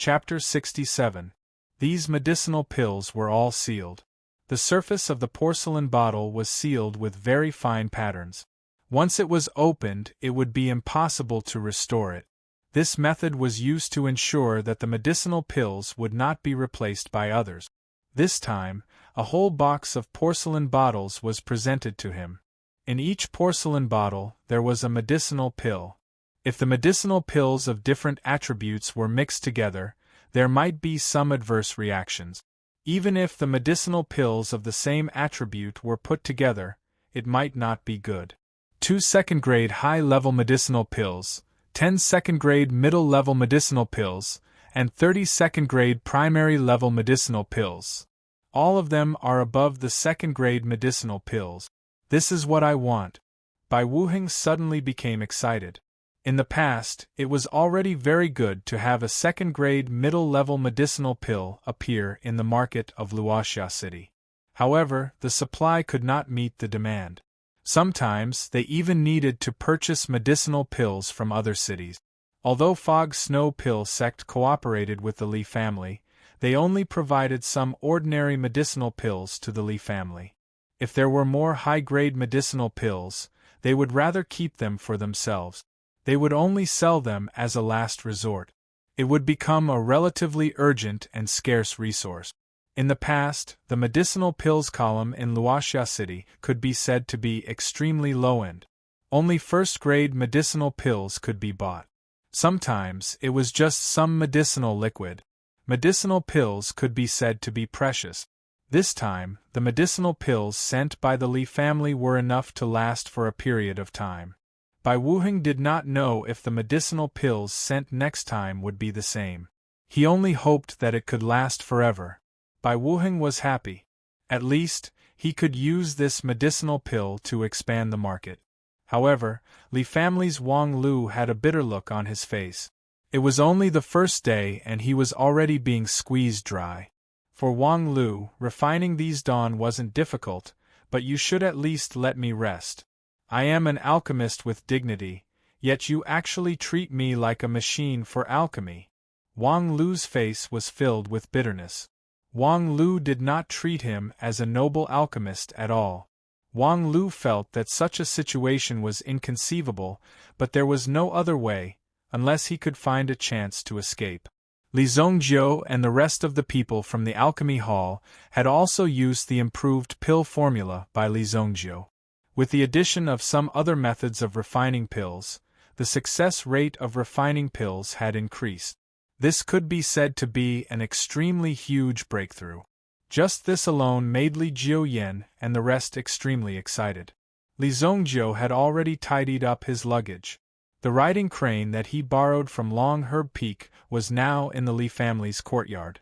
Chapter 67. These medicinal pills were all sealed. The surface of the porcelain bottle was sealed with very fine patterns. Once it was opened, it would be impossible to restore it. This method was used to ensure that the medicinal pills would not be replaced by others. This time, a whole box of porcelain bottles was presented to him. In each porcelain bottle, there was a medicinal pill. If the medicinal pills of different attributes were mixed together, there might be some adverse reactions. Even if the medicinal pills of the same attribute were put together, it might not be good. 2 second-grade high-level medicinal pills, 10 second-grade middle-level medicinal pills, and 30 second-grade primary-level medicinal pills. All of them are above the second-grade medicinal pills. This is what I want. Bai Wuheng suddenly became excited. In the past, it was already very good to have a second-grade middle-level medicinal pill appear in the market of Luoxia City. However, the supply could not meet the demand. Sometimes, they even needed to purchase medicinal pills from other cities. Although Fog Snow Pill Sect cooperated with the Li family, they only provided some ordinary medicinal pills to the Li family. If there were more high-grade medicinal pills, they would rather keep them for themselves. They would only sell them as a last resort. It would become a relatively urgent and scarce resource. In the past, the medicinal pills column in Luoxia City could be said to be extremely low-end. Only first-grade medicinal pills could be bought. Sometimes, it was just some medicinal liquid. Medicinal pills could be said to be precious. This time, the medicinal pills sent by the Li family were enough to last for a period of time. Bai Wuheng did not know if the medicinal pills sent next time would be the same. He only hoped that it could last forever. Bai Wuheng was happy. At least, he could use this medicinal pill to expand the market. However, Li family's Wang Lu had a bitter look on his face. It was only the first day and he was already being squeezed dry. For Wang Lu, refining these dawn wasn't difficult, but you should at least let me rest. I am an alchemist with dignity, yet you actually treat me like a machine for alchemy. Wang Lu's face was filled with bitterness. Wang Lu did not treat him as a noble alchemist at all. Wang Lu felt that such a situation was inconceivable, but there was no other way, unless he could find a chance to escape. Li Zhongjiu and the rest of the people from the alchemy hall had also used the improved pill formula by Li Zhongjiu. With the addition of some other methods of refining pills, the success rate of refining pills had increased. This could be said to be an extremely huge breakthrough. Just this alone made Li Jiuyan and the rest extremely excited. Li Zhongjiu had already tidied up his luggage. The riding crane that he borrowed from Long Herb Peak was now in the Li family's courtyard.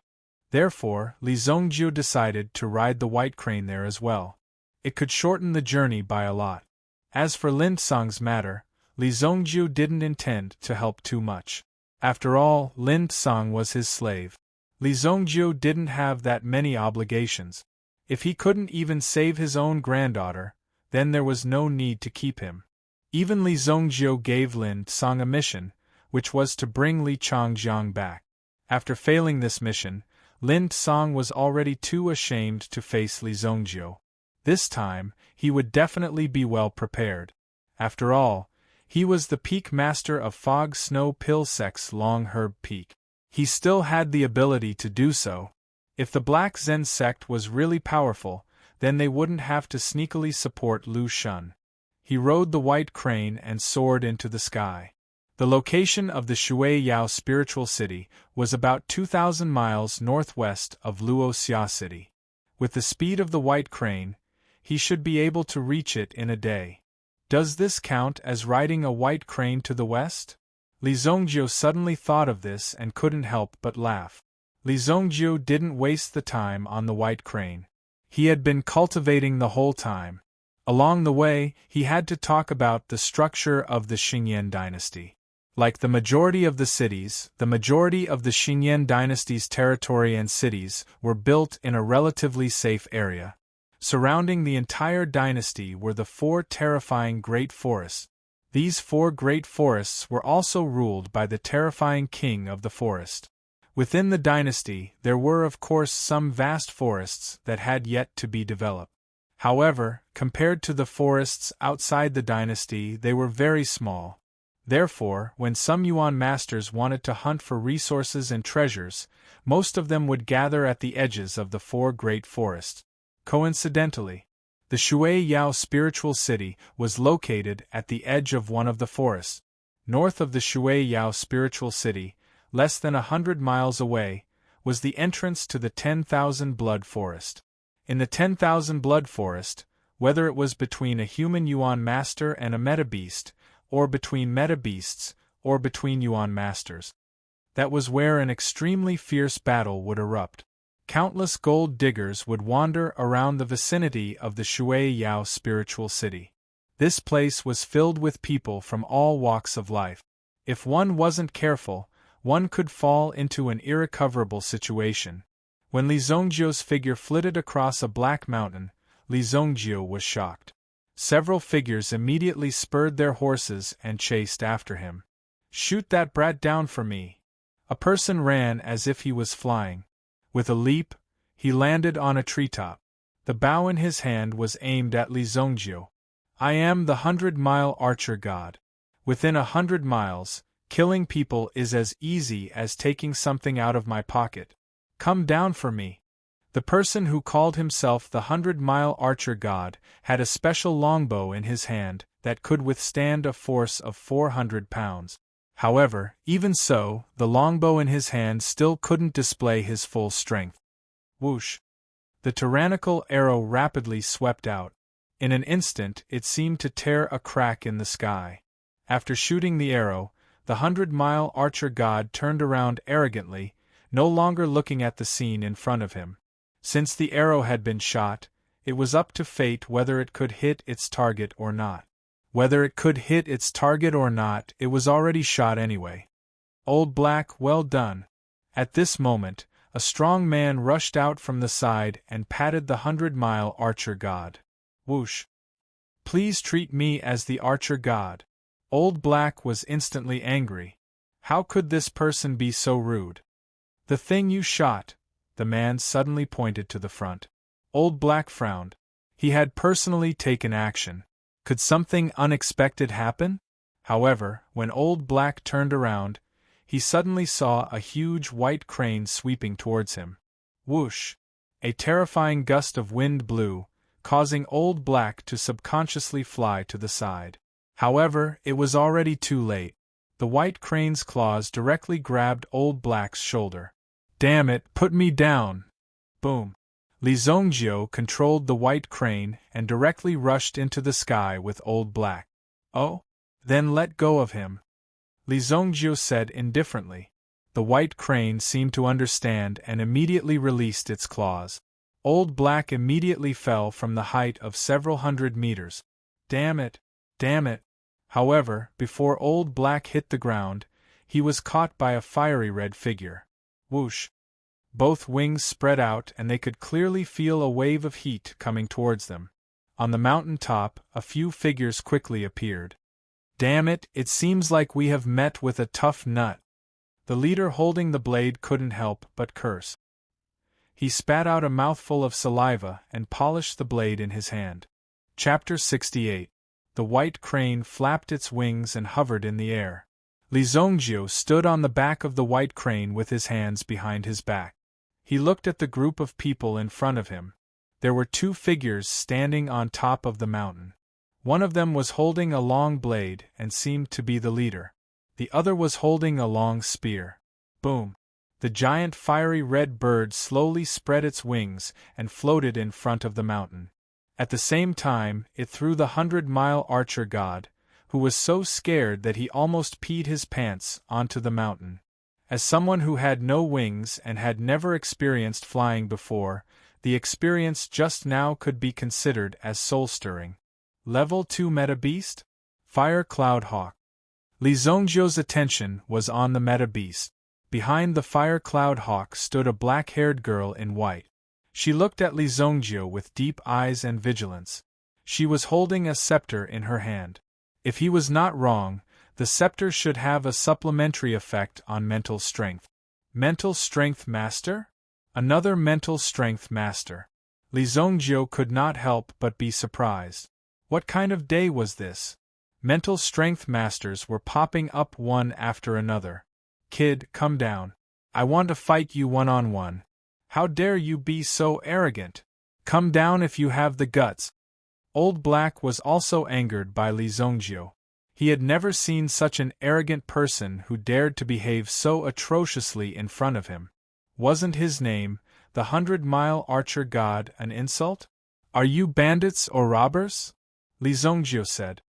Therefore, Li Zhongjiu decided to ride the white crane there as well. It could shorten the journey by a lot. As for Lin Song's matter, Li Zhongjiu didn't intend to help too much. After all, Lin Song was his slave. Li Zhongjiu didn't have that many obligations. If he couldn't even save his own granddaughter, then there was no need to keep him. Even Li Zhongjiu gave Lin Song a mission, which was to bring Li Changjiang back. After failing this mission, Lin Song was already too ashamed to face Li Zhongjiu. This time, he would definitely be well prepared. After all, he was the peak master of Fog Snow Pill Sect's Long Herb Peak. He still had the ability to do so. If the Black Zen sect was really powerful, then they wouldn't have to sneakily support Lu Shun. He rode the white crane and soared into the sky. The location of the Shui Yao spiritual city was about 2,000 miles northwest of Luoxia City. With the speed of the white crane, he should be able to reach it in a day. Does this count as riding a white crane to the west? Li Zhongjiu suddenly thought of this and couldn't help but laugh. Li Zhongjiu didn't waste the time on the white crane. He had been cultivating the whole time. Along the way, he had to talk about the structure of the Xingyan dynasty. Like the majority of the cities, the majority of the Xingyan dynasty's territory and cities were built in a relatively safe area. Surrounding the entire dynasty were the 4 terrifying great forests. These 4 great forests were also ruled by the terrifying king of the forest. Within the dynasty, there were of course some vast forests that had yet to be developed. However, compared to the forests outside the dynasty, they were very small. Therefore, when some Yuan masters wanted to hunt for resources and treasures, most of them would gather at the edges of the four great forests. Coincidentally, the Shui Yao spiritual city was located at the edge of one of the forests. North of the Shui Yao spiritual city, less than 100 miles away, was the entrance to the 10,000 Blood Forest. In the 10,000 Blood Forest, whether it was between a human Yuan master and a meta-beast, or between meta-beasts, or between Yuan masters, that was where an extremely fierce battle would erupt. Countless gold diggers would wander around the vicinity of the Shui Yao spiritual city. This place was filled with people from all walks of life. If one wasn't careful, one could fall into an irrecoverable situation. When Li Zongjiu's figure flitted across a black mountain, Li Zongjiu was shocked. Several figures immediately spurred their horses and chased after him. "Shoot that brat down for me!" A person ran as if he was flying. With a leap, he landed on a treetop. The bow in his hand was aimed at Li Zongjiu. "I am the 100-mile archer god. Within 100 miles, killing people is as easy as taking something out of my pocket. Come down for me." The person who called himself the 100-mile archer god had a special longbow in his hand that could withstand a force of 400 pounds. However, even so, the longbow in his hand still couldn't display his full strength. Whoosh! The tyrannical arrow rapidly swept out. In an instant it seemed to tear a crack in the sky. After shooting the arrow, the 100-mile archer god turned around arrogantly, no longer looking at the scene in front of him. Since the arrow had been shot, it was up to fate whether it could hit its target or not. Whether it could hit its target or not, it was already shot anyway. "Old Black, well done." At this moment, a strong man rushed out from the side and patted the 100-mile archer god. Whoosh! "Please treat me as the archer god." Old Black was instantly angry. How could this person be so rude? "The thing you shot," the man suddenly pointed to the front. Old Black frowned. He had personally taken action. Could something unexpected happen? However, when Old Black turned around, he suddenly saw a huge white crane sweeping towards him. Whoosh! A terrifying gust of wind blew, causing Old Black to subconsciously fly to the side. However, it was already too late. The white crane's claws directly grabbed Old Black's shoulder. "Damn it, put me down!" Boom! Li Zongjiu controlled the white crane and directly rushed into the sky with Old Black. "Oh? Then let go of him," Li Zongjiu said indifferently. The white crane seemed to understand and immediately released its claws. Old Black immediately fell from the height of several hundred meters. "Damn it! Damn it!" However, before Old Black hit the ground, he was caught by a fiery red figure. Whoosh! Both wings spread out and they could clearly feel a wave of heat coming towards them. On the mountain top, a few figures quickly appeared. "Damn it, it seems like we have met with a tough nut." The leader holding the blade couldn't help but curse. He spat out a mouthful of saliva and polished the blade in his hand. Chapter 68. The white crane flapped its wings and hovered in the air. Li Zongjiu stood on the back of the white crane with his hands behind his back. He looked at the group of people in front of him. There were two figures standing on top of the mountain. One of them was holding a long blade and seemed to be the leader. The other was holding a long spear. Boom! The giant fiery red bird slowly spread its wings and floated in front of the mountain. At the same time, it threw the 100-mile archer god, who was so scared that he almost peed his pants, onto the mountain. As someone who had no wings and had never experienced flying before, the experience just now could be considered as soul-stirring. Level 2 Meta Beast? Fire Cloud Hawk. Li Zongjiu's attention was on the Meta Beast. Behind the Fire Cloud Hawk stood a black-haired girl in white. She looked at Li Zongjiu with deep eyes and vigilance. She was holding a scepter in her hand. If he was not wrong, the scepter should have a supplementary effect on mental strength. Mental strength master? Another mental strength master. Li Zhongjiu could not help but be surprised. What kind of day was this? Mental strength masters were popping up one after another. Kid, come down. I want to fight you one-on-one. How dare you be so arrogant? Come down if you have the guts. Old Black was also angered by Li Zhongjiu. He had never seen such an arrogant person who dared to behave so atrociously in front of him. Wasn't his name, the 100-mile archer god, an insult? Are you bandits or robbers? Li Zhongjiu said.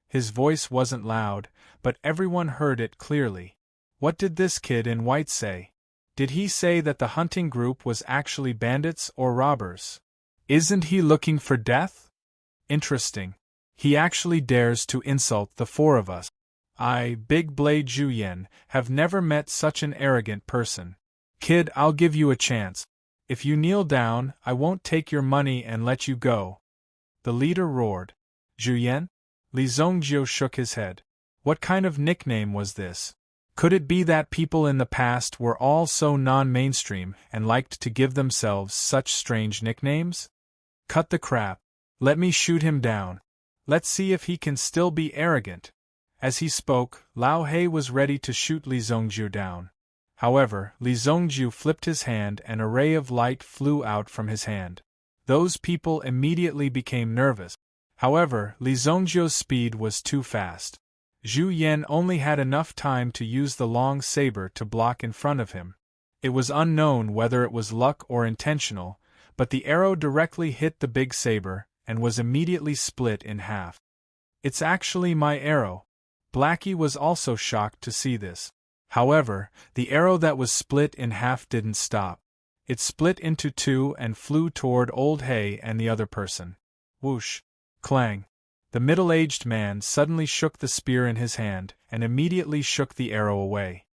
His voice wasn't loud, but everyone heard it clearly. What did this kid in white say? Did he say that the hunting group was actually bandits or robbers? Isn't he looking for death? Interesting. He actually dares to insult the four of us. I, Big Blade Zhuyan, have never met such an arrogant person. Kid, I'll give you a chance. If you kneel down, I won't take your money and let you go. The leader roared. Zhuyan? Li Zhongjiu shook his head. What kind of nickname was this? Could it be that people in the past were all so non-mainstream and liked to give themselves such strange nicknames? Cut the crap. Let me shoot him down. Let's see if he can still be arrogant. As he spoke, Lao He was ready to shoot Li Zhongjiu down. However, Li Zhongjiu flipped his hand and a ray of light flew out from his hand. Those people immediately became nervous. However, Li Zhongjiu's speed was too fast. Zhu Yan only had enough time to use the long saber to block in front of him. It was unknown whether it was luck or intentional, but the arrow directly hit the big saber and was immediately split in half. It's actually my arrow. Blackie was also shocked to see this. However, the arrow that was split in half didn't stop. It split into two and flew toward Old Hay and the other person. Whoosh! Clang! The middle-aged man suddenly shook the spear in his hand and immediately shook the arrow away.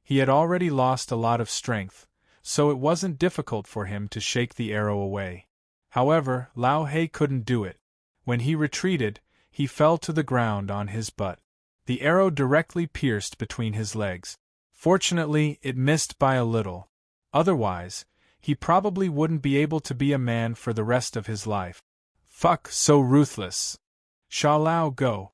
He had already lost a lot of strength, so it wasn't difficult for him to shake the arrow away. However, Lao He couldn't do it. When he retreated, he fell to the ground on his butt. The arrow directly pierced between his legs. Fortunately, it missed by a little. Otherwise, he probably wouldn't be able to be a man for the rest of his life. Fuck, so ruthless. Sha Lao, go.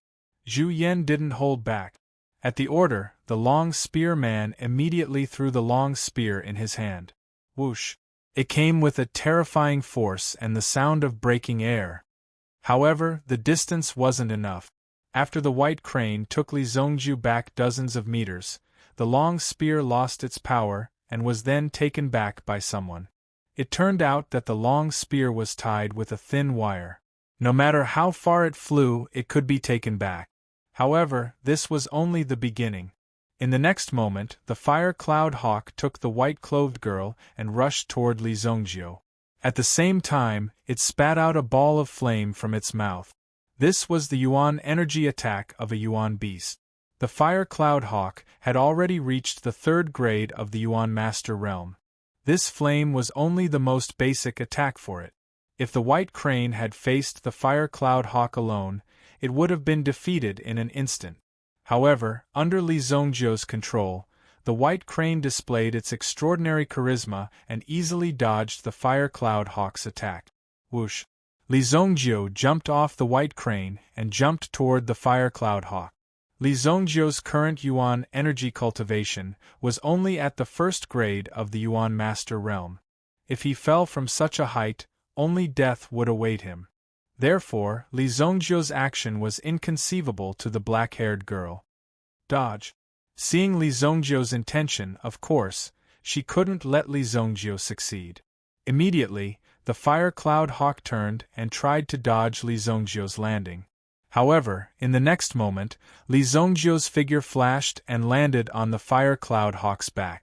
Zhu Yan didn't hold back. At the order, the long spear man immediately threw the long spear in his hand. Whoosh! It came with a terrifying force and the sound of breaking air. However, the distance wasn't enough. After the white crane took Li Zhongjiu back dozens of meters, the long spear lost its power and was then taken back by someone. It turned out that the long spear was tied with a thin wire. No matter how far it flew, it could be taken back. However, this was only the beginning. In the next moment, the fire cloud hawk took the white-clothed girl and rushed toward Li Zhongjiu. At the same time, it spat out a ball of flame from its mouth. This was the Yuan energy attack of a Yuan beast. The fire cloud hawk had already reached the 3rd grade of the Yuan master realm. This flame was only the most basic attack for it. If the white crane had faced the fire cloud hawk alone, it would have been defeated in an instant. However, under Li Zhongjiu's control, the white crane displayed its extraordinary charisma and easily dodged the fire cloud hawk's attack. Whoosh! Li Zhongjiu jumped off the white crane and jumped toward the fire cloud hawk. Li Zhongjiu's current Yuan energy cultivation was only at the 1st grade of the Yuan master realm. If he fell from such a height, only death would await him. Therefore, Li Zhongjiu's action was inconceivable to the black-haired girl. Dodge. Seeing Li Zhongjiu's intention, of course, she couldn't let Li Zhongjiu succeed. Immediately, the fire cloud hawk turned and tried to dodge Li Zhongjiu's landing. However, in the next moment, Li Zhongjiu's figure flashed and landed on the fire cloud hawk's back.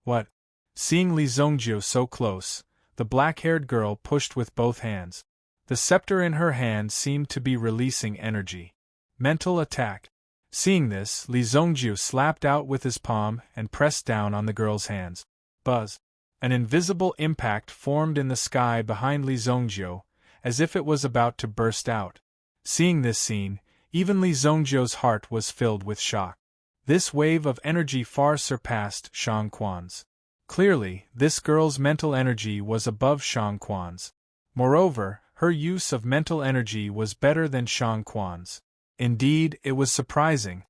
What? Seeing Li Zhongjiu so close, the black-haired girl pushed with both hands. The scepter in her hand seemed to be releasing energy. Mental attack. Seeing this, Li Zhongjiu slapped out with his palm and pressed down on the girl's hands. Buzz. An invisible impact formed in the sky behind Li Zhongjiu, as if it was about to burst out. Seeing this scene, even Li Zhongjiu's heart was filled with shock. This wave of energy far surpassed Shang Quan's. Clearly, this girl's mental energy was above Shang Quan's. Moreover, her use of mental energy was better than Shang Quan's. Indeed, it was surprising.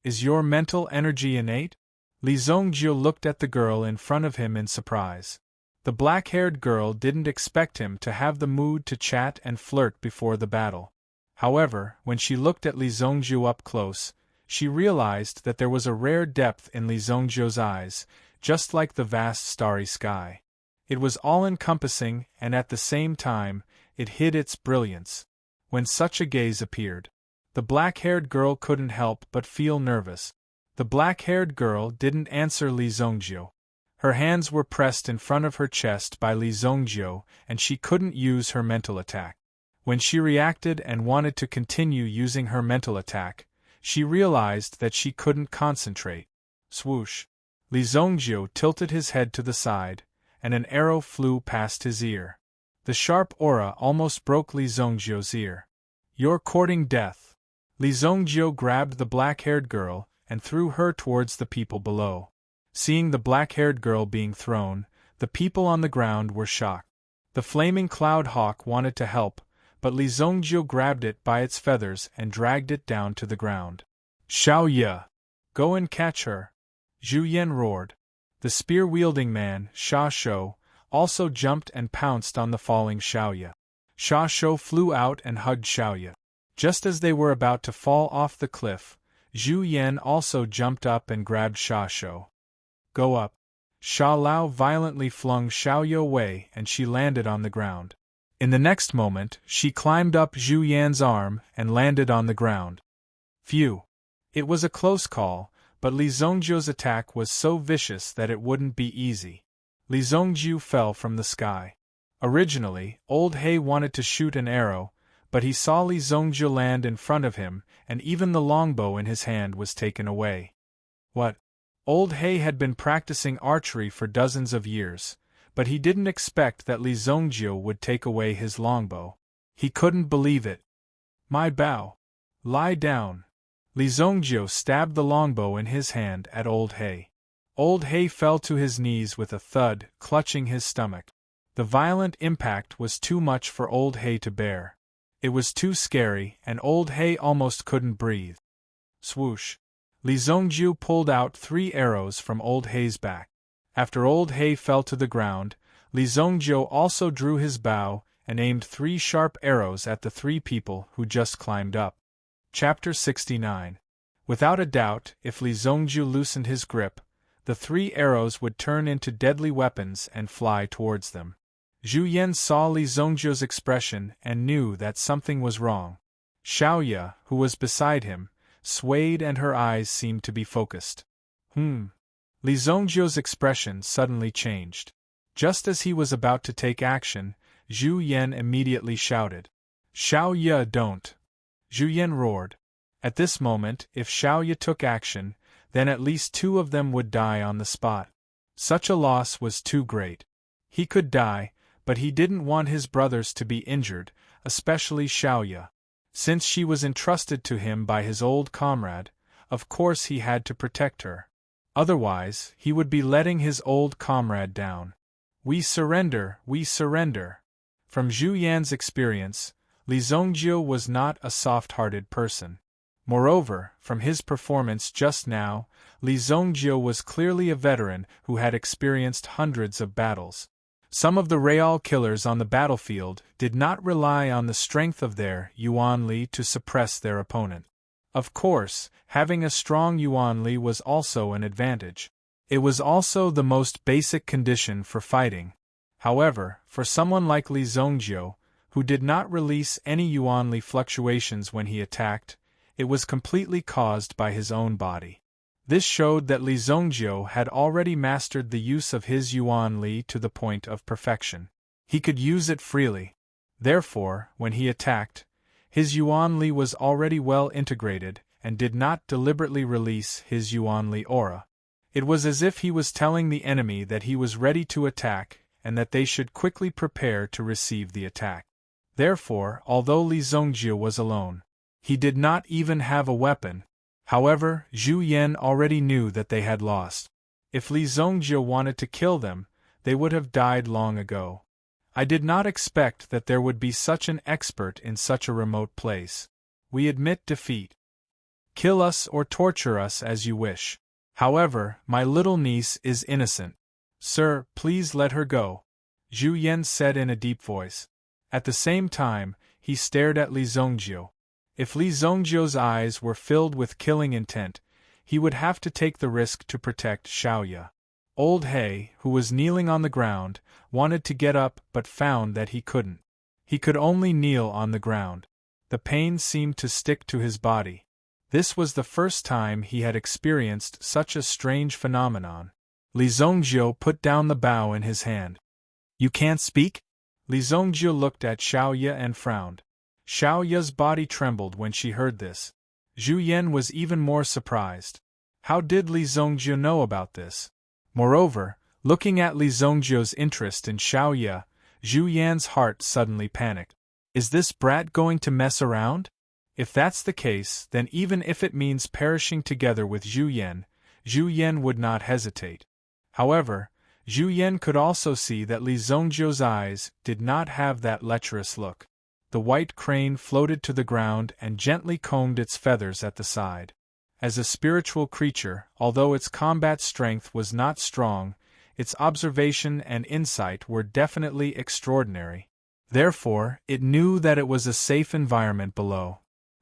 Is your mental energy innate? Li Zongjiu looked at the girl in front of him in surprise. The black-haired girl didn't expect him to have the mood to chat and flirt before the battle. However, when she looked at Li Zongjiu up close, she realized that there was a rare depth in Li Zongjiu's eyes, just like the vast starry sky. It was all-encompassing, and at the same time, it hid its brilliance. When such a gaze appeared, the black-haired girl couldn't help but feel nervous. The black-haired girl didn't answer Li Zongjiu. Her hands were pressed in front of her chest by Li Zongjiu, and she couldn't use her mental attack. When she reacted and wanted to continue using her mental attack, she realized that she couldn't concentrate. Swoosh! Li Zongjiu tilted his head to the side, and an arrow flew past his ear. The sharp aura almost broke Li Zongjiu's ear. You're courting death. Li Zongjiu grabbed the black-haired girl and threw her towards the people below. Seeing the black-haired girl being thrown, the people on the ground were shocked. The flaming cloud hawk wanted to help, but Li Zongjiu grabbed it by its feathers and dragged it down to the ground. Xiao Ye! Go and catch her! Zhu Yan roared. The spear-wielding man, Sha Shou, also jumped and pounced on the falling Xiao Ye. Sha Shou flew out and hugged Xiao Ye. Just as they were about to fall off the cliff, Zhu Yan also jumped up and grabbed Sha Shou. Go up! Sha Lao violently flung Xiao Ye away and she landed on the ground. In the next moment, she climbed up Zhu Yan's arm and landed on the ground. Phew! It was a close call, but Li Zongjiu's attack was so vicious that it wouldn't be easy. Li Zongjiu fell from the sky. Originally, Old He wanted to shoot an arrow, but he saw Li Zongjiu land in front of him, and even the longbow in his hand was taken away. What? Old He had been practicing archery for dozens of years, but he didn't expect that Li Zongjiu would take away his longbow. He couldn't believe it. My bow! Lie down! Li Zongjiu stabbed the longbow in his hand at Old He. Old He fell to his knees with a thud, clutching his stomach. The violent impact was too much for Old He to bear. It was too scary, and Old He almost couldn't breathe. Swoosh! Li Zongjiu pulled out 3 arrows from Old He's back. After Old He fell to the ground, Li Zongjiu also drew his bow and aimed 3 sharp arrows at the 3 people who just climbed up. Chapter 69. Without a doubt, if Li Zongjiu loosened his grip, the 3 arrows would turn into deadly weapons and fly towards them. Zhu Yan saw Li Zongjiu's expression and knew that something was wrong. Xiao Ye, who was beside him, swayed and her eyes seemed to be focused. Li Zongjiu's expression suddenly changed. Just as he was about to take action, Zhu Yan immediately shouted. Xiao Ye, don't! Zhu Yan roared. At this moment, if Xiao Ye took action, then at least 2 of them would die on the spot. Such a loss was too great. He could die, but he didn't want his brothers to be injured, especially Xiao Ye. Since she was entrusted to him by his old comrade, of course he had to protect her. Otherwise, he would be letting his old comrade down. We surrender, we surrender. From Zhu Yan's experience, Li Zongjiu was not a soft-hearted person. Moreover, from his performance just now, Li Zongjiu was clearly a veteran who had experienced hundreds of battles. Some of the Real killers on the battlefield did not rely on the strength of their Yuan Li to suppress their opponent. Of course, having a strong Yuan Li was also an advantage. It was also the most basic condition for fighting. However, for someone like Li Zongjiu, who did not release any Yuan Li fluctuations when he attacked, it was completely caused by his own body. This showed that Li Zongjiu had already mastered the use of his Yuan Li to the point of perfection. He could use it freely. Therefore, when he attacked, his Yuan Li was already well integrated and did not deliberately release his Yuan Li aura. It was as if he was telling the enemy that he was ready to attack and that they should quickly prepare to receive the attack. Therefore, although Li Zongjiu was alone, he did not even have a weapon. However, Zhu Yan already knew that they had lost. If Li Zongjie wanted to kill them, they would have died long ago. I did not expect that there would be such an expert in such a remote place. We admit defeat. Kill us or torture us as you wish. However, my little niece is innocent. Sir, please let her go, Zhu Yan said in a deep voice. At the same time, he stared at Li Zongjie. If Li Zongjie's eyes were filled with killing intent, he would have to take the risk to protect Xiaoya. Old He, who was kneeling on the ground, wanted to get up but found that he couldn't. He could only kneel on the ground. The pain seemed to stick to his body. This was the first time he had experienced such a strange phenomenon. Li Zongjie put down the bow in his hand. You can't speak? Li Zongjie looked at Xiaoya and frowned. Xiaoya's body trembled when she heard this. Zhu Yan was even more surprised. How did Li Zongjie know about this? Moreover, looking at Li Zongjie's interest in Xiaoya, Zhu Yan's heart suddenly panicked. Is this brat going to mess around? If that's the case, then even if it means perishing together with Zhu Yan would not hesitate. However, Zhu Yan could also see that Li Zongjie's eyes did not have that lecherous look. The white crane floated to the ground and gently combed its feathers at the side. As a spiritual creature, although its combat strength was not strong, its observation and insight were definitely extraordinary. Therefore, it knew that it was a safe environment below.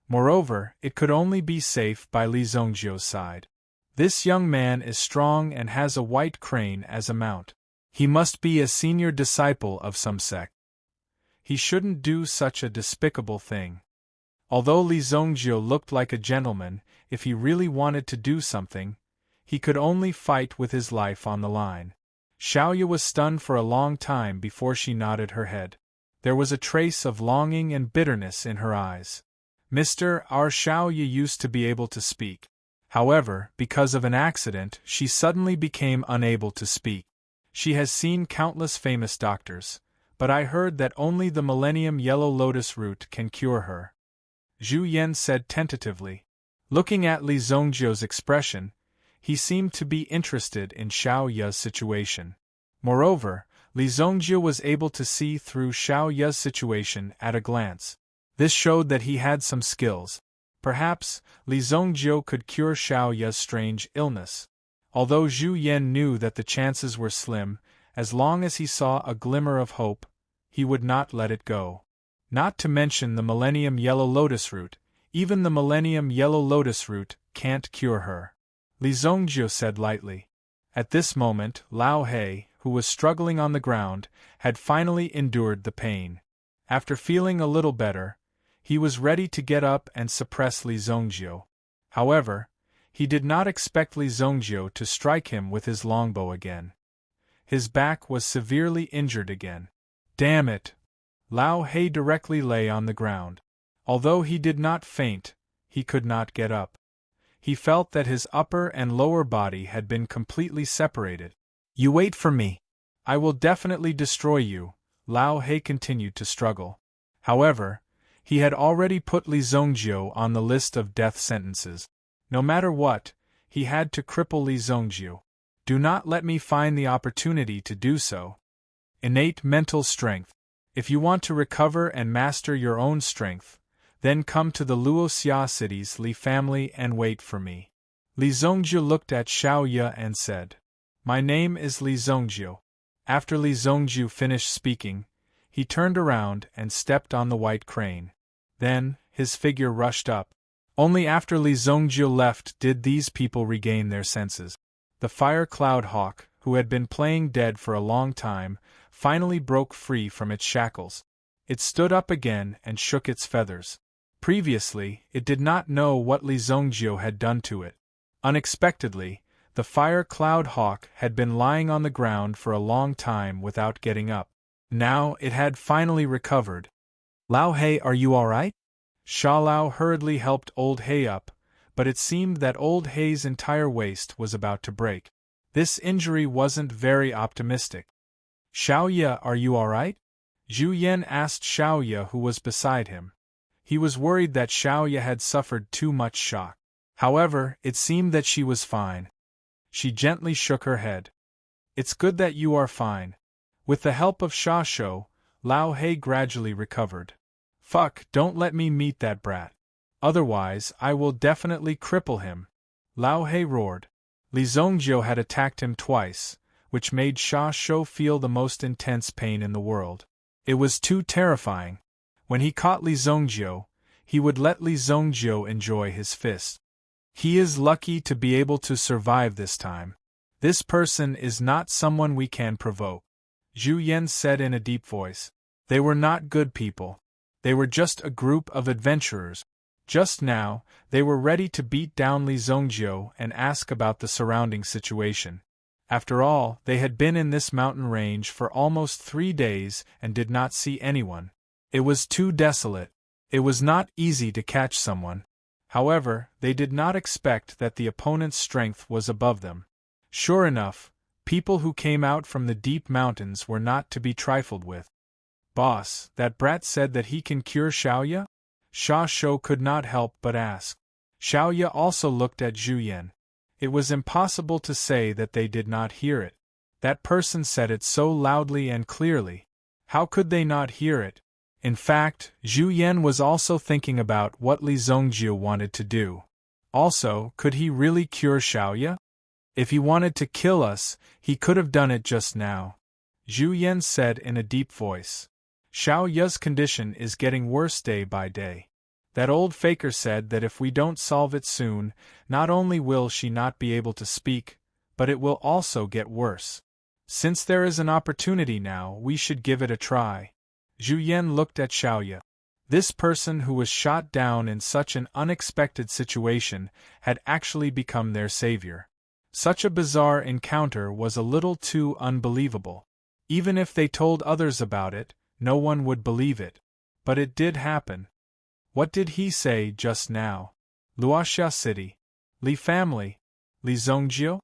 Moreover, it could only be safe by Li Zongjie's side. This young man is strong and has a white crane as a mount. He must be a senior disciple of some sect. He shouldn't do such a despicable thing. Although Li Zongjie looked like a gentleman, if he really wanted to do something, he could only fight with his life on the line. Xiaoya was stunned for a long time before she nodded her head. There was a trace of longing and bitterness in her eyes. Our Xiaoya used to be able to speak. However, because of an accident, she suddenly became unable to speak. She has seen countless famous doctors, but I heard that only the Millennium Yellow Lotus root can cure her, Zhu Yan said tentatively. Looking at Li Zongjie's expression, he seemed to be interested in Xiaoya's situation. Moreover, Li Zongjie was able to see through Xiaoya's situation at a glance. This showed that he had some skills. Perhaps, Li Zongjie could cure Xiaoya's strange illness. Although Zhu Yan knew that the chances were slim, as long as he saw a glimmer of hope, he would not let it go. Not to mention the Millennium Yellow Lotus root, even the Millennium Yellow Lotus root can't cure her, Li Zongjie said lightly. At this moment, Lao He, who was struggling on the ground, had finally endured the pain. After feeling a little better, he was ready to get up and suppress Li Zongjie. However, he did not expect Li Zongjie to strike him with his longbow again. His back was severely injured again. Damn it! Lao He directly lay on the ground. Although he did not faint, he could not get up. He felt that his upper and lower body had been completely separated. You wait for me. I will definitely destroy you, Lao He continued to struggle. However, he had already put Li Zongjie on the list of death sentences. No matter what, he had to cripple Li Zongjie. Do not let me find the opportunity to do so. Innate mental strength. If you want to recover and master your own strength, then come to the Luoxia city's Li family and wait for me. Li Zongjie looked at Xiaoya and said, My name is Li Zongjie. After Li Zongjie finished speaking, he turned around and stepped on the white crane. Then, his figure rushed up. Only after Li Zongjie left did these people regain their senses. The fire cloud hawk, who had been playing dead for a long time, finally broke free from its shackles. It stood up again and shook its feathers. Previously, it did not know what Li Zongjie had done to it. Unexpectedly, the fire cloud hawk had been lying on the ground for a long time without getting up. Now it had finally recovered. Lao He, are you all right? Sha Lao hurriedly helped Old He up, but it seemed that Old He's entire waist was about to break. This injury wasn't very optimistic. Xiaoya, are you all right? Zhu Yan asked Xiaoya, who was beside him. He was worried that Xiaoya had suffered too much shock. However, it seemed that she was fine. She gently shook her head. It's good that you are fine. With the help of Sha Shou, Lao He gradually recovered. Fuck, don't let me meet that brat. Otherwise, I will definitely cripple him. Lao He roared. Li Zongjiu had attacked him twice, which made Sha Shou feel the most intense pain in the world. It was too terrifying. When he caught Li Zongjiu, he would let Li Zongjiu enjoy his fist. He is lucky to be able to survive this time. This person is not someone we can provoke, Zhu Yan said in a deep voice. They were not good people. They were just a group of adventurers. Just now, they were ready to beat down Li Zongjiu and ask about the surrounding situation. After all, they had been in this mountain range for almost 3 days and did not see anyone. It was too desolate. It was not easy to catch someone. However, they did not expect that the opponent's strength was above them. Sure enough, people who came out from the deep mountains were not to be trifled with. Boss, that brat said that he can cure Xiaoya? Sha Shou could not help but ask. Xiaoya also looked at Zhu Yan. It was impossible to say that they did not hear it. That person said it so loudly and clearly. How could they not hear it? In fact, Zhu Yan was also thinking about what Li Zongjiu wanted to do. Also, could he really cure Xiaoya? If he wanted to kill us, he could have done it just now. Zhu Yan said in a deep voice. Xiaoya's condition is getting worse day by day. That old faker said that if we don't solve it soon, not only will she not be able to speak, but it will also get worse. Since there is an opportunity now, we should give it a try. Zhu Yan looked at Xiaoya. This person who was shot down in such an unexpected situation had actually become their savior. Such a bizarre encounter was a little too unbelievable. Even if they told others about it, no one would believe it. But it did happen. What did he say just now? Luoxia City. Li family. Li Zongjiu?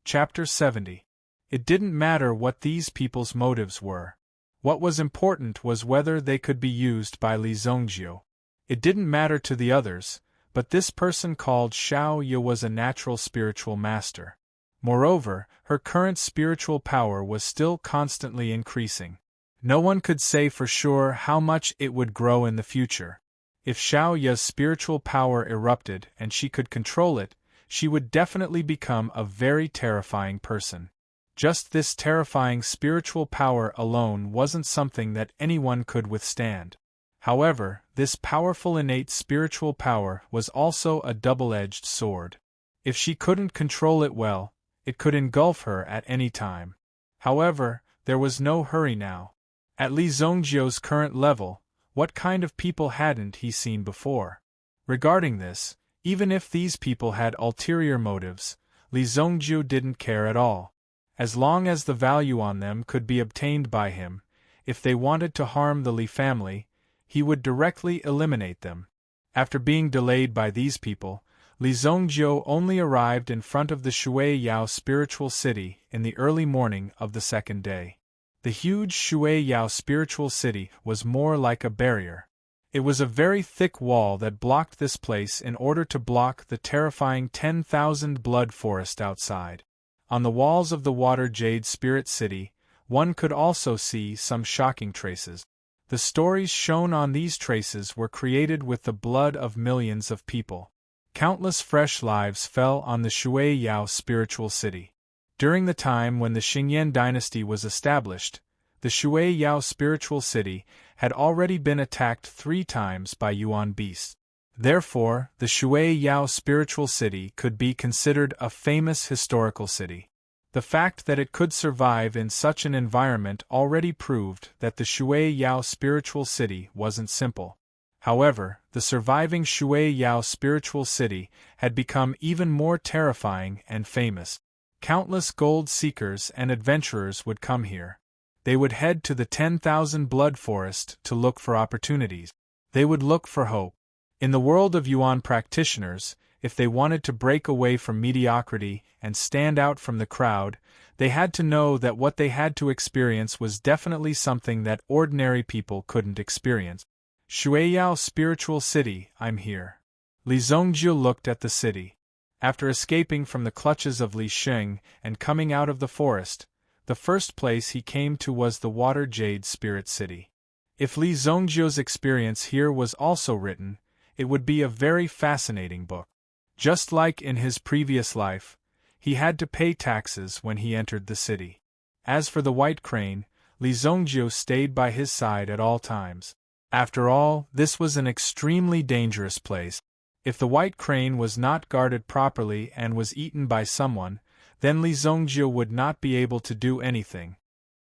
Chapter 70. It didn't matter what these people's motives were. What was important was whether they could be used by Li Zongjiu. It didn't matter to the others, but this person called Xiaoya was a natural spiritual master. Moreover, her current spiritual power was still constantly increasing. No one could say for sure how much it would grow in the future. If Xiaoya's spiritual power erupted and she could control it, she would definitely become a very terrifying person. Just this terrifying spiritual power alone wasn't something that anyone could withstand. However, this powerful innate spiritual power was also a double-edged sword. If she couldn't control it well, it could engulf her at any time. However, there was no hurry now. At Li Zongjiu's current level, what kind of people hadn't he seen before? Regarding this, even if these people had ulterior motives, Li Zongjiu didn't care at all. As long as the value on them could be obtained by him, if they wanted to harm the Li family, he would directly eliminate them. After being delayed by these people, Li Zongjiu only arrived in front of the Shuiyao spiritual city in the early morning of the second day. The huge Shuiyao spiritual city was more like a barrier. It was a very thick wall that blocked this place in order to block the terrifying 10,000 blood forest outside. On the walls of the Water Jade Spirit City, one could also see some shocking traces. The stories shown on these traces were created with the blood of millions of people. Countless fresh lives fell on the Shuiyao spiritual city. During the time when the Xingyan dynasty was established, the Shuiyao spiritual city had already been attacked 3 times by Yuan beasts. Therefore, the Shuiyao spiritual city could be considered a famous historical city. The fact that it could survive in such an environment already proved that the Shuiyao spiritual city wasn't simple. However, the surviving Shuiyao spiritual city had become even more terrifying and famous. Countless gold seekers and adventurers would come here. They would head to the 10,000 blood forest to look for opportunities. They would look for hope. In the world of Yuan practitioners, if they wanted to break away from mediocrity and stand out from the crowd, they had to know that what they had to experience was definitely something that ordinary people couldn't experience. Shuiyao spiritual city, I'm here. Li Zhongjiu looked at the city. After escaping from the clutches of Li Sheng and coming out of the forest, the first place he came to was the Water Jade Spirit City. If Li Zhongjiu's experience here was also written, it would be a very fascinating book. Just like in his previous life, he had to pay taxes when he entered the city. As for the White Crane, Li Zhongjiu stayed by his side at all times. After all, this was an extremely dangerous place. If the White Crane was not guarded properly and was eaten by someone, then Li Zhongjiu would not be able to do anything.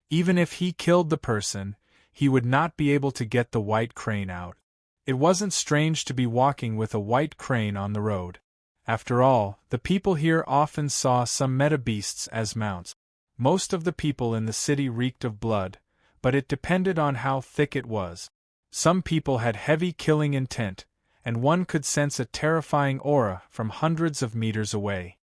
Even if he killed the person, he would not be able to get the White Crane out. It wasn't strange to be walking with a White Crane on the road. After all, the people here often saw some meta-beasts as mounts. Most of the people in the city reeked of blood, but it depended on how thick it was. Some people had heavy killing intent, and one could sense a terrifying aura from hundreds of meters away.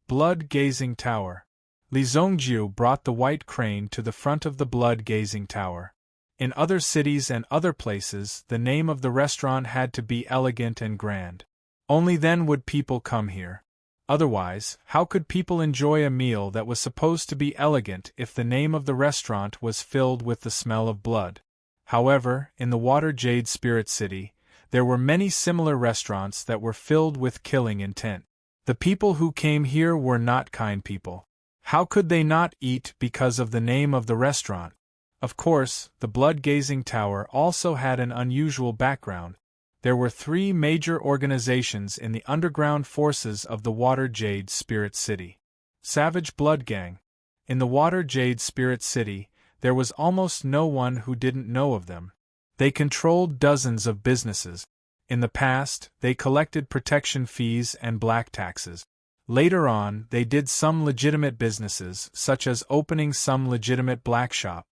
Blood-gazing tower. Li Zhongjiu brought the White Crane to the front of the blood-gazing tower. In other cities and other places, the name of the restaurant had to be elegant and grand. Only then would people come here. Otherwise, how could people enjoy a meal that was supposed to be elegant if the name of the restaurant was filled with the smell of blood? However, in the Water Jade Spirit City, there were many similar restaurants that were filled with killing intent. The people who came here were not kind people. How could they not eat because of the name of the restaurant? Of course, the blood-gazing tower also had an unusual background. There were 3 major organizations in the underground forces of the Water Jade Spirit City. Savage Blood Gang. In the Water Jade Spirit City, there was almost no one who didn't know of them. They controlled dozens of businesses. In the past, they collected protection fees and black taxes. Later on, they did some legitimate businesses, such as opening some legitimate black shop.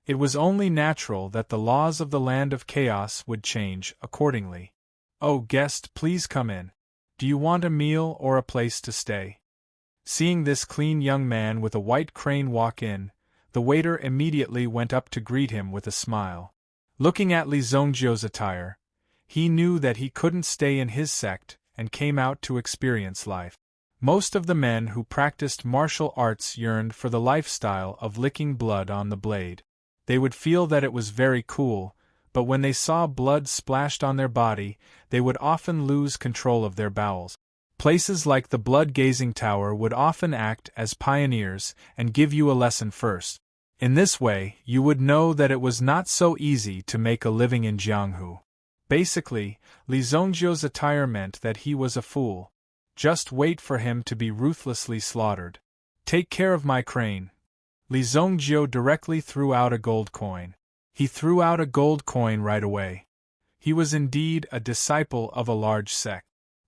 It was only natural that the laws of the Land of Chaos would change accordingly. "Oh, guest, please come in. Do you want a meal or a place to stay?" Seeing this clean young man with a White Crane walk in, the waiter immediately went up to greet him with a smile. Looking at Li Zhongjiu's attire, he knew that he couldn't stay in his sect and came out to experience life. Most of the men who practiced martial arts yearned for the lifestyle of licking blood on the blade. They would feel that it was very cool, but when they saw blood splashed on their body, they would often lose control of their bowels. Places like the blood-gazing tower would often act as pioneers and give you a lesson first. In this way, you would know that it was not so easy to make a living in Jianghu. Basically, Li Zhongjiu's attire meant that he was a fool. Just wait for him to be ruthlessly slaughtered. "Take care of my crane." Li Zhongjiu directly threw out a gold coin. He threw out a gold coin right away. He was indeed a disciple of a large sect.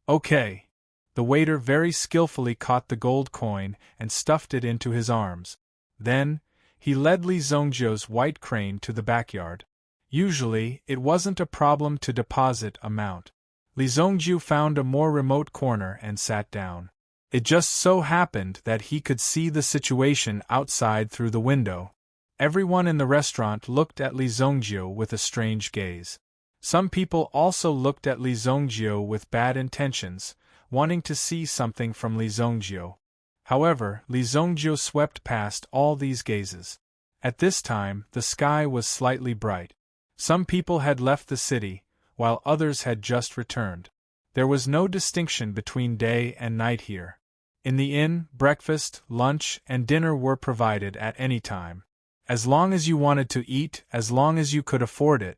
"Okay." The waiter very skillfully caught the gold coin and stuffed it into his arms. Then, he led Li Zhongjiu's White Crane to the backyard. Usually, it wasn't a problem to deposit a mount. Li Zhongjiu found a more remote corner and sat down. It just so happened that he could see the situation outside through the window. Everyone in the restaurant looked at Li Zhongjiu with a strange gaze. Some people also looked at Li Zhongjiu with bad intentions, wanting to see something from Li Zhongjiu. However, Li Zhongjiu swept past all these gazes. At this time, the sky was slightly bright. Some people had left the city, while others had just returned. There was no distinction between day and night here. In the inn, breakfast, lunch, and dinner were provided at any time. As long as you wanted to eat, as long as you could afford it.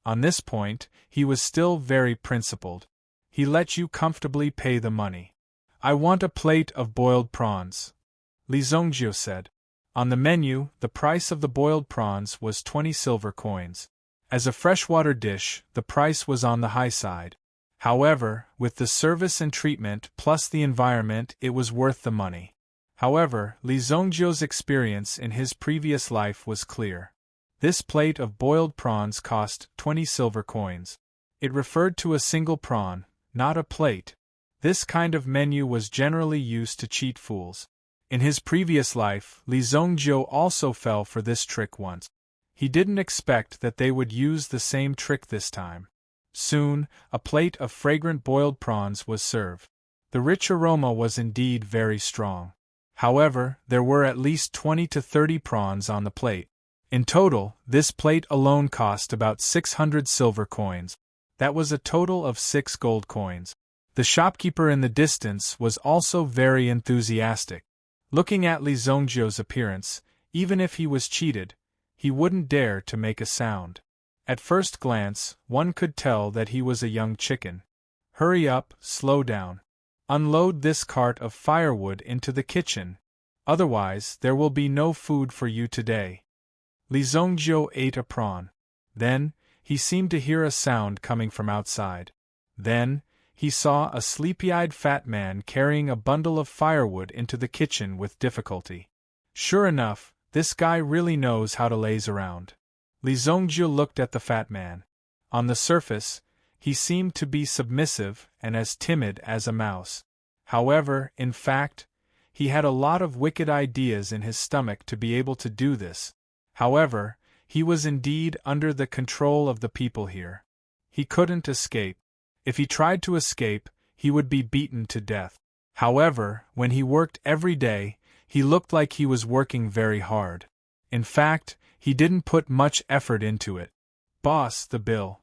On this point, he was still very principled. He let you comfortably pay the money. "I want a plate of boiled prawns," Li Zhongjiu said. On the menu, the price of the boiled prawns was 20 silver coins. As a freshwater dish, the price was on the high side. However, with the service and treatment plus the environment, it was worth the money. However, Li Zhongjiu's experience in his previous life was clear. This plate of boiled prawns cost 20 silver coins. It referred to a single prawn, not a plate. This kind of menu was generally used to cheat fools. In his previous life, Li Zhongjiu also fell for this trick once. He didn't expect that they would use the same trick this time. Soon, a plate of fragrant boiled prawns was served. The rich aroma was indeed very strong. However, there were at least 20 to 30 prawns on the plate. In total, this plate alone cost about 600 silver coins. That was a total of 6 gold coins. The shopkeeper in the distance was also very enthusiastic. Looking at Li Zhongjio's appearance, even if he was cheated, he wouldn't dare to make a sound. At first glance, one could tell that he was a young chicken. Hurry up, slow down. Unload this cart of firewood into the kitchen. Otherwise, there will be no food for you today. Li Zhongjio ate a prawn. Then, he seemed to hear a sound coming from outside. Then, he saw a sleepy-eyed fat man carrying a bundle of firewood into the kitchen with difficulty. Sure enough, this guy really knows how to laze around. Li Zhongjio looked at the fat man. On the surface, he seemed to be submissive and as timid as a mouse. However, in fact, he had a lot of wicked ideas in his stomach to be able to do this. However, he was indeed under the control of the people here. He couldn't escape. If he tried to escape, he would be beaten to death. However, when he worked every day, he looked like he was working very hard. In fact, he didn't put much effort into it. Boss, the bill.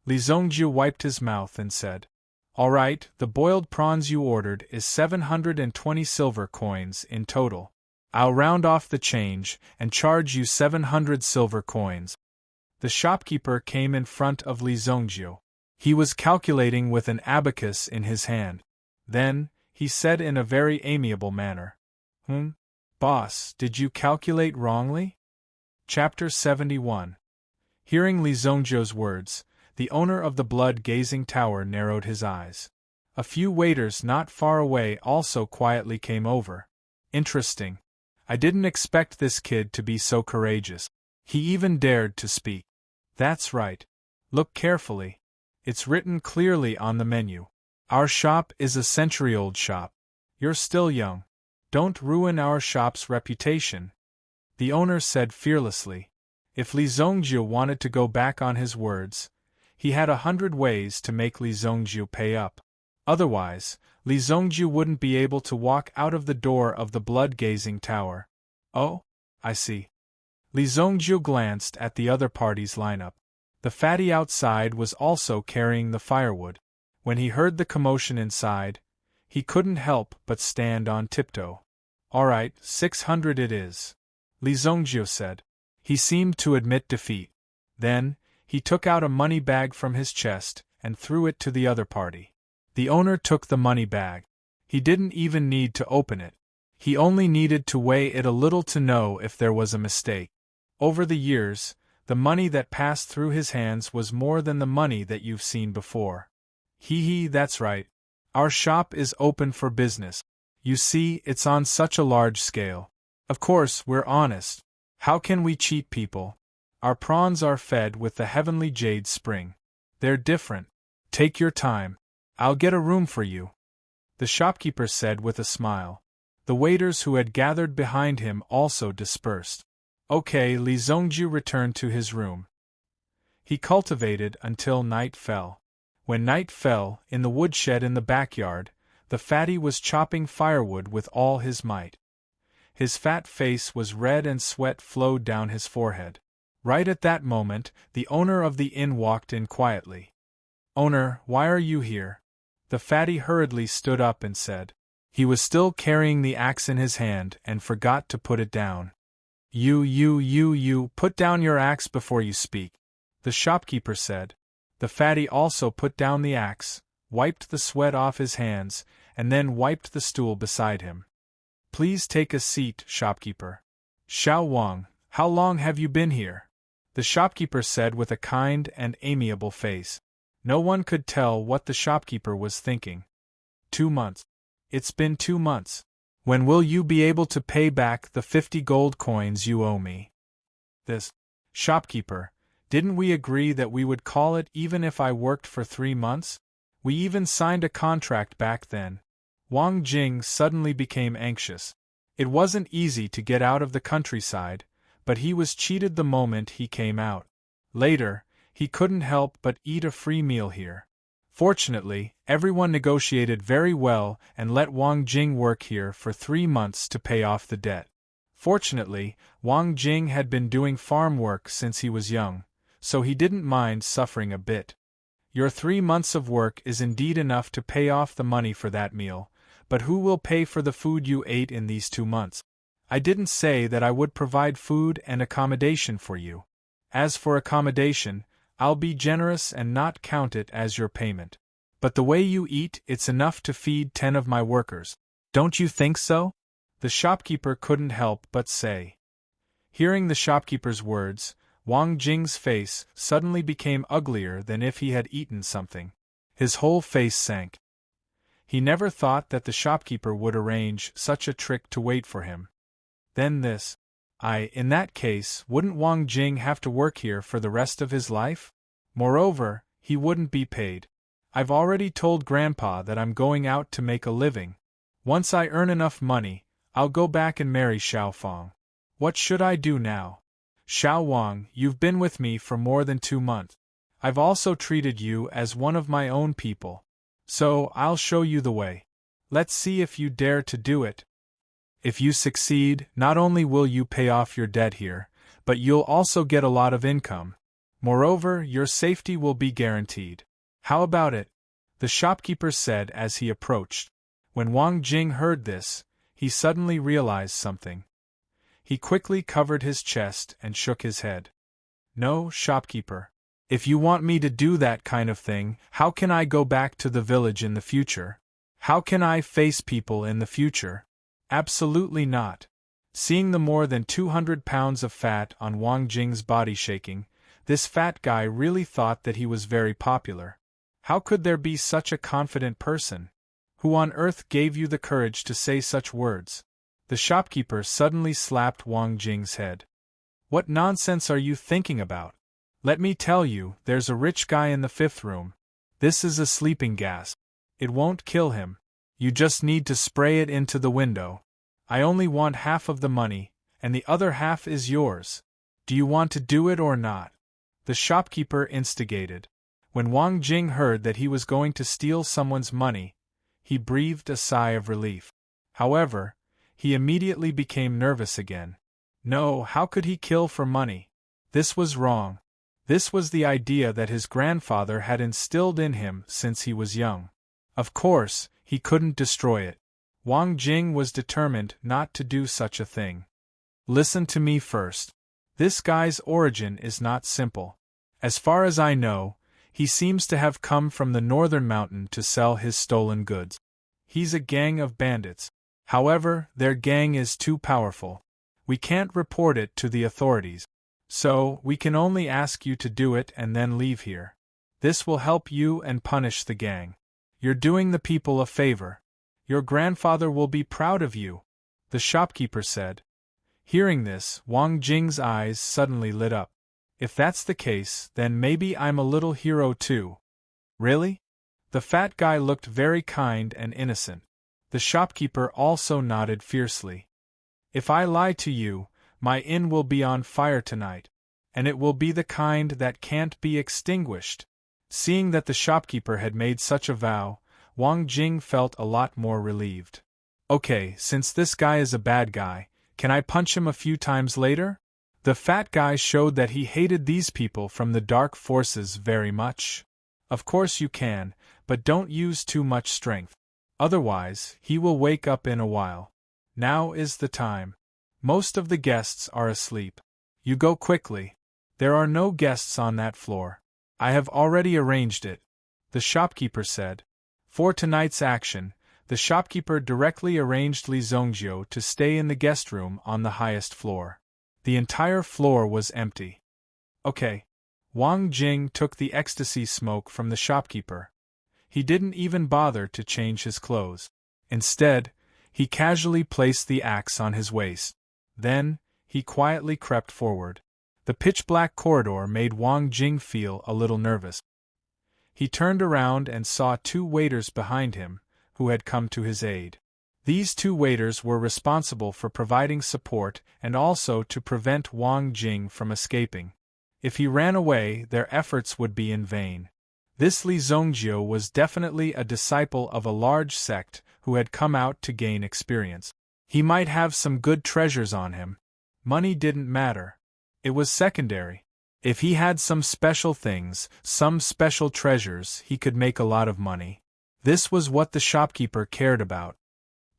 Li Zhongjio wiped his mouth and said, All right, the boiled prawns you ordered is 720 silver coins in total. I'll round off the change and charge you 700 silver coins. The shopkeeper came in front of Li Zhongjio. He was calculating with an abacus in his hand. Then, he said in a very amiable manner, Boss, did you calculate wrongly? Chapter 71. Hearing Li Zhongjio's words, the owner of the blood-gazing tower narrowed his eyes. A few waiters not far away also quietly came over. Interesting. I didn't expect this kid to be so courageous. He even dared to speak. That's right. Look carefully. It's written clearly on the menu. Our shop is a century-old shop. You're still young. Don't ruin our shop's reputation. The owner said fearlessly. If Li Zhongjio wanted to go back on his words, he had 100 ways to make Li Zhongjio pay up. Otherwise, Li Zhongjio wouldn't be able to walk out of the door of the blood-gazing tower. Oh, I see. Li Zhongjio glanced at the other party's lineup. The fatty outside was also carrying the firewood. When he heard the commotion inside, he couldn't help but stand on tiptoe. All right, 600 it is, Li Zhongjio said. He seemed to admit defeat. Then, he took out a money bag from his chest and threw it to the other party. The owner took the money bag. He didn't even need to open it. He only needed to weigh it a little to know if there was a mistake. Over the years, the money that passed through his hands was more than the money that you've seen before. Hee, that's right. Our shop is open for business. You see, it's on such a large scale. Of course, we're honest. How can we cheat people? Our prawns are fed with the heavenly jade spring. They're different. Take your time. I'll get a room for you, the shopkeeper said with a smile. The waiters who had gathered behind him also dispersed. Okay, Li Zhongjio returned to his room. He cultivated until night fell. When night fell, in the woodshed in the backyard, the fatty was chopping firewood with all his might. His fat face was red and sweat flowed down his forehead. Right at that moment, the owner of the inn walked in quietly. Owner, why are you here? The fatty hurriedly stood up and said. He was still carrying the axe in his hand and forgot to put it down. You, put down your axe before you speak, the shopkeeper said. The fatty also put down the axe, wiped the sweat off his hands, and then wiped the stool beside him. Please take a seat, shopkeeper. Xiao Wang, how long have you been here? The shopkeeper said with a kind and amiable face. No one could tell what the shopkeeper was thinking. 2 months. It's been 2 months. When will you be able to pay back the 50 gold coins you owe me? This. Shopkeeper, didn't we agree that we would call it even if I worked for 3 months? We even signed a contract back then. Wang Jing suddenly became anxious. It wasn't easy to get out of the countryside, but he was cheated the moment he came out. Later, he couldn't help but eat a free meal here. Fortunately, everyone negotiated very well and let Wang Jing work here for 3 months to pay off the debt. Fortunately, Wang Jing had been doing farm work since he was young, so he didn't mind suffering a bit. Your 3 months of work is indeed enough to pay off the money for that meal, but who will pay for the food you ate in these 2 months? I didn't say that I would provide food and accommodation for you. As for accommodation, I'll be generous and not count it as your payment. But the way you eat, it's enough to feed 10 of my workers. Don't you think so? The shopkeeper couldn't help but say. Hearing the shopkeeper's words, Wang Jing's face suddenly became uglier than if he had eaten something. His whole face sank. He never thought that the shopkeeper would arrange such a trick to wait for him. Then this. In that case, wouldn't Wang Jing have to work here for the rest of his life? Moreover, he wouldn't be paid. I've already told Grandpa that I'm going out to make a living. Once I earn enough money, I'll go back and marry Xiao Fang. What should I do now? Xiao Wang, you've been with me for more than 2 months. I've also treated you as one of my own people. So, I'll show you the way. Let's see if you dare to do it. If you succeed, not only will you pay off your debt here, but you'll also get a lot of income. Moreover, your safety will be guaranteed. How about it? The shopkeeper said as he approached. When Wang Jing heard this, he suddenly realized something. He quickly covered his chest and shook his head. No, shopkeeper. If you want me to do that kind of thing, how can I go back to the village in the future? How can I face people in the future? Absolutely not. Seeing the more than 200 pounds of fat on Wang Jing's body shaking, this fat guy really thought that he was very popular. How could there be such a confident person? Who on earth gave you the courage to say such words? The shopkeeper suddenly slapped Wang Jing's head. What nonsense are you thinking about? Let me tell you, there's a rich guy in the 5th room. This is a sleeping gas. It won't kill him. You just need to spray it into the window. I only want half of the money, and the other half is yours. Do you want to do it or not? The shopkeeper instigated. When Wang Jing heard that he was going to steal someone's money, he breathed a sigh of relief. However, he immediately became nervous again. No, how could he kill for money? This was wrong. This was the idea that his grandfather had instilled in him since he was young. Of course, he couldn't destroy it. Wang Jing was determined not to do such a thing. Listen to me first. This guy's origin is not simple. As far as I know, he seems to have come from the northern mountain to sell his stolen goods. He's a gang of bandits. However, their gang is too powerful. We can't report it to the authorities. So, we can only ask you to do it and then leave here. This will help you and punish the gang. You're doing the people a favor. Your grandfather will be proud of you, the shopkeeper said. Hearing this, Wang Jing's eyes suddenly lit up. If that's the case, then maybe I'm a little hero too. Really? The fat guy looked very kind and innocent. The shopkeeper also nodded fiercely. If I lie to you, my inn will be on fire tonight, and it will be the kind that can't be extinguished. Seeing that the shopkeeper had made such a vow, Wang Jing felt a lot more relieved. Okay, since this guy is a bad guy, can I punch him a few times later? The fat guy showed that he hated these people from the dark forces very much. Of course you can, but don't use too much strength. Otherwise, he will wake up in a while. Now is the time. Most of the guests are asleep. You go quickly. There are no guests on that floor. I have already arranged it, the shopkeeper said. For tonight's action, the shopkeeper directly arranged Li Zongjiu to stay in the guest room on the highest floor. The entire floor was empty. Okay. Wang Jing took the ecstasy smoke from the shopkeeper. He didn't even bother to change his clothes. Instead, he casually placed the axe on his waist. Then, he quietly crept forward. The pitch-black corridor made Wang Jing feel a little nervous. He turned around and saw 2 waiters behind him, who had come to his aid. These 2 waiters were responsible for providing support and also to prevent Wang Jing from escaping. If he ran away, their efforts would be in vain. This Li Zongjiu was definitely a disciple of a large sect who had come out to gain experience. He might have some good treasures on him. Money didn't matter. It was secondary. If he had some special things, some special treasures, he could make a lot of money. This was what the shopkeeper cared about.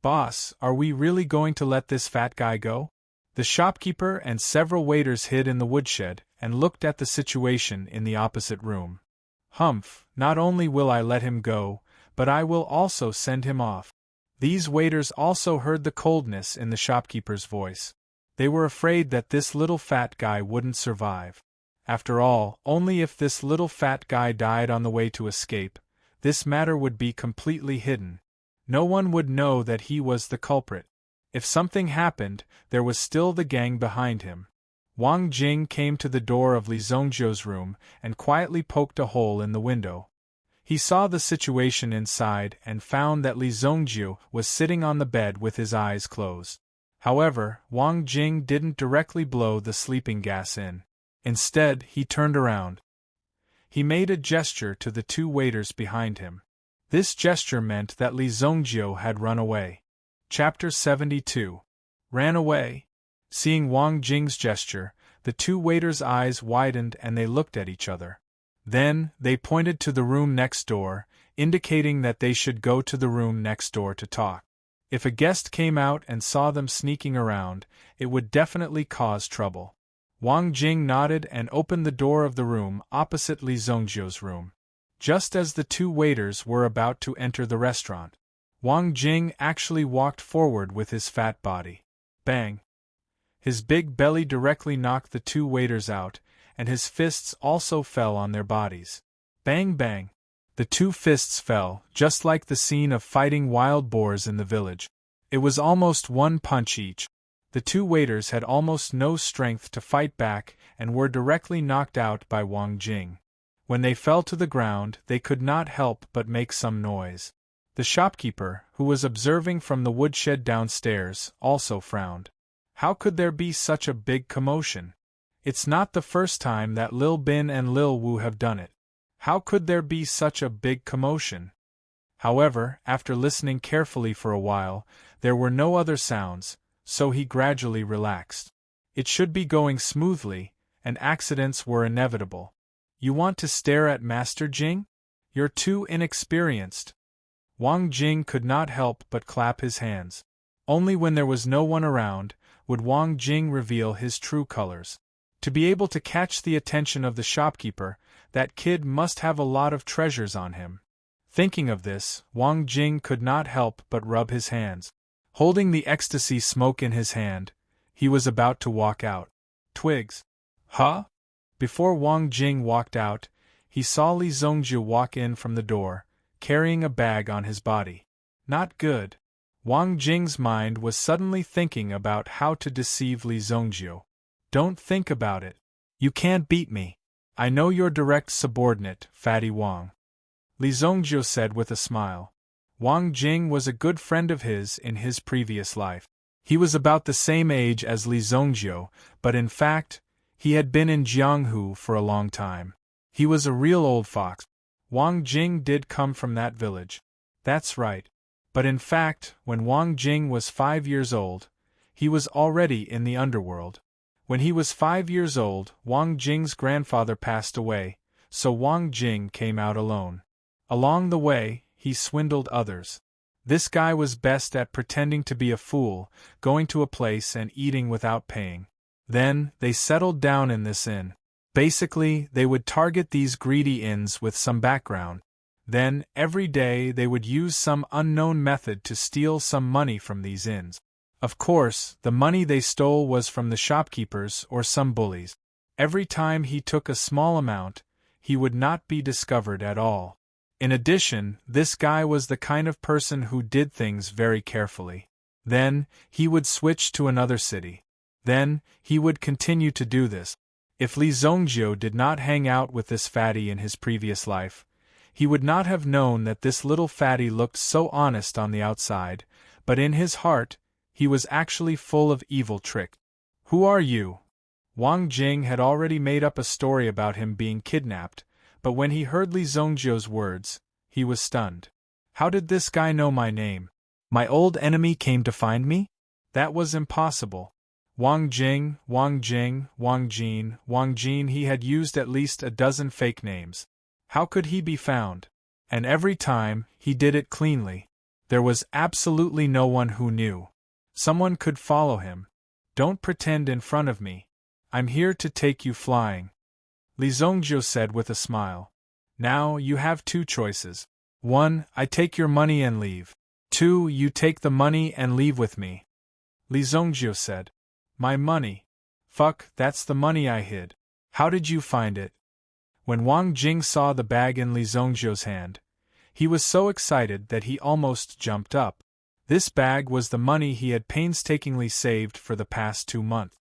"Boss, are we really going to let this fat guy go?" The shopkeeper and several waiters hid in the woodshed and looked at the situation in the opposite room. "Humph, not only will I let him go, but I will also send him off." These waiters also heard the coldness in the shopkeeper's voice. They were afraid that this little fat guy wouldn't survive. After all, only if this little fat guy died on the way to escape, this matter would be completely hidden. No one would know that he was the culprit. If something happened, there was still the gang behind him. Wang Jing came to the door of Li Zongjiu's room and quietly poked a hole in the window. He saw the situation inside and found that Li Zongjiu was sitting on the bed with his eyes closed. However, Wang Jing didn't directly blow the sleeping gas in. Instead, he turned around. He made a gesture to the two waiters behind him. This gesture meant that Li Zongjiu had run away. Chapter 72. Ran away? Seeing Wang Jing's gesture, the two waiters' eyes widened and they looked at each other. Then, they pointed to the room next door, indicating that they should go to the room next door to talk. If a guest came out and saw them sneaking around, it would definitely cause trouble. Wang Jing nodded and opened the door of the room opposite Li Zongjiu's room. Just as the two waiters were about to enter the restaurant, Wang Jing actually walked forward with his fat body. Bang! His big belly directly knocked the two waiters out, and his fists also fell on their bodies. Bang bang! The two fists fell, just like the scene of fighting wild boars in the village. It was almost one punch each. The two waiters had almost no strength to fight back and were directly knocked out by Wang Jing. When they fell to the ground, they could not help but make some noise. The shopkeeper, who was observing from the woodshed downstairs, also frowned. How could there be such a big commotion? It's not the first time that Lil Bin and Lil Wu have done it. How could there be such a big commotion? However, after listening carefully for a while, there were no other sounds, so he gradually relaxed. It should be going smoothly, and accidents were inevitable. You want to stare at Master Jing? You're too inexperienced. Wang Jing could not help but clap his hands. Only when there was no one around would Wang Jing reveal his true colors. To be able to catch the attention of the shopkeeper, that kid must have a lot of treasures on him. Thinking of this, Wang Jing could not help but rub his hands. Holding the ecstasy smoke in his hand, he was about to walk out. Twigs. Huh? Before Wang Jing walked out, he saw Li Zongjiu walk in from the door, carrying a bag on his body. Not good. Wang Jing's mind was suddenly thinking about how to deceive Li Zongjiu. Don't think about it. You can't beat me. I know your direct subordinate, Fatty Wang. Li Zongjiu said with a smile. Wang Jing was a good friend of his in his previous life. He was about the same age as Li Zongjiu, but in fact, he had been in Jianghu for a long time. He was a real old fox. Wang Jing did come from that village. That's right. But in fact, when Wang Jing was 5 years old, he was already in the underworld. When he was 5 years old, Wang Jing's grandfather passed away, so Wang Jing came out alone. Along the way, he swindled others. This guy was best at pretending to be a fool, going to a place and eating without paying. Then, they settled down in this inn. Basically, they would target these greedy inns with some background. Then, every day they would use some unknown method to steal some money from these inns. Of course, the money they stole was from the shopkeepers or some bullies. Every time he took a small amount, he would not be discovered at all. In addition, this guy was the kind of person who did things very carefully. Then, he would switch to another city. Then, he would continue to do this. If Li Zongjiu did not hang out with this fatty in his previous life, he would not have known that this little fatty looked so honest on the outside, but in his heart, he was actually full of evil tricks. Who are you? Wang Jing had already made up a story about him being kidnapped, but when he heard Li Zongjiu's words, he was stunned. How did this guy know my name? My old enemy came to find me? That was impossible. Wang Jing, Wang Jing, Wang Jin, Wang Jin, he had used at least a dozen fake names. How could he be found? And every time, he did it cleanly. There was absolutely no one who knew. Someone could follow him. Don't pretend in front of me. I'm here to take you flying. Li Zongjiu said with a smile. Now, you have two choices. 1. I take your money and leave. 2. You take the money and leave with me. Li Zongjiu said. My money? Fuck, that's the money I hid. How did you find it? When Wang Jing saw the bag in Li Zongjiu's hand, he was so excited that he almost jumped up. This bag was the money he had painstakingly saved for the past 2 months.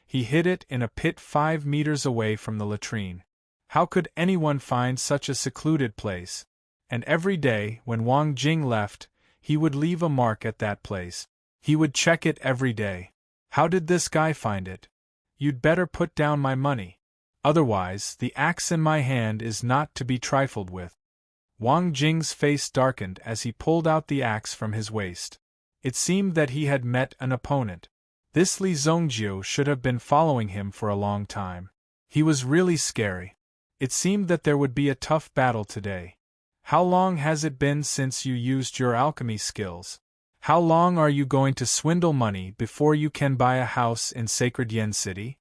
He hid it in a pit 5 meters away from the latrine. How could anyone find such a secluded place? And every day, when Wang Jing left, he would leave a mark at that place. He would check it every day. How did this guy find it? You'd better put down my money. Otherwise, the axe in my hand is not to be trifled with. Wang Jing's face darkened as he pulled out the axe from his waist. It seemed that he had met an opponent. This Li Zongjiu should have been following him for a long time. He was really scary. It seemed that there would be a tough battle today. How long has it been since you used your alchemy skills? How long are you going to swindle money before you can buy a house in Sacred Yen City?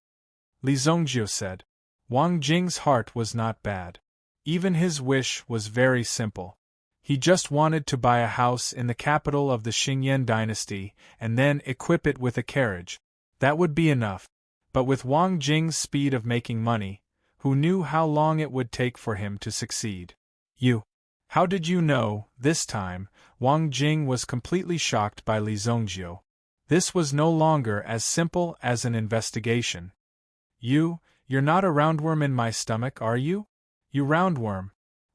Li Zongjiu said. Wang Jing's heart was not bad. Even his wish was very simple. He just wanted to buy a house in the capital of the Xingyan dynasty and then equip it with a carriage. That would be enough. But with Wang Jing's speed of making money, who knew how long it would take for him to succeed? You. How did you know? This time, Wang Jing was completely shocked by Li Zongjiu. This was no longer as simple as an investigation. You're not a roundworm in my stomach, are you? You roundworm.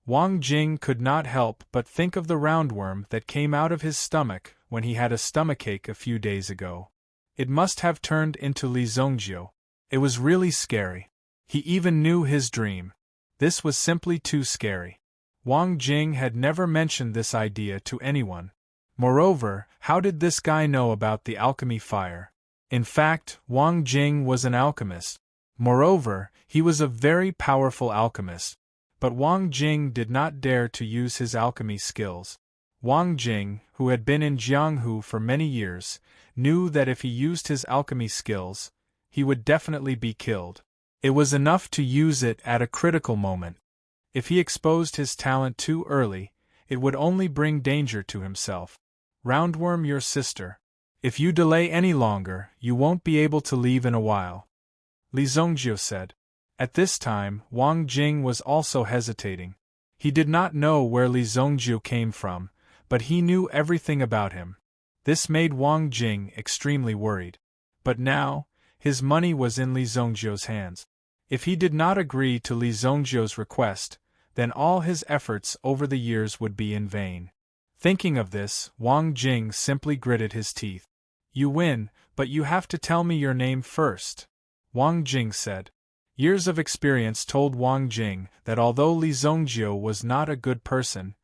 Wang Jing could not help but think of the roundworm that came out of his stomach when he had a stomachache a few days ago. It must have turned into Li Zongjiu. It was really scary. He even knew his dream. This was simply too scary. Wang Jing had never mentioned this idea to anyone. Moreover, how did this guy know about the alchemy fire? In fact, Wang Jing was an alchemist. Moreover, he was a very powerful alchemist. But Wang Jing did not dare to use his alchemy skills. Wang Jing, who had been in Jianghu for many years, knew that if he used his alchemy skills, he would definitely be killed. It was enough to use it at a critical moment. If he exposed his talent too early, it would only bring danger to himself. Roundworm your sister. If you delay any longer, you won't be able to leave in a while. Li Zongjiu said. At this time, Wang Jing was also hesitating. He did not know where Li Zongjiu came from, but he knew everything about him. This made Wang Jing extremely worried. But now, his money was in Li Zongjiu's hands. If he did not agree to Li Zongjiu's request, then all his efforts over the years would be in vain. Thinking of this, Wang Jing simply gritted his teeth. You win, but you have to tell me your name first, Wang Jing said. Years of experience told Wang Jing that although Li Zongjiu was not a good person,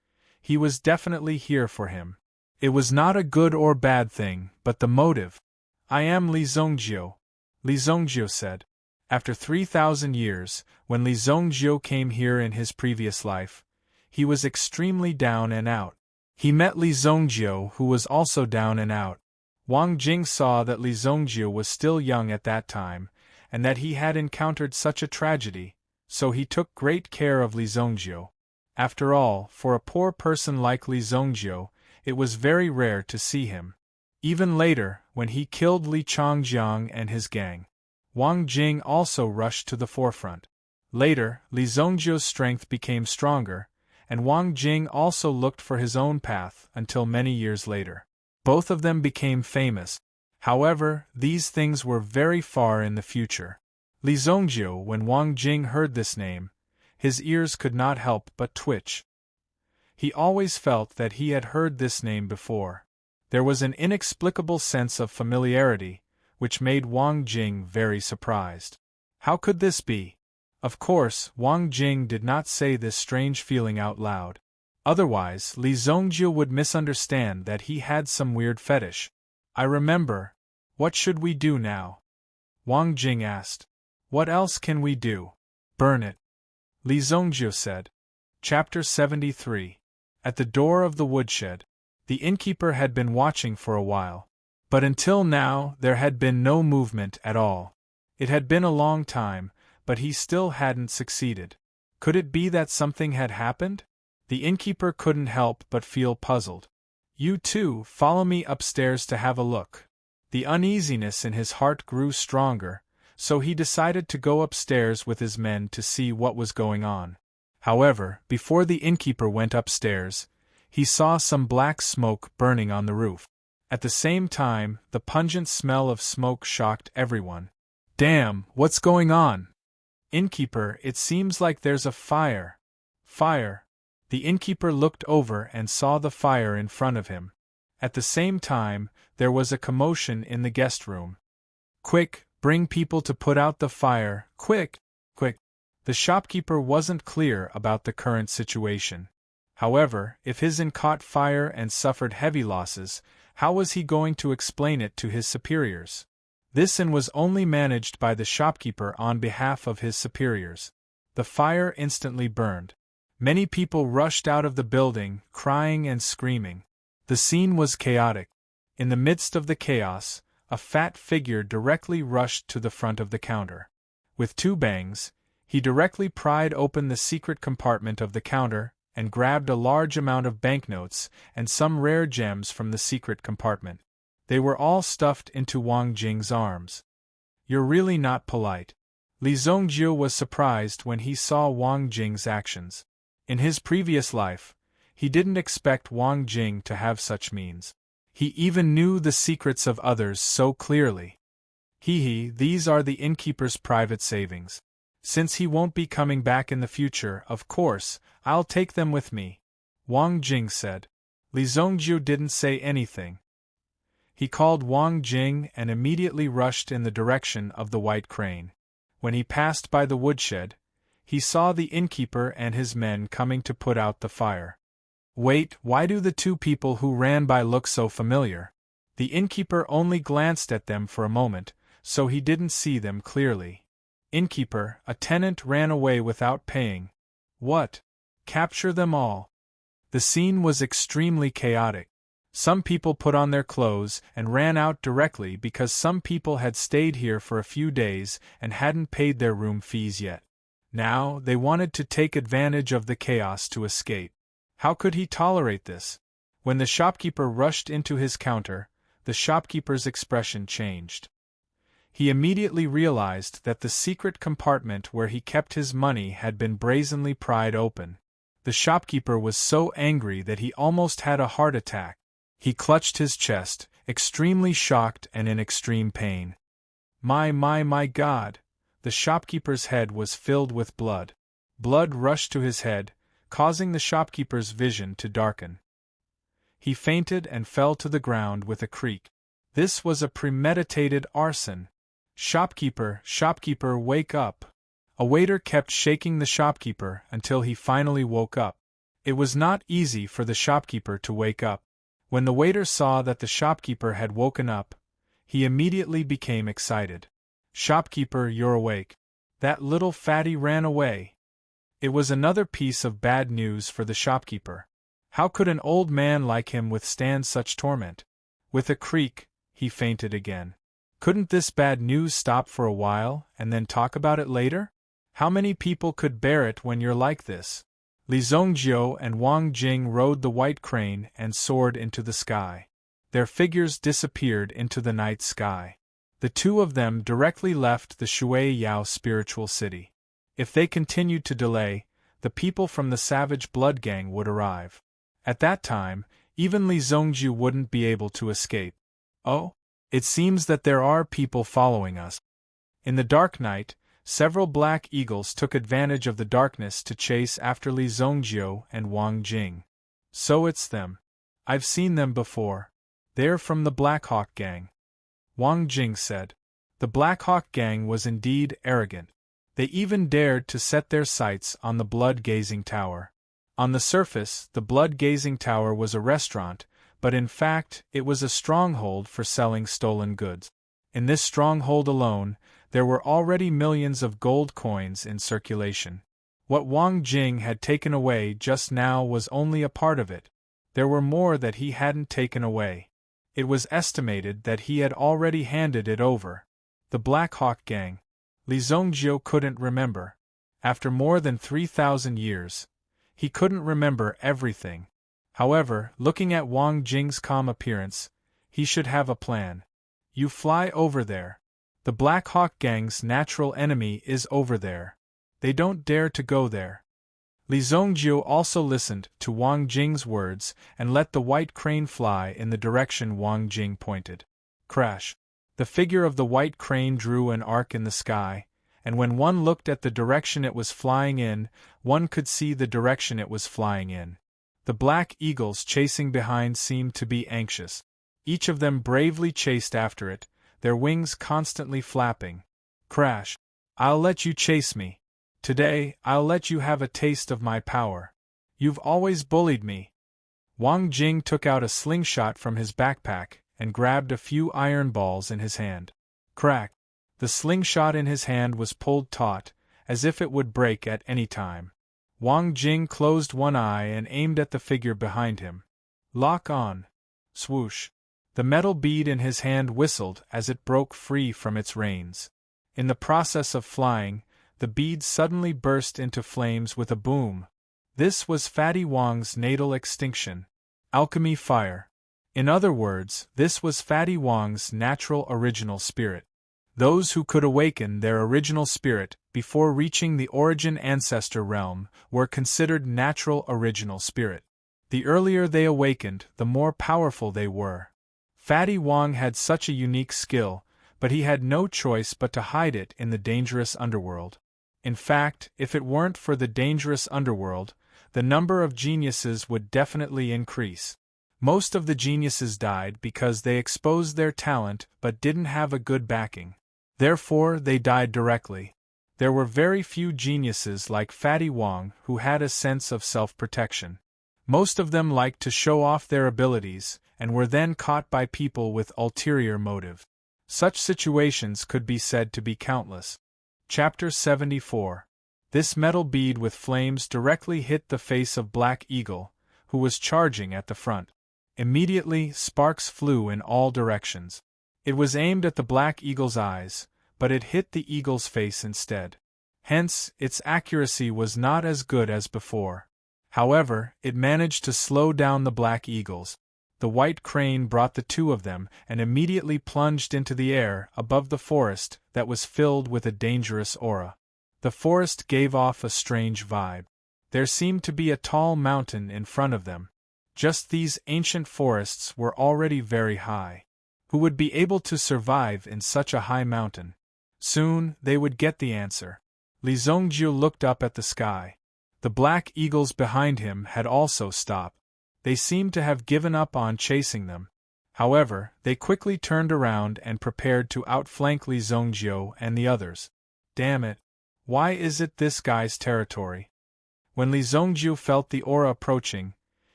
he was definitely here for him. It was not a good or bad thing, but the motive. I am Li Zongjiu, Li Zongjiu said. After 3,000 years, when Li Zongjiu came here in his previous life, he was extremely down and out. He met Li Zongjiu, who was also down and out. Wang Jing saw that Li Zongjiu was still young at that time, and that he had encountered such a tragedy, so he took great care of Li Zongjiu. After all, for a poor person like Li Zongjiu, it was very rare to see him. Even later, when he killed Li Changjiang and his gang, Wang Jing also rushed to the forefront. Later, Li Zongjiu's strength became stronger, and Wang Jing also looked for his own path until many years later. Both of them became famous. However, these things were very far in the future. Li Zongjiu, when Wang Jing heard this name, his ears could not help but twitch. He always felt that he had heard this name before. There was an inexplicable sense of familiarity, which made Wang Jing very surprised. How could this be? Of course, Wang Jing did not say this strange feeling out loud. Otherwise, Li Zongjie would misunderstand that he had some weird fetish. I remember. What should we do now? Wang Jing asked. What else can we do? Burn it. Li Zongjie said. Chapter 73. At the door of the woodshed. The innkeeper had been watching for a while. But until now, there had been no movement at all. It had been a long time, but he still hadn't succeeded. Could it be that something had happened? The innkeeper couldn't help but feel puzzled. You two, follow me upstairs to have a look. The uneasiness in his heart grew stronger, so he decided to go upstairs with his men to see what was going on. However, before the innkeeper went upstairs, he saw some black smoke burning on the roof. At the same time, the pungent smell of smoke shocked everyone. Damn, what's going on? Innkeeper, it seems like there's a fire. Fire. The innkeeper looked over and saw the fire in front of him. At the same time, there was a commotion in the guest room. Quick, bring people to put out the fire, quick, quick. The shopkeeper wasn't clear about the current situation. However, if his inn caught fire and suffered heavy losses, how was he going to explain it to his superiors? This inn was only managed by the shopkeeper on behalf of his superiors. The fire instantly burned. Many people rushed out of the building, crying and screaming. The scene was chaotic. In the midst of the chaos, a fat figure directly rushed to the front of the counter. With two bangs, he directly pried open the secret compartment of the counter and grabbed a large amount of banknotes and some rare gems from the secret compartment. They were all stuffed into Wang Jing's arms. You're really not polite. Li Zongjie was surprised when he saw Wang Jing's actions. In his previous life, he didn't expect Wang Jing to have such means. He even knew the secrets of others so clearly. These are the innkeeper's private savings. Since he won't be coming back in the future, of course, I'll take them with me, Wang Jing said. Li Zongjie didn't say anything. He called Wang Jing and immediately rushed in the direction of the white crane. When he passed by the woodshed, he saw the innkeeper and his men coming to put out the fire. Wait, why do the two people who ran by look so familiar? The innkeeper only glanced at them for a moment, so he didn't see them clearly. Innkeeper, a tenant ran away without paying. What? Capture them all. The scene was extremely chaotic. Some people put on their clothes and ran out directly because some people had stayed here for a few days and hadn't paid their room fees yet. Now, they wanted to take advantage of the chaos to escape. How could he tolerate this? When the shopkeeper rushed into his counter, the shopkeeper's expression changed. He immediately realized that the secret compartment where he kept his money had been brazenly pried open. The shopkeeper was so angry that he almost had a heart attack. He clutched his chest, extremely shocked and in extreme pain. My God! The shopkeeper's head was filled with blood. Blood rushed to his head, causing the shopkeeper's vision to darken. He fainted and fell to the ground with a creak. This was a premeditated arson. Shopkeeper, wake up! A waiter kept shaking the shopkeeper until he finally woke up. It was not easy for the shopkeeper to wake up. When the waiter saw that the shopkeeper had woken up, he immediately became excited. Shopkeeper, you're awake. That little fatty ran away. It was another piece of bad news for the shopkeeper. How could an old man like him withstand such torment? With a creak, he fainted again. Couldn't this bad news stop for a while and then talk about it later? How many people could bear it when you're like this? Li Zongjie and Wang Jing rode the white crane and soared into the sky. Their figures disappeared into the night sky. The two of them directly left the Shui Yao spiritual city. If they continued to delay, the people from the Savage Blood Gang would arrive. At that time, even Li Zongjie wouldn't be able to escape. Oh, it seems that there are people following us. In the dark night, several black eagles took advantage of the darkness to chase after Li Zongjie and Wang Jing. So it's them. I've seen them before. They're from the Black Hawk Gang. Wang Jing said. The Black Hawk Gang was indeed arrogant. They even dared to set their sights on the blood-gazing tower. On the surface, the blood-gazing tower was a restaurant, but in fact, it was a stronghold for selling stolen goods. In this stronghold alone, there were already millions of gold coins in circulation. What Wang Jing had taken away just now was only a part of it. There were more that he hadn't taken away. It was estimated that he had already handed it over. The Black Hawk Gang. Li Zongjiu couldn't remember. After more than 3,000 years, he couldn't remember everything. However, looking at Wang Jing's calm appearance, he should have a plan. You fly over there. The Black Hawk Gang's natural enemy is over there. They don't dare to go there. Li Zongjiu also listened to Wang Jing's words and let the white crane fly in the direction Wang Jing pointed. Crash! The figure of the white crane drew an arc in the sky, and when one looked at the direction it was flying in, one could see the direction it was flying in. The black eagles chasing behind seemed to be anxious. Each of them bravely chased after it, their wings constantly flapping. Crash! I'll let you chase me. Today, I'll let you have a taste of my power. You've always bullied me. Wang Jing took out a slingshot from his backpack and grabbed a few iron balls in his hand. Crack! The slingshot in his hand was pulled taut, as if it would break at any time. Wang Jing closed one eye and aimed at the figure behind him. Lock on. Swoosh! The metal bead in his hand whistled as it broke free from its reins. In the process of flying, the bead suddenly burst into flames with a boom. This was Fatty Wang's natal extinction. Alchemy fire. In other words, this was Fatty Wang's natural original spirit. Those who could awaken their original spirit before reaching the origin ancestor realm were considered natural original spirit. The earlier they awakened, the more powerful they were. Fatty Wang had such a unique skill, but he had no choice but to hide it in the dangerous underworld. In fact, if it weren't for the dangerous underworld, the number of geniuses would definitely increase. Most of the geniuses died because they exposed their talent but didn't have a good backing. Therefore, they died directly. There were very few geniuses like Fatty Wang who had a sense of self-protection. Most of them liked to show off their abilities, and were then caught by people with ulterior motive. Such situations could be said to be countless. Chapter 74. This metal bead with flames directly hit the face of Black Eagle, who was charging at the front. Immediately, sparks flew in all directions. It was aimed at the Black Eagle's eyes, but it hit the eagle's face instead. Hence, its accuracy was not as good as before. However, it managed to slow down the Black Eagles. The white crane brought the two of them and immediately plunged into the air above the forest that was filled with a dangerous aura. The forest gave off a strange vibe. There seemed to be a tall mountain in front of them. Just these ancient forests were already very high. Who would be able to survive in such a high mountain? Soon, they would get the answer. Li Zongjiu looked up at the sky. The black eagles behind him had also stopped. They seemed to have given up on chasing them. However, they quickly turned around and prepared to outflank Li Zongjiu and the others. Damn it! Why is it this guy's territory? When Li Zongjiu felt the aura approaching,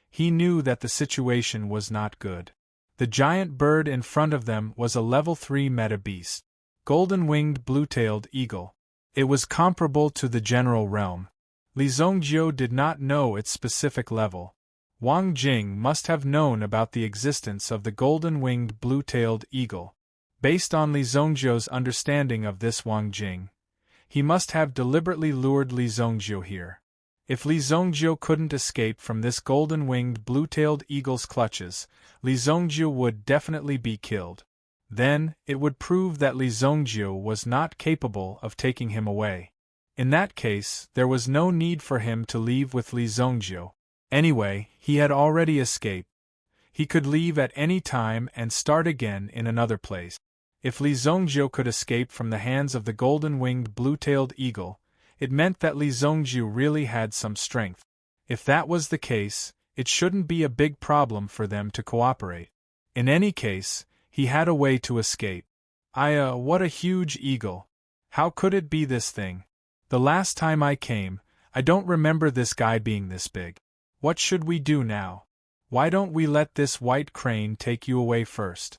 he knew that the situation was not good. The giant bird in front of them was a level 3 meta beast. Golden-winged blue-tailed eagle. It was comparable to the general realm. Li Zongjiu did not know its specific level. Wang Jing must have known about the existence of the golden-winged blue-tailed eagle. Based on Li Zongjiu's understanding of this Wang Jing, he must have deliberately lured Li Zongjiu here. If Li Zongjiu couldn't escape from this golden-winged blue-tailed eagle's clutches, Li Zongjiu would definitely be killed. Then, it would prove that Li Zongjiu was not capable of taking him away. In that case, there was no need for him to leave with Li Zongjiu. Anyway, he had already escaped. He could leave at any time and start again in another place. If Li Zongjiu could escape from the hands of the golden-winged blue-tailed eagle, it meant that Li Zongjiu really had some strength. If that was the case, it shouldn't be a big problem for them to cooperate. In any case, he had a way to escape. What a huge eagle! How could it be this thing? The last time I came, I don't remember this guy being this big. What should we do now? Why don't we let this white crane take you away first?"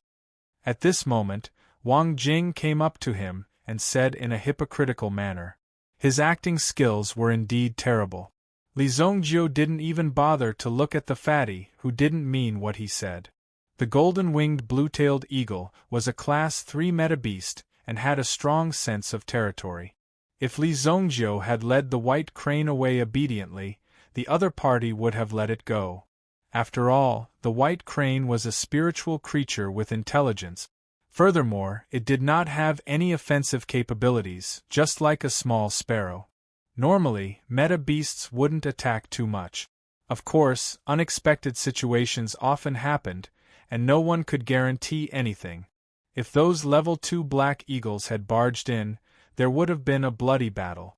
At this moment, Wang Jing came up to him and said in a hypocritical manner. His acting skills were indeed terrible. Li Zongjiu didn't even bother to look at the fatty who didn't mean what he said. The golden-winged blue-tailed eagle was a Class 3 meta-beast and had a strong sense of territory. If Li Zongjiu had led the white crane away obediently, the other party would have let it go. After all, the white crane was a spiritual creature with intelligence. Furthermore, it did not have any offensive capabilities, just like a small sparrow. Normally, meta-beasts wouldn't attack too much. Of course, unexpected situations often happened, and no one could guarantee anything. If those level 2 black eagles had barged in, there would have been a bloody battle.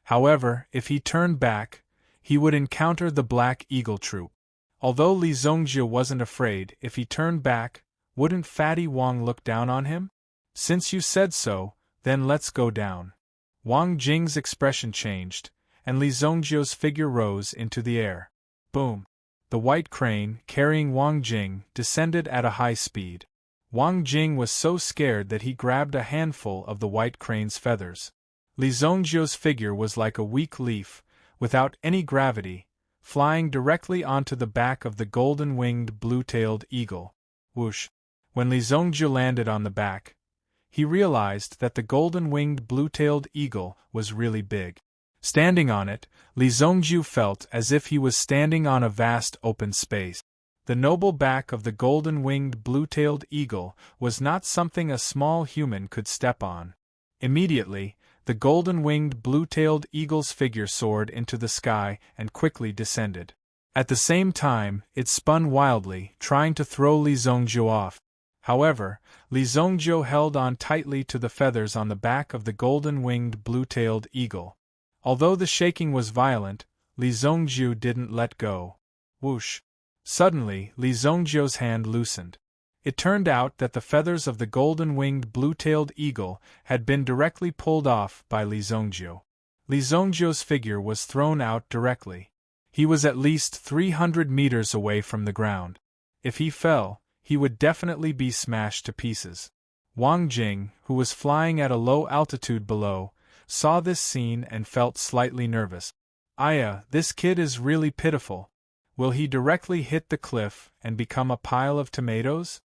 However, if he turned back, he would encounter the Black Eagle troop. Although Li Zongjiu wasn't afraid, if he turned back, wouldn't Fatty Wang look down on him? "Since you said so, then let's go down." Wang Jing's expression changed, and Li Zongjiu's figure rose into the air. Boom! The white crane, carrying Wang Jing, descended at a high speed. Wang Jing was so scared that he grabbed a handful of the white crane's feathers. Li Zongjiu's figure was like a weak leaf, without any gravity, flying directly onto the back of the golden-winged blue-tailed eagle. Whoosh! When Li Zongjiu landed on the back, he realized that the golden-winged blue-tailed eagle was really big. Standing on it, Li Zongjiu felt as if he was standing on a vast open space. The noble back of the golden-winged blue-tailed eagle was not something a small human could step on. Immediately, the golden-winged blue-tailed eagle's figure soared into the sky and quickly descended. At the same time, it spun wildly, trying to throw Li Zongjiu off. However, Li Zongjiu held on tightly to the feathers on the back of the golden-winged blue-tailed eagle. Although the shaking was violent, Li Zongjiu didn't let go. Whoosh! Suddenly, Li Zongjiu's hand loosened. It turned out that the feathers of the golden-winged blue-tailed eagle had been directly pulled off by Li Zongjiu. Li Zongjiu's figure was thrown out directly. He was at least 300 meters away from the ground. If he fell, he would definitely be smashed to pieces. Wang Jing, who was flying at a low altitude below, saw this scene and felt slightly nervous. "Aya, this kid is really pitiful. Will he directly hit the cliff and become a pile of tomatoes?"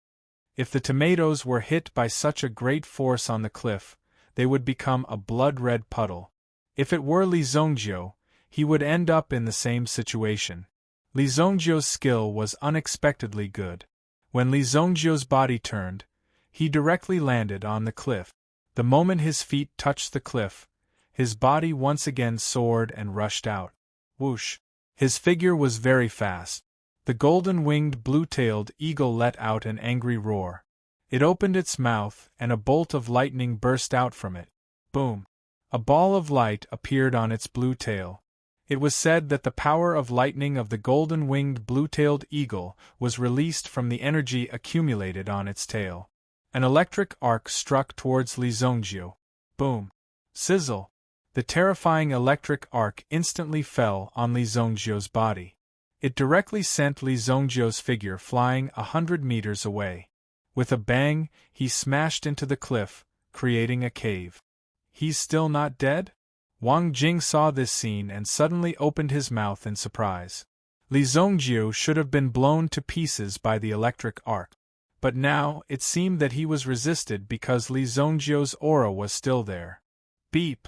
If the tomatoes were hit by such a great force on the cliff, they would become a blood-red puddle. If it were Li Zongjiu, he would end up in the same situation. Li Zongjiu's skill was unexpectedly good. When Li Zongjiu's body turned, he directly landed on the cliff. The moment his feet touched the cliff, his body once again soared and rushed out. Whoosh! His figure was very fast. The golden-winged blue-tailed eagle let out an angry roar. It opened its mouth and a bolt of lightning burst out from it. Boom! A ball of light appeared on its blue tail. It was said that the power of lightning of the golden-winged blue-tailed eagle was released from the energy accumulated on its tail. An electric arc struck towards Li Zongjiu. Boom! Sizzle! The terrifying electric arc instantly fell on Li Zongjiu's body. It directly sent Li Zongjiu's figure flying 100 meters away. With a bang, he smashed into the cliff, creating a cave. He's still not dead? Wang Jing saw this scene and suddenly opened his mouth in surprise. Li Zongjiu should have been blown to pieces by the electric arc. But now, it seemed that he was resisted because Li Zongjiu's aura was still there. Beep!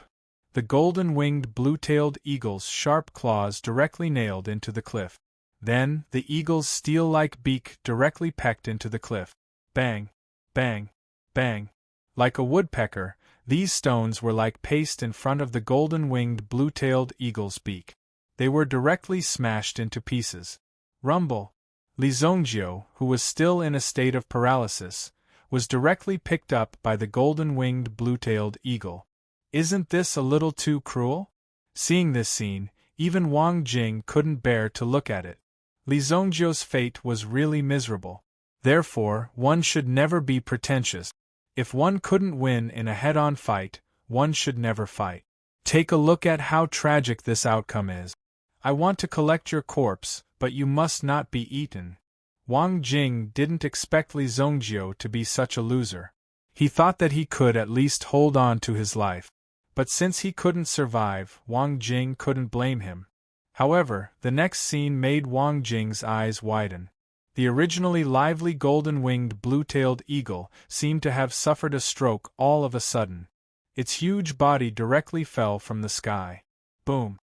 The golden-winged blue-tailed eagle's sharp claws directly nailed into the cliff. Then, the eagle's steel-like beak directly pecked into the cliff. Bang! Bang! Bang! Like a woodpecker, these stones were like paste in front of the golden-winged blue-tailed eagle's beak. They were directly smashed into pieces. Rumble! Li Zongjiu, who was still in a state of paralysis, was directly picked up by the golden-winged blue-tailed eagle. Isn't this a little too cruel? Seeing this scene, even Wang Jing couldn't bear to look at it. Li Zongjiu's fate was really miserable. Therefore, one should never be pretentious. If one couldn't win in a head-on fight, one should never fight. Take a look at how tragic this outcome is. I want to collect your corpse, but you must not be eaten. Wang Jing didn't expect Li Zongjiu to be such a loser. He thought that he could at least hold on to his life. But since he couldn't survive, Wang Jing couldn't blame him. However, the next scene made Wang Jing's eyes widen. The originally lively golden-winged blue-tailed eagle seemed to have suffered a stroke all of a sudden. Its huge body directly fell from the sky. Boom!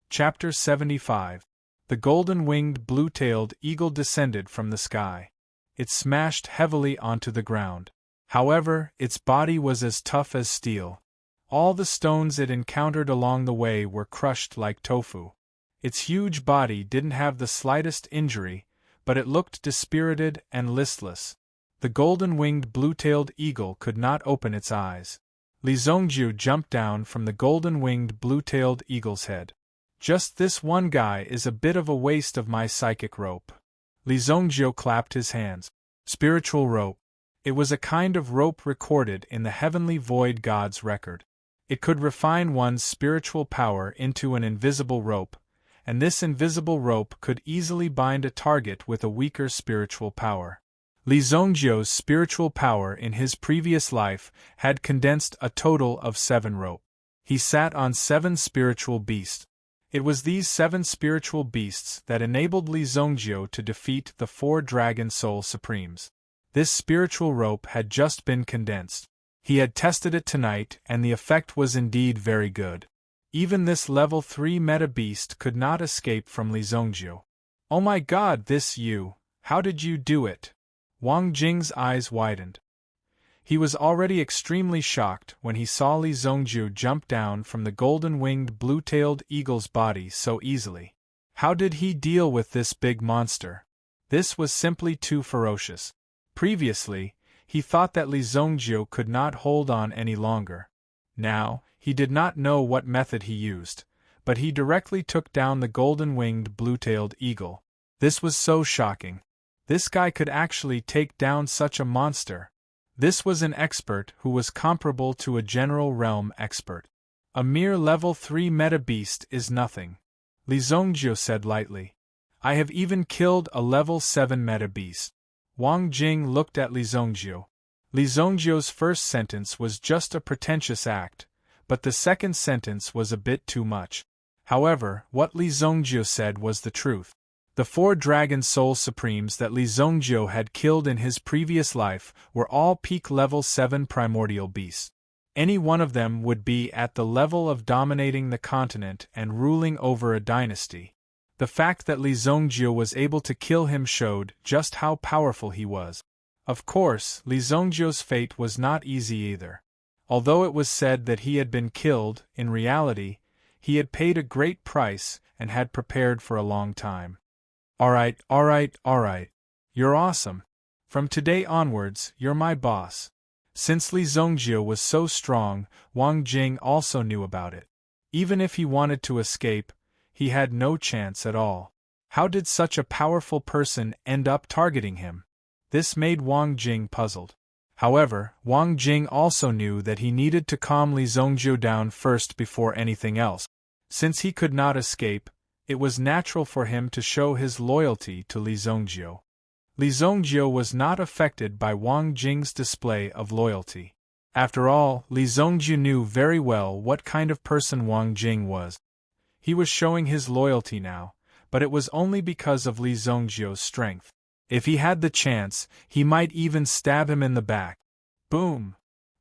Chapter 75. The golden-winged blue-tailed eagle descended from the sky. It smashed heavily onto the ground. However, its body was as tough as steel. All the stones it encountered along the way were crushed like tofu. Its huge body didn't have the slightest injury, but it looked dispirited and listless. The golden-winged blue-tailed eagle could not open its eyes. Li Zongjiu jumped down from the golden-winged blue-tailed eagle's head. Just this one guy is a bit of a waste of my psychic rope. Li Zongjiu clapped his hands. Spiritual rope. It was a kind of rope recorded in the heavenly void god's record. It could refine one's spiritual power into an invisible rope, and this invisible rope could easily bind a target with a weaker spiritual power. Li Zongjiu's spiritual power in his previous life had condensed a total of 7 rope. He sat on 7 spiritual beasts. It was these 7 spiritual beasts that enabled Li Zongjiu to defeat the 4 Dragon Soul Supremes. This spiritual rope had just been condensed. He had tested it tonight and the effect was indeed very good. Even this level 3 meta beast could not escape from Li Zongjiu. Oh my god, this you! How did you do it? Wang Jing's eyes widened. He was already extremely shocked when he saw Li Zongjiu jump down from the golden-winged blue-tailed eagle's body so easily. How did he deal with this big monster? This was simply too ferocious. Previously, he thought that Li Zongjiu could not hold on any longer. Now, he did not know what method he used, but he directly took down the golden-winged blue-tailed eagle. This was so shocking. This guy could actually take down such a monster. This was an expert who was comparable to a general realm expert. A mere level 3 meta beast is nothing. Li Zongjiu said lightly. I have even killed a level 7 meta beast. Wang Jing looked at Li Zongjiu. Li Zongjiu's first sentence was just a pretentious act, but the second sentence was a bit too much. However, what Li Zongjiu said was the truth. The 4 Dragon Soul Supremes that Li Zongjiu had killed in his previous life were all peak level 7 primordial beasts. Any one of them would be at the level of dominating the continent and ruling over a dynasty. The fact that Li Zongjiu was able to kill him showed just how powerful he was. Of course, Li Zongjiu's fate was not easy either. Although it was said that he had been killed, in reality, he had paid a great price and had prepared for a long time. Alright. You're awesome. From today onwards, you're my boss. Since Li Zongjiu was so strong, Wang Jing also knew about it. Even if he wanted to escape, he had no chance at all. How did such a powerful person end up targeting him? This made Wang Jing puzzled. However, Wang Jing also knew that he needed to calm Li Zongjiu down first before anything else. Since he could not escape, it was natural for him to show his loyalty to Li Zongjiu. Li Zongjiu was not affected by Wang Jing's display of loyalty. After all, Li Zongjiu knew very well what kind of person Wang Jing was. He was showing his loyalty now, but it was only because of Li Zongjiu's strength. If he had the chance, he might even stab him in the back. Boom!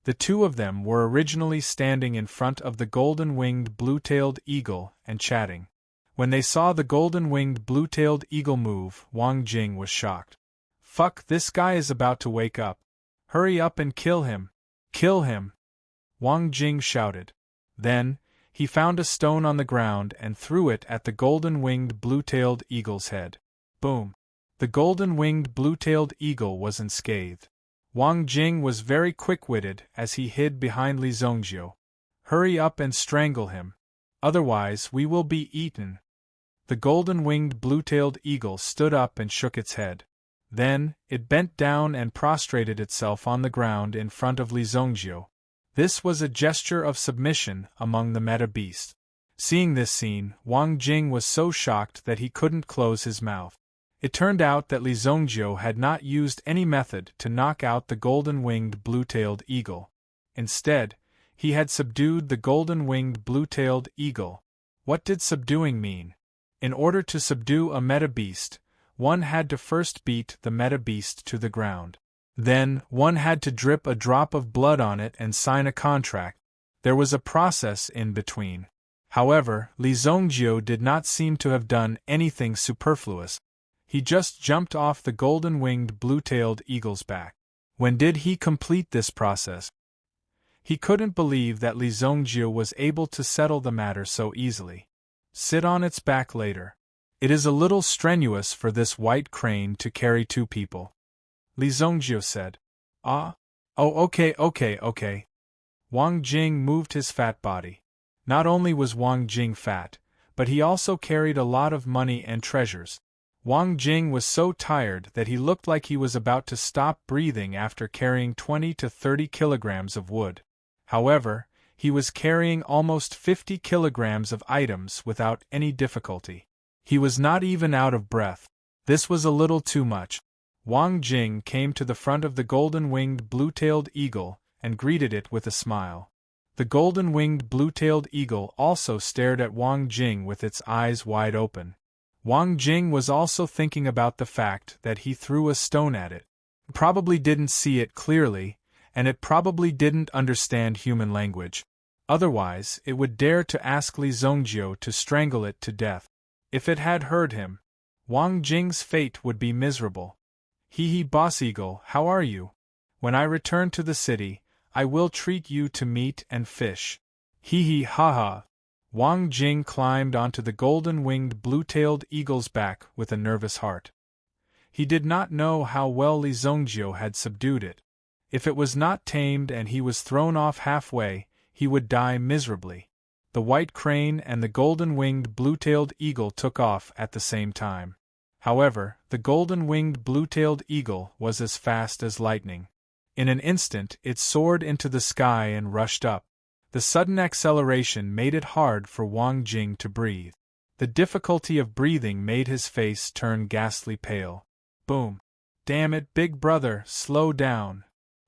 The two of them were originally standing in front of the golden-winged blue-tailed eagle and chatting. When they saw the golden-winged blue-tailed eagle move, Wang Jing was shocked. Fuck, this guy is about to wake up. Hurry up and kill him. Kill him! Wang Jing shouted. Then, he found a stone on the ground and threw it at the golden-winged blue-tailed eagle's head. Boom! The golden-winged blue-tailed eagle was unscathed. Wang Jing was very quick-witted as he hid behind Li Zongjiu. Hurry up and strangle him. Otherwise we will be eaten. The golden-winged blue-tailed eagle stood up and shook its head. Then, it bent down and prostrated itself on the ground in front of Li Zongjiu. This was a gesture of submission among the meta beasts. Seeing this scene, Wang Jing was so shocked that he couldn't close his mouth. It turned out that Li Zhongjiu had not used any method to knock out the golden-winged blue-tailed eagle. Instead, he had subdued the golden-winged blue-tailed eagle. What did subduing mean? In order to subdue a meta-beast, one had to first beat the meta-beast to the ground. Then, one had to drip a drop of blood on it and sign a contract. There was a process in between. However, Li Zhongjiu did not seem to have done anything superfluous. He just jumped off the golden-winged blue-tailed eagle's back. When did he complete this process? He couldn't believe that Li Zhongjiu was able to settle the matter so easily. Sit on its back later. It is a little strenuous for this white crane to carry 2 people. Li Zhongjiu said. Ah? Oh, okay. Wang Jing moved his fat body. Not only was Wang Jing fat, but he also carried a lot of money and treasures. Wang Jing was so tired that he looked like he was about to stop breathing after carrying 20 to 30 kilograms of wood. However, he was carrying almost 50 kilograms of items without any difficulty. He was not even out of breath. This was a little too much. Wang Jing came to the front of the golden-winged blue-tailed eagle and greeted it with a smile. The golden-winged blue-tailed eagle also stared at Wang Jing with its eyes wide open. Wang Jing was also thinking about the fact that he threw a stone at it. Probably didn't see it clearly, and it probably didn't understand human language. Otherwise, it would dare to ask Li Zhongjiu to strangle it to death. If it had heard him, Wang Jing's fate would be miserable. Hee Boss Eagle, how are you? When I return to the city, I will treat you to meat and fish. Hee ha. Wang Jing climbed onto the golden-winged blue-tailed eagle's back with a nervous heart. He did not know how well Li Zhongjiu had subdued it. If it was not tamed and he was thrown off halfway, he would die miserably. The white crane and the golden-winged blue-tailed eagle took off at the same time. However, the golden-winged blue-tailed eagle was as fast as lightning. In an instant it soared into the sky and rushed up. The sudden acceleration made it hard for Wang Jing to breathe. The difficulty of breathing made his face turn ghastly pale. Boom! Damn it, big brother, slow down!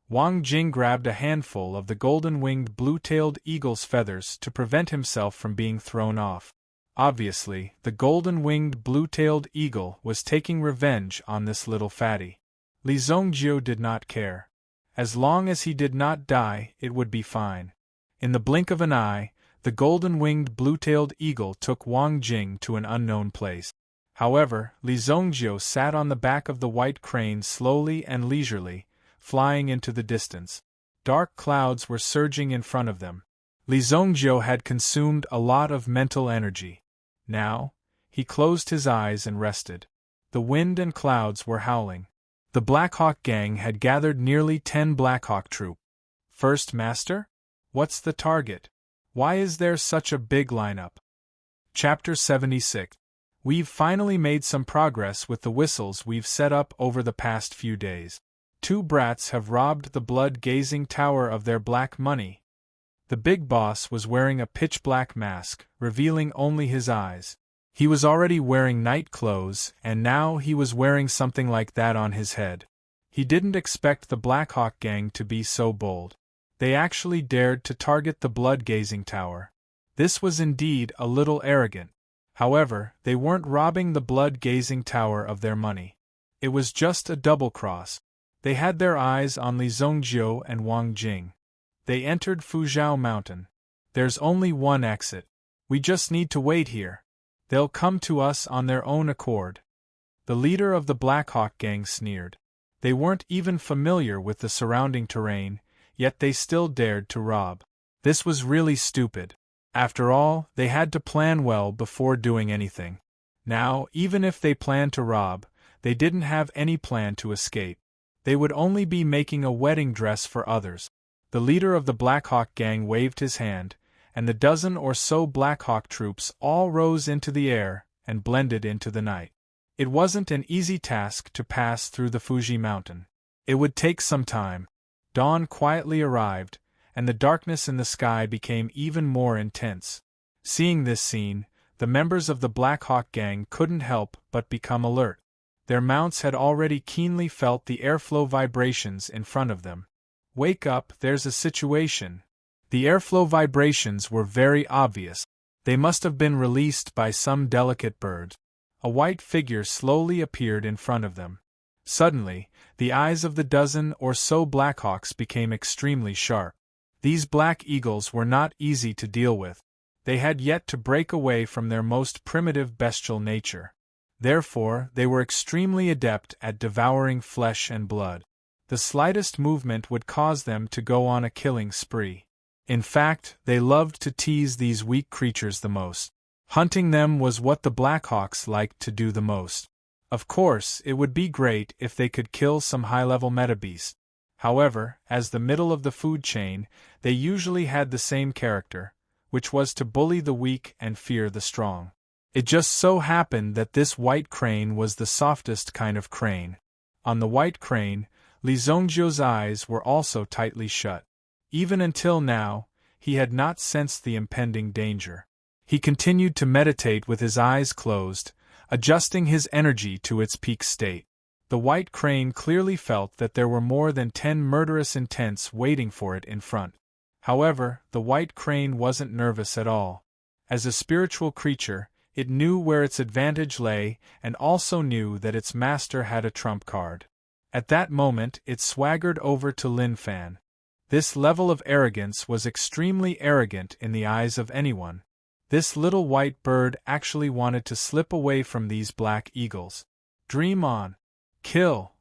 Wang Jing grabbed a handful of the golden-winged blue-tailed eagle's feathers to prevent himself from being thrown off. Obviously, the golden-winged blue-tailed eagle was taking revenge on this little fatty. Li Zhongjiu did not care. As long as he did not die, it would be fine. In the blink of an eye, the golden-winged blue-tailed eagle took Wang Jing to an unknown place. However, Li Zhongjiu sat on the back of the white crane slowly and leisurely, flying into the distance. Dark clouds were surging in front of them. Li Zhongjiu had consumed a lot of mental energy. Now, he closed his eyes and rested. The wind and clouds were howling. The Blackhawk gang had gathered nearly 10 Blackhawk troop. First Master? What's the target? Why is there such a big lineup? Chapter 76. We've finally made some progress with the whistles we've set up over the past few days. 2 brats have robbed the blood-gazing tower of their black money. The big boss was wearing a pitch-black mask, revealing only his eyes. He was already wearing night clothes, and now he was wearing something like that on his head. He didn't expect the Blackhawk gang to be so bold. They actually dared to target the blood-gazing tower. This was indeed a little arrogant. However, they weren't robbing the blood-gazing tower of their money. It was just a double-cross. They had their eyes on Li Zhongjiu and Wang Jing. They entered Fuzhou Mountain. There's only one exit. We just need to wait here. They'll come to us on their own accord. The leader of the Blackhawk gang sneered. They weren't even familiar with the surrounding terrain, yet they still dared to rob. This was really stupid. After all, they had to plan well before doing anything. Now, even if they planned to rob, they didn't have any plan to escape. They would only be making a wedding dress for others. The leader of the Blackhawk gang waved his hand, and the dozen or so Blackhawk troops all rose into the air and blended into the night. It wasn't an easy task to pass through the Fuji mountain. It would take some time. Dawn quietly arrived, and the darkness in the sky became even more intense. Seeing this scene, the members of the Black Hawk gang couldn't help but become alert. Their mounts had already keenly felt the airflow vibrations in front of them. "Wake up, there's a situation." The airflow vibrations were very obvious. They must have been released by some delicate bird. A white figure slowly appeared in front of them. Suddenly, the eyes of the dozen or so Blackhawks became extremely sharp. These black eagles were not easy to deal with. They had yet to break away from their most primitive bestial nature. Therefore, they were extremely adept at devouring flesh and blood. The slightest movement would cause them to go on a killing spree. In fact, they loved to tease these weak creatures the most. Hunting them was what the Blackhawks liked to do the most. Of course, it would be great if they could kill some high-level metabeast. However, as the middle of the food chain, they usually had the same character, which was to bully the weak and fear the strong. It just so happened that this white crane was the softest kind of crane. On the white crane, Li Zhongjio's eyes were also tightly shut. Even until now, he had not sensed the impending danger. He continued to meditate with his eyes closed, adjusting his energy to its peak state. The white crane clearly felt that there were more than 10 murderous intents waiting for it in front. However, the white crane wasn't nervous at all. As a spiritual creature, it knew where its advantage lay and also knew that its master had a trump card. At that moment, it swaggered over to Lin Fan. This level of arrogance was extremely arrogant in the eyes of anyone. This little white bird actually wanted to slip away from these black eagles. Dream on. Kill.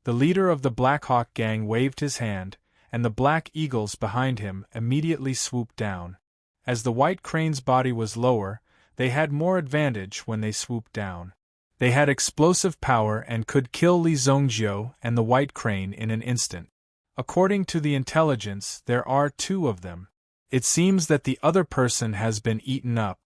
The leader of the Black Hawk gang waved his hand, and the black eagles behind him immediately swooped down. As the white crane's body was lower, they had more advantage when they swooped down. They had explosive power and could kill Li Zhongjio and the white crane in an instant. According to the intelligence, there are 2 of them. It seems that the other person has been eaten up.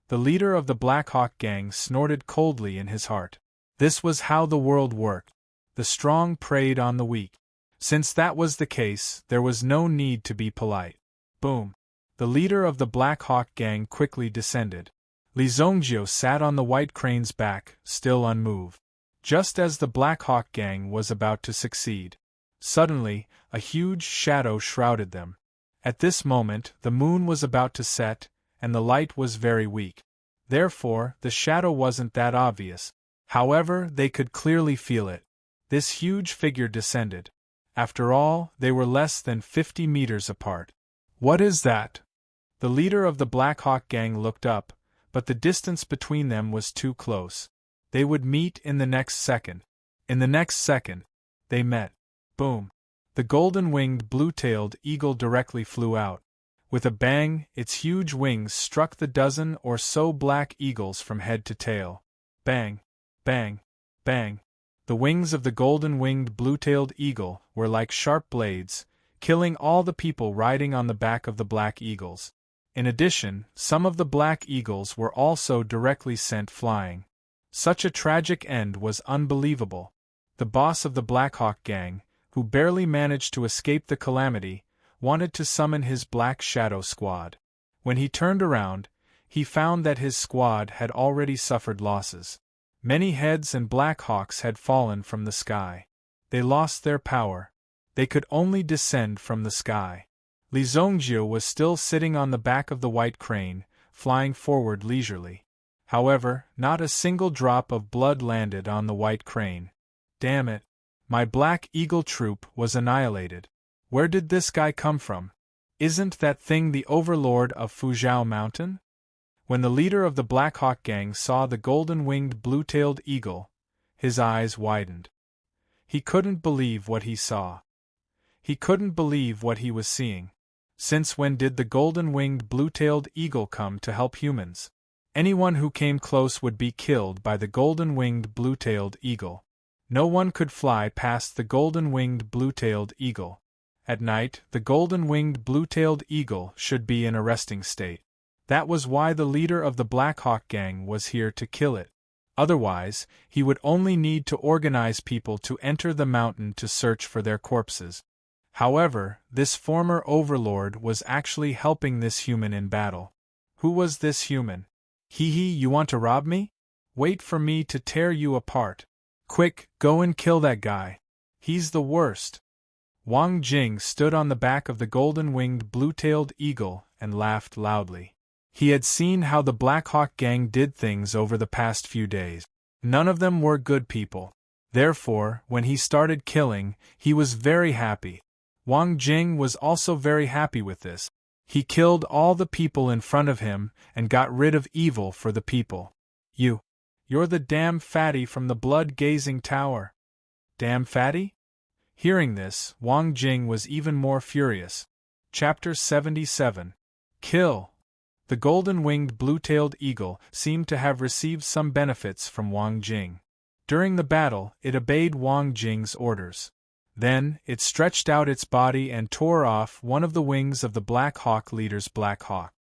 The leader of the Black Hawk gang snorted coldly in his heart. This was how the world worked. The strong preyed on the weak. Since that was the case, there was no need to be polite. Boom. The leader of the Black Hawk gang quickly descended. Li Zhongjio sat on the white crane's back, still unmoved. Just as the Black Hawk gang was about to succeed. Suddenly, a huge shadow shrouded them. At this moment, the moon was about to set, and the light was very weak. Therefore, the shadow wasn't that obvious. However, they could clearly feel it. This huge figure descended. After all, they were less than 50 meters apart. What is that? The leader of the Black Hawk gang looked up, but the distance between them was too close. They would meet in the next second. In the next second, they met. Boom. The golden-winged blue-tailed eagle directly flew out. With a bang, its huge wings struck the dozen or so black eagles from head to tail. Bang, bang, bang. The wings of the golden-winged blue-tailed eagle were like sharp blades, killing all the people riding on the back of the black eagles. In addition, some of the black eagles were also directly sent flying. Such a tragic end was unbelievable. The boss of the Black Hawk gang, who barely managed to escape the calamity, wanted to summon his Black Shadow squad. When he turned around, he found that his squad had already suffered losses. Many heads and Black Hawks had fallen from the sky. They lost their power. They could only descend from the sky. Li Zhongjio was still sitting on the back of the white crane, flying forward leisurely. However, not a single drop of blood landed on the white crane. Damn it! My Black Eagle troop was annihilated. Where did this guy come from? Isn't that thing the overlord of Fuzhou Mountain? When the leader of the Black Hawk gang saw the golden-winged blue-tailed eagle, his eyes widened. He couldn't believe what he saw. He couldn't believe what he was seeing. Since when did the golden-winged blue-tailed eagle come to help humans? Anyone who came close would be killed by the golden-winged blue-tailed eagle. No one could fly past the golden-winged blue-tailed eagle. At night, the golden-winged blue-tailed eagle should be in a resting state. That was why the leader of the Black Hawk gang was here to kill it. Otherwise, he would only need to organize people to enter the mountain to search for their corpses. However, this former overlord was actually helping this human in battle. Who was this human? Hee hee, you want to rob me? Wait for me to tear you apart. Quick, go and kill that guy. He's the worst. Wang Jing stood on the back of the golden-winged blue-tailed eagle and laughed loudly. He had seen how the Black Hawk gang did things over the past few days. None of them were good people. Therefore, when he started killing, he was very happy. Wang Jing was also very happy with this. He killed all the people in front of him and got rid of evil for the people. You're the damn fatty from the blood-gazing tower. Damn fatty? Hearing this, Wang Jing was even more furious. Chapter 77. Kill. The golden-winged blue-tailed eagle seemed to have received some benefits from Wang Jing. During the battle, it obeyed Wang Jing's orders. Then, it stretched out its body and tore off one of the wings of the Black Hawk leader's Black Hawk.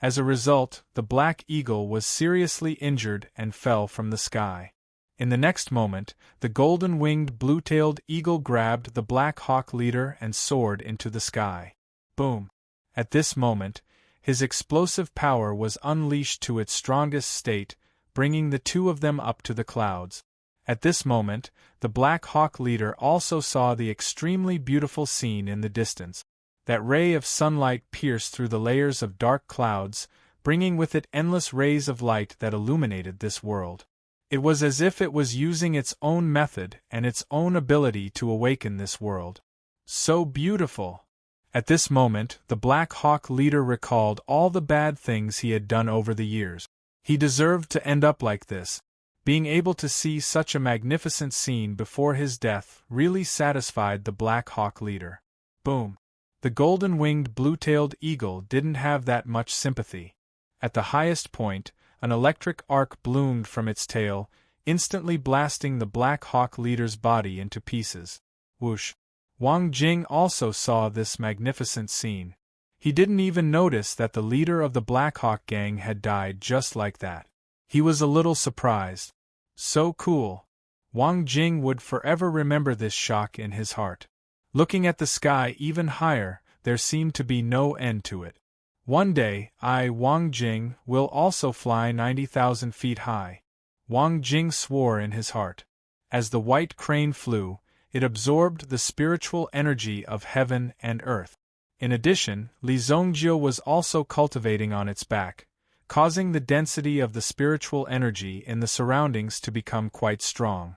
As a result, the Black Eagle was seriously injured and fell from the sky. In the next moment, the golden-winged blue-tailed eagle grabbed the Black Hawk leader and soared into the sky. Boom! At this moment, his explosive power was unleashed to its strongest state, bringing the two of them up to the clouds. At this moment, the Black Hawk leader also saw the extremely beautiful scene in the distance. That ray of sunlight pierced through the layers of dark clouds, bringing with it endless rays of light that illuminated this world. It was as if it was using its own method and its own ability to awaken this world. So beautiful! At this moment, the Black Hawk leader recalled all the bad things he had done over the years. He deserved to end up like this. Being able to see such a magnificent scene before his death really satisfied the Black Hawk leader. Boom! The golden-winged blue-tailed eagle didn't have that much sympathy. At the highest point, an electric arc bloomed from its tail, instantly blasting the Black Hawk leader's body into pieces. Whoosh! Wang Jing also saw this magnificent scene. He didn't even notice that the leader of the Black Hawk gang had died just like that. He was a little surprised. So cool. Wang Jing would forever remember this shock in his heart. Looking at the sky even higher, there seemed to be no end to it. One day, I, Wang Jing, will also fly 90,000 feet high. Wang Jing swore in his heart. As the white crane flew, it absorbed the spiritual energy of heaven and earth. In addition, Li Zhongjie was also cultivating on its back, causing the density of the spiritual energy in the surroundings to become quite strong.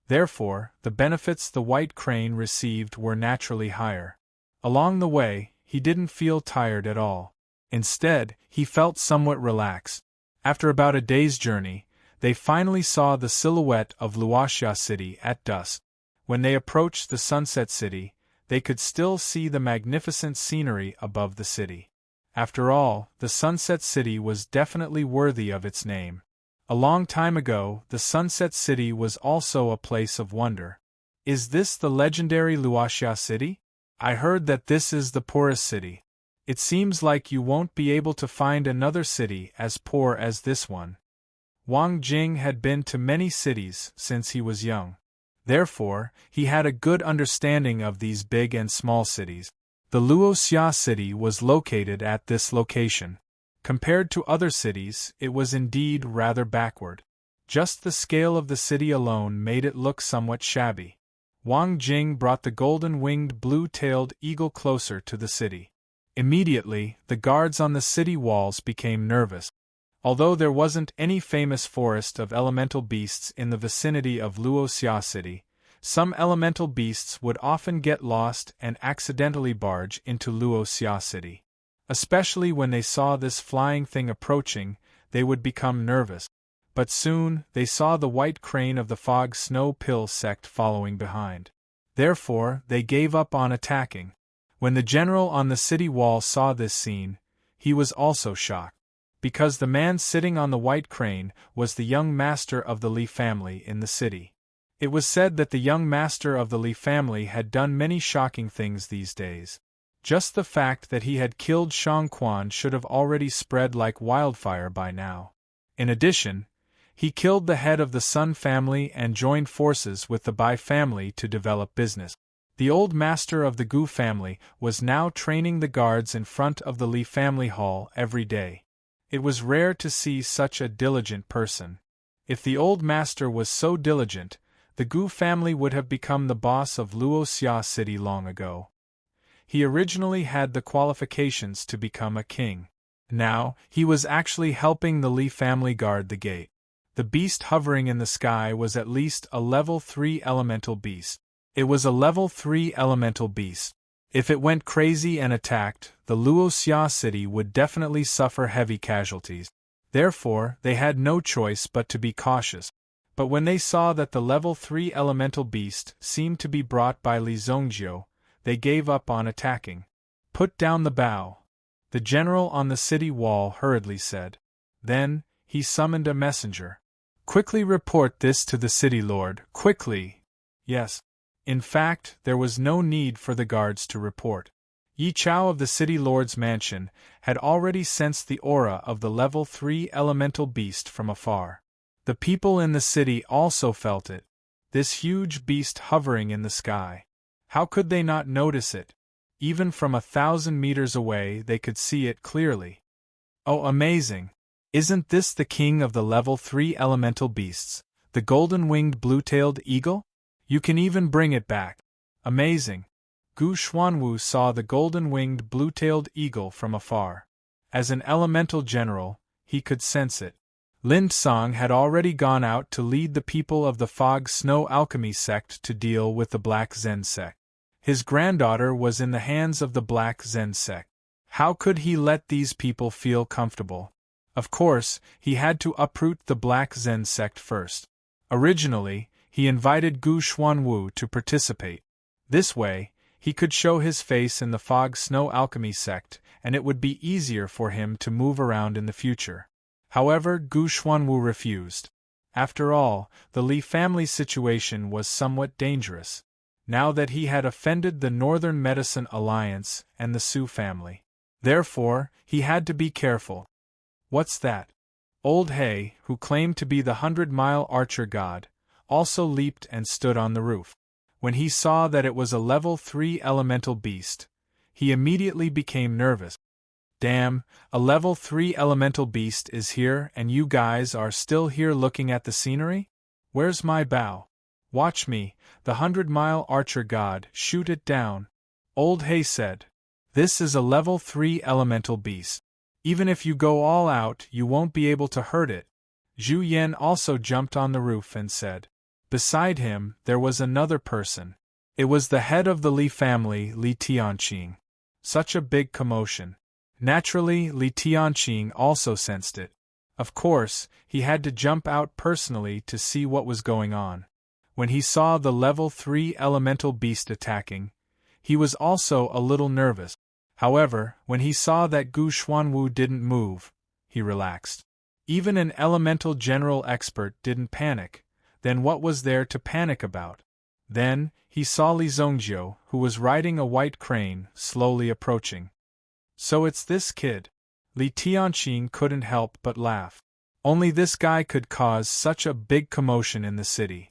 Therefore, the benefits the white crane received were naturally higher. Along the way, he didn't feel tired at all. Instead, he felt somewhat relaxed. After about a day's journey, they finally saw the silhouette of Luoxia City at dusk. When they approached the Sunset City, they could still see the magnificent scenery above the city. After all, the Sunset City was definitely worthy of its name. A long time ago, the Sunset City was also a place of wonder. Is this the legendary Luoxia City? I heard that this is the poorest city. It seems like you won't be able to find another city as poor as this one. Wang Jing had been to many cities since he was young. Therefore, he had a good understanding of these big and small cities. The Luoxia City was located at this location. Compared to other cities, it was indeed rather backward. Just the scale of the city alone made it look somewhat shabby. Wang Jing brought the golden-winged blue-tailed eagle closer to the city. Immediately, the guards on the city walls became nervous. Although there wasn't any famous forest of elemental beasts in the vicinity of Luoxia City, some elemental beasts would often get lost and accidentally barge into Luoxia City. Especially when they saw this flying thing approaching, they would become nervous. But soon, they saw the white crane of the Fog Snow Pill sect following behind. Therefore, they gave up on attacking. When the general on the city wall saw this scene, he was also shocked. Because the man sitting on the white crane was the young master of the Li family in the city. It was said that the young master of the Li family had done many shocking things these days. Just the fact that he had killed Shang Quan should have already spread like wildfire by now. In addition, he killed the head of the Sun family and joined forces with the Bai family to develop business. The old master of the Gu family was now training the guards in front of the Li family hall every day. It was rare to see such a diligent person. If the old master was so diligent, the Gu family would have become the boss of Luoxia City long ago. He originally had the qualifications to become a king. Now, he was actually helping the Li family guard the gate. The beast hovering in the sky was at least a level 3 elemental beast. It was a level 3 elemental beast. If it went crazy and attacked, the Luoxia city would definitely suffer heavy casualties. Therefore, they had no choice but to be cautious. But when they saw that the level 3 elemental beast seemed to be brought by Li Zongjiu, they gave up on attacking. "Put down the bow," the general on the city wall hurriedly said. Then, he summoned a messenger. "Quickly report this to the city lord, quickly!" Yes. In fact, there was no need for the guards to report. Yi Chao of the city lord's mansion had already sensed the aura of the level 3 elemental beast from afar. The people in the city also felt it. This huge beast hovering in the sky. How could they not notice it? Even from 1,000 meters away they could see it clearly. Oh, amazing! Isn't this the king of the level 3 elemental beasts, the golden-winged blue-tailed eagle? You can even bring it back. Amazing! Gu Xuanwu saw the golden-winged blue-tailed eagle from afar. As an elemental general, he could sense it. Lin Song had already gone out to lead the people of the Fog Snow Alchemy sect to deal with the Black Zen sect. His granddaughter was in the hands of the Black Zen sect. How could he let these people feel comfortable? Of course, he had to uproot the Black Zen sect first. Originally, he invited Gu Xuanwu to participate. This way, he could show his face in the Fog Snow Alchemy sect, and it would be easier for him to move around in the future. However, Gu Xuanwu refused. After all, the Li family's situation was somewhat dangerous, now that he had offended the Northern Medicine Alliance and the Su family. Therefore, he had to be careful. What's that? Old He, who claimed to be the 100-mile archer god, also leaped and stood on the roof. When he saw that it was a level 3 elemental beast, he immediately became nervous. Damn, a level 3 elemental beast is here and you guys are still here looking at the scenery? Where's my bow? Watch me, the 100-mile archer god, shoot it down. Old He said. This is a level 3 elemental beast. Even if you go all out, you won't be able to hurt it. Zhu Yan also jumped on the roof and said. Beside him, there was another person. It was the head of the Li family, Li Tianqing. Such a big commotion. Naturally, Li Tianqing also sensed it. Of course, he had to jump out personally to see what was going on. When he saw the level 3 elemental beast attacking, he was also a little nervous. However, when he saw that Gu Xuanwu didn't move, he relaxed. Even an elemental general expert didn't panic. Then what was there to panic about? Then, he saw Li Zongjiu, who was riding a white crane, slowly approaching. So it's this kid. Li Tianqing couldn't help but laugh. Only this guy could cause such a big commotion in the city.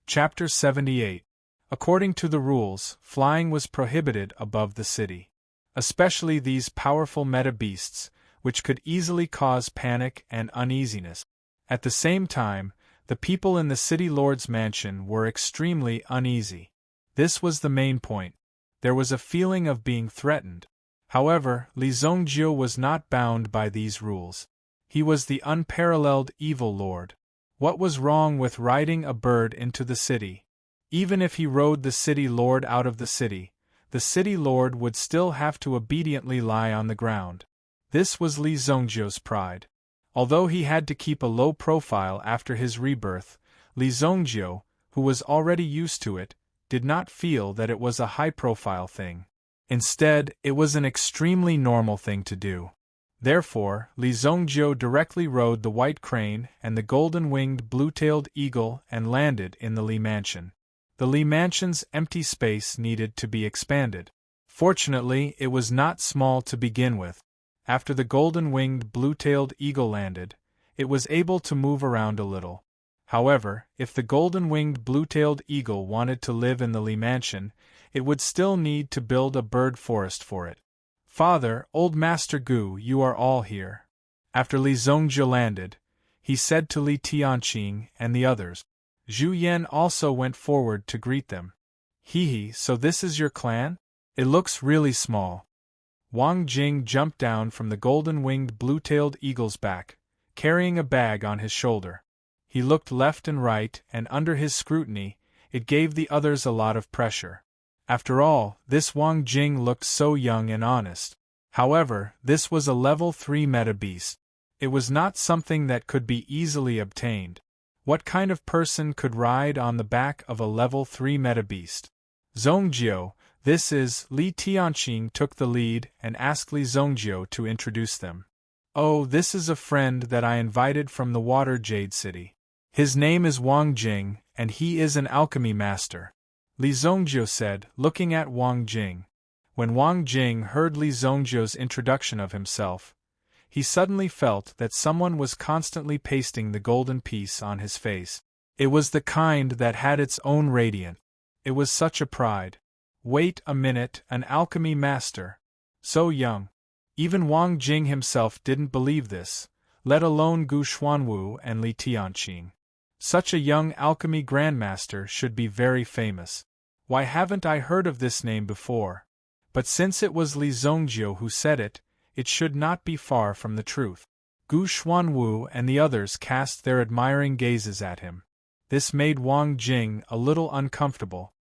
Chapter 78. According to the rules, flying was prohibited above the city. Especially these powerful meta-beasts, which could easily cause panic and uneasiness. At the same time, the people in the city lord's mansion were extremely uneasy. This was the main point. There was a feeling of being threatened. However, Li Zongjiu was not bound by these rules. He was the unparalleled evil lord. What was wrong with riding a bird into the city? Even if he rode the city lord out of the city lord would still have to obediently lie on the ground. This was Li Zongjiu's pride. Although he had to keep a low profile after his rebirth, Li Zongjiu, who was already used to it, did not feel that it was a high-profile thing. Instead, it was an extremely normal thing to do. Therefore, Li Zongjiu directly rode the white crane and the golden-winged blue-tailed eagle and landed in the Li mansion. The Li mansion's empty space needed to be expanded. Fortunately, it was not small to begin with. After the golden-winged blue-tailed eagle landed, it was able to move around a little. However, if the golden-winged blue-tailed eagle wanted to live in the Li mansion, it would still need to build a bird forest for it. Father, old Master Gu, you are all here. After Li Zhongzhou landed, he said to Li Tianqing and the others. Zhu Yan also went forward to greet them. Hee, so this is your clan? It looks really small. Wang Jing jumped down from the golden-winged blue-tailed eagle's back, carrying a bag on his shoulder. He looked left and right, and under his scrutiny, it gave the others a lot of pressure. After all, this Wang Jing looked so young and honest. However, this was a level 3 meta beast. It was not something that could be easily obtained. What kind of person could ride on the back of a level 3 meta beast? Zhongjiu, this is, Li Tianqing took the lead and asked Li Zhongjiu to introduce them. Oh, this is a friend that I invited from the Water Jade City. His name is Wang Jing, and he is an alchemy master. Li Zhongjiu said, looking at Wang Jing. When Wang Jing heard Li Zhongjiu's introduction of himself, he suddenly felt that someone was constantly pasting the golden piece on his face. It was the kind that had its own radiant. It was such a pride. Wait a minute, an alchemy master. So young. Even Wang Jing himself didn't believe this, let alone Gu Xuanwu and Li Tianqing. Such a young alchemy grandmaster should be very famous. Why haven't I heard of this name before? But since it was Li Zhongjiu who said it, it should not be far from the truth. Gu Xuanwu and the others cast their admiring gazes at him. This made Wang Jing a little uncomfortable.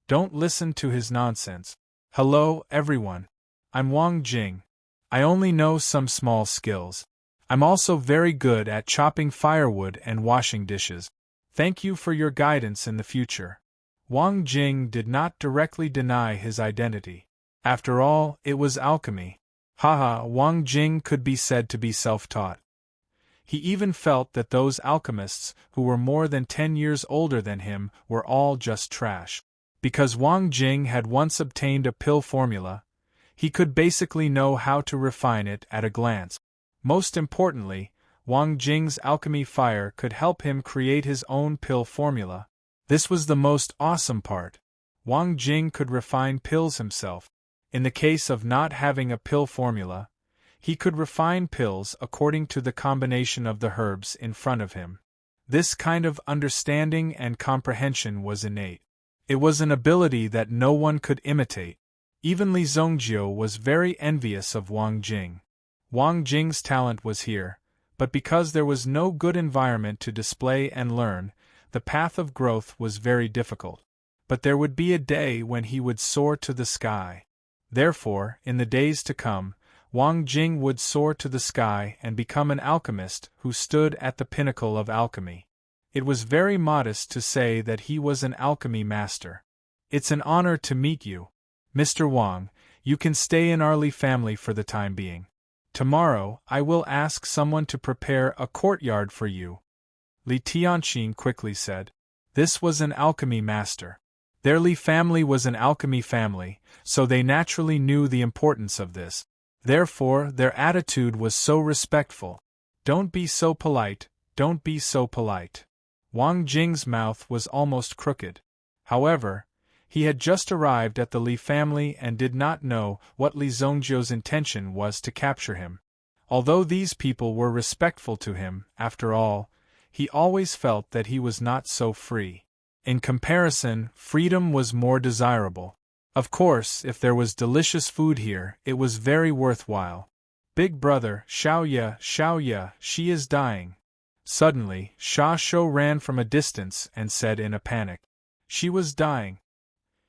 Don't listen to his nonsense. Hello, everyone. I'm Wang Jing. I only know some small skills. I'm also very good at chopping firewood and washing dishes. Thank you for your guidance in the future. Wang Jing did not directly deny his identity. After all, it was alchemy. Haha, Wang Jing could be said to be self-taught. He even felt that those alchemists who were more than 10 years older than him were all just trash. Because Wang Jing had once obtained a pill formula, he could basically know how to refine it at a glance. Most importantly, Wang Jing's alchemy fire could help him create his own pill formula. This was the most awesome part. Wang Jing could refine pills himself. In the case of not having a pill formula, he could refine pills according to the combination of the herbs in front of him. This kind of understanding and comprehension was innate. It was an ability that no one could imitate. Even Li Zhongjiu was very envious of Wang Jing. Wang Jing's talent was here, but because there was no good environment to display and learn, the path of growth was very difficult. But there would be a day when he would soar to the sky. Therefore, in the days to come, Wang Jing would soar to the sky and become an alchemist who stood at the pinnacle of alchemy. It was very modest to say that he was an alchemy master. It's an honor to meet you. Mr. Wang, you can stay in our Li family for the time being. Tomorrow, I will ask someone to prepare a courtyard for you. Li Tianqing quickly said. This was an alchemy master. Their Li family was an alchemy family, so they naturally knew the importance of this. Therefore, their attitude was so respectful. Don't be so polite, don't be so polite. Wang Jing's mouth was almost crooked. However, he had just arrived at the Li family and did not know what Li Zhongjiu's intention was to capture him. Although these people were respectful to him, after all, he always felt that he was not so free. In comparison, freedom was more desirable. Of course, if there was delicious food here, it was very worthwhile. Big brother, Xiaoya, she is dying. Suddenly, Sha Shou ran from a distance and said in a panic. She was dying.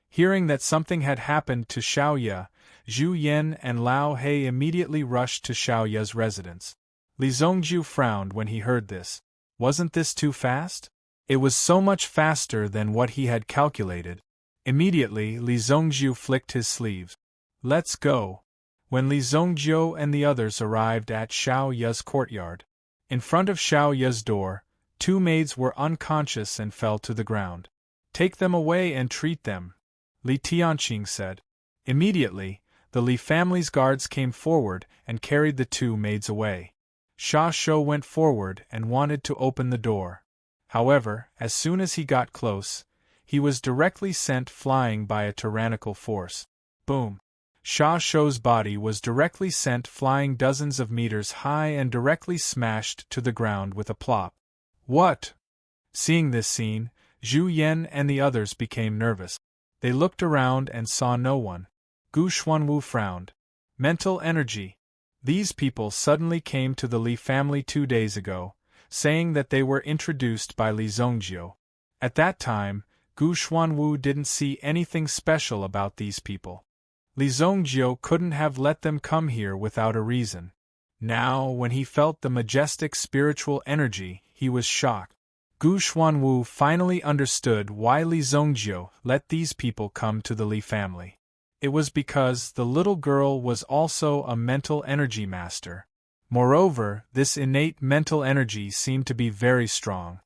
Hearing that something had happened to Xiaoya, Zhu Yan and Lao He immediately rushed to Xiaoya's residence. Li Zhongjiu frowned when he heard this. Wasn't this too fast? It was so much faster than what he had calculated. Immediately, Li Zhongjiu flicked his sleeves. Let's go. When Li Zhongjiu and the others arrived at Xiaoya's courtyard, in front of Xiaoya's door, 2 maids were unconscious and fell to the ground. Take them away and treat them, Li Tianqing said. Immediately, the Li family's guards came forward and carried the 2 maids away. Sha Shou went forward and wanted to open the door. However, as soon as he got close, he was directly sent flying by a tyrannical force. Boom! Sha Shou's body was directly sent flying dozens of meters high and directly smashed to the ground with a plop. What? Seeing this scene, Zhu Yan and the others became nervous. They looked around and saw no one. Gu Xuanwu frowned. Mental energy. These people suddenly came to the Li family 2 days ago, saying that they were introduced by Li Zongjiu. At that time, Gu Xuanwu didn't see anything special about these people. Li Zongjiu couldn't have let them come here without a reason. Now, when he felt the majestic spiritual energy, he was shocked. Gu Xuanwu finally understood why Li Zongjiu let these people come to the Li family. It was because the little girl was also a mental energy master. Moreover, this innate mental energy seemed to be very strong.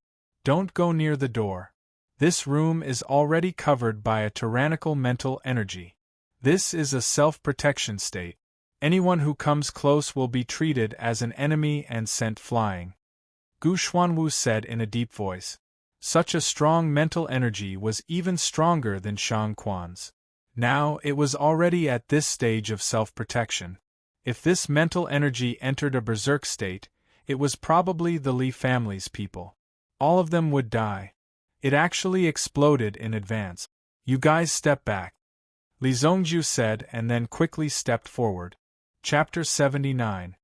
Don't go near the door. This room is already covered by a tyrannical mental energy. This is a self-protection state. Anyone who comes close will be treated as an enemy and sent flying. Gu Xuanwu said in a deep voice. Such a strong mental energy was even stronger than Shang Quan's. Now it was already at this stage of self-protection. If this mental energy entered a berserk state, it was probably the Li family's people. All of them would die. It actually exploded in advance. You guys step back, Li Zongjiu said and then quickly stepped forward. Chapter 79.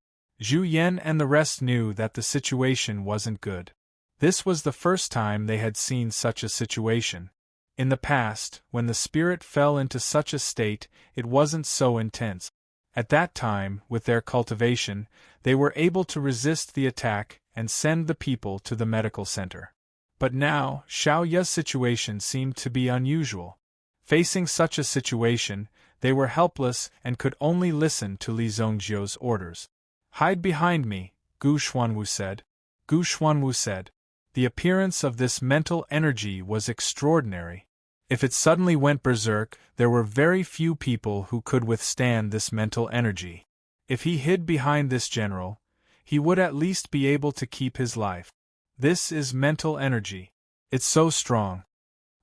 Zhu Yan and the rest knew that the situation wasn't good. This was the first time they had seen such a situation. In the past, when the spirit fell into such a state, it wasn't so intense. At that time, with their cultivation, they were able to resist the attack and send the people to the medical center. But now, Xiao Ya's situation seemed to be unusual. Facing such a situation, they were helpless and could only listen to Li Zongjiu's orders. Hide behind me, Gu Xuanwu said. Gu Xuanwu said. The appearance of this mental energy was extraordinary. If it suddenly went berserk, there were very few people who could withstand this mental energy. If he hid behind this general, he would at least be able to keep his life. This is mental energy. It's so strong.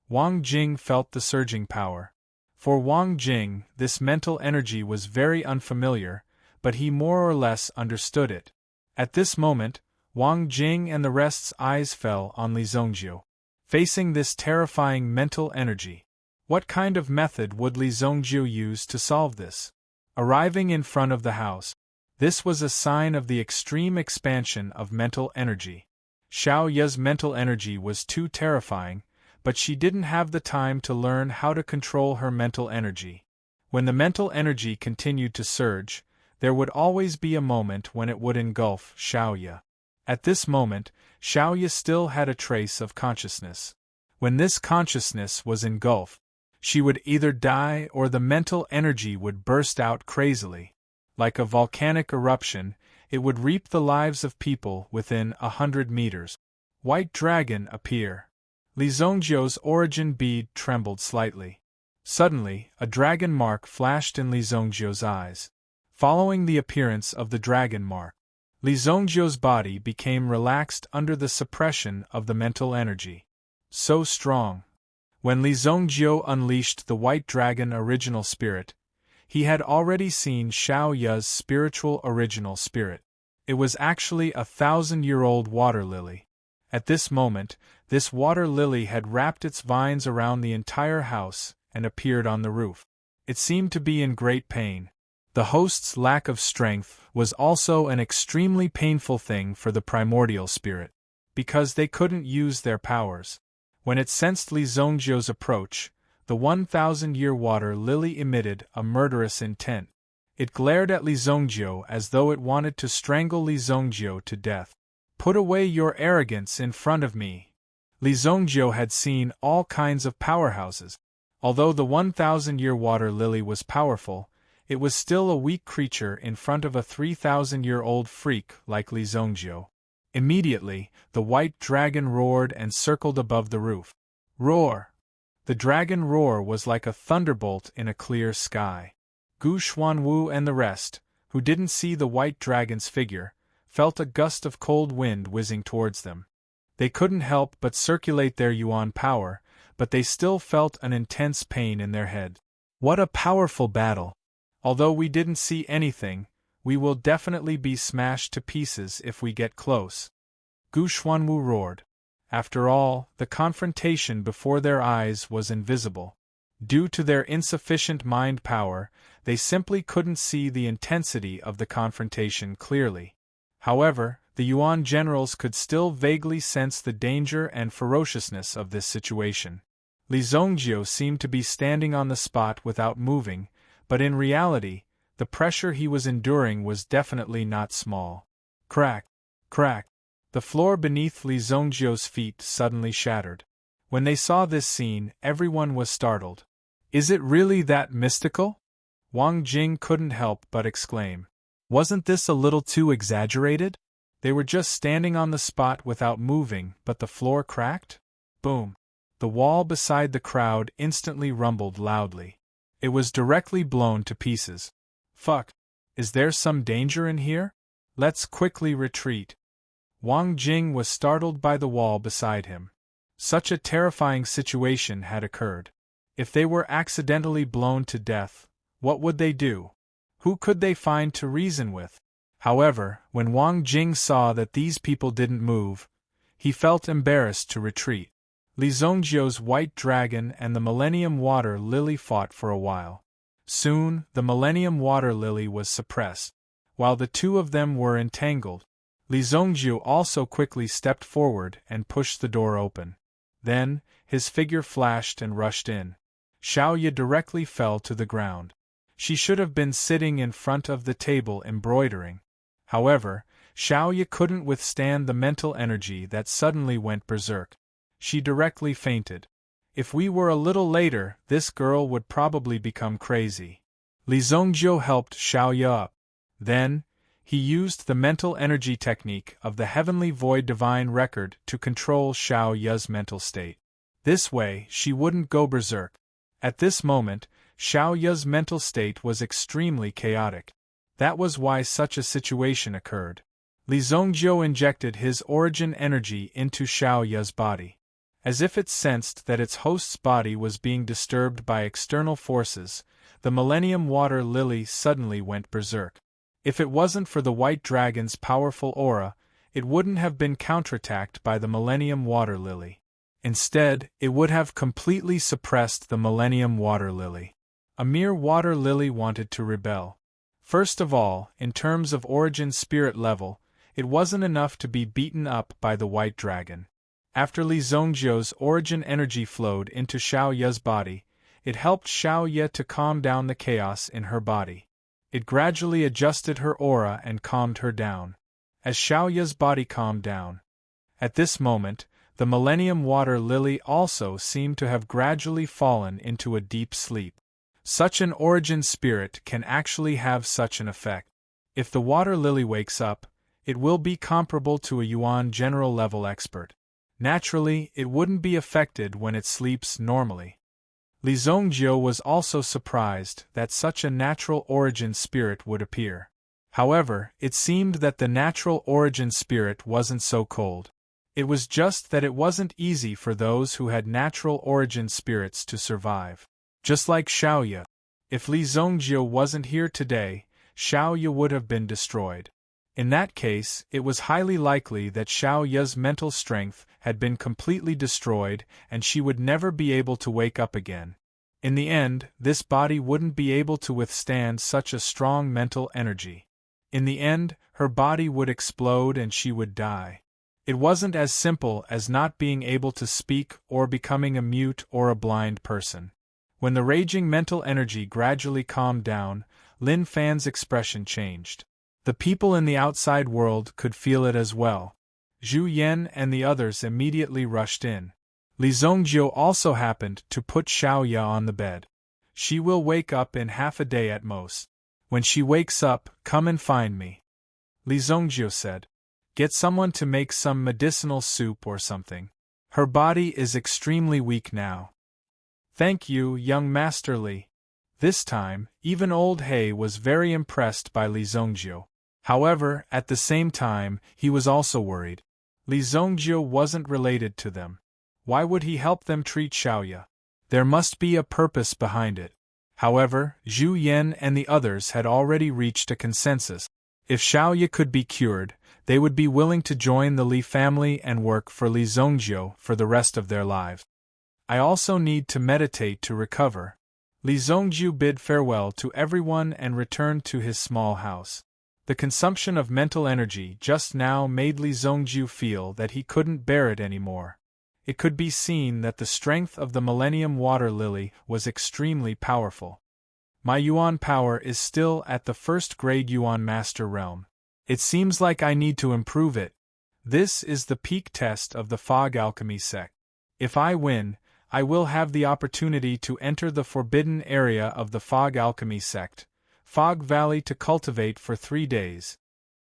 Wang Jing felt the surging power. For Wang Jing, this mental energy was very unfamiliar, but he more or less understood it. At this moment, Wang Jing and the rest's eyes fell on Li Zongjiu. Facing this terrifying mental energy, what kind of method would Li Zongjiu use to solve this? Arriving in front of the house, this was a sign of the extreme expansion of mental energy. Xiao Ya's mental energy was too terrifying, but she didn't have the time to learn how to control her mental energy. When the mental energy continued to surge, there would always be a moment when it would engulf Xiao Ya. At this moment, Xiao Ya still had a trace of consciousness. When this consciousness was engulfed, she would either die or the mental energy would burst out crazily. Like a volcanic eruption, it would reap the lives of people within 100 meters. White dragon appear. Li Zongjiu's origin bead trembled slightly. Suddenly, a dragon mark flashed in Li Zongjiu's eyes. Following the appearance of the dragon mark, Li Zongjiu's body became relaxed under the suppression of the mental energy. So strong. When Li Zongjiu unleashed the white dragon original spirit, he had already seen Xiao Ya's spiritual original spirit. It was actually a 1,000-year-old water lily. At this moment, this water lily had wrapped its vines around the entire house and appeared on the roof. It seemed to be in great pain. The host's lack of strength was also an extremely painful thing for the primordial spirit, because they couldn't use their powers. When it sensed Li Zongjiu's approach, the 1,000-year water lily emitted a murderous intent. It glared at Li Zongjiu as though it wanted to strangle Li Zongjiu to death. Put away your arrogance in front of me. Li Zongjiu had seen all kinds of powerhouses. Although the 1,000-year water lily was powerful, it was still a weak creature in front of a 3,000-year-old freak like Li Zongjiu. Immediately, the white dragon roared and circled above the roof. Roar! The dragon roar was like a thunderbolt in a clear sky. Gu Xuanwu and the rest, who didn't see the white dragon's figure, felt a gust of cold wind whizzing towards them. They couldn't help but circulate their yuan power, but they still felt an intense pain in their head. What a powerful battle! Although we didn't see anything, we will definitely be smashed to pieces if we get close. Gu Xuanwu roared. After all, the confrontation before their eyes was invisible. Due to their insufficient mind power, they simply couldn't see the intensity of the confrontation clearly. However, the Yuan generals could still vaguely sense the danger and ferociousness of this situation. Li Zhongjiu seemed to be standing on the spot without moving, but in reality, the pressure he was enduring was definitely not small. Crack! Crack! The floor beneath Li Zhongjiu's feet suddenly shattered. When they saw this scene, everyone was startled. Is it really that mystical? Wang Jing couldn't help but exclaim. Wasn't this a little too exaggerated? They were just standing on the spot without moving, but the floor cracked? Boom! The wall beside the crowd instantly rumbled loudly. It was directly blown to pieces. Fuck! Is there some danger in here? Let's quickly retreat. Wang Jing was startled by the wall beside him. Such a terrifying situation had occurred. If they were accidentally blown to death, what would they do? Who could they find to reason with? However, when Wang Jing saw that these people didn't move, he felt embarrassed to retreat. Li Zhongjiu's white dragon and the Millennium Water Lily fought for a while. Soon, the Millennium Water Lily was suppressed. While the two of them were entangled, Li Zhongjiu also quickly stepped forward and pushed the door open. Then, his figure flashed and rushed in. Xiaoye directly fell to the ground. She should have been sitting in front of the table embroidering. However, Xiaoye couldn't withstand the mental energy that suddenly went berserk. She directly fainted. If we were a little later, this girl would probably become crazy. Li Zhongjiu helped Xiaoye up. Then, he used the mental energy technique of the Heavenly Void Divine Record to control Xiaoye's mental state. This way, she wouldn't go berserk. At this moment, Xiaoye's mental state was extremely chaotic. That was why such a situation occurred. Li Zhongjiu injected his origin energy into Xiaoye's body. As if it sensed that its host's body was being disturbed by external forces, the Millennium Water Lily suddenly went berserk. If it wasn't for the White Dragon's powerful aura, it wouldn't have been counterattacked by the Millennium Water Lily. Instead, it would have completely suppressed the Millennium Water Lily. A mere water lily wanted to rebel. First of all, in terms of origin spirit level, it wasn't enough to be beaten up by the White Dragon. After Li Zhongjiu's origin energy flowed into Xiaoye's body, it helped Xiaoye to calm down the chaos in her body. It gradually adjusted her aura and calmed her down. As Xiaoye's body calmed down. At this moment, the Millennium Water Lily also seemed to have gradually fallen into a deep sleep. Such an origin spirit can actually have such an effect. If the Water Lily wakes up, it will be comparable to a Yuan general level expert. Naturally, it wouldn't be affected when it sleeps normally. Li Zhongjiu was also surprised that such a natural origin spirit would appear. However, it seemed that the natural origin spirit wasn't so cold. It was just that it wasn't easy for those who had natural origin spirits to survive. Just like Xiaoye. If Li Zhongjiu wasn't here today, Xiaoye would have been destroyed. In that case, it was highly likely that Xiaoye's mental strength had been completely destroyed and she would never be able to wake up again. In the end, this body wouldn't be able to withstand such a strong mental energy. In the end, her body would explode and she would die. It wasn't as simple as not being able to speak or becoming a mute or a blind person. When the raging mental energy gradually calmed down, Lin Fan's expression changed. The people in the outside world could feel it as well. Zhu Yan and the others immediately rushed in. Li Zhongjiu also happened to put Xiaoye on the bed. She will wake up in half a day at most. When she wakes up, come and find me. Li Zhongjiu said. Get someone to make some medicinal soup or something. Her body is extremely weak now. Thank you, young Master Li. This time, even old He was very impressed by Li Zhongjiu. However, at the same time, he was also worried. Li Zhongjiu wasn't related to them. Why would he help them treat Xiaoya? There must be a purpose behind it. However, Zhu Yan and the others had already reached a consensus. If Xiaoya could be cured, they would be willing to join the Li family and work for Li Zongjiu for the rest of their lives. I also need to meditate to recover. Li Zongjiu bid farewell to everyone and returned to his small house. The consumption of mental energy just now made Li Zongjiu feel that he couldn't bear it anymore. It could be seen that the strength of the Millennium Water Lily was extremely powerful. My Yuan power is still at the first grade Yuan Master realm. It seems like I need to improve it. This is the peak test of the Fog Alchemy sect. If I win, I will have the opportunity to enter the forbidden area of the Fog Alchemy sect, Fog Valley, to cultivate for 3 days.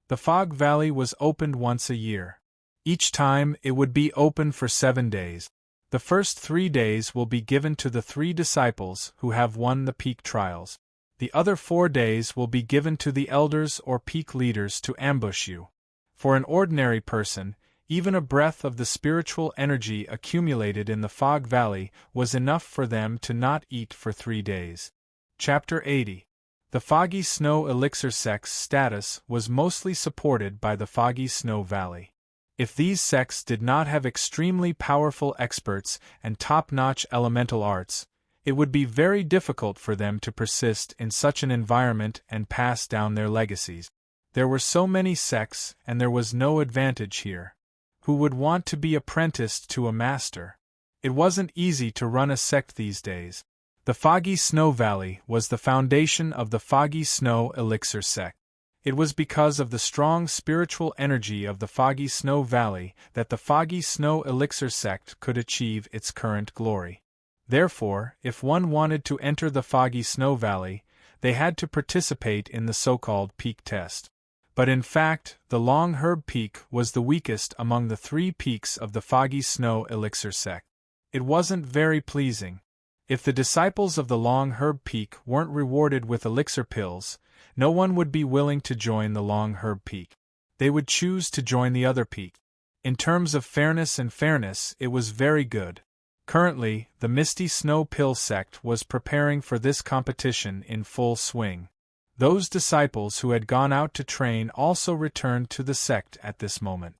The Fog Valley was opened once a year. Each time it would be open for 7 days. The first 3 days will be given to the 3 disciples who have won the peak trials. The other 4 days will be given to the elders or peak leaders to ambush you. For an ordinary person, even a breath of the spiritual energy accumulated in the Fog Valley was enough for them to not eat for 3 days. Chapter 80. The Foggy Snow Elixir sect's status was mostly supported by the Foggy Snow Valley. If these sects did not have extremely powerful experts and top-notch elemental arts, it would be very difficult for them to persist in such an environment and pass down their legacies. There were so many sects and there was no advantage here. Who would want to be apprenticed to a master? It wasn't easy to run a sect these days. The Foggy Snow Valley was the foundation of the Foggy Snow Elixir sect. It was because of the strong spiritual energy of the Foggy Snow Valley that the Foggy Snow Elixir sect could achieve its current glory. Therefore, if one wanted to enter the Foggy Snow Valley, they had to participate in the so-called peak test. But in fact, the Long Herb Peak was the weakest among the 3 peaks of the Foggy Snow Elixir sect. It wasn't very pleasing. If the disciples of the Long Herb Peak weren't rewarded with elixir pills, no one would be willing to join the Long Herb Peak. They would choose to join the other peak. In terms of fairness, it was very good. Currently, the Misty Snow Pill sect was preparing for this competition in full swing. Those disciples who had gone out to train also returned to the sect at this moment.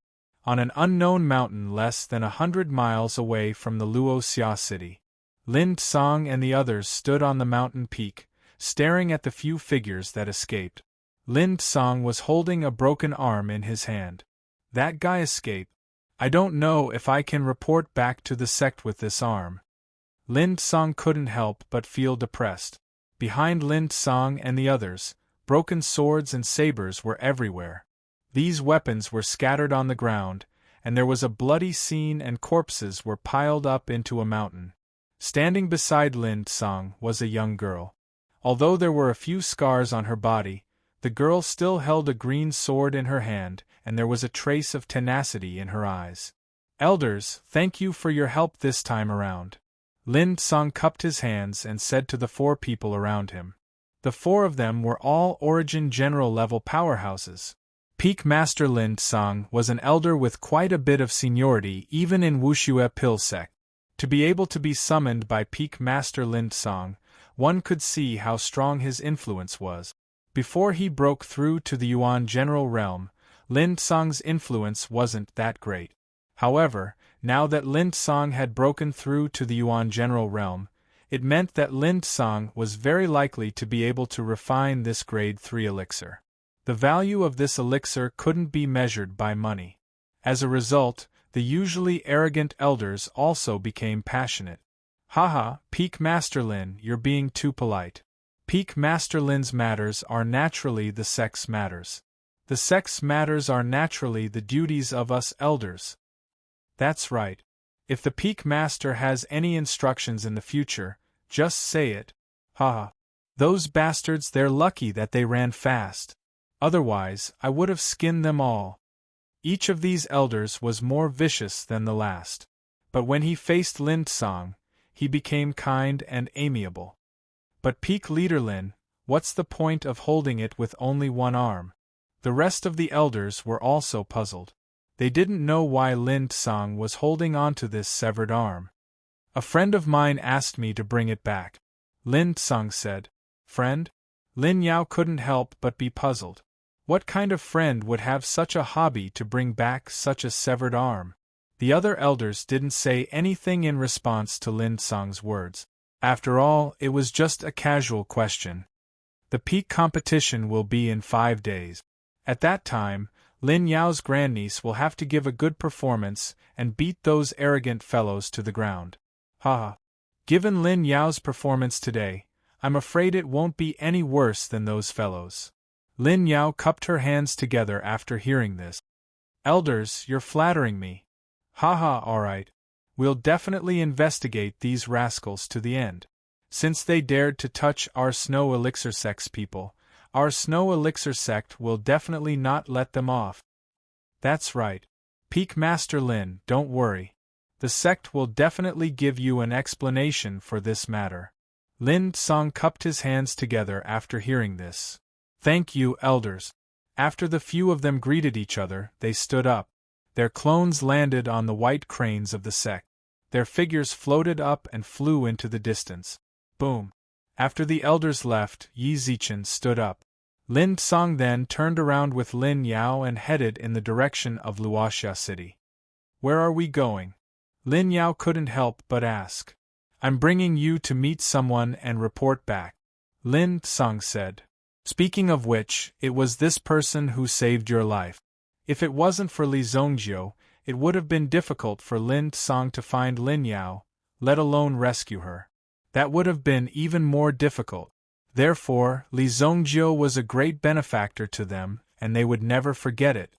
On an unknown mountain less than 100 miles away from the Luoxia city, Lin Tsang and the others stood on the mountain peak, staring at the few figures that escaped. Lin Tsang was holding a broken arm in his hand. That guy escaped. I don't know if I can report back to the sect with this arm. Lin Tsang couldn't help but feel depressed. Behind Lin Tsang and the others, broken swords and sabers were everywhere. These weapons were scattered on the ground, and there was a bloody scene and corpses were piled up into a mountain. Standing beside Lin Tsang was a young girl. Although there were a few scars on her body, the girl still held a green sword in her hand, and there was a trace of tenacity in her eyes. Elders, thank you for your help this time around. Lin Tsang cupped his hands and said to the 4 people around him. The 4 of them were all Origin General level powerhouses. Peak Master Lin Tsang was an elder with quite a bit of seniority even in Wuxue Pill sect. To be able to be summoned by Peak Master Lin Tsang, one could see how strong his influence was. Before he broke through to the Yuan General realm, Lin Tsang's influence wasn't that great. However, now that Lin Tsang had broken through to the Yuan General realm, it meant that Lin Tsang was very likely to be able to refine this grade 3 elixir. The value of this elixir couldn't be measured by money. As a result, the usually arrogant elders also became passionate. Haha, Peak Master Lin, you're being too polite. Peak Master Lin's matters are naturally the sect's matters. The sect's matters are naturally the duties of us elders. That's right. If the Peak Master has any instructions in the future, just say it. Haha. Those bastards, they're lucky that they ran fast. Otherwise, I would have skinned them all. Each of these elders was more vicious than the last. But when he faced Lin Tsang, he became kind and amiable. But Peak Leader Lin, what's the point of holding it with only one arm? The rest of the elders were also puzzled. They didn't know why Lin Tsang was holding on to this severed arm. A friend of mine asked me to bring it back, Lin Tsang said. Friend? Lin Yao couldn't help but be puzzled. What kind of friend would have such a hobby to bring back such a severed arm? The other elders didn't say anything in response to Lin Tsang's words. After all, it was just a casual question. The peak competition will be in 5 days. At that time, Lin Yao's grandniece will have to give a good performance and beat those arrogant fellows to the ground. Haha. Given Lin Yao's performance today, I'm afraid it won't be any worse than those fellows. Lin Yao cupped her hands together after hearing this. Elders, you're flattering me. Haha, alright. We'll definitely investigate these rascals to the end. Since they dared to touch our Snow Elixir Sect's people, our Snow Elixir Sect will definitely not let them off. That's right. Peak Master Lin, don't worry. The sect will definitely give you an explanation for this matter. Lin Tsang cupped his hands together after hearing this. Thank you, elders. After the few of them greeted each other, they stood up. Their clones landed on the white cranes of the sect. Their figures floated up and flew into the distance. Boom. After the elders left, Yi Zichen stood up. Lin Tsang then turned around with Lin Yao and headed in the direction of Luoxia City. Where are we going? Lin Yao couldn't help but ask. I'm bringing you to meet someone and report back, Lin Tsang said. Speaking of which, it was this person who saved your life. If it wasn't for Li Zongjiu, it would have been difficult for Lin Tsang to find Lin Yao, let alone rescue her. That would have been even more difficult. Therefore, Li Zongjiu was a great benefactor to them, and they would never forget it.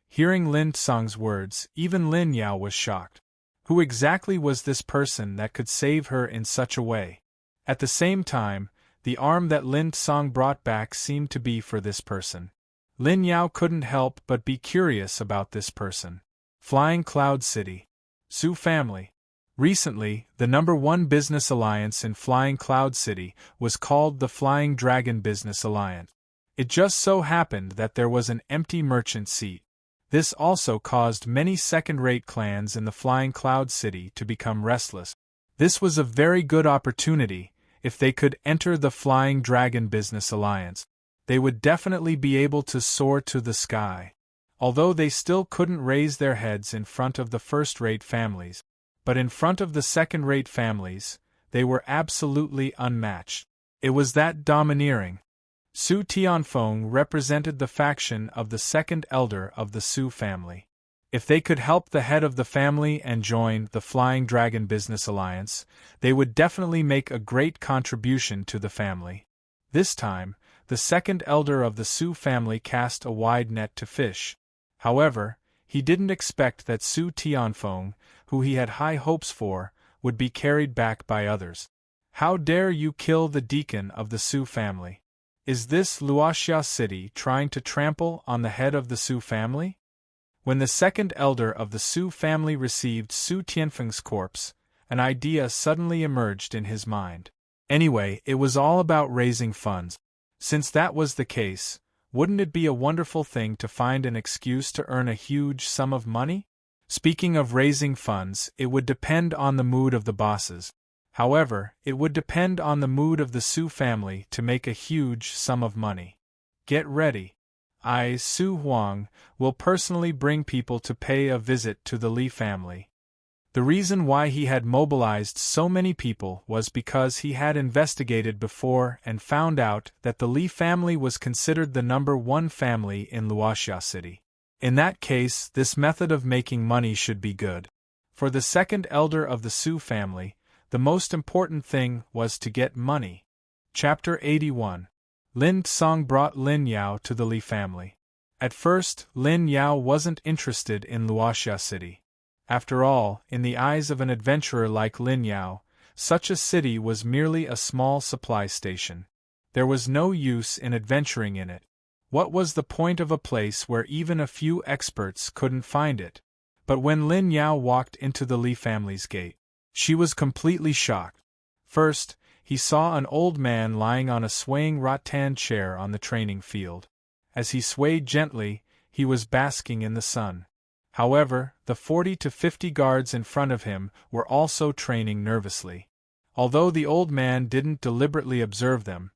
Hearing Lin Tsang's words, even Lin Yao was shocked. Who exactly was this person that could save her in such a way? At the same time, the arm that Lin Tsang brought back seemed to be for this person. Lin Yao couldn't help but be curious about this person. Flying Cloud City. Su family. Recently, the #1 business alliance in Flying Cloud City was called the Flying Dragon Business Alliance. It just so happened that there was an empty merchant seat. This also caused many second-rate clans in the Flying Cloud City to become restless. This was a very good opportunity. If they could enter the Flying Dragon Business Alliance, they would definitely be able to soar to the sky. Although they still couldn't raise their heads in front of the first-rate families, but in front of the second-rate families, they were absolutely unmatched. It was that domineering. Su Tianfeng represented the faction of the second elder of the Su family. If they could help the head of the family and join the Flying Dragon Business Alliance, they would definitely make a great contribution to the family. This time, the second elder of the Su family cast a wide net to fish. However, he didn't expect that Su Tianfeng, who he had high hopes for, would be carried back by others. How dare you kill the deacon of the Su family? Is this Luoxia City trying to trample on the head of the Su family? When the second elder of the Su family received Su Tianfeng's corpse, an idea suddenly emerged in his mind. Anyway, it was all about raising funds. Since that was the case, wouldn't it be a wonderful thing to find an excuse to earn a huge sum of money? Speaking of raising funds, it would depend on the mood of the bosses. However, it would depend on the mood of the Su family to make a huge sum of money. Get ready. I, Su Huang, will personally bring people to pay a visit to the Li family. The reason why he had mobilized so many people was because he had investigated before and found out that the Li family was considered the #1 family in Luoxia City. In that case, this method of making money should be good. For the second elder of the Su family, the most important thing was to get money. Chapter 81. Lin Tsang brought Lin Yao to the Li family. At first, Lin Yao wasn't interested in Luoxia City. After all, in the eyes of an adventurer like Lin Yao, such a city was merely a small supply station. There was no use in adventuring in it. What was the point of a place where even a few experts couldn't find it? But when Lin Yao walked into the Li family's gate, she was completely shocked. First, he saw an old man lying on a swaying rattan chair on the training field. As he swayed gently, he was basking in the sun. However, the 40 to 50 guards in front of him were also training nervously. Although the old man didn't deliberately observe them,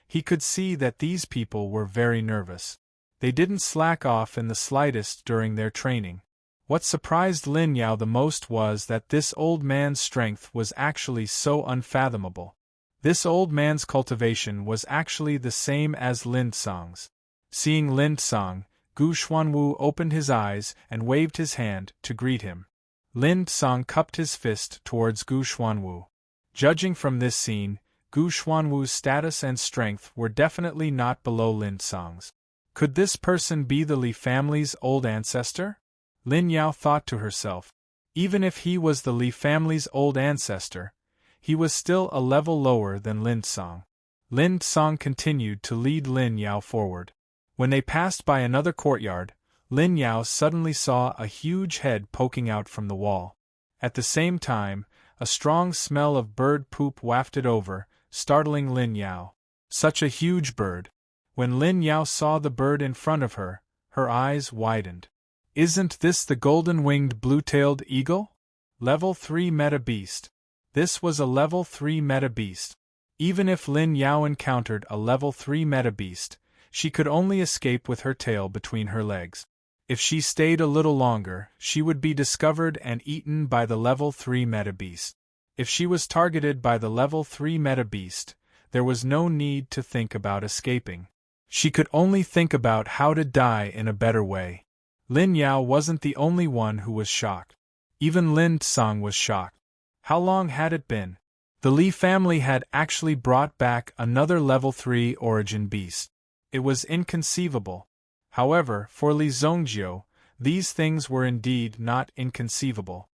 he could see that these people were very nervous. They didn't slack off in the slightest during their training. What surprised Lin Yao the most was that this old man's strength was actually so unfathomable. This old man's cultivation was actually the same as Lin Song's. Seeing Lin Song, Gu Xuanwu opened his eyes and waved his hand to greet him. Lin Song cupped his fist towards Gu Xuanwu. Judging from this scene, Gu Xuanwu's status and strength were definitely not below Lin Song's. Could this person be the Li family's old ancestor? Lin Yao thought to herself. Even if he was the Li family's old ancestor, he was still a level lower than Lin Song. Lin Song continued to lead Lin Yao forward. When they passed by another courtyard, Lin Yao suddenly saw a huge head poking out from the wall. At the same time, a strong smell of bird poop wafted over, startling Lin Yao. Such a huge bird! When Lin Yao saw the bird in front of her, her eyes widened. Isn't this the golden-winged blue-tailed eagle? Level 3 Meta Beast. This was a Level 3 Meta Beast. Even if Lin Yao encountered a Level 3 Meta Beast, she could only escape with her tail between her legs. If she stayed a little longer, she would be discovered and eaten by the Level 3 Meta Beast. If she was targeted by the Level 3 Meta Beast, there was no need to think about escaping. She could only think about how to die in a better way. Lin Yao wasn't the only one who was shocked. Even Lin Song was shocked. How long had it been? The Li family had actually brought back another Level 3 origin beast. It was inconceivable. However, for Li Zongjiu, these things were indeed not inconceivable.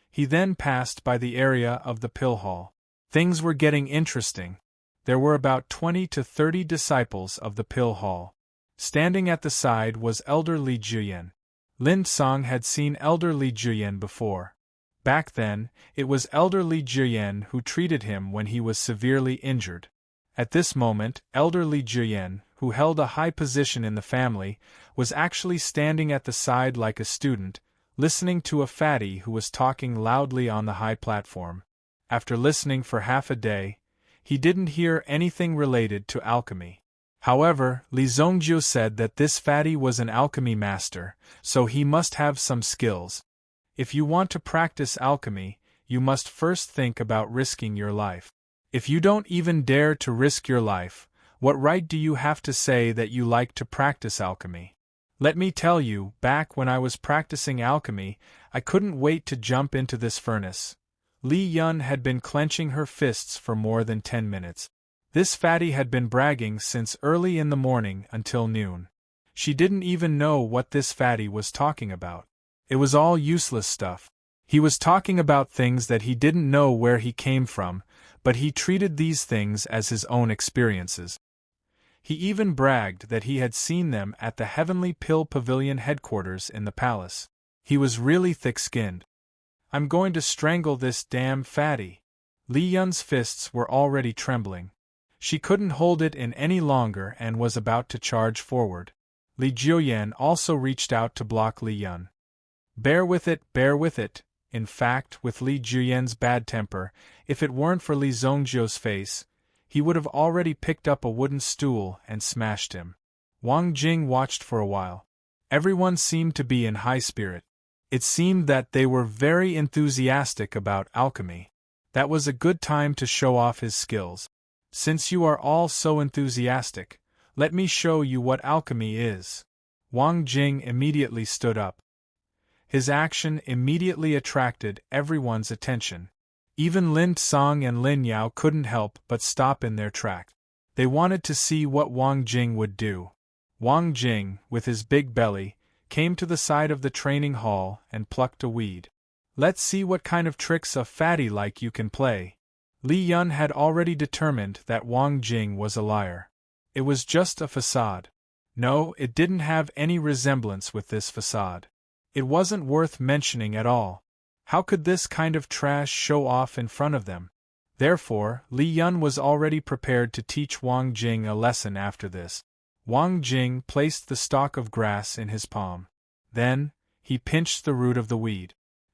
He then passed by the area of the pill hall. Things were getting interesting. There were about 20 to 30 disciples of the pill hall. Standing at the side was Elder Li Juyen. Lin Song had seen Elder Li Juyen before. Back then, it was Elder Li Juyen who treated him when he was severely injured. At this moment, Elder Li Juyen, who held a high position in the family, was actually standing at the side like a student, listening to a fatty who was talking loudly on the high platform. After listening for half a day, he didn't hear anything related to alchemy. However, Li Zongjiu said that this fatty was an alchemy master, so he must have some skills. If you want to practice alchemy, you must first think about risking your life. If you don't even dare to risk your life, what right do you have to say that you like to practice alchemy? Let me tell you, back when I was practicing alchemy, I couldn't wait to jump into this furnace. Li Yun had been clenching her fists for more than 10 minutes. This fatty had been bragging since early in the morning until noon. She didn't even know what this fatty was talking about. It was all useless stuff. He was talking about things that he didn't know where he came from, but he treated these things as his own experiences. He even bragged that he had seen them at the Heavenly Pill Pavilion headquarters in the palace. He was really thick-skinned. I'm going to strangle this damn fatty. Li Yun's fists were already trembling. She couldn't hold it in any longer and was about to charge forward. Li Juyen also reached out to block Li Yun. Bear with it, bear with it. In fact, with Li Juyen's bad temper, if it weren't for Li Zongjiu's face, he would have already picked up a wooden stool and smashed him. Wang Jing watched for a while. Everyone seemed to be in high spirit. It seemed that they were very enthusiastic about alchemy. That was a good time to show off his skills. Since you are all so enthusiastic, let me show you what alchemy is. Wang Jing immediately stood up. His action immediately attracted everyone's attention. Even Lin Song and Lin Yao couldn't help but stop in their track. They wanted to see what Wang Jing would do. Wang Jing, with his big belly, came to the side of the training hall and plucked a weed. Let's see what kind of tricks a fatty like you can play. Li Yun had already determined that Wang Jing was a liar. It was just a facade. No, it didn't have any resemblance with this facade. It wasn't worth mentioning at all. How could this kind of trash show off in front of them? Therefore, Li Yun was already prepared to teach Wang Jing a lesson after this. Wang Jing placed the stalk of grass in his palm. Then, he pinched the root of the weed.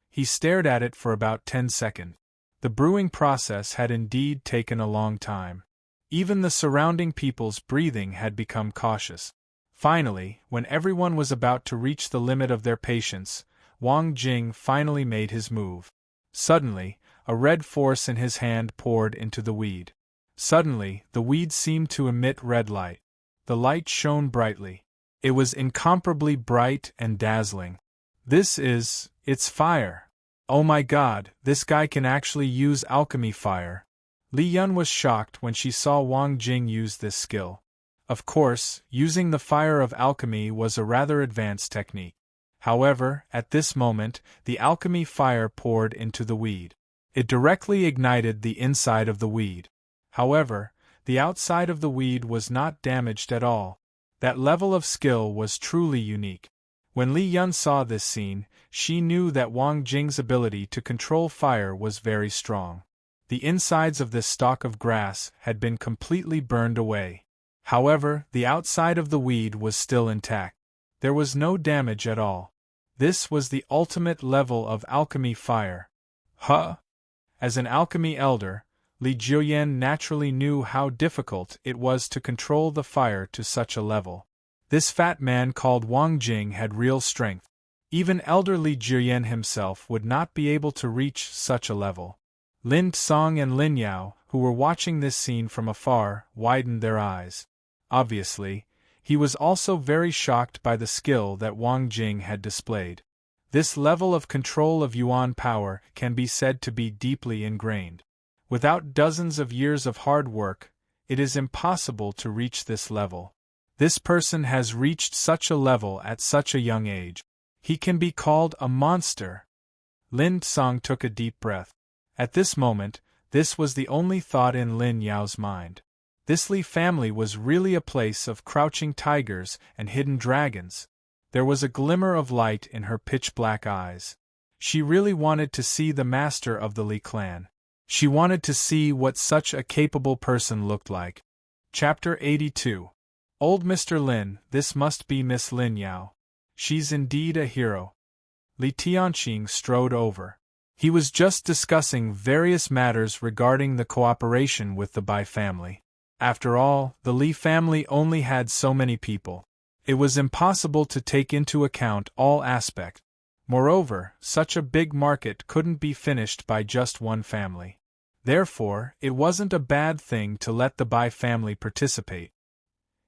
He stared at it for about 10 seconds. The brewing process had indeed taken a long time. Even the surrounding people's breathing had become cautious. Finally, when everyone was about to reach the limit of their patience, Wang Jing finally made his move. Suddenly, a red force in his hand poured into the weed. Suddenly, the weed seemed to emit red light. The light shone brightly. It was incomparably bright and dazzling. It's fire. Oh my God, this guy can actually use alchemy fire. Li Yun was shocked when she saw Wang Jing use this skill. Of course, using the fire of alchemy was a rather advanced technique. However, at this moment, the alchemy fire poured into the weed. It directly ignited the inside of the weed. However, the outside of the weed was not damaged at all. That level of skill was truly unique. When Li Yun saw this scene, she knew that Wang Jing's ability to control fire was very strong. The insides of this stalk of grass had been completely burned away. However, the outside of the weed was still intact. There was no damage at all. This was the ultimate level of alchemy fire. As an alchemy elder, Li Jiuyan naturally knew how difficult it was to control the fire to such a level. This fat man called Wang Jing had real strength. Even elder Li Jiuyan himself would not be able to reach such a level. Lin Tsang and Lin Yao, who were watching this scene from afar, widened their eyes. Obviously, he was also very shocked by the skill that Wang Jing had displayed. This level of control of Yuan power can be said to be deeply ingrained. Without dozens of years of hard work, it is impossible to reach this level. This person has reached such a level at such a young age. He can be called a monster. Lin Tsang took a deep breath. At this moment, this was the only thought in Lin Yao's mind. This Li family was really a place of crouching tigers and hidden dragons. There was a glimmer of light in her pitch-black eyes. She really wanted to see the master of the Li clan. She wanted to see what such a capable person looked like. Chapter 82. Old Mr. Lin, this must be Miss Lin Yao. She's indeed a hero. Li Tianqing strode over. He was just discussing various matters regarding the cooperation with the Bai family. After all, the Li family only had so many people. It was impossible to take into account all aspects. Moreover, such a big market couldn't be finished by just one family. Therefore, it wasn't a bad thing to let the Bai family participate.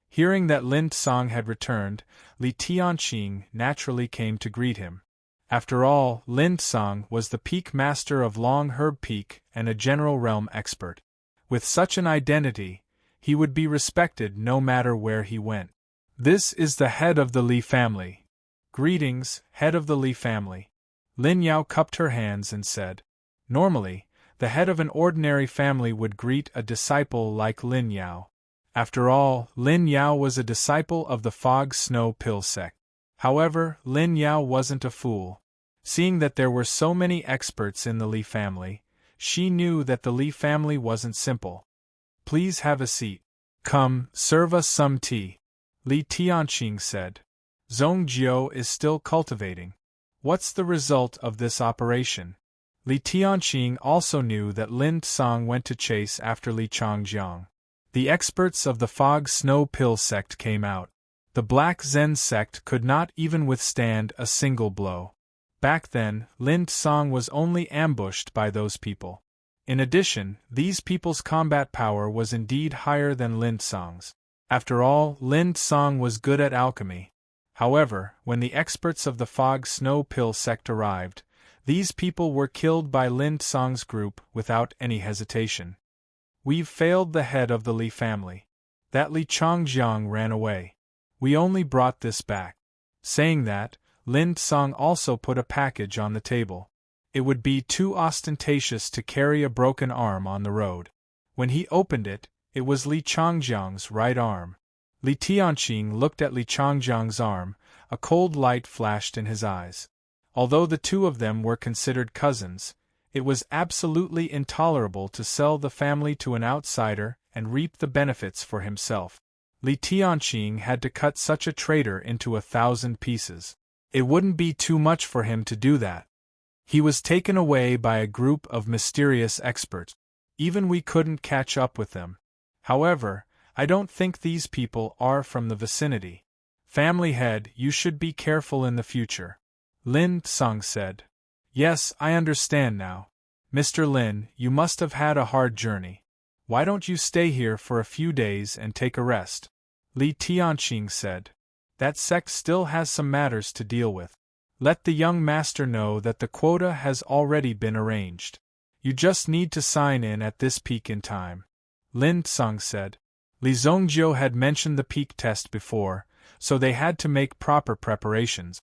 Hearing that Lin Tsang had returned, Li Tianqing naturally came to greet him. After all, Lin Tsang was the peak master of Long Herb Peak and a general realm expert. With such an identity, he would be respected no matter where he went. This is the head of the Li family. Greetings, head of the Li family. Lin Yao cupped her hands and said. Normally, the head of an ordinary family would greet a disciple like Lin Yao. After all, Lin Yao was a disciple of the Fog Snow Pill sect. However, Lin Yao wasn't a fool. Seeing that there were so many experts in the Li family, she knew that the Li family wasn't simple. Please have a seat. Come, serve us some tea. Li Tianqing said. Zhongjiu is still cultivating. What's the result of this operation? Li Tianqing also knew that Lin Tsang went to chase after Li Changjiang. The experts of the Fog Snow Pill sect came out. The Black Zen sect could not even withstand a single blow. Back then, Lin Tsang was only ambushed by those people. In addition, these people's combat power was indeed higher than Lin Tsang's. After all, Lin Tsang was good at alchemy. However, when the experts of the Fog Snow Pill sect arrived, these people were killed by Lin Tsang's group without any hesitation. We've failed the head of the Li family. That Li Changjiang ran away. We only brought this back. Saying that, Lin Tsang also put a package on the table. It would be too ostentatious to carry a broken arm on the road. When he opened it, it was Li Changjiang's right arm. Li Tianqing looked at Li Changjiang's arm, a cold light flashed in his eyes. Although the two of them were considered cousins, it was absolutely intolerable to sell the family to an outsider and reap the benefits for himself. Li Tianqing had to cut such a traitor into 1,000 pieces. It wouldn't be too much for him to do that. He was taken away by a group of mysterious experts. Even we couldn't catch up with them. However, I don't think these people are from the vicinity. Family head, you should be careful in the future. Lin Tsang said. Yes, I understand now. Mr. Lin, you must have had a hard journey. Why don't you stay here for a few days and take a rest? Li Tianqing said. That sect still has some matters to deal with. Let the young master know that the quota has already been arranged. You just need to sign in at this peak in time. Lin Tsang said. Li Zongjiu had mentioned the peak test before, so they had to make proper preparations.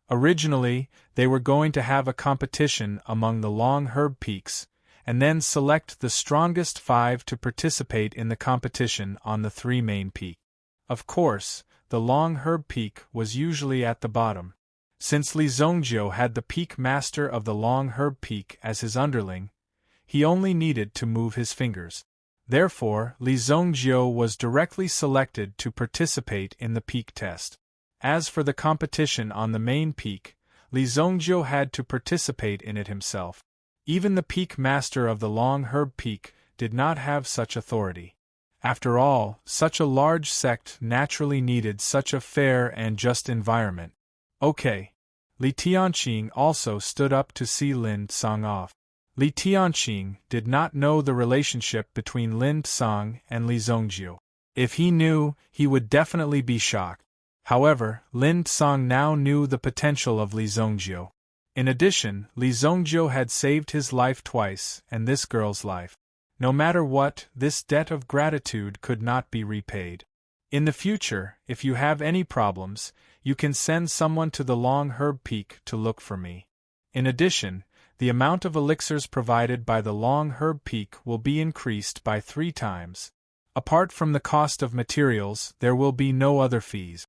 Originally, they were going to have a competition among the Long Herb peaks, and then select the strongest 5 to participate in the competition on the 3 main peaks. Of course, the Long Herb peak was usually at the bottom. Since Li Zongjiu had the peak master of the Long Herb peak as his underling, he only needed to move his fingers. Therefore, Li Zongjiu was directly selected to participate in the peak test. As for the competition on the main peak, Li Zongjiu had to participate in it himself. Even the peak master of the Long Herb peak did not have such authority. After all, such a large sect naturally needed such a fair and just environment. Okay. Li Tianqing also stood up to see Lin Tsang off. Li Tianqing did not know the relationship between Lin Tsang and Li Zongjiu. If he knew, he would definitely be shocked. However, Lin Tsang now knew the potential of Li Zongjiu. In addition, Li Zongjiu had saved his life twice and this girl's life. No matter what, this debt of gratitude could not be repaid. In the future, if you have any problems, you can send someone to the Long Herb Peak to look for me. In addition, the amount of elixirs provided by the Long Herb Peak will be increased by 3 times. Apart from the cost of materials, there will be no other fees.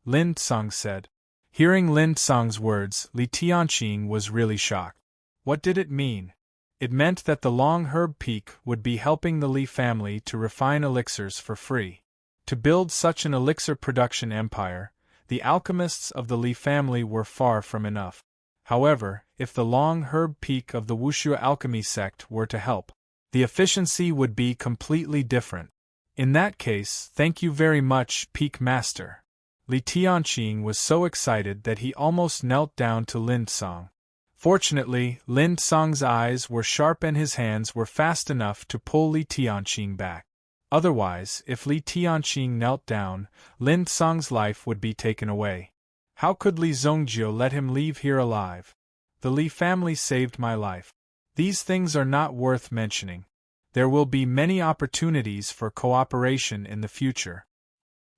Lin Tsang said. Hearing Lin Tsang's words, Li Tianqing was really shocked. What did it mean? It meant that the Long Herb Peak would be helping the Li family to refine elixirs for free. To build such an elixir production empire, the alchemists of the Li family were far from enough. However, if the Long Herb Peak of the Wushu alchemy sect were to help, the efficiency would be completely different. In that case, thank you very much, Peak Master. Li Tianqing was so excited that he almost knelt down to Lin Tsang. Fortunately, Lin Tsang's eyes were sharp and his hands were fast enough to pull Li Tianqing back. Otherwise, if Li Tianqing knelt down, Lin Tsang's life would be taken away. How could Li Zongjiu let him leave here alive? The Li family saved my life. These things are not worth mentioning. There will be many opportunities for cooperation in the future.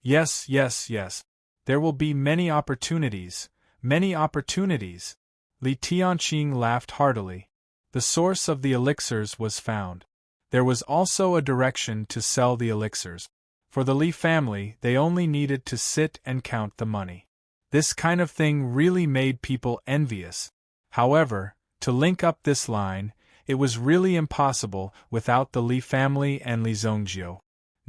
Yes. There will be many opportunities. Li Tianqing laughed heartily. The source of the elixirs was found. There was also a direction to sell the elixirs. For the Li family, they only needed to sit and count the money. This kind of thing really made people envious. However, to link up this line, it was really impossible without the Li family and Li Zongjiu.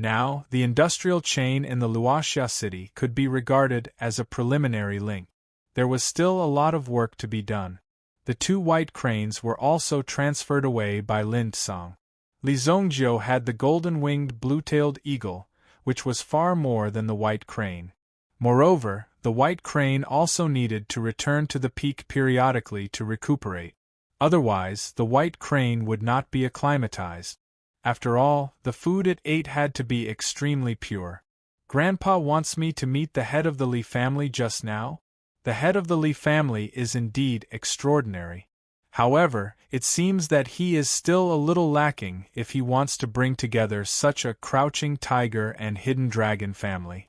Now, the industrial chain in the Luoxia city could be regarded as a preliminary link. There was still a lot of work to be done. The 2 white cranes were also transferred away by Lin Tsang. Li Zongjiu had the golden-winged blue-tailed eagle, which was far more than the white crane. Moreover, the white crane also needed to return to the peak periodically to recuperate. Otherwise, the white crane would not be acclimatized. After all, the food it ate had to be extremely pure. Grandpa wants me to meet the head of the Li family just now? The head of the Li family is indeed extraordinary. However, it seems that he is still a little lacking if he wants to bring together such a crouching tiger and hidden dragon family.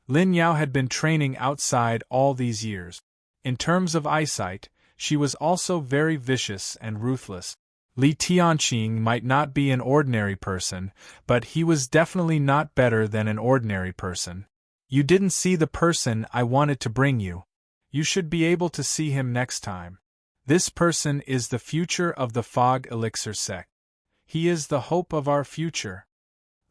Lin Yao had been training outside all these years. In terms of eyesight, she was also very vicious and ruthless. Li Tianqing might not be an ordinary person, but he was definitely not better than an ordinary person. You didn't see the person I wanted to bring you. You should be able to see him next time. This person is the future of the Fog Elixir sect. He is the hope of our future.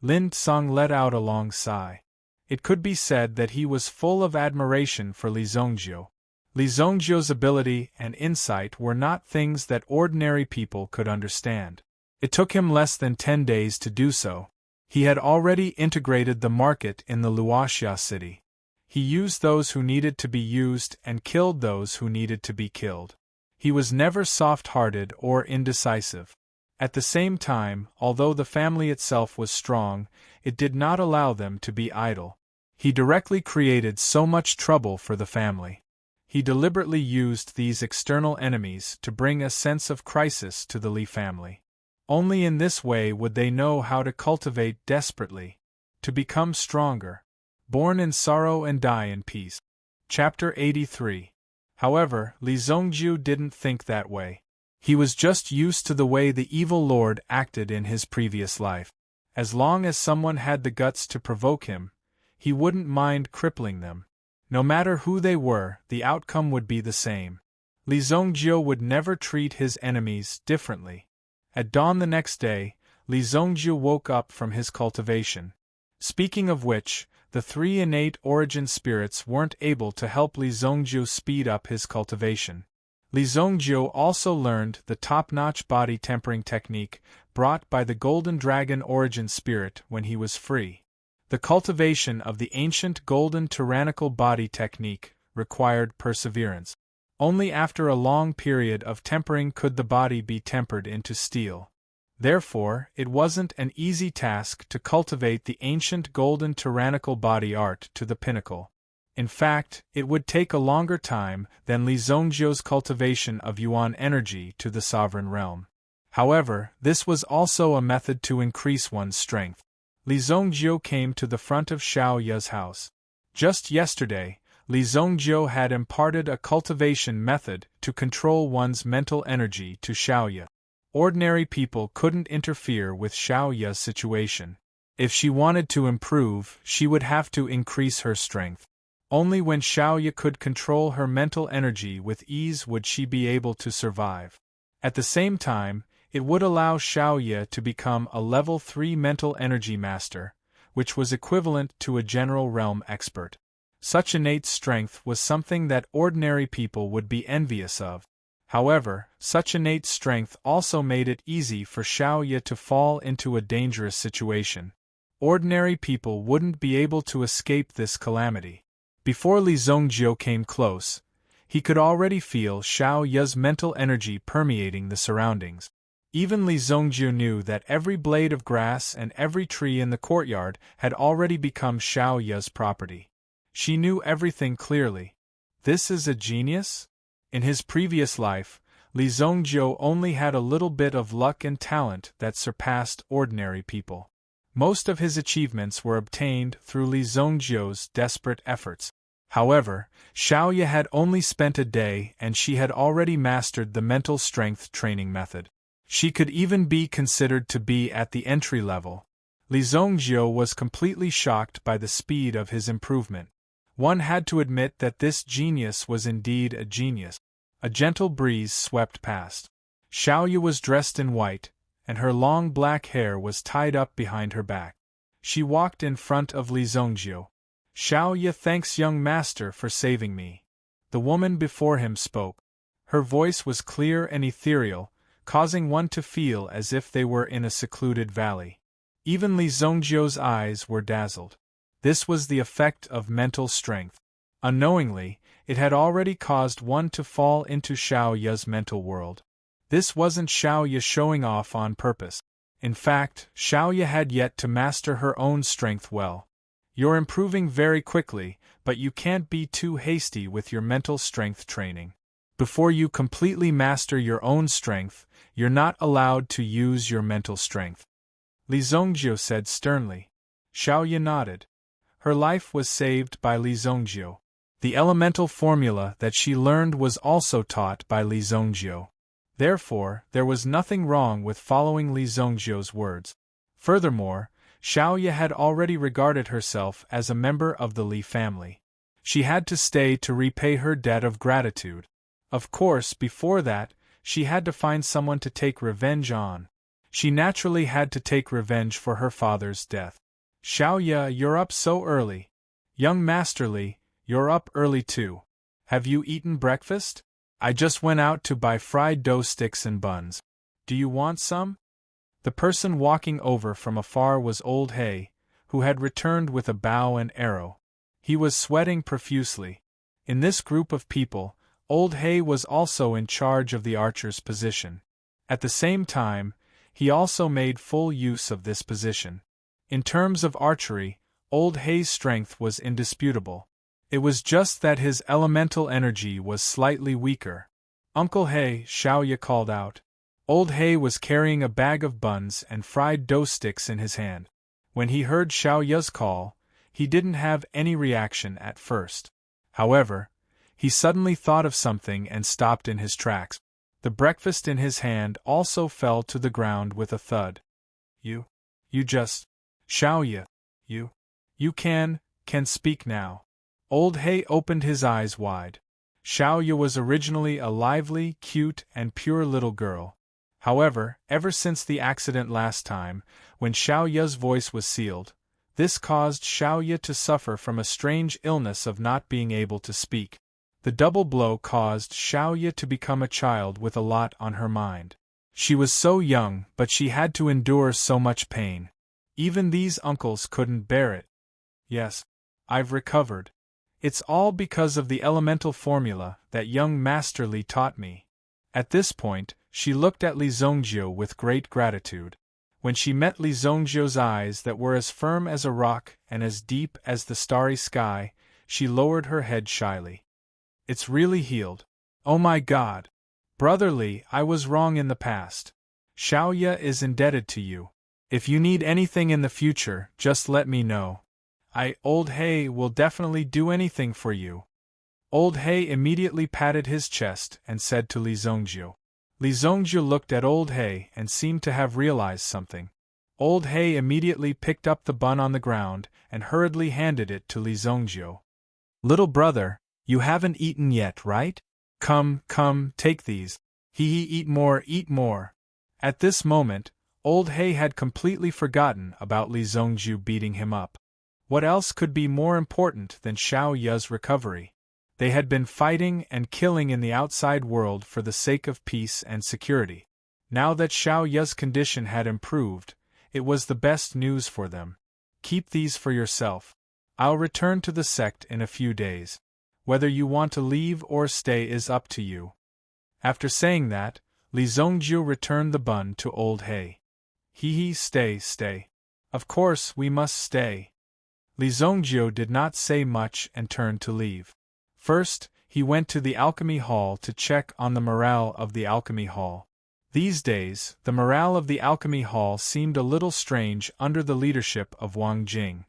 Lin Tsang let out a long sigh. It could be said that he was full of admiration for Li Zhongjiu. Li Zhongjiu's ability and insight were not things that ordinary people could understand. It took him less than 10 days to do so. He had already integrated the market in the Luoxia city. He used those who needed to be used and killed those who needed to be killed. He was never soft-hearted or indecisive. At the same time, although the family itself was strong, it did not allow them to be idle. He directly created so much trouble for the family. He deliberately used these external enemies to bring a sense of crisis to the Li family. Only in this way would they know how to cultivate desperately, to become stronger, born in sorrow and die in peace. Chapter 83. However, Li Zhongjiu didn't think that way. He was just used to the way the evil lord acted in his previous life. As long as someone had the guts to provoke him, he wouldn't mind crippling them. No matter who they were, the outcome would be the same. Li Zhongjiu would never treat his enemies differently. At dawn the next day, Li Zhongjiu woke up from his cultivation. Speaking of which, the 3 innate origin spirits weren't able to help Li Zhongjiu speed up his cultivation. Li Zhongjiu also learned the top-notch body tempering technique brought by the Golden Dragon origin spirit when he was free. The cultivation of the ancient golden tyrannical body technique required perseverance. Only after a long period of tempering could the body be tempered into steel. Therefore, it wasn't an easy task to cultivate the ancient golden tyrannical body art to the pinnacle. In fact, it would take a longer time than Li Zhongjiu's cultivation of Yuan energy to the sovereign realm. However, this was also a method to increase one's strength. Li Zhongjiu came to the front of Xiao Ye's house. Just yesterday, Li Zhongjiu had imparted a cultivation method to control one's mental energy to Xiao Ye. Ordinary people couldn't interfere with Xiao Ye's situation. If she wanted to improve, she would have to increase her strength. Only when Xiao Ye could control her mental energy with ease would she be able to survive. At the same time, it would allow Xiao Ye to become a level 3 mental energy master, which was equivalent to a general realm expert. Such innate strength was something that ordinary people would be envious of. However, such innate strength also made it easy for Xiao Ye to fall into a dangerous situation. Ordinary people wouldn't be able to escape this calamity. Before Li Zhongjiu came close, he could already feel Xiao Ye's mental energy permeating the surroundings. Even Li Zhongjiu knew that every blade of grass and every tree in the courtyard had already become Xiao Ye's property. She knew everything clearly. This is a genius? In his previous life, Li Zhongjiu only had a little bit of luck and talent that surpassed ordinary people. Most of his achievements were obtained through Li Zhongjiu's desperate efforts. However, Xiao Ye had only spent a day and she had already mastered the mental strength training method. She could even be considered to be at the entry level. Li Zhongjiu was completely shocked by the speed of his improvement. One had to admit that this genius was indeed a genius. A gentle breeze swept past. Xiao Ye was dressed in white, and her long black hair was tied up behind her back. She walked in front of Li Zhongjiu. "Xiao Ye thanks young master for saving me." The woman before him spoke. Her voice was clear and ethereal, causing one to feel as if they were in a secluded valley. Even Li Zhongjiu's eyes were dazzled. This was the effect of mental strength. Unknowingly, it had already caused one to fall into Xiao Ye's mental world. This wasn't Xiao Ye showing off on purpose. In fact, Xiao Ye had yet to master her own strength well. You're improving very quickly, but you can't be too hasty with your mental strength training. Before you completely master your own strength, you're not allowed to use your mental strength. Li Zhongjiu said sternly. Xiao Ye nodded. Her life was saved by Li Zhongjiu. The elemental formula that she learned was also taught by Li Zhongjiu. Therefore, there was nothing wrong with following Li Zhongjiu's words. Furthermore, Xiao Ye had already regarded herself as a member of the Li family. She had to stay to repay her debt of gratitude. Of course, before that, she had to find someone to take revenge on. She naturally had to take revenge for her father's death. "Xiao Ye, you're up so early," Young Master Li, you're up early too. Have you eaten breakfast? I just went out to buy fried dough sticks and buns. Do you want some? The person walking over from afar was Old Hay, who had returned with a bow and arrow. He was sweating profusely. In this group of people, Old Hay was also in charge of the archer's position. At the same time, he also made full use of this position. In terms of archery, Old Hay's strength was indisputable. It was just that his elemental energy was slightly weaker. Uncle Hay, Xiaoya called out. Old Hay was carrying a bag of buns and fried dough sticks in his hand. When he heard Xiaoya's call, he didn't have any reaction at first. However, he suddenly thought of something and stopped in his tracks. The breakfast in his hand also fell to the ground with a thud. You Xiaoya, you can speak now. Old Hay opened his eyes wide. Xiaoya was originally a lively, cute, and pure little girl. However, ever since the accident last time, when Xiaoya's voice was sealed, this caused Xiaoya to suffer from a strange illness of not being able to speak. The double blow caused Xiaoya to become a child with a lot on her mind. She was so young, but she had to endure so much pain. Even these uncles couldn't bear it. Yes, I've recovered. It's all because of the elemental formula that young Master Li taught me. At this point, she looked at Li Zongjiu with great gratitude. When she met Li Zongjiu's eyes that were as firm as a rock and as deep as the starry sky, she lowered her head shyly. It's really healed. Oh my God! Brother Li, I was wrong in the past. Xiaoya is indebted to you. If you need anything in the future, just let me know. Old Hay, will definitely do anything for you. Old Hay immediately patted his chest and said to Li Zongjiu. Li Zongjiu looked at Old Hay and seemed to have realized something. Old Hay immediately picked up the bun on the ground and hurriedly handed it to Li Zongjiu. Little brother, you haven't eaten yet, right? Come, take these. Eat more, eat more. At this moment, Old Hay had completely forgotten about Li Zongjiu beating him up. What else could be more important than Xiaoya's recovery? They had been fighting and killing in the outside world for the sake of peace and security. Now that Xiaoya's condition had improved, it was the best news for them. Keep these for yourself. I'll return to the sect in a few days. Whether you want to leave or stay is up to you. After saying that, Li Zongjiu returned the bun to Old Hay. Stay. Of course, we must stay. Li Zongjiu did not say much and turned to leave. First, he went to the alchemy hall to check on the morale of the alchemy hall. These days, the morale of the alchemy hall seemed a little strange under the leadership of Wang Jing.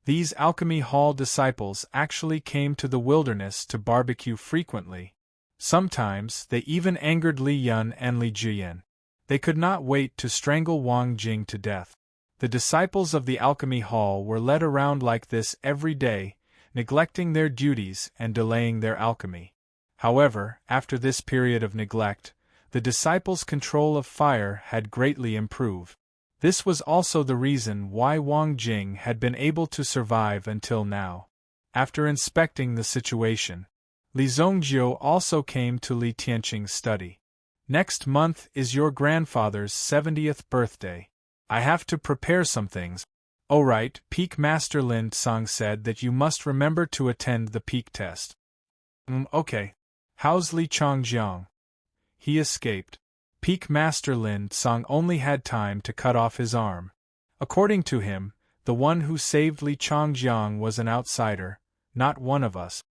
These alchemy hall disciples actually came to the wilderness to barbecue frequently. Sometimes, they even angered Li Yun and Li Jiyan. They could not wait to strangle Wang Jing to death. The disciples of the alchemy hall were led around like this every day, neglecting their duties and delaying their alchemy. However, after this period of neglect, the disciples' control of fire had greatly improved. This was also the reason why Wang Jing had been able to survive until now. After inspecting the situation, Li Zongjiu also came to Li Tianqing's study. Next month is your grandfather's 70th birthday. I have to prepare some things. Oh right, Peak Master Lin Song said that you must remember to attend the peak test. Okay. How's Li Changjiang? He escaped. Peak Master Lin Song only had time to cut off his arm. According to him, the one who saved Li Changjiang was an outsider, not one of us.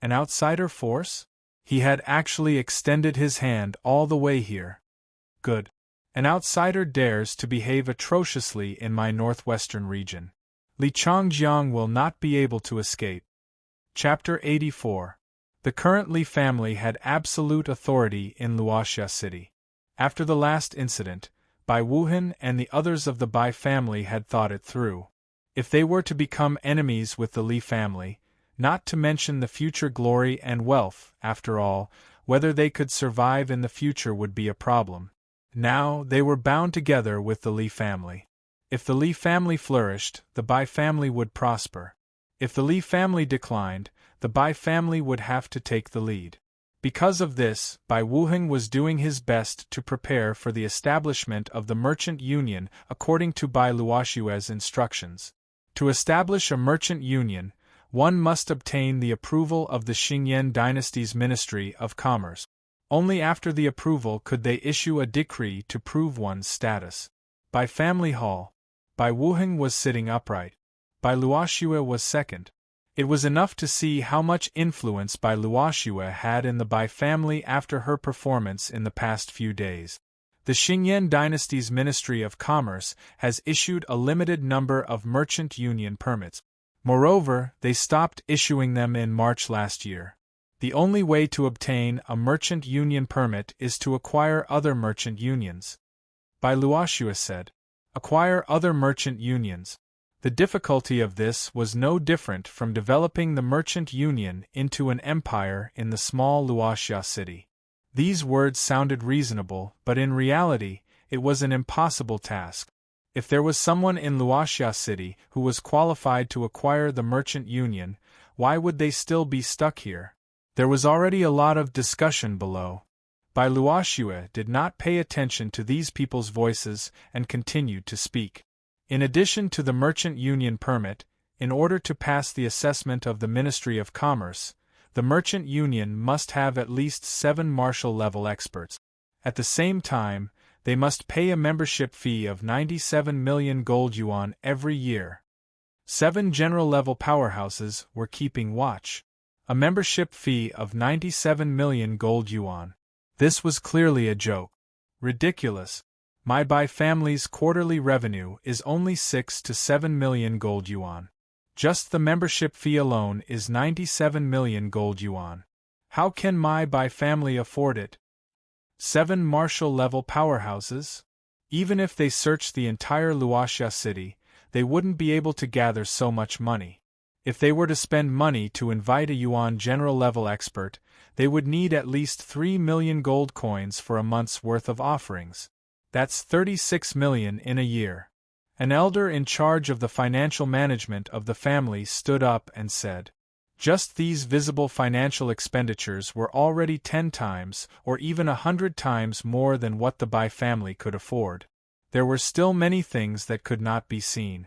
An outsider force? He had actually extended his hand all the way here. Good. An outsider dares to behave atrociously in my northwestern region. Li Changjiang will not be able to escape. Chapter 84. The current Li family had absolute authority in Luoxia City. After the last incident, Bai Wuhan and the others of the Bai family had thought it through. If they were to become enemies with the Li family, not to mention the future glory and wealth, after all, whether they could survive in the future would be a problem. Now, they were bound together with the Li family. If the Li family flourished, the Bai family would prosper. If the Li family declined, the Bai family would have to take the lead. Because of this, Bai Wuheng was doing his best to prepare for the establishment of the merchant union according to Bai Luoxue's instructions. To establish a merchant union, one must obtain the approval of the Qingyan dynasty's Ministry of Commerce. Only after the approval could they issue a decree to prove one's status. Bai family hall. Bai Wuheng was sitting upright. Bai Luoxue was second. It was enough to see how much influence Bai Luoxue had in the Bai family after her performance in the past few days. The Qingyan dynasty's Ministry of Commerce has issued a limited number of merchant union permits. Moreover, they stopped issuing them in March last year. The only way to obtain a merchant union permit is to acquire other merchant unions. Bai Luoxue said. Acquire other merchant unions. The difficulty of this was no different from developing the merchant union into an empire in the small Luoxia city. These words sounded reasonable, but in reality, it was an impossible task. If there was someone in Luoxia city who was qualified to acquire the merchant union, why would they still be stuck here? There was already a lot of discussion below. Bai Luoxue did not pay attention to these people's voices and continued to speak. In addition to the merchant union permit, in order to pass the assessment of the Ministry of Commerce, the merchant union must have at least 7 marshal-level experts. At the same time, they must pay a membership fee of 97 million gold yuan every year. 7 general-level powerhouses were keeping watch. A membership fee of 97 million gold yuan. This was clearly a joke. Ridiculous. My Bai family's quarterly revenue is only 6 to 7 million gold yuan. Just the membership fee alone is 97 million gold yuan. How can my Bai family afford it? 7 marshal-level powerhouses? Even if they searched the entire Luoxia city, they wouldn't be able to gather so much money. If they were to spend money to invite a yuan general-level expert, they would need at least 3 million gold coins for a month's worth of offerings. That's 36 million in a year. An elder in charge of the financial management of the family stood up and said, just these visible financial expenditures were already 10 times or even 100 times more than what the Bai family could afford. There were still many things that could not be seen.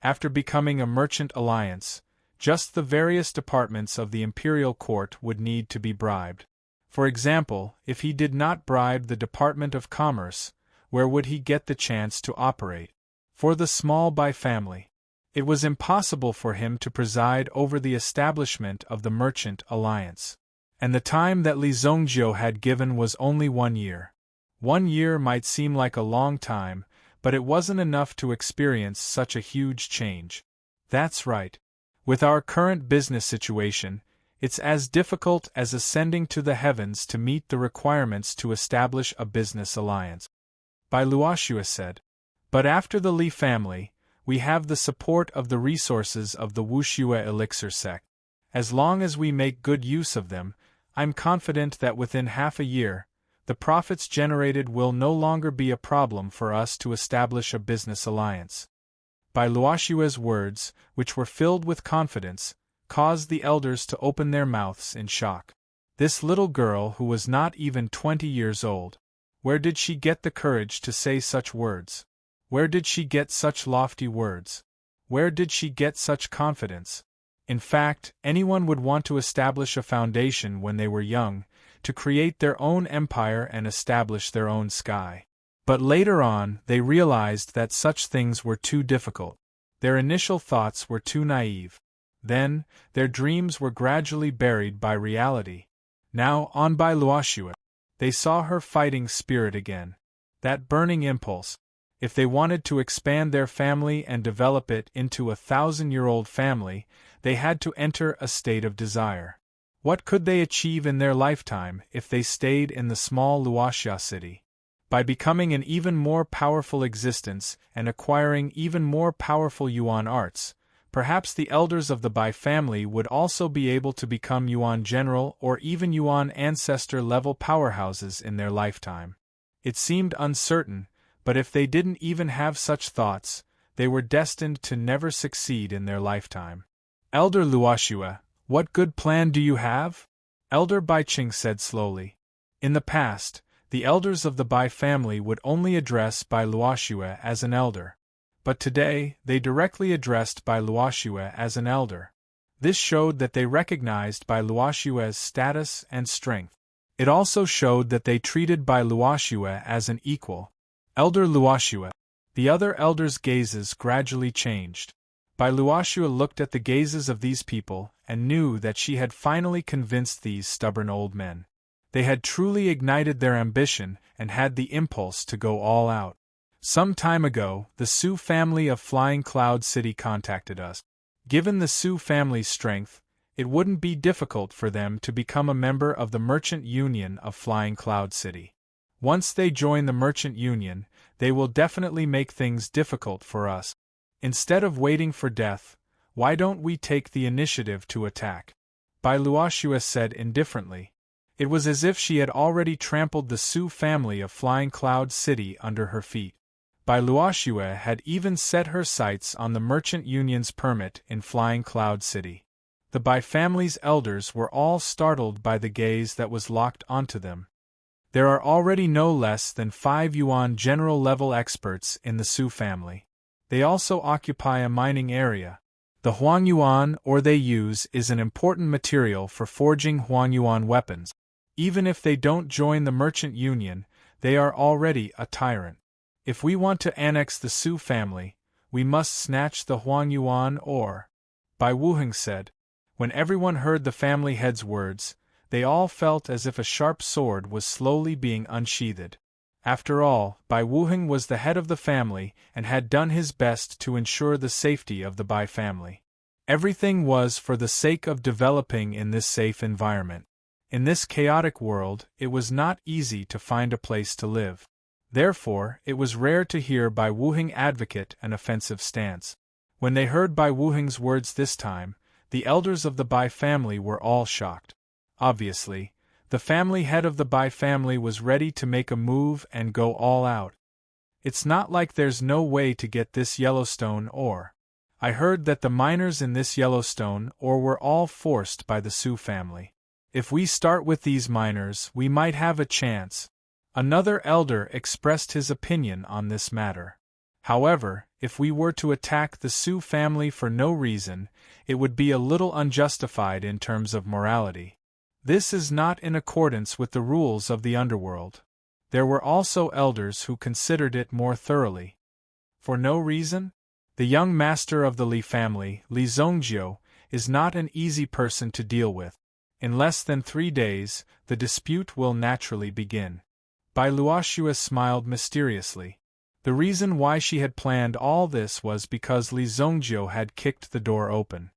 After becoming a merchant alliance, just the various departments of the imperial court would need to be bribed. For example, if he did not bribe the Department of Commerce, where would he get the chance to operate? For the small Bai family, it was impossible for him to preside over the establishment of the merchant alliance. And the time that Li Zongjiu had given was only 1 year. 1 year might seem like a long time, but it wasn't enough to experience such a huge change. That's right. With our current business situation, it's as difficult as ascending to the heavens to meet the requirements to establish a business alliance. Bai Luoxue said. But after the Li family, we have the support of the resources of the Wuxue elixir sect. As long as we make good use of them, I'm confident that within half a year, the profits generated will no longer be a problem for us to establish a business alliance. Bai Luoxue's words, which were filled with confidence, caused the elders to open their mouths in shock. This little girl who was not even 20 years old, where did she get the courage to say such words? Where did she get such lofty words? Where did she get such confidence? In fact, anyone would want to establish a foundation when they were young, to create their own empire and establish their own sky. But later on, they realized that such things were too difficult. Their initial thoughts were too naive. Then, their dreams were gradually buried by reality. Now, on Bai Luoxue, they saw her fighting spirit again. That burning impulse. If they wanted to expand their family and develop it into a 1,000-year-old family, they had to enter a state of desire. What could they achieve in their lifetime if they stayed in the small Luoxia city? By becoming an even more powerful existence and acquiring even more powerful yuan arts, perhaps the elders of the Bai family would also be able to become yuan general or even yuan ancestor-level powerhouses in their lifetime. It seemed uncertain, but if they didn't even have such thoughts, they were destined to never succeed in their lifetime. Elder Luoshua, what good plan do you have? Elder Baiqing said slowly. In the past, the elders of the Bai family would only address Bai Luoshua as an elder. But today, they directly addressed Bai Luoshua as an elder. This showed that they recognized Bai Luoshua's status and strength. It also showed that they treated Bai Luoshua as an equal. Elder Luoshua. The other elders' gazes gradually changed. Bai Luoshua looked at the gazes of these people and knew that she had finally convinced these stubborn old men. They had truly ignited their ambition and had the impulse to go all out. Some time ago, the Su family of Flying Cloud City contacted us. Given the Su family's strength, it wouldn't be difficult for them to become a member of the Merchant Union of Flying Cloud City. Once they join the Merchant Union, they will definitely make things difficult for us. Instead of waiting for death, why don't we take the initiative to attack? Bai Luoshua said indifferently. It was as if she had already trampled the Su family of Flying Cloud City under her feet. Bai Luoshua had even set her sights on the Merchant Union's permit in Flying Cloud City. The Bai family's elders were all startled by the gaze that was locked onto them. There are already no less than 5 Yuan general-level experts in the Su family. They also occupy a mining area. The Huangyuan ore they use is an important material for forging Huangyuan weapons. Even if they don't join the Merchant Union, they are already a tyrant. If we want to annex the Su family, we must snatch the Huangyuan ore, Bai Wuheng said. When everyone heard the family head's words, they all felt as if a sharp sword was slowly being unsheathed. After all, Bai Wuheng was the head of the family and had done his best to ensure the safety of the Bai family. Everything was for the sake of developing in this safe environment. In this chaotic world, it was not easy to find a place to live. Therefore, it was rare to hear Bai Wuheng advocate an offensive stance. When they heard Bai Wuheng's words this time, the elders of the Bai family were all shocked. Obviously, the family head of the Bai family was ready to make a move and go all out. It's not like there's no way to get this Yellowstone ore. I heard that the miners in this Yellowstone ore were all forced by the Su family. If we start with these miners, we might have a chance. Another elder expressed his opinion on this matter. However, if we were to attack the Su family for no reason, it would be a little unjustified in terms of morality. This is not in accordance with the rules of the underworld. There were also elders who considered it more thoroughly. For no reason? The young master of the Li family, Li Zhongjio, is not an easy person to deal with. In less than 3 days, the dispute will naturally begin. Bai Luoshua smiled mysteriously. The reason why she had planned all this was because Li Zhongjio had kicked the door open.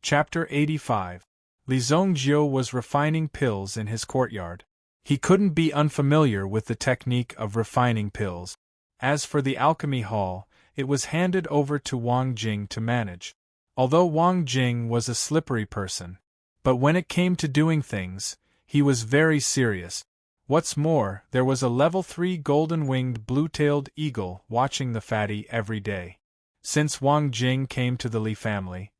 Chapter 85. Li Zhongjio was refining pills in his courtyard. He couldn't be unfamiliar with the technique of refining pills. As for the alchemy hall, it was handed over to Wang Jing to manage. Although Wang Jing was a slippery person, but when it came to doing things, he was very serious. What's more, there was a level 3 golden-winged blue-tailed eagle watching the fatty every day. Since Wang Jing came to the Li family,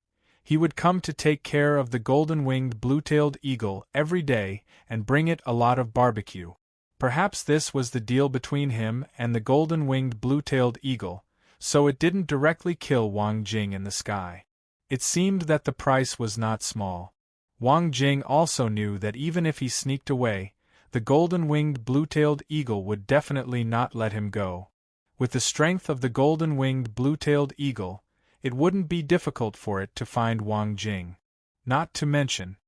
he would come to take care of the golden-winged blue-tailed eagle every day and bring it a lot of barbecue. Perhaps this was the deal between him and the golden-winged blue-tailed eagle, so it didn't directly kill Wang Jing in the sky. It seemed that the price was not small. Wang Jing also knew that even if he sneaked away, the golden-winged blue-tailed eagle would definitely not let him go. With the strength of the golden-winged blue-tailed eagle, it wouldn't be difficult for it to find Wang Jing. Not to mention,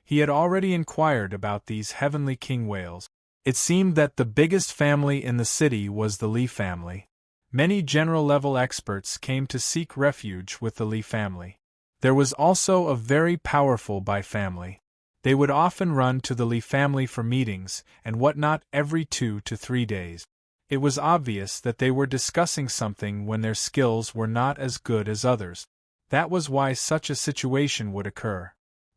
he had already inquired about these heavenly king whales. It seemed that the biggest family in the city was the Li family. Many general-level experts came to seek refuge with the Li family. There was also a very powerful Bai family. They would often run to the Li family for meetings and whatnot every 2 to 3 days. It was obvious that they were discussing something when their skills were not as good as others. That was why such a situation would occur.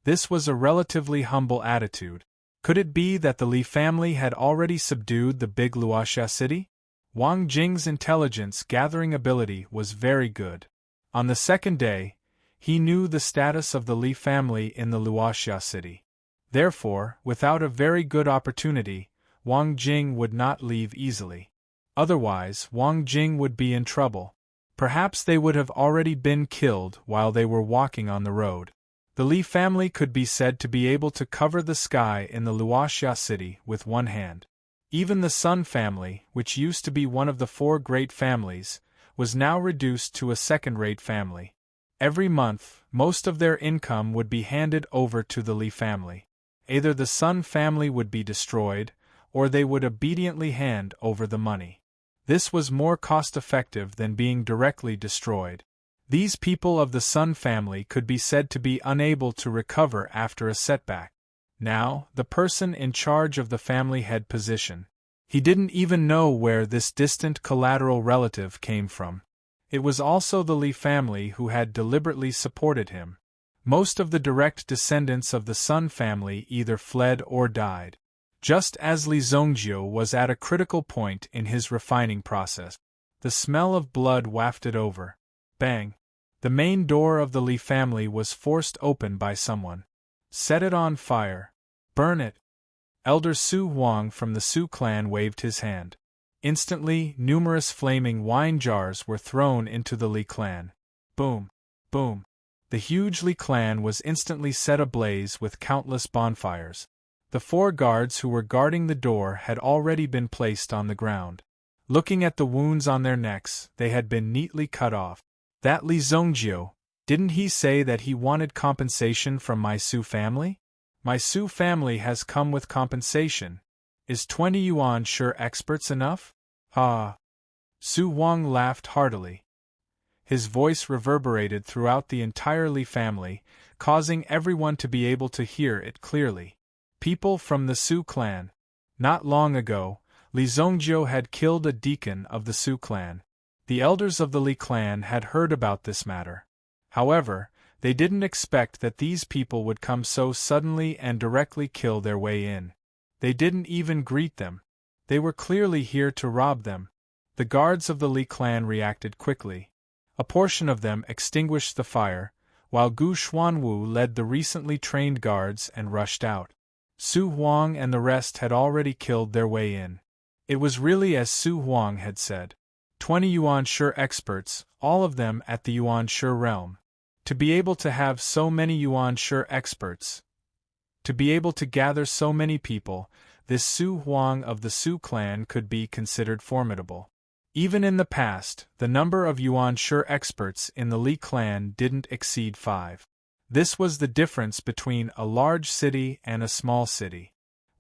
This was a relatively humble attitude. Could it be that the Li family had already subdued the big Luoxia city? Wang Jing's intelligence-gathering ability was very good. On the second day, He knew the status of the Li family in the Luoxia city. Therefore, without a very good opportunity, Wang Jing would not leave easily. Otherwise, Wang Jing would be in trouble. Perhaps they would have already been killed while they were walking on the road. The Li family could be said to be able to cover the sky in the Luoxia city with one hand. Even the Sun family, which used to be one of the four great families, was now reduced to a second-rate family. Every month, most of their income would be handed over to the Li family. Either the Sun family would be destroyed, or they would obediently hand over the money. This was more cost-effective than being directly destroyed. These people of the Sun family could be said to be unable to recover after a setback. Now, the person in charge of the family head position. He didn't even know where this distant collateral relative came from. It was also the Li family who had deliberately supported him. Most of the direct descendants of the Sun family either fled or died. Just as Li Zhongjiu was at a critical point in his refining process, the smell of blood wafted over. Bang! The main door of the Li family was forced open by someone. Set it on fire. Burn it. Elder Su Huang from the Su clan waved his hand. Instantly, numerous flaming wine jars were thrown into the Li clan. Boom! Boom! The huge Li clan was instantly set ablaze with countless bonfires. The 4 guards who were guarding the door had already been placed on the ground. Looking at the wounds on their necks, they had been neatly cut off. That Li Zhongjiu, didn't he say that he wanted compensation from my Su family? My Su family has come with compensation. Is 20 yuan sure experts enough? Ha! Su Huang laughed heartily. His voice reverberated throughout the entire Li family, causing everyone to be able to hear it clearly. People from the Su clan. Not long ago, Li Zhongjiu had killed a deacon of the Su clan. The elders of the Li clan had heard about this matter. However, they didn't expect that these people would come so suddenly and directly kill their way in. They didn't even greet them. They were clearly here to rob them. The guards of the Li clan reacted quickly. A portion of them extinguished the fire, while Gu Xuanwu led the recently trained guards and rushed out. Su Huang and the rest had already killed their way in. It was really as Su Huang had said. 20 yuan sure experts, all of them at the yuan sure realm. To be able to have so many yuan sure experts. To be able to gather so many people, this Su Huang of the Su clan could be considered formidable. Even in the past, the number of yuan sure experts in the Li clan didn't exceed 5. This was the difference between a large city and a small city.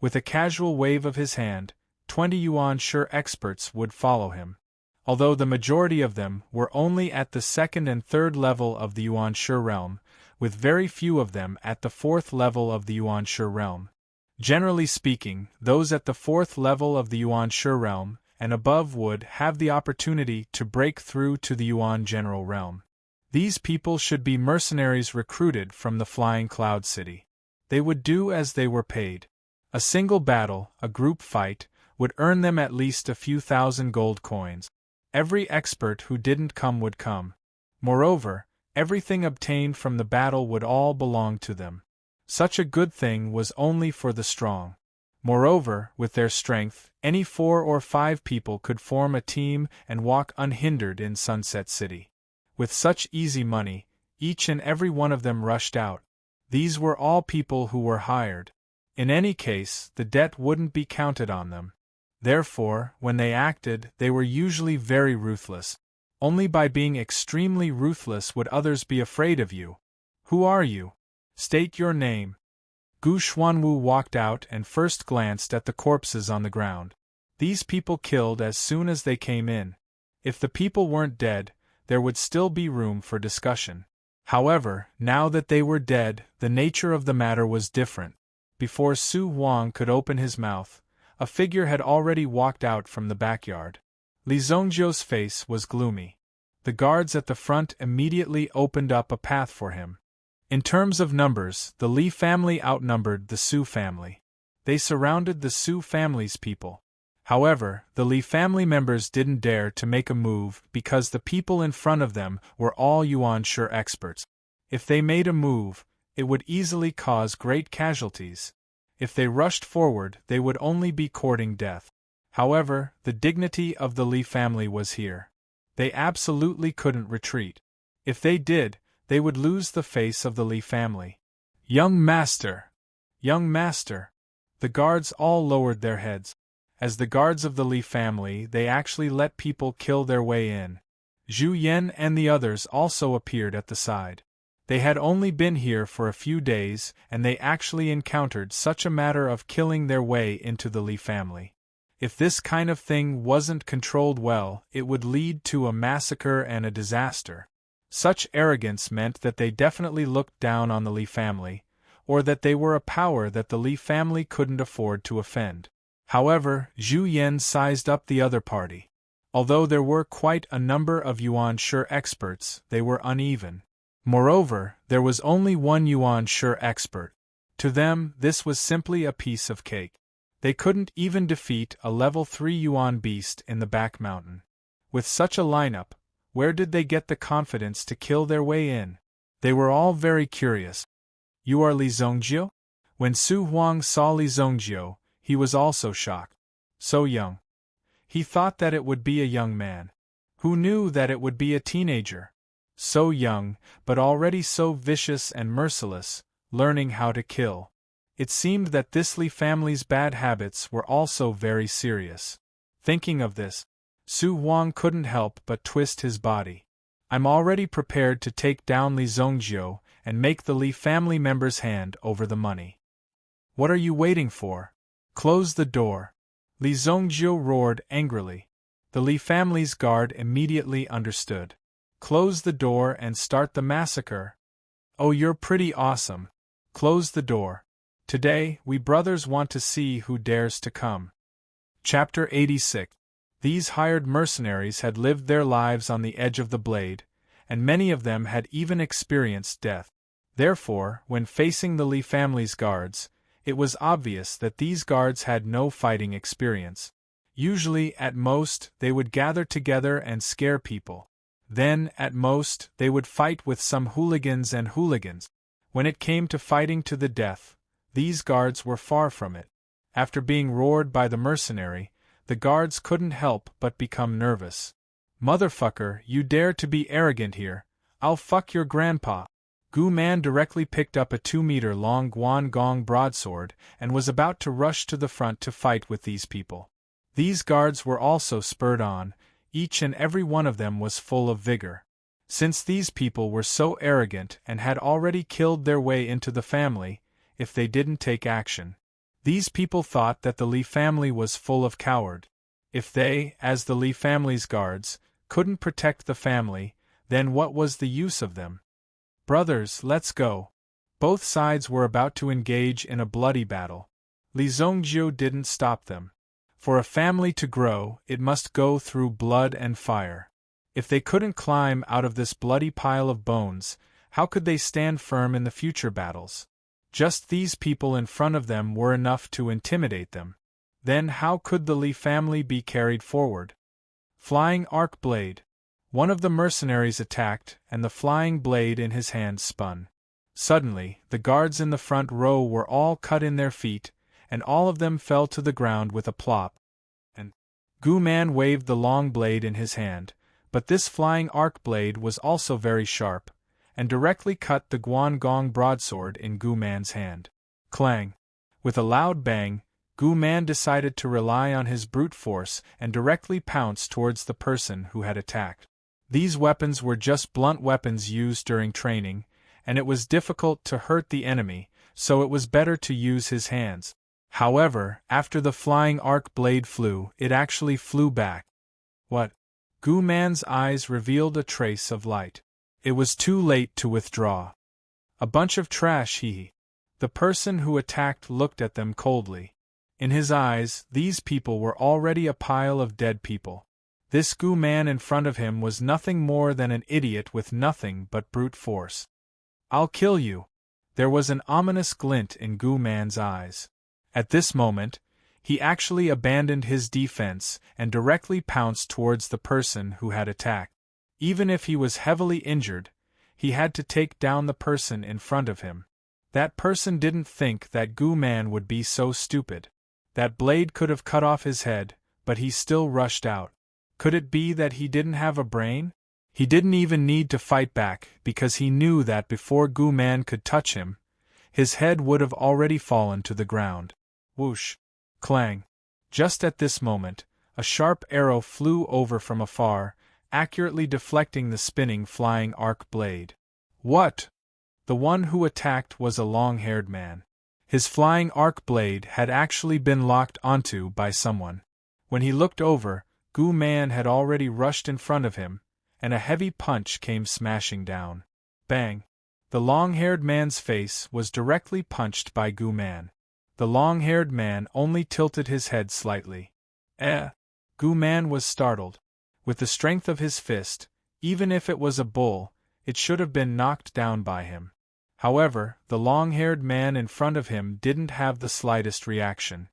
With a casual wave of his hand, 20 yuan sure experts would follow him. Although the majority of them were only at the 2nd and 3rd level of the yuan sure realm, with very few of them at the 4th level of the yuan sure realm. Generally speaking, those at the 4th level of the yuan sure realm and above would have the opportunity to break through to the yuan general realm. These people should be mercenaries recruited from the Flying Cloud City. They would do as they were paid. A single battle, a group fight, would earn them at least a few thousand gold coins. Every expert who didn't come would come. Moreover, everything obtained from the battle would all belong to them. Such a good thing was only for the strong. Moreover, with their strength, any 4 or 5 people could form a team and walk unhindered in Sunset City. With such easy money, each and every one of them rushed out. These were all people who were hired. In any case, the debt wouldn't be counted on them. Therefore, when they acted, they were usually very ruthless. Only by being extremely ruthless would others be afraid of you. Who are you? State your name. Gu Xuanwu walked out and first glanced at the corpses on the ground. These people killed as soon as they came in. If the people weren't dead, there would still be room for discussion. However, now that they were dead, the nature of the matter was different. Before Su Huang could open his mouth, a figure had already walked out from the backyard. Li Zhongjiu's face was gloomy. The guards at the front immediately opened up a path for him. In terms of numbers, the Li family outnumbered the Su family. They surrounded the Su family's people. However, the Li family members didn't dare to make a move because the people in front of them were all yuan sure experts. If they made a move, it would easily cause great casualties. If they rushed forward, they would only be courting death. However, the dignity of the Li family was here. They absolutely couldn't retreat. If they did, they would lose the face of the Li family. Young master! Young master! The guards all lowered their heads. As the guards of the Li family, they actually let people kill their way in. Zhu Yan and the others also appeared at the side. They had only been here for a few days, and they actually encountered such a matter of killing their way into the Li family. If this kind of thing wasn't controlled well, it would lead to a massacre and a disaster. Such arrogance meant that they definitely looked down on the Li family, or that they were a power that the Li family couldn't afford to offend. However, Zhu Yan sized up the other party. Although there were quite a number of Yuan Shi experts, they were uneven. Moreover, there was only one Yuan Shi expert. To them, this was simply a piece of cake. They couldn't even defeat a level 3 Yuan beast in the back mountain. With such a lineup, where did they get the confidence to kill their way in? They were all very curious. You are Li Zhongjiu? When Su Huang saw Li Zhongjiu, he was also shocked. So young. He thought that it would be a young man. Who knew that it would be a teenager? So young, but already so vicious and merciless, learning how to kill. It seemed that this Li family's bad habits were also very serious. Thinking of this, Su Huang couldn't help but twist his body. I'm already prepared to take down Li Zhongjiu and make the Li family members hand over the money. What are you waiting for? Close the door. Li Zhongjiu roared angrily. The Li family's guard immediately understood. Close the door and start the massacre. Oh, you're pretty awesome. Close the door. Today, we brothers want to see who dares to come. Chapter 86. These hired mercenaries had lived their lives on the edge of the blade, and many of them had even experienced death. Therefore, when facing the Li family's guards, it was obvious that these guards had no fighting experience. Usually, at most, they would gather together and scare people. Then, at most, they would fight with some hooligans and hooligans. When it came to fighting to the death, these guards were far from it. After being roared by the mercenary, the guards couldn't help but become nervous. Motherfucker, you dare to be arrogant here, I'll fuck your grandpa. Gu Man directly picked up a 2-meter-long Guangong broadsword and was about to rush to the front to fight with these people. These guards were also spurred on, each and every one of them was full of vigor. Since these people were so arrogant and had already killed their way into the family, if they didn't take action, these people thought that the Li family was full of coward. If they, as the Li family's guards, couldn't protect the family, then what was the use of them? Brothers, let's go. Both sides were about to engage in a bloody battle. Li Zhongjiu didn't stop them. For a family to grow, it must go through blood and fire. If they couldn't climb out of this bloody pile of bones, how could they stand firm in the future battles? Just these people in front of them were enough to intimidate them. Then how could the Li family be carried forward? Flying arc blade. One of the mercenaries attacked, and the flying blade in his hand spun. Suddenly, the guards in the front row were all cut in their feet, and all of them fell to the ground with a plop. And Gu Man waved the long blade in his hand, but this flying arc blade was also very sharp, and directly cut the Guangong broadsword in Gu Man's hand. Clang! With a loud bang, Gu Man decided to rely on his brute force and directly pounce towards the person who had attacked. These weapons were just blunt weapons used during training, and it was difficult to hurt the enemy, so it was better to use his hands. However, after the flying arc blade flew, it actually flew back. What? Gu Man's eyes revealed a trace of light. It was too late to withdraw. A bunch of trash, he. The person who attacked looked at them coldly. In his eyes, these people were already a pile of dead people. This Gu Man in front of him was nothing more than an idiot with nothing but brute force. I'll kill you. There was an ominous glint in Gu Man's eyes. At this moment, he actually abandoned his defense and directly pounced towards the person who had attacked. Even if he was heavily injured, he had to take down the person in front of him. That person didn't think that Gu Man would be so stupid. That blade could have cut off his head, but he still rushed out. Could it be that he didn't have a brain? He didn't even need to fight back because he knew that before Gu Man could touch him, his head would have already fallen to the ground. Whoosh! Clang! Just at this moment, a sharp arrow flew over from afar, accurately deflecting the spinning flying arc blade. What? The one who attacked was a long-haired man. His flying arc blade had actually been locked onto by someone. When he looked over, Gu Man had already rushed in front of him, and a heavy punch came smashing down. Bang! The long-haired man's face was directly punched by Gu Man. The long-haired man only tilted his head slightly. Gu Man was startled. With the strength of his fist, even if it was a bull, it should have been knocked down by him. However, the long-haired man in front of him didn't have the slightest reaction.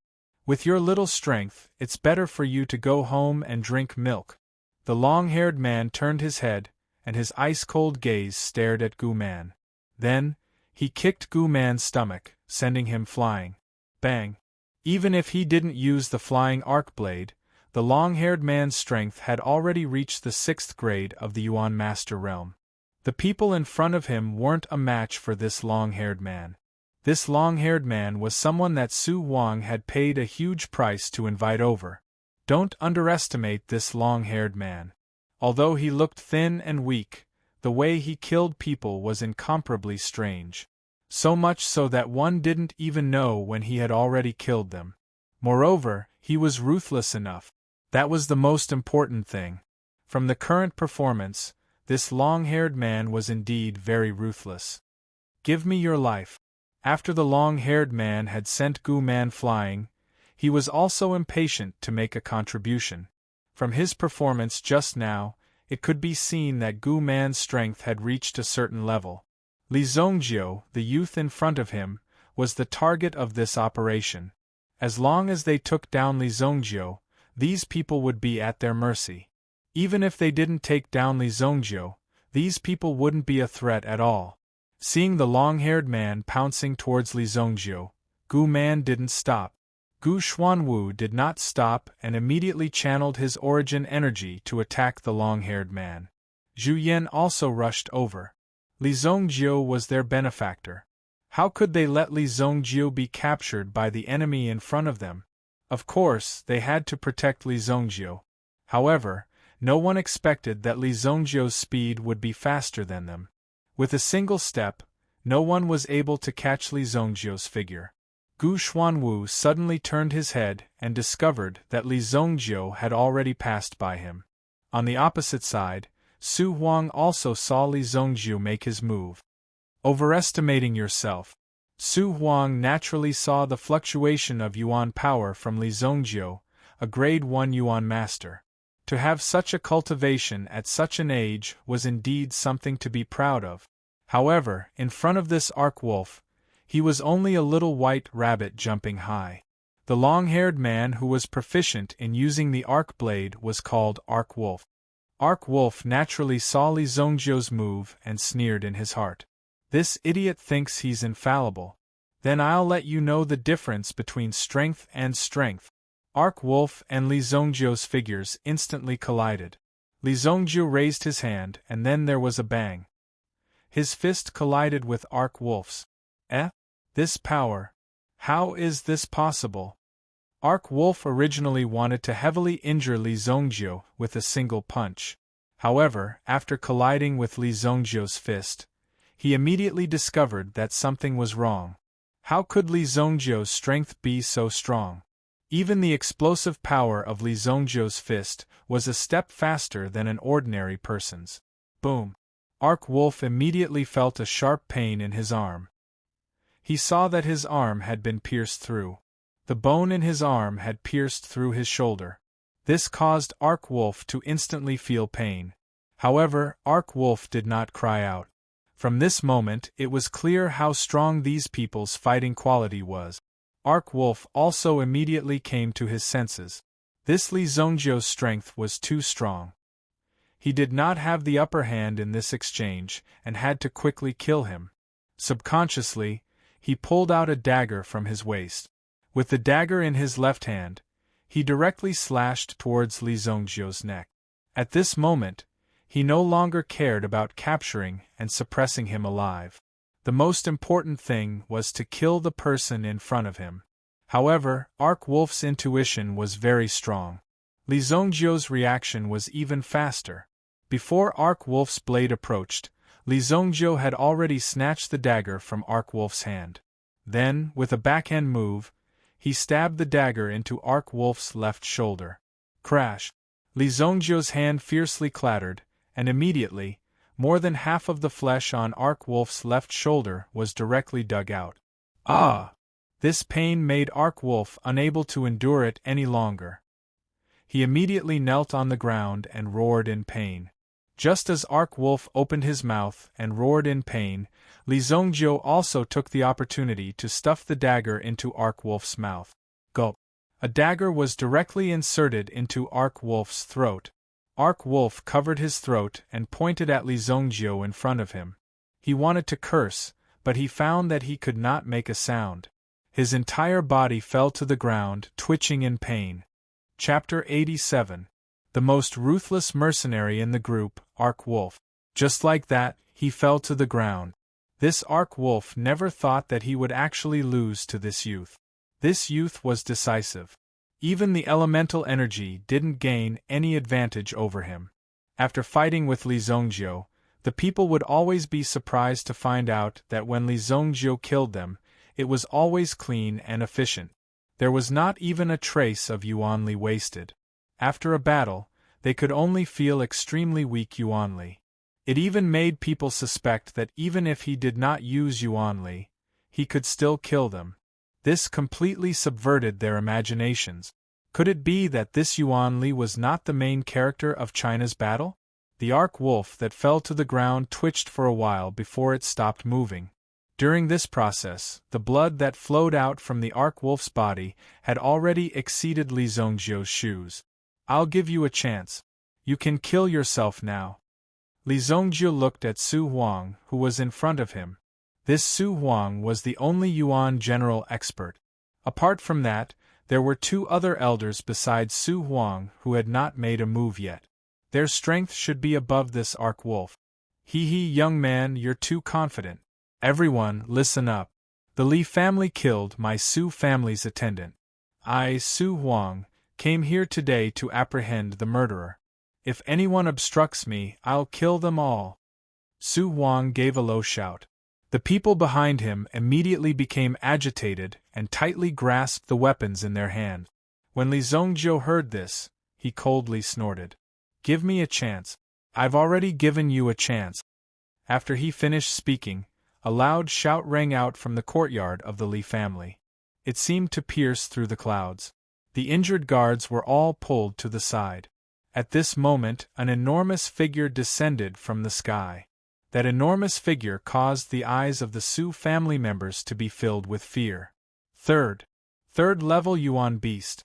With your little strength, it's better for you to go home and drink milk. The long-haired man turned his head, and his ice-cold gaze stared at Gu Man. Then, he kicked Gu Man's stomach, sending him flying. Bang! Even if he didn't use the flying arc blade, the long-haired man's strength had already reached the 6th grade of the Yuan Master Realm. The people in front of him weren't a match for this long-haired man. This long-haired man was someone that Su Huang had paid a huge price to invite over. Don't underestimate this long-haired man. Although he looked thin and weak, the way he killed people was incomparably strange. So much so that one didn't even know when he had already killed them. Moreover, he was ruthless enough. That was the most important thing. From the current performance, this long-haired man was indeed very ruthless. Give me your life. After the long-haired man had sent Gu Man flying, he was also impatient to make a contribution. From his performance just now, it could be seen that Gu Man's strength had reached a certain level. Li Zongjiu, the youth in front of him, was the target of this operation. As long as they took down Li Zongjiu, these people would be at their mercy. Even if they didn't take down Li Zongjiu, these people wouldn't be a threat at all. Seeing the long-haired man pouncing towards Li Zongjiu, Gu Man didn't stop. Gu Xuanwu did not stop and immediately channeled his origin energy to attack the long-haired man. Zhu Yan also rushed over. Li Zongjiu was their benefactor. How could they let Li Zongjiu be captured by the enemy in front of them? Of course, they had to protect Li Zongjiu. However, no one expected that Li Zongjiu's speed would be faster than them. With a single step, no one was able to catch Li Zongjiu's figure. Gu Xuanwu suddenly turned his head and discovered that Li Zongjiu had already passed by him. On the opposite side, Su Huang also saw Li Zongjiu make his move. Overestimating yourself. Su Huang naturally saw the fluctuation of Yuan power from Li Zongjiu, a grade 1 Yuan master. To have such a cultivation at such an age was indeed something to be proud of. However, in front of this arc wolf, he was only a little white rabbit jumping high. The long-haired man who was proficient in using the arc blade was called Arc Wolf. Arc Wolf naturally saw Li Zongjiu's move and sneered in his heart. This idiot thinks he's infallible. Then I'll let you know the difference between strength and strength. Arc Wolf and Li Zongjiu's figures instantly collided. Li Zongjiu raised his hand and then there was a bang. His fist collided with Arc Wolf's. This power. How is this possible? Arc Wolf originally wanted to heavily injure Li Zongjiu with a single punch. However, after colliding with Li Zongjiu's fist, he immediately discovered that something was wrong. How could Li Zongjiu's strength be so strong? Even the explosive power of Li Zongjiu's fist was a step faster than an ordinary person's. Boom! Arc Wolf immediately felt a sharp pain in his arm. He saw that his arm had been pierced through. The bone in his arm had pierced through his shoulder. This caused Arc Wolf to instantly feel pain. However, Arc Wolf did not cry out. From this moment it was clear how strong these people's fighting quality was. Arc Wolf also immediately came to his senses. This Li Zongjiu's strength was too strong. He did not have the upper hand in this exchange, and had to quickly kill him. Subconsciously, he pulled out a dagger from his waist. With the dagger in his left hand, he directly slashed towards Li Zongjiu's neck. At this moment, he no longer cared about capturing and suppressing him alive. The most important thing was to kill the person in front of him. However, Arc-Wolf's intuition was very strong. Li Zongjiu's reaction was even faster. Before Arc-Wolf's blade approached, Li Zongjiu had already snatched the dagger from Arc-Wolf's hand. Then, with a backhand move, he stabbed the dagger into Arc-Wolf's left shoulder. Crash! Li Zongjiu's hand fiercely clattered, and immediately, more than half of the flesh on Arc-Wolf's left shoulder was directly dug out. Ah! This pain made Arc-Wolf unable to endure it any longer. He immediately knelt on the ground and roared in pain. Just as Arc-Wolf opened his mouth and roared in pain, Li Zongjiu also took the opportunity to stuff the dagger into Arc-Wolf's mouth. Gulp! A dagger was directly inserted into Arc-Wolf's throat. Arc-Wolf covered his throat and pointed at Li Zongjiu in front of him. He wanted to curse, but he found that he could not make a sound. His entire body fell to the ground, twitching in pain. Chapter 87. The most ruthless mercenary in the group, Arc-Wolf. Just like that, he fell to the ground. This Arc-Wolf never thought that he would actually lose to this youth. This youth was decisive. Even the elemental energy didn't gain any advantage over him. After fighting with Li Zongjiu, the people would always be surprised to find out that when Li Zongjiu killed them, it was always clean and efficient. There was not even a trace of Yuanli wasted. After a battle, they could only feel extremely weak Yuanli. It even made people suspect that even if he did not use Yuanli, he could still kill them. This completely subverted their imaginations. Could it be that this Yuanli was not the main character of China's battle? The Arc-Wolf that fell to the ground twitched for a while before it stopped moving. During this process, the blood that flowed out from the Arc-Wolf's body had already exceeded Li Zongjiu's shoes. I'll give you a chance. You can kill yourself now. Li Zongjiu looked at Su Huang, who was in front of him. This Su Huang was the only Yuan general expert. Apart from that, there were two other elders besides Su Huang who had not made a move yet. Their strength should be above this Arc-Wolf. Hee, young man, you're too confident. Everyone, listen up. The Li family killed my Su family's attendant. I, Su Huang, came here today to apprehend the murderer. If anyone obstructs me, I'll kill them all. Su Huang gave a low shout. The people behind him immediately became agitated and tightly grasped the weapons in their hands. When Li Zongjiu heard this, he coldly snorted. Give me a chance. I've already given you a chance. After he finished speaking, a loud shout rang out from the courtyard of the Li family. It seemed to pierce through the clouds. The injured guards were all pulled to the side. At this moment, an enormous figure descended from the sky. That enormous figure caused the eyes of the Su family members to be filled with fear. Third level Yuan beast.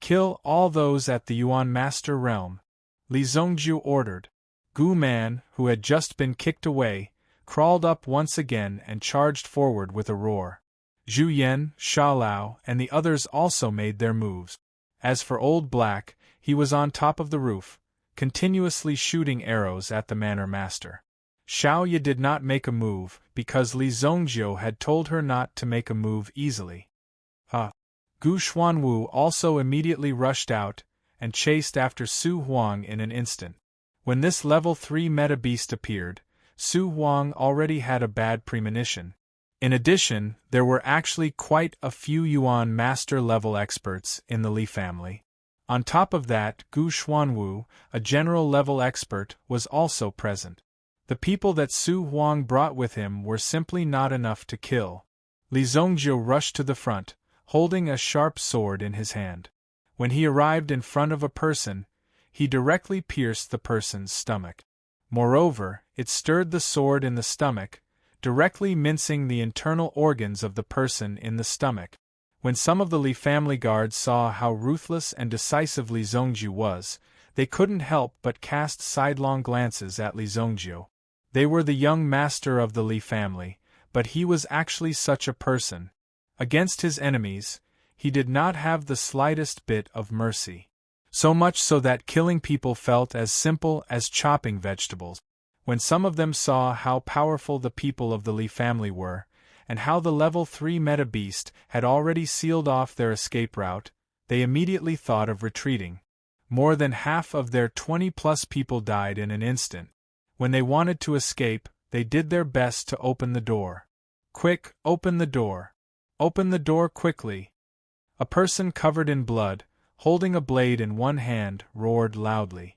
Kill all those at the Yuan Master Realm, Li Zongjiu ordered. Gu Man, who had just been kicked away, crawled up once again and charged forward with a roar. Zhu Yan, Sha Lao, and the others also made their moves. As for Old Black, he was on top of the roof, continuously shooting arrows at the Manor Master. Xiao Ye did not make a move, because Li Zongjiu had told her not to make a move easily. Gu Xuanwu also immediately rushed out, and chased after Su Huang in an instant. When this level 3 meta beast appeared, Su Huang already had a bad premonition. In addition, there were actually quite a few Yuan Master level experts in the Li family. On top of that, Gu Xuanwu, a general level expert, was also present. The people that Su Huang brought with him were simply not enough to kill. Li Zongjiu rushed to the front, holding a sharp sword in his hand. When he arrived in front of a person, he directly pierced the person's stomach. Moreover, it stirred the sword in the stomach, directly mincing the internal organs of the person in the stomach. When some of the Li family guards saw how ruthless and decisive Li Zongjiu was, They couldn't help but cast sidelong glances at Li Zongjio. They were the young master of the Li family, but he was actually such a person. Against his enemies, he did not have the slightest bit of mercy. So much so that killing people felt as simple as chopping vegetables. When some of them saw how powerful the people of the Li family were, and how the level 3 meta beast had already sealed off their escape route, they immediately thought of retreating. More than half of their 20-plus people died in an instant. When they wanted to escape, they did their best to open the door. Quick, open the door. Open the door quickly. A person covered in blood, holding a blade in one hand, roared loudly.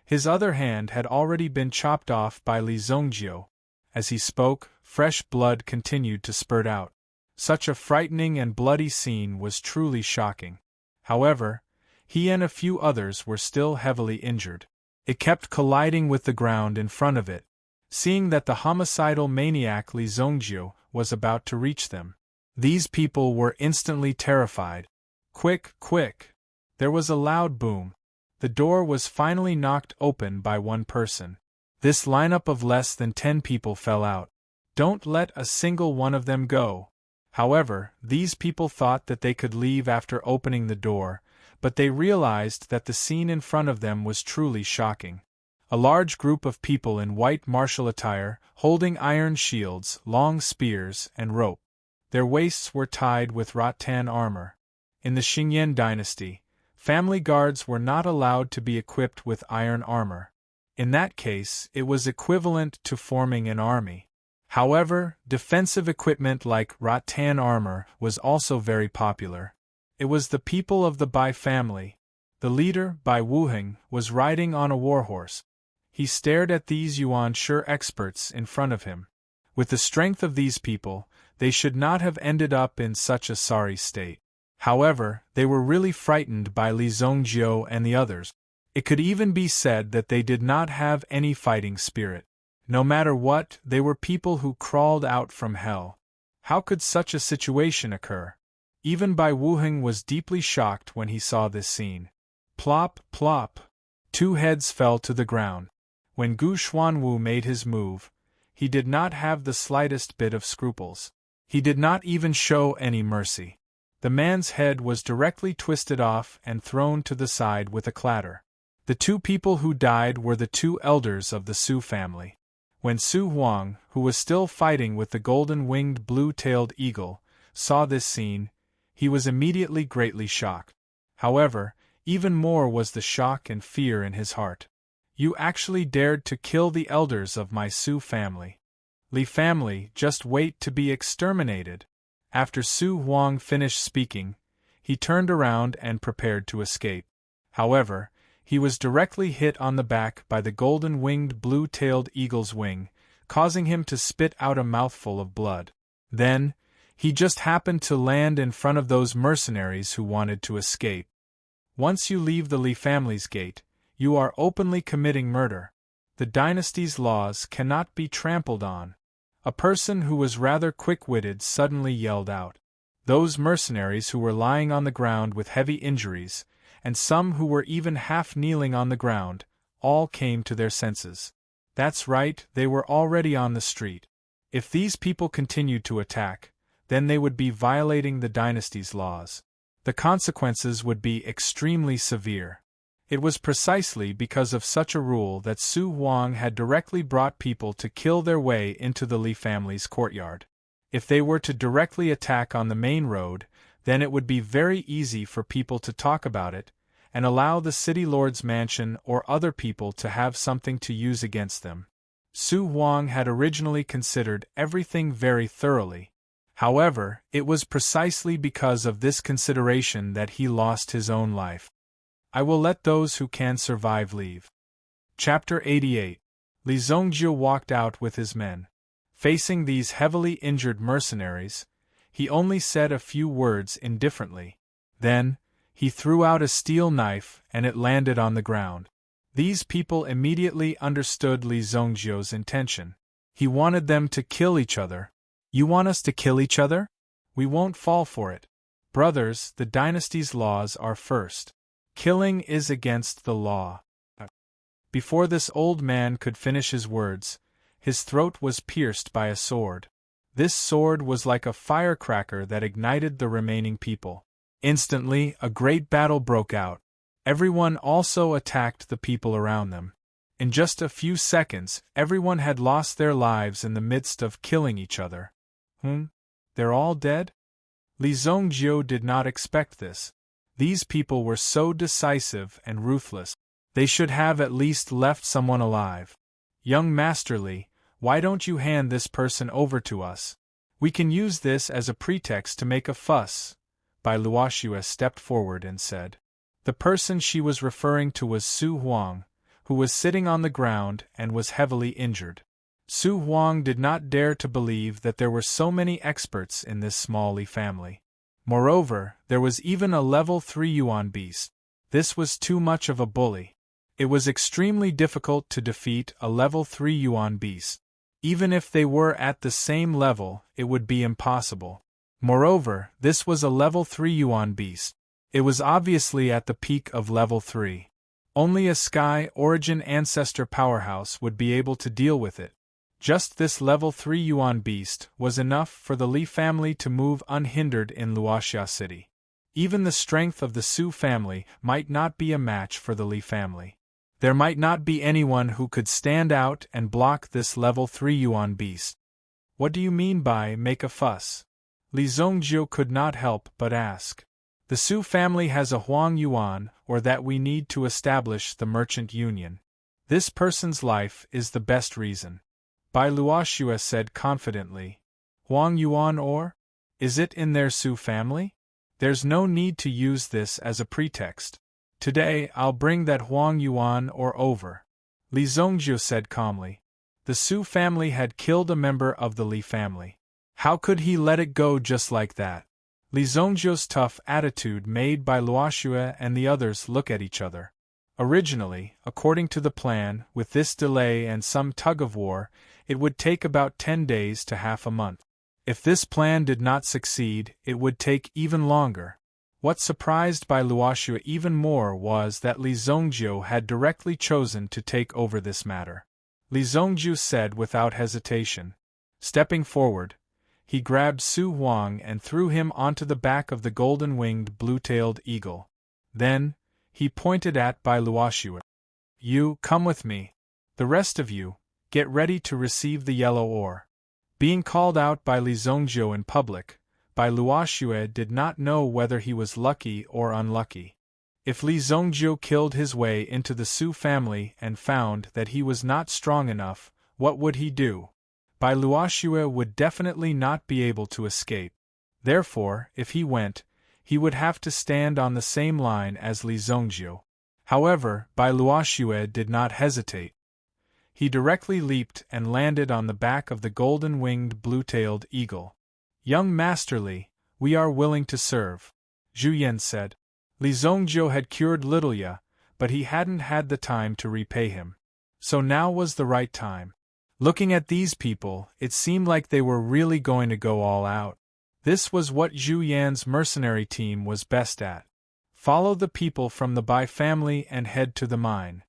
His other hand had already been chopped off by Li Zongjio. As he spoke, fresh blood continued to spurt out. Such a frightening and bloody scene was truly shocking. However, he and a few others were still heavily injured. It kept colliding with the ground in front of it, seeing that the homicidal maniac Li Zongjio was about to reach them. These people were instantly terrified. Quick, quick! There was a loud boom. The door was finally knocked open by one person. This lineup of less than 10 people fell out. Don't let a single one of them go. However, these people thought that they could leave after opening the door, but they realized that the scene in front of them was truly shocking. A large group of people in white martial attire, holding iron shields, long spears, and rope. Their waists were tied with rattan armor. In the Xingyan dynasty, family guards were not allowed to be equipped with iron armor. In that case, it was equivalent to forming an army. However, defensive equipment like rattan armor was also very popular. It was the people of the Bai family. The leader, Bai Wuheng, was riding on a warhorse. He stared at these yuan-shi experts in front of him. With the strength of these people, they should not have ended up in such a sorry state. However, they were really frightened by Li Zongjio and the others. It could even be said that they did not have any fighting spirit. No matter what, they were people who crawled out from hell. How could such a situation occur? Even Bai Wuheng was deeply shocked when he saw this scene. Plop, plop. 2 heads fell to the ground. When Gu Xuanwu made his move, he did not have the slightest bit of scruples. He did not even show any mercy. The man's head was directly twisted off and thrown to the side with a clatter. The 2 people who died were the 2 elders of the Su family. When Su Huang, who was still fighting with the golden-winged blue-tailed eagle, saw this scene, he was immediately greatly shocked. However, even more was the shock and fear in his heart. You actually dared to kill the elders of my Su family. Li family, just wait to be exterminated. After Su Huang finished speaking, he turned around and prepared to escape. However, he was directly hit on the back by the golden-winged blue-tailed eagle's wing, causing him to spit out a mouthful of blood. Then, he just happened to land in front of those mercenaries who wanted to escape. Once you leave the Li family's gate, you are openly committing murder. The dynasty's laws cannot be trampled on. A person who was rather quick-witted suddenly yelled out. Those mercenaries who were lying on the ground with heavy injuries, and some who were even half-kneeling on the ground, all came to their senses. That's right, they were already on the street. If these people continued to attack, then they would be violating the dynasty's laws. The consequences would be extremely severe. It was precisely because of such a rule that Su Huang had directly brought people to kill their way into the Li family's courtyard. If they were to directly attack on the main road, then it would be very easy for people to talk about it, and allow the city lord's mansion or other people to have something to use against them. Su Huang had originally considered everything very thoroughly. However, it was precisely because of this consideration that he lost his own life. I will let those who can survive leave. Chapter 88. Li Zongjio walked out with his men. Facing these heavily injured mercenaries, he only said a few words indifferently. Then, he threw out a steel knife and it landed on the ground. These people immediately understood Li Zongjio's intention. He wanted them to kill each other. You want us to kill each other? We won't fall for it. Brothers, the dynasty's laws are first. Killing is against the law. Before this old man could finish his words, his throat was pierced by a sword. This sword was like a firecracker that ignited the remaining people. Instantly, a great battle broke out. Everyone also attacked the people around them. In just a few seconds, everyone had lost their lives in the midst of killing each other. They're all dead? Li Zongjiu did not expect this. These people were so decisive and ruthless. They should have at least left someone alive. Young Master Li, why don't you hand this person over to us? We can use this as a pretext to make a fuss. Bai Luoxue stepped forward and said. The person she was referring to was Su Huang, who was sitting on the ground and was heavily injured. Su Huang did not dare to believe that there were so many experts in this small Li family. Moreover, there was even a level 3 Yuan beast. This was too much of a bully. It was extremely difficult to defeat a level 3 Yuan beast. Even if they were at the same level, it would be impossible. Moreover, this was a level 3 Yuan beast. It was obviously at the peak of level 3. Only a Sky Origin Ancestor powerhouse would be able to deal with it. Just this level 3 Yuan beast was enough for the Li family to move unhindered in Luoxia City. Even the strength of the Su family might not be a match for the Li family. There might not be anyone who could stand out and block this level 3 Yuan beast. What do you mean by make a fuss? Li Zongjiu could not help but ask. The Su family has a Huang Yuan, or that we need to establish the merchant union. This person's life is the best reason. Bai Luoxue said confidently. Huang Yuan or? Is it in their Su family? There's no need to use this as a pretext. Today I'll bring that Huang Yuan or over. Li Zongjiu said calmly. The Su family had killed a member of the Li family. How could he let it go just like that? Li Zongjiu's tough attitude made Bai Luoxue and the others look at each other. Originally, according to the plan, with this delay and some tug-of-war, it would take about 10 days to half a month. If this plan did not succeed, it would take even longer. What surprised Bai Luoxue even more was that Li Zongjiu had directly chosen to take over this matter. Li Zongjiu said without hesitation. Stepping forward, he grabbed Su Huang and threw him onto the back of the golden-winged blue-tailed eagle. Then, he pointed at Bai Luoxue. You, come with me. The rest of you, get ready to receive the yellow ore. Being called out by Li Zongjiu in public, Bai Luoxue did not know whether he was lucky or unlucky. If Li Zongjiu killed his way into the Su family and found that he was not strong enough, what would he do? Bai Luoxue would definitely not be able to escape. Therefore, if he went, he would have to stand on the same line as Li Zongjiu. However, Bai Luoxue did not hesitate. He directly leaped and landed on the back of the golden-winged blue-tailed eagle. Young Master Li, we are willing to serve, Zhu Yan said. Li Zongjiu had cured Little Ya, but he hadn't had the time to repay him. So now was the right time. Looking at these people, it seemed like they were really going to go all out. This was what Zhu Yan's mercenary team was best at. Follow the people from the Bai family and head to the mine.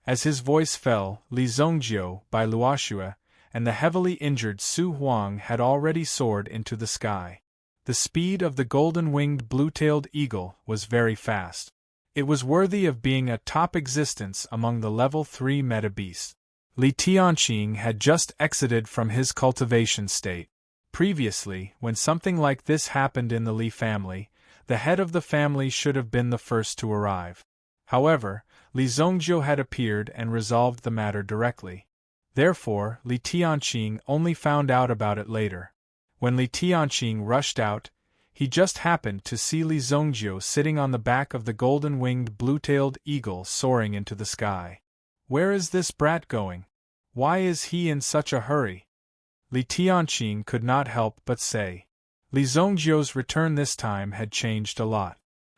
As his voice fell, Li Zongjiu, Bai Luoxue, and the heavily injured Su Huang had already soared into the sky. The speed of the golden-winged blue-tailed eagle was very fast. It was worthy of being a top existence among the level 3 meta beasts. Li Tianqing had just exited from his cultivation state. Previously, when something like this happened in the Li family, the head of the family should have been the first to arrive. However, Li Zongjiu had appeared and resolved the matter directly. Therefore, Li Tianqing only found out about it later. When Li Tianqing rushed out, he just happened to see Li Zongjiu sitting on the back of the golden-winged blue-tailed eagle soaring into the sky. Where is this brat going? Why is he in such a hurry? Li Tianqing could not help but say. Li Zongjiu's return this time had changed a lot.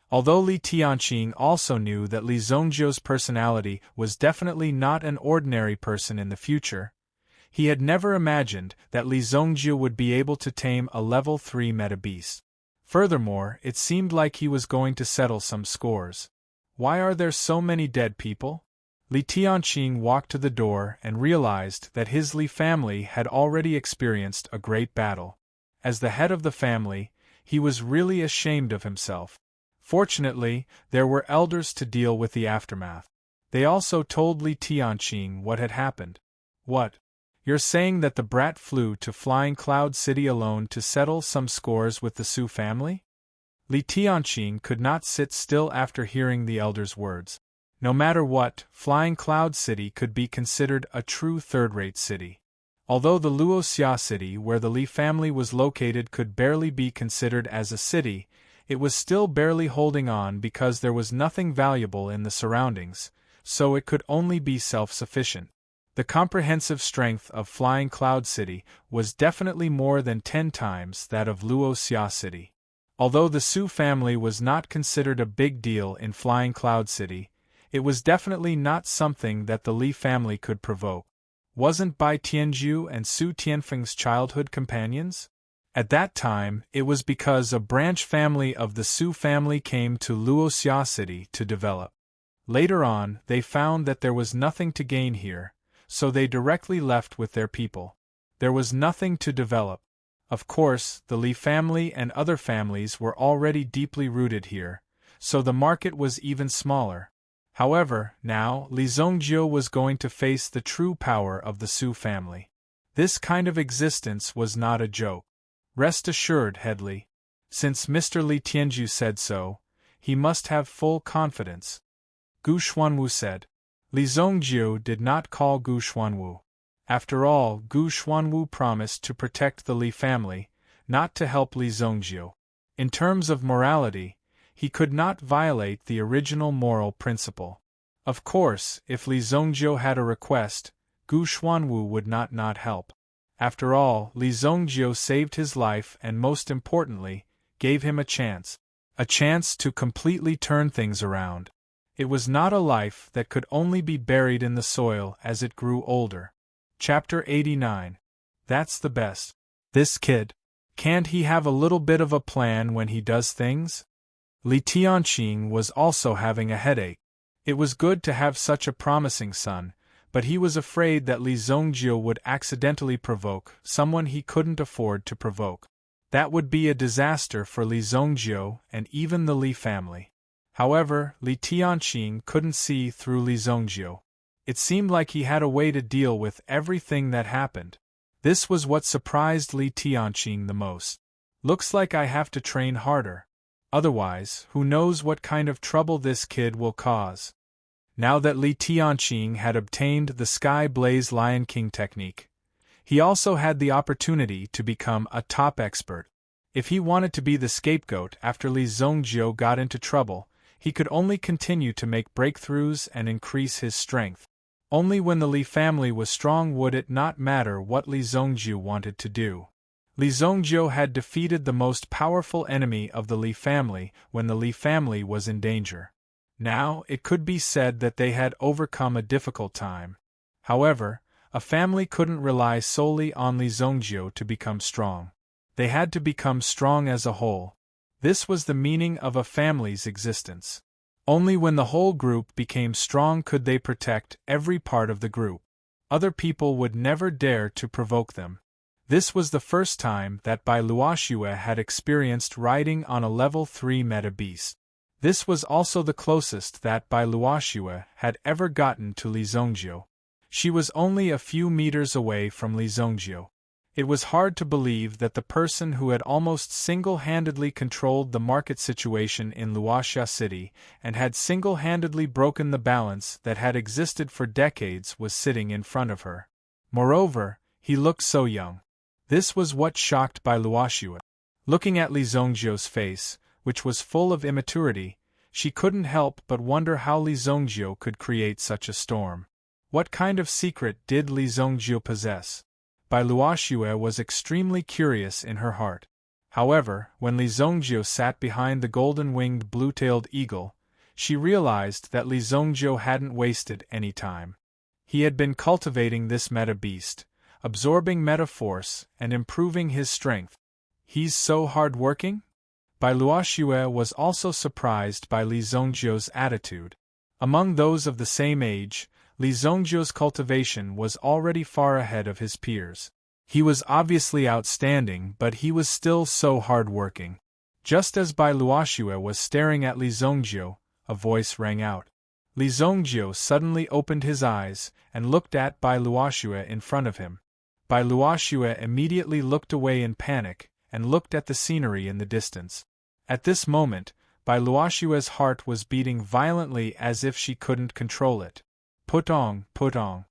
Although Li Tianqing also knew that Li Zongjiu's personality was definitely not an ordinary person in the future, he had never imagined that Li Zongjiu would be able to tame a level 3 meta beast. Furthermore, it seemed like he was going to settle some scores. Why are there so many dead people? Li Tianqing walked to the door and realized that his Li family had already experienced a great battle. As the head of the family, he was really ashamed of himself. Fortunately, there were elders to deal with the aftermath. They also told Li Tianqing what had happened. What? You're saying that the brat flew to Flying Cloud City alone to settle some scores with the Su family? Li Tianqing could not sit still after hearing the elder's words. No matter what, Flying Cloud City could be considered a true third-rate city. Although the Luoxia city where the Li family was located could barely be considered as a city, it was still barely holding on because there was nothing valuable in the surroundings, so it could only be self-sufficient. The comprehensive strength of Flying Cloud City was definitely more than 10 times that of Luoxia City. Although the Su family was not considered a big deal in Flying Cloud City, it was definitely not something that the Li family could provoke. Wasn't Bai Tianzhu and Su Tianfeng's childhood companions? At that time, it was because a branch family of the Su family came to Luoxia City to develop. Later on, they found that there was nothing to gain here, so they directly left with their people. There was nothing to develop. Of course, the Li family and other families were already deeply rooted here, so the market was even smaller. However, now, Li Zongjiu was going to face the true power of the Su family. This kind of existence was not a joke. Rest assured, Headley. Since Mr. Li Tianzhu said so, he must have full confidence. Gu Xuanwu said. Li Zongjiu did not call Gu Xuanwu. After all, Gu Xuanwu promised to protect the Li family, not to help Li Zongjiu. In terms of morality, he could not violate the original moral principle. Of course, if Li Zongjiu had a request, Gu Xuanwu would not help. After all, Li Zongjiu saved his life and most importantly, gave him a chance to completely turn things around. It was not a life that could only be buried in the soil as it grew older. Chapter 89. That's the best. This kid. Can't he have a little bit of a plan when he does things? Li Tianqing was also having a headache. It was good to have such a promising son, but he was afraid that Li Zongjiu would accidentally provoke someone he couldn't afford to provoke. That would be a disaster for Li Zongjiu and even the Li family. However, Li Tianqing couldn't see through Li Zongjiu. It seemed like he had a way to deal with everything that happened. This was what surprised Li Tianqing the most. Looks like I have to train harder. Otherwise, who knows what kind of trouble this kid will cause. Now that Li Tianqing had obtained the Sky Blaze Lion King technique, he also had the opportunity to become a top expert. If he wanted to be the scapegoat after Li Zongjiu got into trouble, he could only continue to make breakthroughs and increase his strength. Only when the Li family was strong would it not matter what Li Zongjiu wanted to do. Li Zongjiu had defeated the most powerful enemy of the Li family when the Li family was in danger. Now, it could be said that they had overcome a difficult time. However, a family couldn't rely solely on Li Zongjiu to become strong. They had to become strong as a whole. This was the meaning of a family's existence. Only when the whole group became strong could they protect every part of the group. Other people would never dare to provoke them. This was the first time that Bai Luoxue had experienced riding on a level 3 meta beast. This was also the closest that Bai Luoxue had ever gotten to Li Zongjiu. She was only a few meters away from Li Zongjiu. It was hard to believe that the person who had almost single-handedly controlled the market situation in Luoxia City and had single-handedly broken the balance that had existed for decades was sitting in front of her. Moreover, he looked so young. This was what shocked Bai Luoxue. Looking at Li Zongjiu's face, which was full of immaturity, she couldn't help but wonder how Li Zongjiu could create such a storm. What kind of secret did Li Zongjiu possess? Bai Luoxue was extremely curious in her heart. However, when Li Zongjiu sat behind the golden-winged blue-tailed eagle, she realized that Li Zongjiu hadn't wasted any time. He had been cultivating this meta beast, absorbing meta force and improving his strength. He's so hard-working? Bai Luoxue was also surprised by Li Zongjiu's attitude. Among those of the same age, Li Zongjiu's cultivation was already far ahead of his peers. He was obviously outstanding, but he was still so hard-working. Just as Bai Luoxue was staring at Li Zongjiu, a voice rang out. Li Zongjiu suddenly opened his eyes and looked at Bai Luoxue in front of him. Bai Luoxue immediately looked away in panic and looked at the scenery in the distance. At this moment, Bai Luoxue's heart was beating violently as if she couldn't control it. Putong, Putong.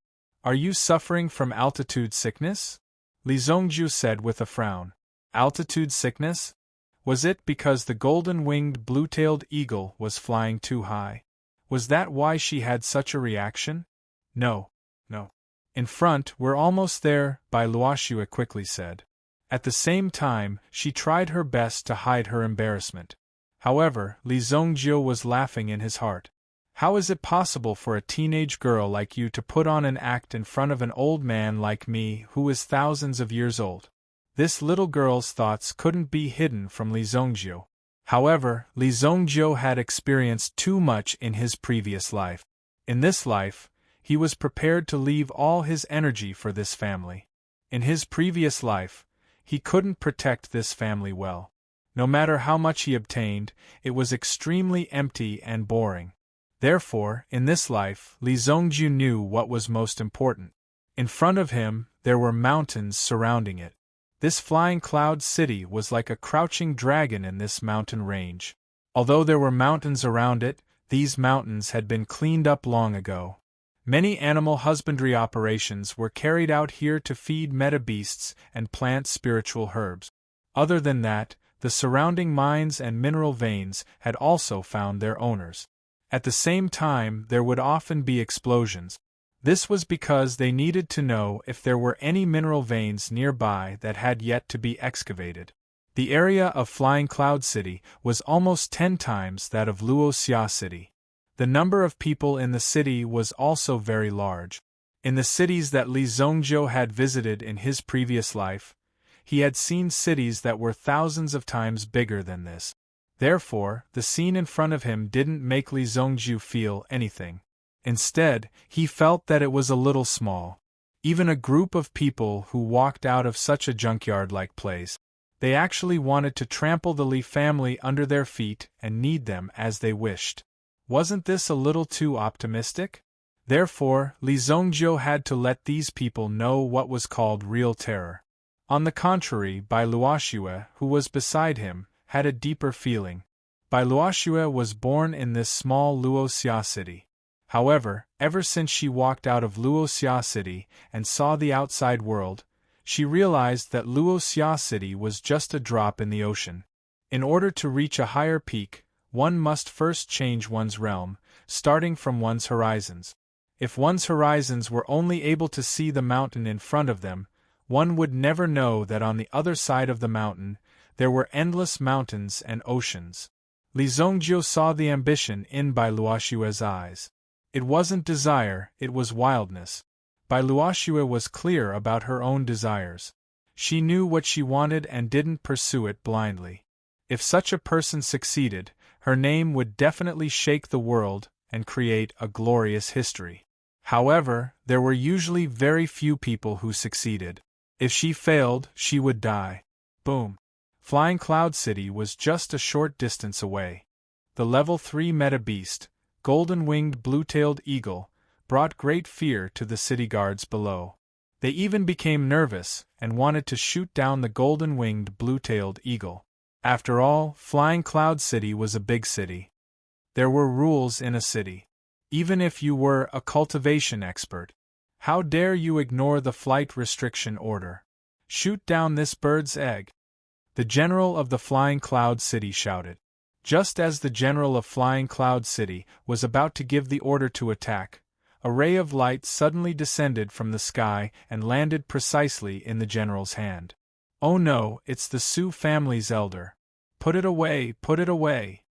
Are you suffering from altitude sickness? Li Zongjiu said with a frown. Altitude sickness? Was it because the golden-winged blue-tailed eagle was flying too high? Was that why she had such a reaction? No. In front, we're almost there, Bai Luoxue quickly said. At the same time, she tried her best to hide her embarrassment. However, Li Zongjiu was laughing in his heart. How is it possible for a teenage girl like you to put on an act in front of an old man like me who is thousands of years old? This little girl's thoughts couldn't be hidden from Li Zongjiu. However, Li Zongjiu had experienced too much in his previous life. In this life, he was prepared to leave all his energy for this family. In his previous life, he couldn't protect this family well. No matter how much he obtained, it was extremely empty and boring. Therefore, in this life, Li Zongjiu knew what was most important. In front of him, there were mountains surrounding it. This flying cloud city was like a crouching dragon in this mountain range. Although there were mountains around it, these mountains had been cleaned up long ago. Many animal husbandry operations were carried out here to feed meta-beasts and plant spiritual herbs. Other than that, the surrounding mines and mineral veins had also found their owners. At the same time, there would often be explosions. This was because they needed to know if there were any mineral veins nearby that had yet to be excavated. The area of Flying Cloud City was almost 10 times that of Luoxia City. The number of people in the city was also very large. In the cities that Li Zongjiu had visited in his previous life, he had seen cities that were thousands of times bigger than this. Therefore, the scene in front of him didn't make Li Zongjiu feel anything. Instead, he felt that it was a little small. Even a group of people who walked out of such a junkyard-like place, they actually wanted to trample the Li family under their feet and knead them as they wished. Wasn't this a little too optimistic? Therefore, Li Zongjiu had to let these people know what was called real terror. On the contrary, Bai Luoxue, who was beside him, had a deeper feeling. Bai Luoxue was born in this small Luoxia city. However, ever since she walked out of Luoxia City and saw the outside world, she realized that Luoxia City was just a drop in the ocean. In order to reach a higher peak, one must first change one's realm, starting from one's horizons. If one's horizons were only able to see the mountain in front of them, one would never know that on the other side of the mountain, there were endless mountains and oceans. Li Zongjiu saw the ambition in Bai Luoxue's eyes. It wasn't desire, it was wildness. Bai Luoxue was clear about her own desires. She knew what she wanted and didn't pursue it blindly. If such a person succeeded, her name would definitely shake the world and create a glorious history. However, there were usually very few people who succeeded. If she failed, she would die. Boom. Flying Cloud City was just a short distance away. The level 3 meta-beast, golden-winged blue-tailed eagle, brought great fear to the city guards below. They even became nervous and wanted to shoot down the golden-winged blue-tailed eagle. After all, Flying Cloud City was a big city. There were rules in a city. Even if you were a cultivation expert, how dare you ignore the flight restriction order? Shoot down this bird's egg. The general of the Flying Cloud City shouted. Just as the general of Flying Cloud City was about to give the order to attack, a ray of light suddenly descended from the sky and landed precisely in the general's hand. Oh no, it's the Su family's elder. Put it away, put it away.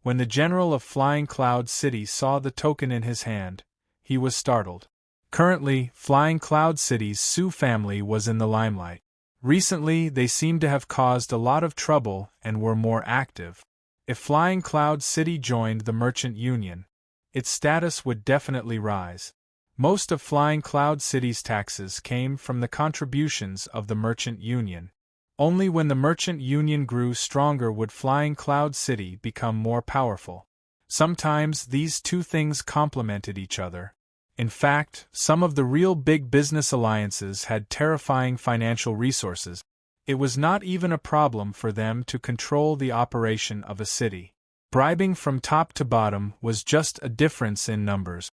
When the general of Flying Cloud City saw the token in his hand, he was startled. Currently, Flying Cloud City's Su family was in the limelight. Recently, they seem to have caused a lot of trouble and were more active. If Flying Cloud City joined the Merchant Union, its status would definitely rise. Most of Flying Cloud City's taxes came from the contributions of the Merchant Union. Only when the Merchant Union grew stronger would Flying Cloud City become more powerful. Sometimes these two things complemented each other. In fact, some of the real big business alliances had terrifying financial resources. It was not even a problem for them to control the operation of a city. Bribing from top to bottom was just a difference in numbers.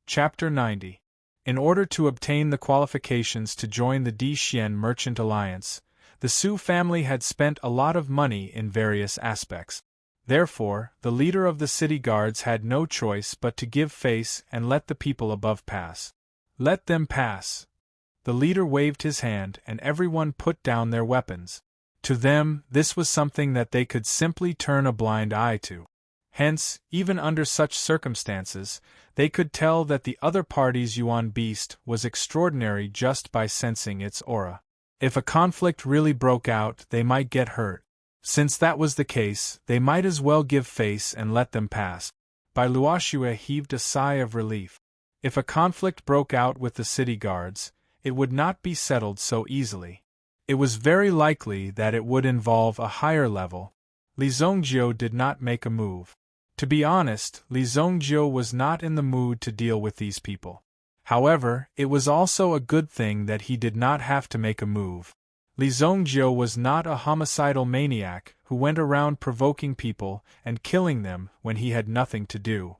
Chapter 90. In order to obtain the qualifications to join the Dixian Merchant Alliance, the Su family had spent a lot of money in various aspects. Therefore, the leader of the city guards had no choice but to give face and let the people above pass. Let them pass. The leader waved his hand and everyone put down their weapons. To them, this was something that they could simply turn a blind eye to. Hence, even under such circumstances, they could tell that the other party's Yuan beast was extraordinary just by sensing its aura. If a conflict really broke out, they might get hurt. Since that was the case, they might as well give face and let them pass. Bai Luoxue heaved a sigh of relief. If a conflict broke out with the city guards, it would not be settled so easily. It was very likely that it would involve a higher level. Li Zongjiu did not make a move. To be honest, Li Zongjiu was not in the mood to deal with these people. However, it was also a good thing that he did not have to make a move. Li Zongjiu was not a homicidal maniac who went around provoking people and killing them when he had nothing to do.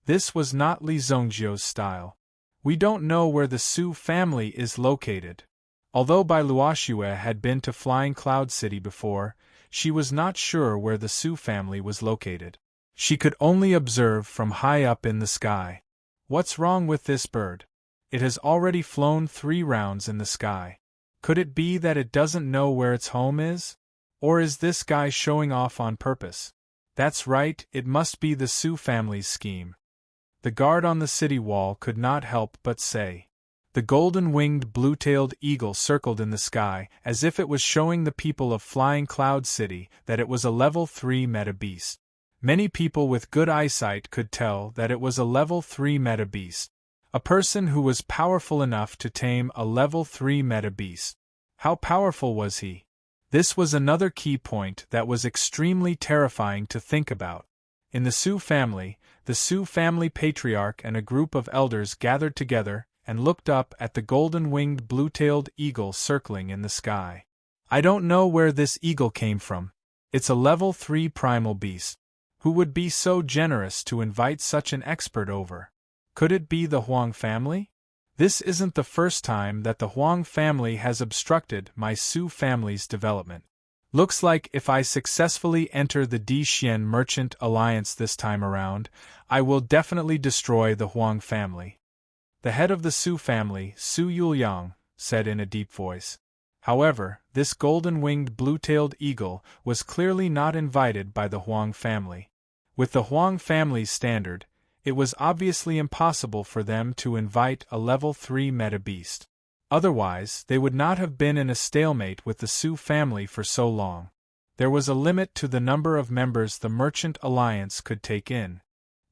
This was not Li Zongjiu's style. We don't know where the Su family is located. Although Bai Luoxue had been to Flying Cloud City before, she was not sure where the Su family was located. She could only observe from high up in the sky. What's wrong with this bird? It has already flown 3 rounds in the sky. Could it be that it doesn't know where its home is? Or is this guy showing off on purpose? That's right, it must be the Su family's scheme. The guard on the city wall could not help but say. The golden-winged blue-tailed eagle circled in the sky as if it was showing the people of Flying Cloud City that it was a level 3 meta beast. Many people with good eyesight could tell that it was a level 3 meta beast. A person who was powerful enough to tame a level 3 meta beast. How powerful was he? This was another key point that was extremely terrifying to think about. In the Su family patriarch and a group of elders gathered together and looked up at the golden-winged blue-tailed eagle circling in the sky. I don't know where this eagle came from. It's a level 3 primal beast. Who would be so generous to invite such an expert over? Could it be the Huang family? This isn't the first time that the Huang family has obstructed my Su family's development. Looks like if I successfully enter the Dixian Merchant Alliance this time around, I will definitely destroy the Huang family. The head of the Su family, Su Yuliang, said in a deep voice. However, this golden-winged blue-tailed eagle was clearly not invited by the Huang family. With the Huang family's standard, it was obviously impossible for them to invite a level 3 meta beast. Otherwise, they would not have been in a stalemate with the Su family for so long. There was a limit to the number of members the Merchant Alliance could take in.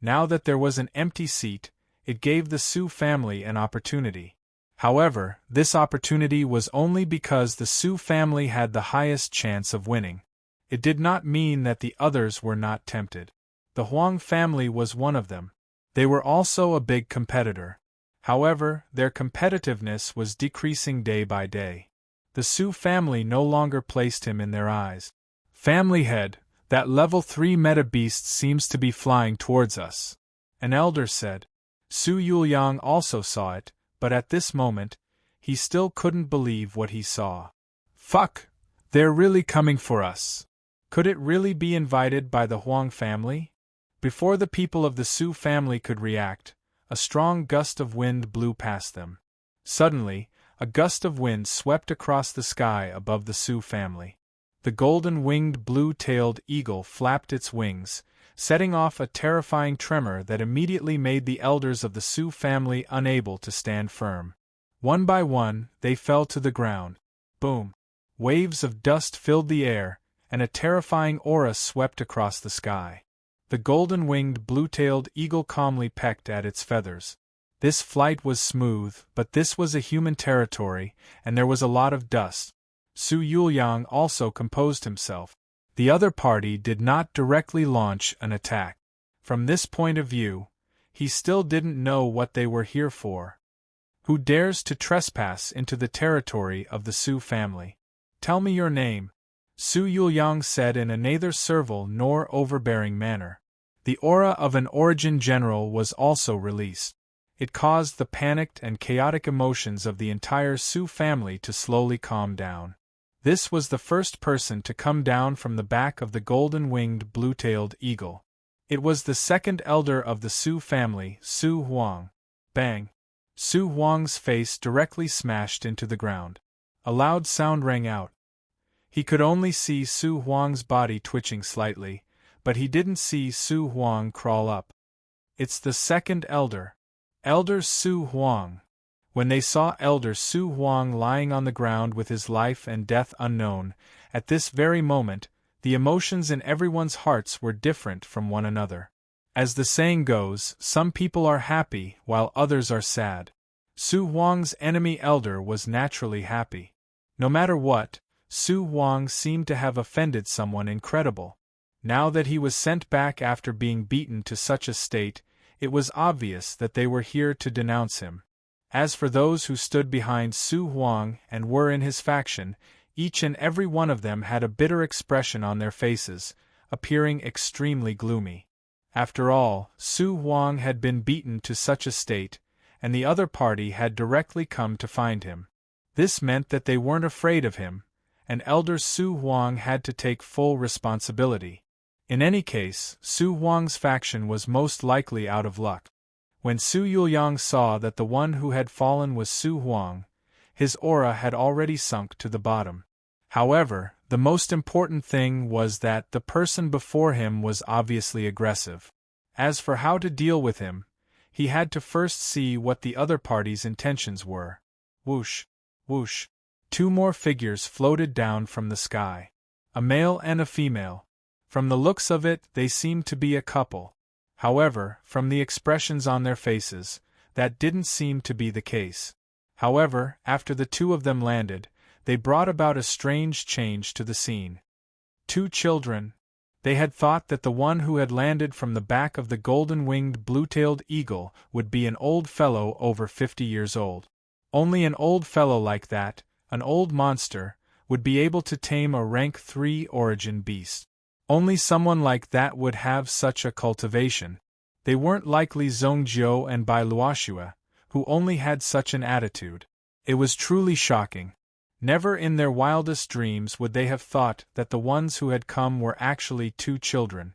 Now that there was an empty seat, it gave the Su family an opportunity. However, this opportunity was only because the Su family had the highest chance of winning. It did not mean that the others were not tempted. The Huang family was one of them. They were also a big competitor. However, their competitiveness was decreasing day by day. The Su family no longer placed him in their eyes. Family head, that level 3 meta beast seems to be flying towards us. An elder said. Su Yuliang also saw it, but at this moment, he still couldn't believe what he saw. Fuck! They're really coming for us. Could it really be invited by the Huang family? Before the people of the Su family could react, a strong gust of wind blew past them. Suddenly, a gust of wind swept across the sky above the Su family. The golden-winged blue-tailed eagle flapped its wings, setting off a terrifying tremor that immediately made the elders of the Su family unable to stand firm. One by one, they fell to the ground. Boom! Waves of dust filled the air, and a terrifying aura swept across the sky. The golden-winged blue-tailed eagle calmly pecked at its feathers. This flight was smooth, but this was a human territory, and there was a lot of dust. Su Yuliang also composed himself. The other party did not directly launch an attack. From this point of view, he still didn't know what they were here for. Who dares to trespass into the territory of the Su family? Tell me your name, Su Yuliang said in a neither servile nor overbearing manner. The aura of an origin general was also released. It caused the panicked and chaotic emotions of the entire Su family to slowly calm down. This was the first person to come down from the back of the golden-winged blue-tailed eagle. It was the second elder of the Su family, Su Huang. Bang! Su Huang's face directly smashed into the ground. A loud sound rang out. He could only see Su Huang's body twitching slightly, but he didn't see Su Huang crawl up. It's the second elder. Elder Su Huang. When they saw Elder Su Huang lying on the ground with his life and death unknown, at this very moment, the emotions in everyone's hearts were different from one another. As the saying goes, some people are happy while others are sad. Su Huang's enemy elder was naturally happy. No matter what, Su Huang seemed to have offended someone incredible. Now that he was sent back after being beaten to such a state, it was obvious that they were here to denounce him. As for those who stood behind Su Huang and were in his faction, each and every one of them had a bitter expression on their faces, appearing extremely gloomy. After all, Su Huang had been beaten to such a state, and the other party had directly come to find him. This meant that they weren't afraid of him, and Elder Su Huang had to take full responsibility. In any case, Su Huang's faction was most likely out of luck. When Su Yuliang saw that the one who had fallen was Su Huang, his aura had already sunk to the bottom. However, the most important thing was that the person before him was obviously aggressive. As for how to deal with him, he had to first see what the other party's intentions were. Whoosh, whoosh. Two more figures floated down from the sky. A male and a female. From the looks of it, they seemed to be a couple. However, from the expressions on their faces, that didn't seem to be the case. However, after the two of them landed, they brought about a strange change to the scene. Two children. They had thought that the one who had landed from the back of the golden-winged blue-tailed eagle would be an old fellow over 50 years old. Only an old fellow like that, an old monster, would be able to tame a rank 3 origin beast. Only someone like that would have such a cultivation. They weren't likely Zhongjiu and Bai Luoxue, who only had such an attitude. It was truly shocking. Never in their wildest dreams would they have thought that the ones who had come were actually two children.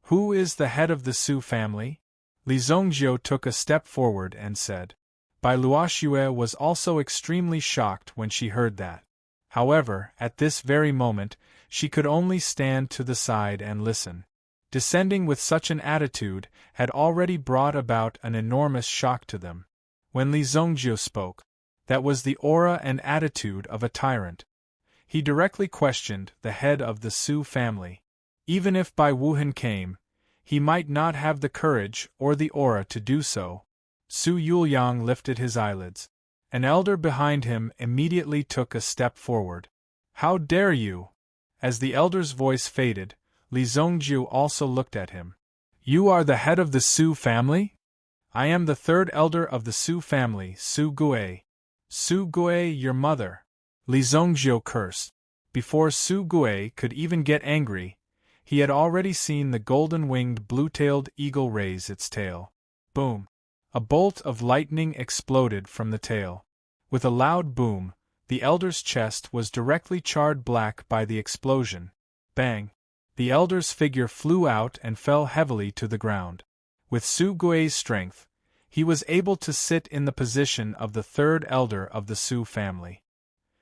Who is the head of the Su family? Li Zhongjiu took a step forward and said. Bai Luoxue was also extremely shocked when she heard that. However, at this very moment, she could only stand to the side and listen. Descending with such an attitude had already brought about an enormous shock to them. When Li Zhongjiu spoke, that was the aura and attitude of a tyrant. He directly questioned the head of the Su family. Even if Bai Wuhan came, he might not have the courage or the aura to do so. Su Yuliang lifted his eyelids. An elder behind him immediately took a step forward. How dare you? As the elder's voice faded, Li Zhongjiu also looked at him. You are the head of the Su family? I am the third elder of the Su family, Su Gue. Su Gue, your mother. Li Zhongjiu cursed. Before Su Gue could even get angry, he had already seen the golden-winged blue-tailed eagle raise its tail. Boom! A bolt of lightning exploded from the tail. With a loud boom, the elder's chest was directly charred black by the explosion. Bang! The elder's figure flew out and fell heavily to the ground. With Su Gui's strength, he was able to sit in the position of the third elder of the Su family.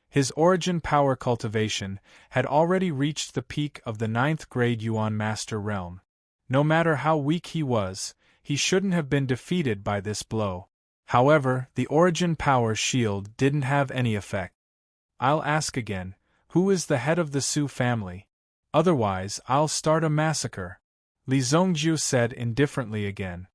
His origin power cultivation had already reached the peak of the 9th grade Yuan Master realm. No matter how weak he was, he shouldn't have been defeated by this blow. However, the origin power shield didn't have any effect. I'll ask again, Who is the head of the Su family? Otherwise, I'll start a massacre. Li Zongjiu said indifferently again.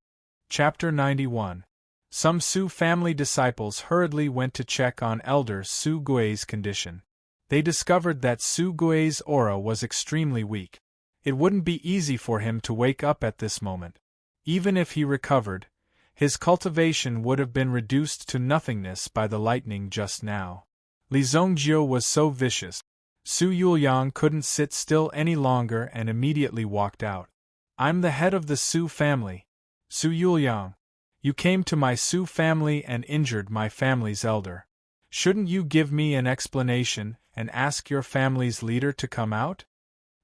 Chapter 91. Some Su family disciples hurriedly went to check on Elder Su Gui's condition. They discovered that Su Gui's aura was extremely weak. It wouldn't be easy for him to wake up at this moment. Even if he recovered, his cultivation would have been reduced to nothingness by the lightning just now. Li Zongjiu was so vicious. Su Yuliang couldn't sit still any longer and immediately walked out. I'm the head of the Su family. Su Yuliang, you came to my Su family and injured my family's elder. Shouldn't you give me an explanation and ask your family's leader to come out?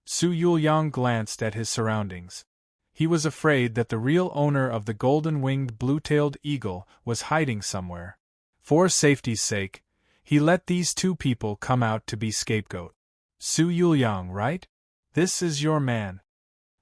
Su Yuliang glanced at his surroundings. He was afraid that the real owner of the golden-winged blue-tailed eagle was hiding somewhere. For safety's sake, he let these two people come out to be scapegoat. Su Yuliang, right? This is your man.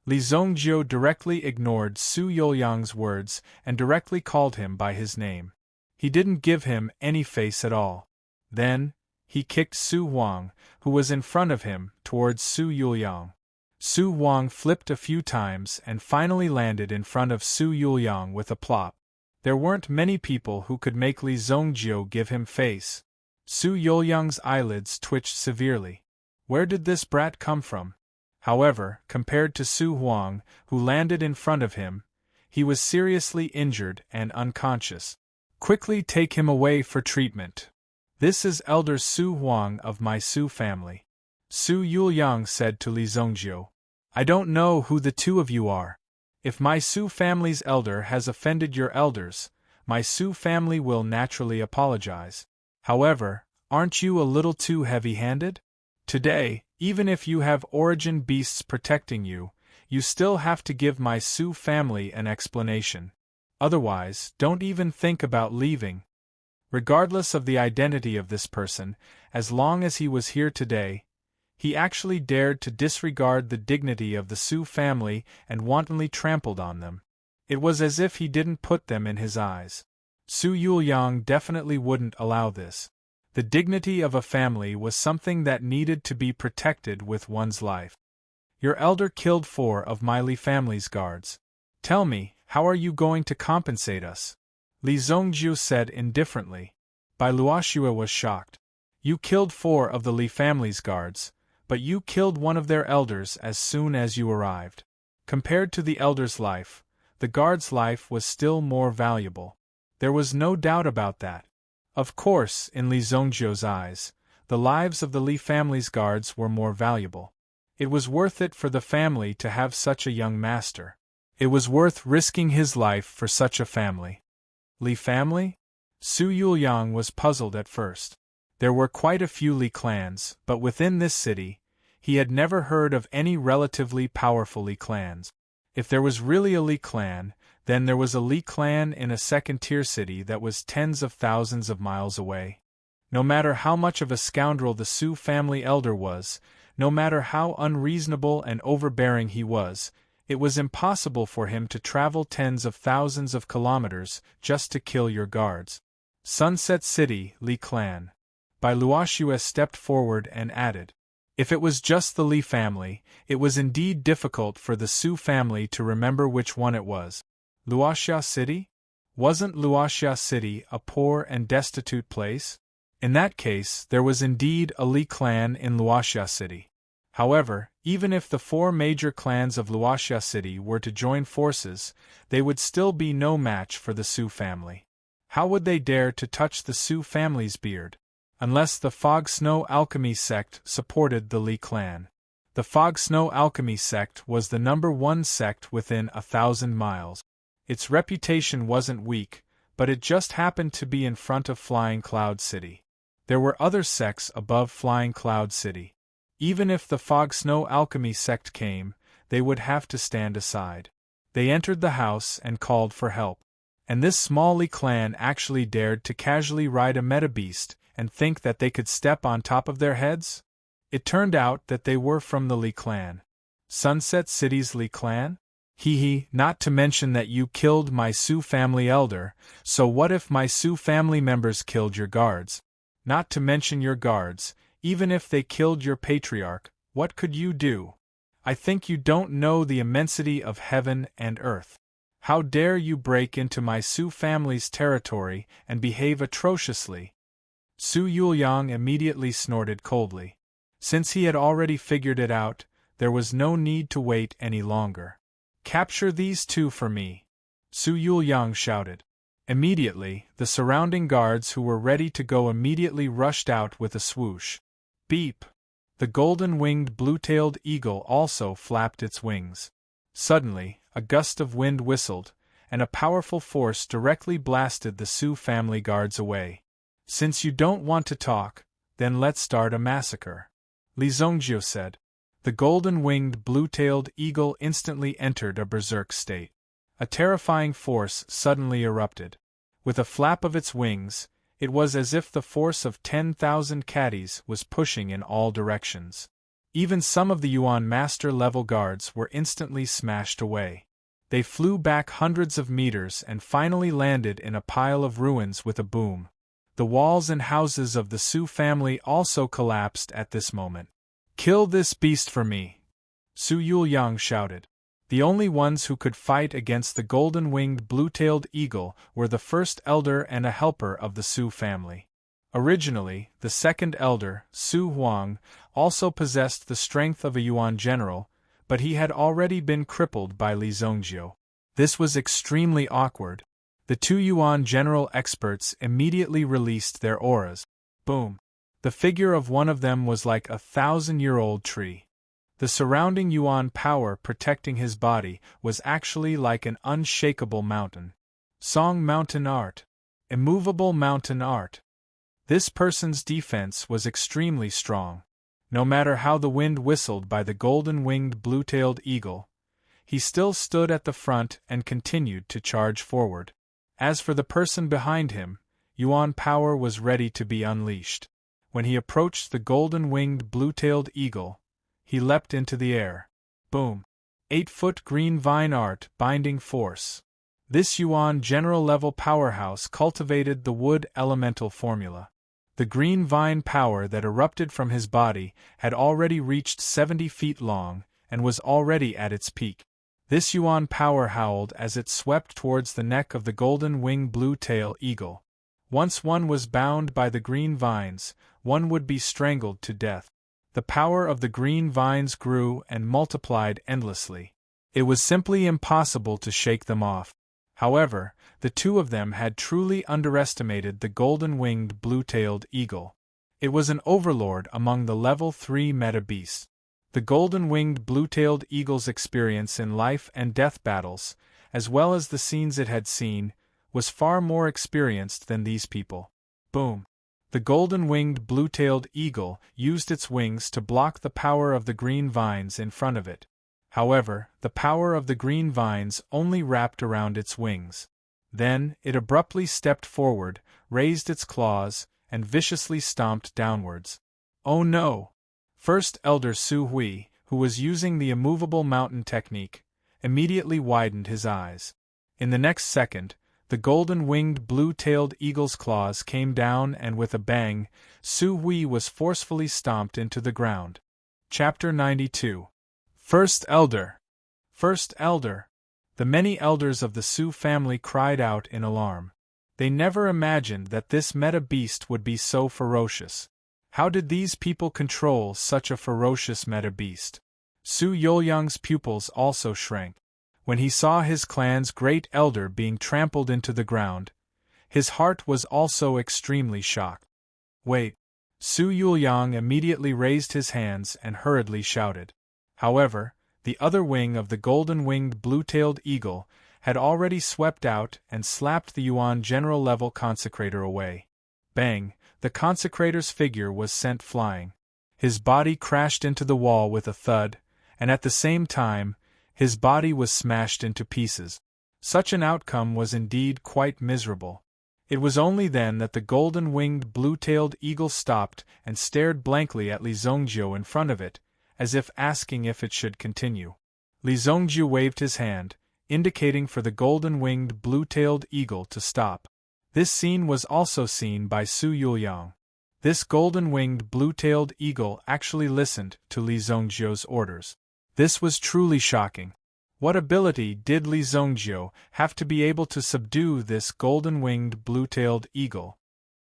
Li Zongjiu directly ignored Su Yuliang's words and directly called him by his name. He didn't give him any face at all. Then, he kicked Su Huang, who was in front of him, towards Su Yuliang. Su Huang flipped a few times and finally landed in front of Su Yuliang with a plop. There weren't many people who could make Li Zongjiu give him face. Su Yuliang's eyelids twitched severely. Where did this brat come from? However, compared to Su Huang, who landed in front of him, he was seriously injured and unconscious. Quickly take him away for treatment. This is Elder Su Huang of my Su family. Su Yuliang said to Li Zongjiu. I don't know who the two of you are. If my Su family's elder has offended your elders, my Su family will naturally apologize. However, aren't you a little too heavy-handed? Today, even if you have origin beasts protecting you, you still have to give my Su family an explanation. Otherwise, don't even think about leaving. Regardless of the identity of this person, as long as he was here today, he actually dared to disregard the dignity of the Su family and wantonly trampled on them. It was as if he didn't put them in his eyes. Su Yuliang definitely wouldn't allow this. The dignity of a family was something that needed to be protected with one's life. Your elder killed 4 of my Li family's guards. Tell me, how are you going to compensate us? Li Zongjiu said indifferently. Bai Luoxue was shocked. You killed 4 of the Li family's guards, but you killed one of their elders as soon as you arrived. Compared to the elder's life, the guard's life was still more valuable. There was no doubt about that. Of course, in Li Zongjiu's eyes, the lives of the Li family's guards were more valuable. It was worth it for the family to have such a young master. It was worth risking his life for such a family. Li family? Su Yuliang was puzzled at first. There were quite a few Li clans, but within this city, he had never heard of any relatively powerful Li clans. If there was really a Li clan, then there was a Li clan in a second-tier city that was tens of thousands of miles away. No matter how much of a scoundrel the Su family elder was, no matter how unreasonable and overbearing he was, it was impossible for him to travel tens of thousands of kilometers just to kill your guards. Sunset City, Li clan. Bai Luoxue stepped forward and added. If it was just the Li family, it was indeed difficult for the Su family to remember which one it was. Luoxia City? Wasn't Luoxia City a poor and destitute place? In that case, there was indeed a Li clan in Luoxia City. However, even if the 4 major clans of Luoxia City were to join forces, they would still be no match for the Su family. How would they dare to touch the Su family's beard? Unless the Fog Snow Alchemy sect supported the Li clan. The Fog Snow Alchemy sect was the #1 sect within 1,000 miles. Its reputation wasn't weak, but it just happened to be in front of Flying Cloud City. There were other sects above Flying Cloud City. Even if the Fog Snow Alchemy sect came, they would have to stand aside. They entered the house and called for help. And this small Li clan actually dared to casually ride a metabeast and think that they could step on top of their heads? It turned out that they were from the Li clan. Sunset City's Li clan? Not to mention that you killed my Su family elder, so what if my Su family members killed your guards? Not to mention your guards, Even if they killed your patriarch, what could you do? I think you don't know the immensity of heaven and earth. How dare you break into my Su family's territory and behave atrociously? Su Yuliang immediately snorted coldly. Since he had already figured it out, there was no need to wait any longer. Capture these two for me, Su Yuliang shouted. Immediately, the surrounding guards who were ready to go immediately rushed out with a swoosh. Beep! The golden-winged blue-tailed eagle also flapped its wings. Suddenly, a gust of wind whistled, and a powerful force directly blasted the Su family guards away. Since you don't want to talk, then let's start a massacre, Li Zongjiu said. The golden-winged blue-tailed eagle instantly entered a berserk state. A terrifying force suddenly erupted. With a flap of its wings, it was as if the force of 10,000 caddies was pushing in all directions. Even some of the Yuan master-level guards were instantly smashed away. They flew back hundreds of meters and finally landed in a pile of ruins with a boom. The walls and houses of the Su family also collapsed at this moment. Kill this beast for me, Su Yuliang shouted. The only ones who could fight against the golden-winged blue-tailed eagle were the first elder and a helper of the Su family. Originally, the second elder, Su Huang, also possessed the strength of a Yuan general, but he had already been crippled by Li Zongjiu. This was extremely awkward. The two Yuan general experts immediately released their auras. Boom! The figure of one of them was like a 1,000-year-old tree. The surrounding Yuan power protecting his body was actually like an unshakable mountain. Song Mountain Art. Immovable Mountain Art. This person's defense was extremely strong. No matter how the wind whistled by the golden-winged blue-tailed eagle, he still stood at the front and continued to charge forward. As for the person behind him, Yuan power was ready to be unleashed. When he approached the golden-winged blue-tailed eagle, he leapt into the air. Boom! 8-foot green vine art binding force. This Yuan general-level powerhouse cultivated the wood elemental formula. The green vine power that erupted from his body had already reached 70 feet long and was already at its peak. This Yuan power howled as it swept towards the neck of the golden-winged blue-tail eagle. Once one was bound by the green vines, one would be strangled to death. The power of the green vines grew and multiplied endlessly. It was simply impossible to shake them off. However, the two of them had truly underestimated the golden-winged blue-tailed eagle. It was an overlord among the level 3 meta beasts. The golden-winged blue-tailed eagle's experience in life and death battles, as well as the scenes it had seen, was far more experienced than these people. Boom! The golden-winged blue-tailed eagle used its wings to block the power of the green vines in front of it. However, the power of the green vines only wrapped around its wings. Then, it abruptly stepped forward, raised its claws, and viciously stomped downwards. Oh no! First Elder Su Hui, who was using the immovable mountain technique, immediately widened his eyes. In the next second, the golden-winged blue-tailed eagle's claws came down and with a bang, Su Hui was forcefully stomped into the ground. Chapter 92. First Elder! First Elder! The many elders of the Su family cried out in alarm. They never imagined that this meta-beast would be so ferocious. How did these people control such a ferocious meta-beast? Su Yuliang's pupils also shrank. When he saw his clan's great elder being trampled into the ground, his heart was also extremely shocked. Wait! Su Yuliang immediately raised his hands and hurriedly shouted. However, the other wing of the golden-winged blue-tailed eagle had already swept out and slapped the Yuan general-level consecrator away. Bang! The consecrator's figure was sent flying. His body crashed into the wall with a thud, and at the same time, his body was smashed into pieces. Such an outcome was indeed quite miserable. It was only then that the golden-winged blue-tailed eagle stopped and stared blankly at Li Zongjiu in front of it, as if asking if it should continue. Li Zongjiu waved his hand, indicating for the golden-winged blue-tailed eagle to stop. This scene was also seen by Su Yuliang. This golden-winged blue-tailed eagle actually listened to Li Zongjiu's orders. This was truly shocking. What ability did Li Zongjiu have to be able to subdue this golden-winged blue-tailed eagle?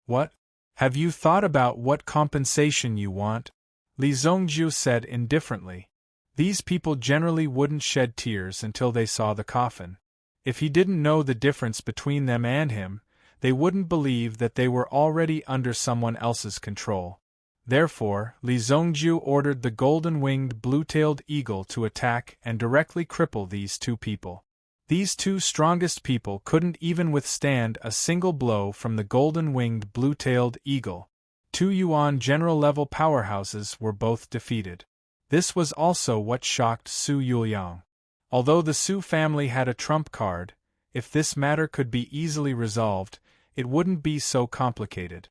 What? Have you thought about what compensation you want? Li Zongjiu said indifferently. These people generally wouldn't shed tears until they saw the coffin. If he didn't know the difference between them and him, they wouldn't believe that they were already under someone else's control. Therefore, Li Zongjiu ordered the golden-winged blue-tailed eagle to attack and directly cripple these two people. These two strongest people couldn't even withstand a single blow from the golden-winged blue-tailed eagle. Two Yuan general-level powerhouses were both defeated. This was also what shocked Su Yuliang. Although the Su family had a trump card, if this matter could be easily resolved, it wouldn't be so complicated.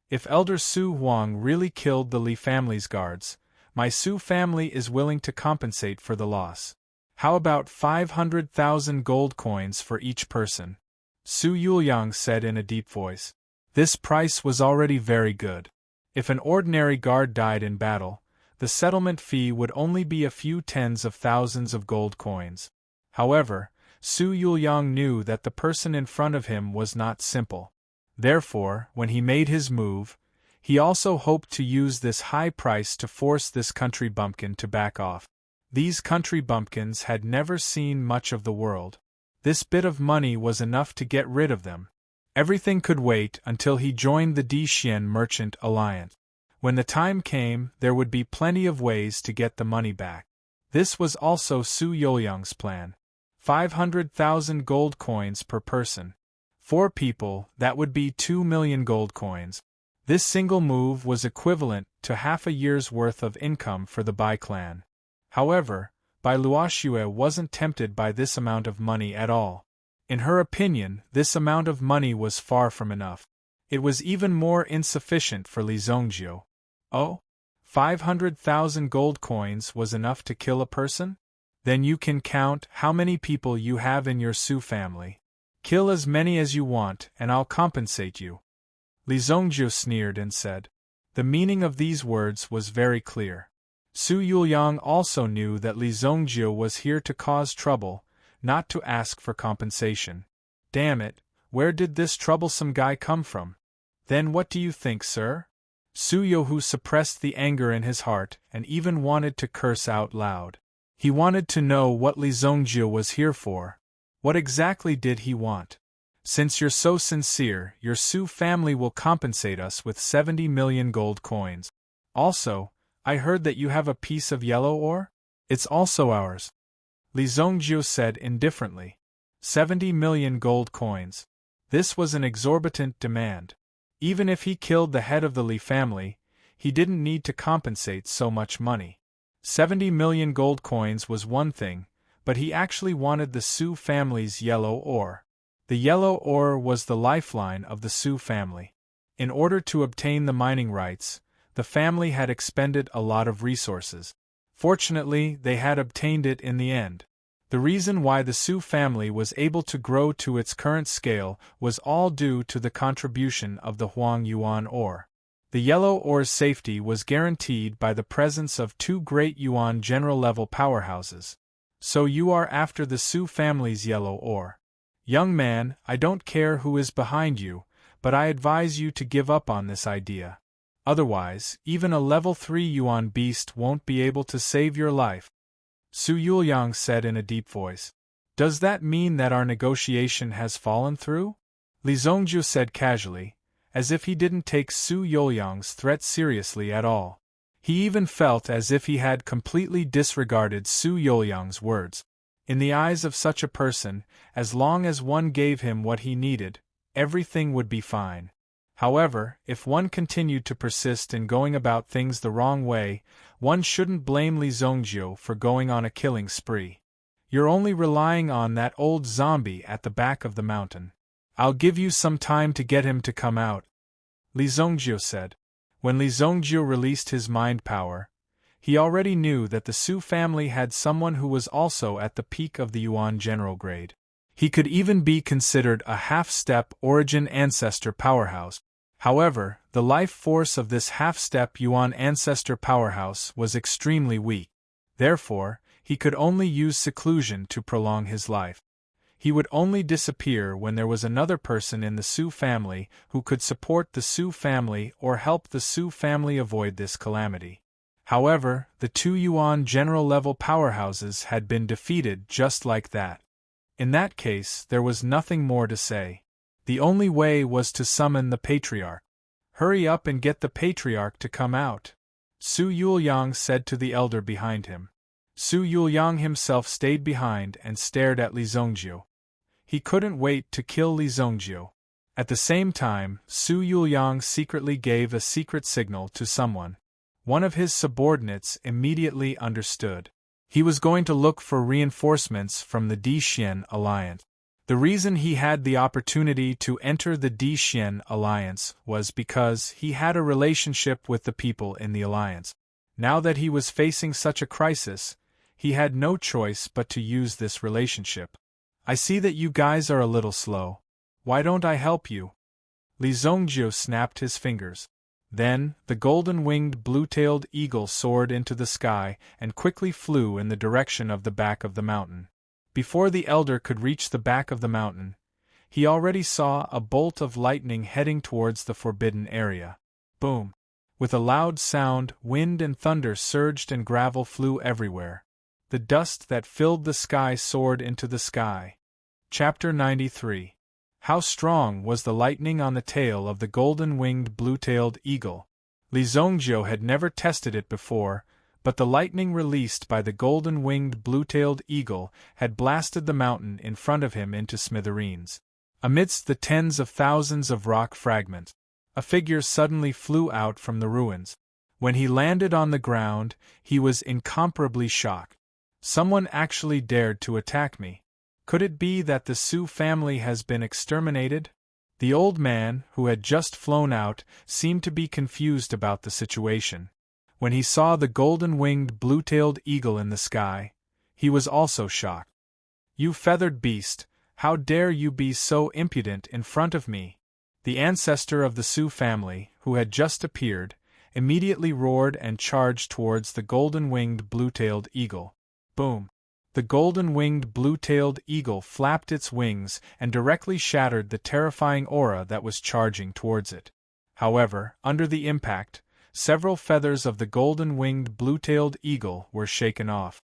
If Elder Su Huang really killed the Li family's guards, my Su family is willing to compensate for the loss. How about 500,000 gold coins for each person? Su Yuliang said in a deep voice. This price was already very good. If an ordinary guard died in battle, the settlement fee would only be a few tens of thousands of gold coins. However, Su Yuliang knew that the person in front of him was not simple. Therefore, when he made his move, he also hoped to use this high price to force this country bumpkin to back off. These country bumpkins had never seen much of the world. This bit of money was enough to get rid of them. Everything could wait until he joined the Dixian Merchant Alliance. When the time came, there would be plenty of ways to get the money back. This was also Su Yuliang's plan. 500,000 gold coins per person. 4 people, that would be 2 million gold coins. This single move was equivalent to half a year's worth of income for the Bai clan. However, Bai Luoxue wasn't tempted by this amount of money at all. In her opinion, this amount of money was far from enough. It was even more insufficient for Li Zongjiu. Oh? 500,000 gold coins was enough to kill a person? Then you can count how many people you have in your Su family. Kill as many as you want and I'll compensate you. Li Zongjiu sneered and said. The meaning of these words was very clear. Su Yuliang also knew that Li Zongjiu was here to cause trouble, not to ask for compensation. Damn it, where did this troublesome guy come from? Then what do you think, sir? Su Yohu suppressed the anger in his heart and even wanted to curse out loud. He wanted to know what Li Zongjiu was here for. What exactly did he want? Since you're so sincere, your Su family will compensate us with 70 million gold coins. Also, I heard that you have a piece of yellow ore? It's also ours. Li Zongjiu said indifferently. 70 million gold coins. This was an exorbitant demand. Even if he killed the head of the Li family, he didn't need to compensate so much money. 70 million gold coins was one thing, but he actually wanted the Su family's yellow ore. The yellow ore was the lifeline of the Su family. In order to obtain the mining rights, the family had expended a lot of resources. Fortunately, they had obtained it in the end. The reason why the Su family was able to grow to its current scale was all due to the contribution of the Huang Yuan ore. The yellow ore's safety was guaranteed by the presence of 2 great Yuan general-level powerhouses. So you are after the Su family's yellow ore. Young man, I don't care who is behind you, but I advise you to give up on this idea. Otherwise, even a level 3 Yuan beast won't be able to save your life. Su Yuliang said in a deep voice. Does that mean that our negotiation has fallen through? Li Zongjiu said casually, as if he didn't take Su Yuliang's threat seriously at all. He even felt as if he had completely disregarded Su Yuliang's words. In the eyes of such a person, as long as one gave him what he needed, everything would be fine. However, if one continued to persist in going about things the wrong way, one shouldn't blame Li Zongjiu for going on a killing spree. You're only relying on that old zombie at the back of the mountain. I'll give you some time to get him to come out, Li Zongjiu said. When Li Zongjiu released his mind power, he already knew that the Su family had someone who was also at the peak of the Yuan general grade. He could even be considered a half-step origin ancestor powerhouse. However, the life force of this half-step Yuan ancestor powerhouse was extremely weak. Therefore, he could only use seclusion to prolong his life. He would only disappear when there was another person in the Su family who could support the Su family or help the Su family avoid this calamity. However, the two Yuan general-level powerhouses had been defeated just like that. In that case, there was nothing more to say. The only way was to summon the Patriarch. "Hurry up and get the Patriarch to come out," Su Yuliang said to the elder behind him. Su Yuliang himself stayed behind and stared at Li Zongjiu. He couldn't wait to kill Li Zongjiu. At the same time, Su Yuliang secretly gave a secret signal to someone. One of his subordinates immediately understood. He was going to look for reinforcements from the Dixien Alliance. The reason he had the opportunity to enter the Dixien Alliance was because he had a relationship with the people in the Alliance. Now that he was facing such a crisis, he had no choice but to use this relationship. "I see that you guys are a little slow. Why don't I help you?" Li Zongjiu snapped his fingers. Then, the golden-winged blue-tailed eagle soared into the sky and quickly flew in the direction of the back of the mountain. Before the elder could reach the back of the mountain, he already saw a bolt of lightning heading towards the forbidden area. Boom! With a loud sound, wind and thunder surged and gravel flew everywhere. The dust that filled the sky soared into the sky. Chapter 93. How strong was the lightning on the tail of the golden-winged blue-tailed eagle? Li Zongjiu had never tested it before, but the lightning released by the golden-winged blue-tailed eagle had blasted the mountain in front of him into smithereens. Amidst the tens of thousands of rock fragments, a figure suddenly flew out from the ruins. When he landed on the ground, he was incomparably shocked. "Someone actually dared to attack me. Could it be that the Su family has been exterminated?" The old man, who had just flown out, seemed to be confused about the situation. When he saw the golden-winged blue-tailed eagle in the sky, he was also shocked. "You feathered beast, how dare you be so impudent in front of me?" The ancestor of the Su family, who had just appeared, immediately roared and charged towards the golden-winged blue-tailed eagle. Boom! The golden-winged blue-tailed eagle flapped its wings and directly shattered the terrifying aura that was charging towards it. However, under the impact, several feathers of the golden-winged blue-tailed eagle were shaken off.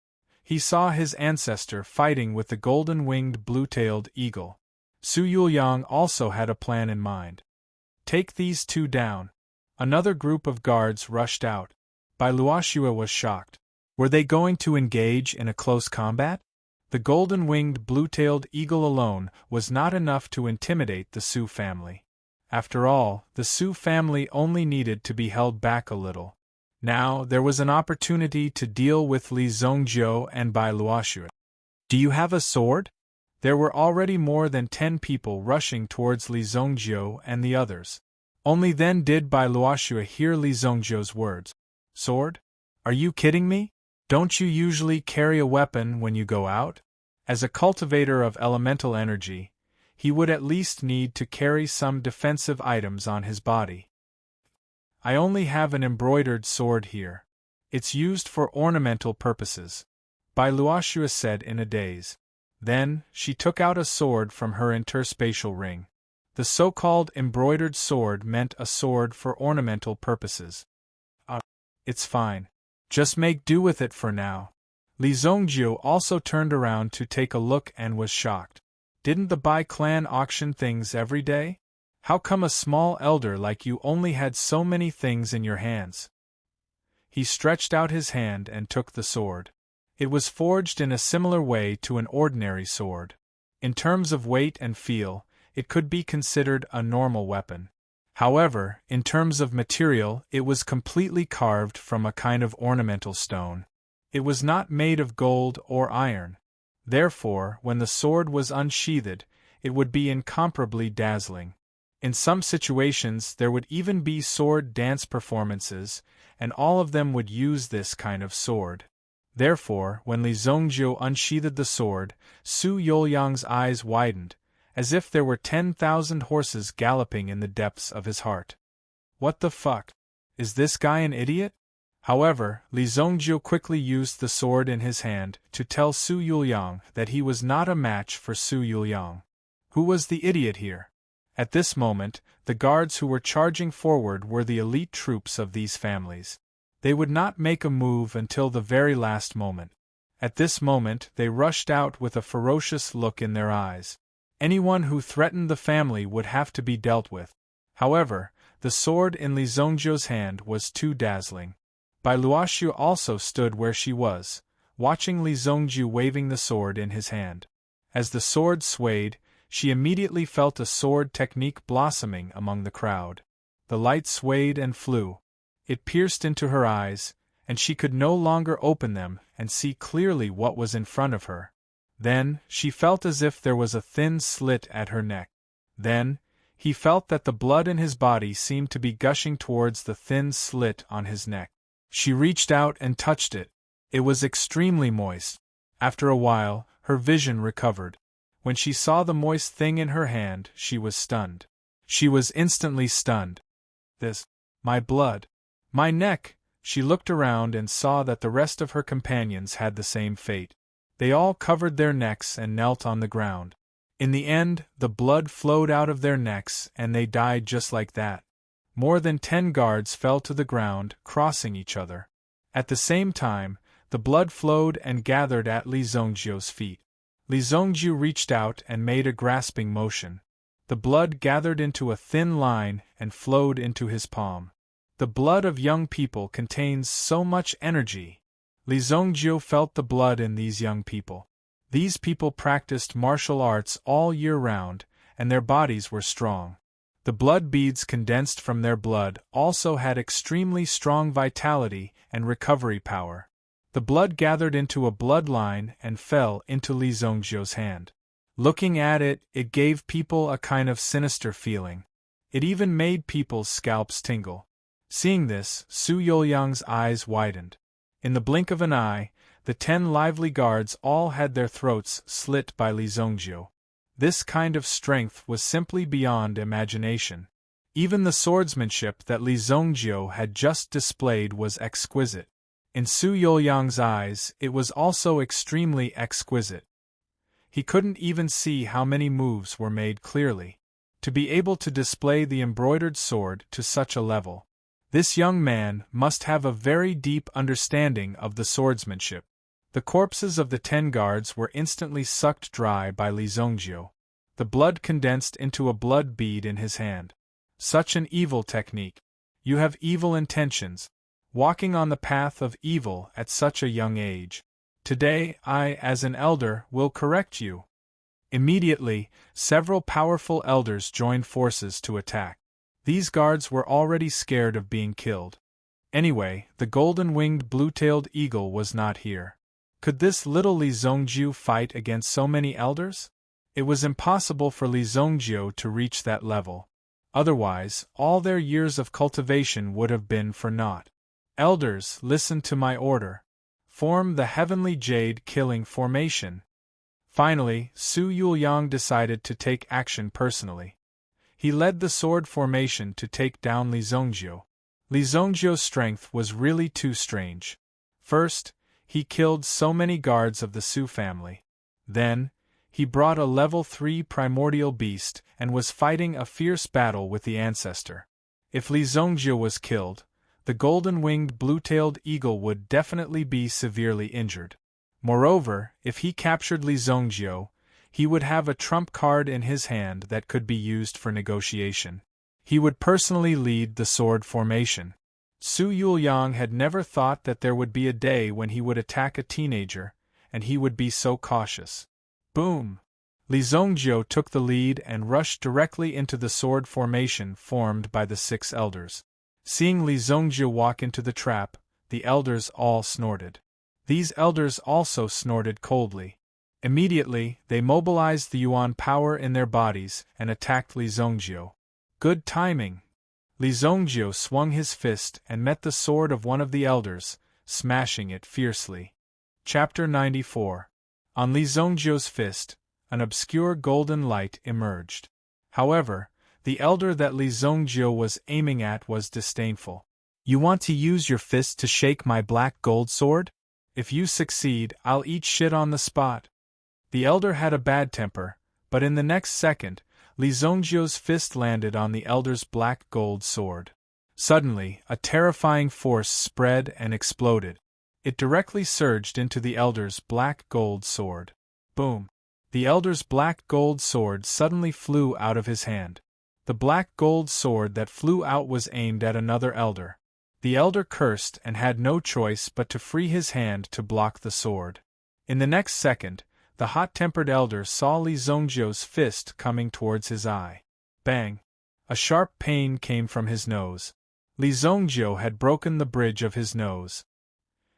He saw his ancestor fighting with the golden-winged blue-tailed eagle. Su Yuliang also had a plan in mind. "Take these two down." Another group of guards rushed out. Bai Luoxue was shocked. Were they going to engage in a close combat? The golden-winged blue-tailed eagle alone was not enough to intimidate the Su family. After all, the Su family only needed to be held back a little. Now, there was an opportunity to deal with Li Zongjiu and Bai Luoxue. "Do you have a sword?" There were already more than 10 people rushing towards Li Zongjiu and the others. Only then did Bai Luoxue hear Li Zongjiu's words. "Sword? Are you kidding me? Don't you usually carry a weapon when you go out?" As a cultivator of elemental energy, he would at least need to carry some defensive items on his body. "I only have an embroidered sword here. It's used for ornamental purposes," Bai Luoxue said in a daze. Then, she took out a sword from her interspatial ring. The so-called embroidered sword meant a sword for ornamental purposes. It's fine. Just make do with it for now." Li Zongjiu also turned around to take a look and was shocked. Didn't the Bai clan auction things every day? How come a small elder like you only had so many things in your hands? He stretched out his hand and took the sword. It was forged in a similar way to an ordinary sword. In terms of weight and feel, it could be considered a normal weapon. However, in terms of material, it was completely carved from a kind of ornamental stone. It was not made of gold or iron. Therefore, when the sword was unsheathed, it would be incomparably dazzling. In some situations there would even be sword dance performances, and all of them would use this kind of sword. Therefore, when Li Zongjiu unsheathed the sword, Su Yuliang's eyes widened, as if there were 10,000 horses galloping in the depths of his heart. What the fuck? Is this guy an idiot? However, Li Zongjiu quickly used the sword in his hand to tell Su Yuliang that he was not a match for Su Yuliang. Who was the idiot here? At this moment, the guards who were charging forward were the elite troops of these families. They would not make a move until the very last moment. At this moment, they rushed out with a ferocious look in their eyes. Anyone who threatened the family would have to be dealt with. However, the sword in Li Zongjiu's hand was too dazzling. Bai Luoxiu also stood where she was, watching Li Zongjiu waving the sword in his hand. As the sword swayed, she immediately felt a sword technique blossoming among the crowd. The light swayed and flew. It pierced into her eyes, and she could no longer open them and see clearly what was in front of her. Then, she felt as if there was a thin slit at her neck. Then, he felt that the blood in his body seemed to be gushing towards the thin slit on his neck. She reached out and touched it. It was extremely moist. After a while, her vision recovered. When she saw the moist thing in her hand, she was stunned. She was instantly stunned. This, my blood. My neck! She looked around and saw that the rest of her companions had the same fate. They all covered their necks and knelt on the ground. In the end, the blood flowed out of their necks and they died just like that. More than 10 guards fell to the ground, crossing each other. At the same time, the blood flowed and gathered at Li Zongjiu's feet. Li Zongjiu reached out and made a grasping motion. The blood gathered into a thin line and flowed into his palm. The blood of young people contains so much energy. Li Zongjiu felt the blood in these young people. These people practiced martial arts all year round, and their bodies were strong. The blood beads condensed from their blood also had extremely strong vitality and recovery power. The blood gathered into a bloodline and fell into Li Zongjiu's hand. Looking at it, it gave people a kind of sinister feeling. It even made people's scalps tingle. Seeing this, Su Yuliang's eyes widened. In the blink of an eye, the 10 lively guards all had their throats slit by Li Zongjiu. This kind of strength was simply beyond imagination. Even the swordsmanship that Li Zongjiu had just displayed was exquisite. In Su Yuliang's eyes, it was also extremely exquisite. He couldn't even see how many moves were made clearly. To be able to display the embroidered sword to such a level, this young man must have a very deep understanding of the swordsmanship. The corpses of the 10 guards were instantly sucked dry by Li Zongjiu. The blood condensed into a blood bead in his hand. Such an evil technique. You have evil intentions. Walking on the path of evil at such a young age. Today, I, as an elder, will correct you. Immediately, several powerful elders joined forces to attack. These guards were already scared of being killed. Anyway, the golden-winged blue-tailed eagle was not here. Could this little Li Zongjiu fight against so many elders? It was impossible for Li Zongjiu to reach that level. Otherwise, all their years of cultivation would have been for naught. Elders, listen to my order. Form the heavenly jade killing formation. Finally, Su Yuliang decided to take action personally. He led the sword formation to take down Li Zongjiu. Li Zongjiu's strength was really too strange. First, he killed so many guards of the Su family. Then, he brought a level 3 primordial beast and was fighting a fierce battle with the ancestor. If Li Zongjiu was killed, the golden-winged blue-tailed eagle would definitely be severely injured. Moreover, if he captured Li Zongjiu, he would have a trump card in his hand that could be used for negotiation. He would personally lead the sword formation. Su Yuliang had never thought that there would be a day when he would attack a teenager, and he would be so cautious. Boom! Li Zongjiu took the lead and rushed directly into the sword formation formed by the 6 elders. Seeing Li Zongjiu walk into the trap, the elders all snorted. These elders also snorted coldly. Immediately, they mobilized the Yuan power in their bodies and attacked Li Zongjiu. Good timing! Li Zongjiu swung his fist and met the sword of one of the elders, smashing it fiercely. Chapter 94. On Li Zongjiu's fist, an obscure golden light emerged. However, the elder that Li Zhongjie was aiming at was disdainful. "You want to use your fist to shake my black gold sword? If you succeed, I'll eat shit on the spot." The elder had a bad temper, but in the next second, Li Zhongjie's fist landed on the elder's black gold sword. Suddenly, a terrifying force spread and exploded. It directly surged into the elder's black gold sword. Boom! The elder's black gold sword suddenly flew out of his hand. The black gold sword that flew out was aimed at another elder. The elder cursed and had no choice but to free his hand to block the sword. In the next second, the hot-tempered elder saw Li Zhongjie's fist coming towards his eye. Bang! A sharp pain came from his nose. Li Zhongjie had broken the bridge of his nose.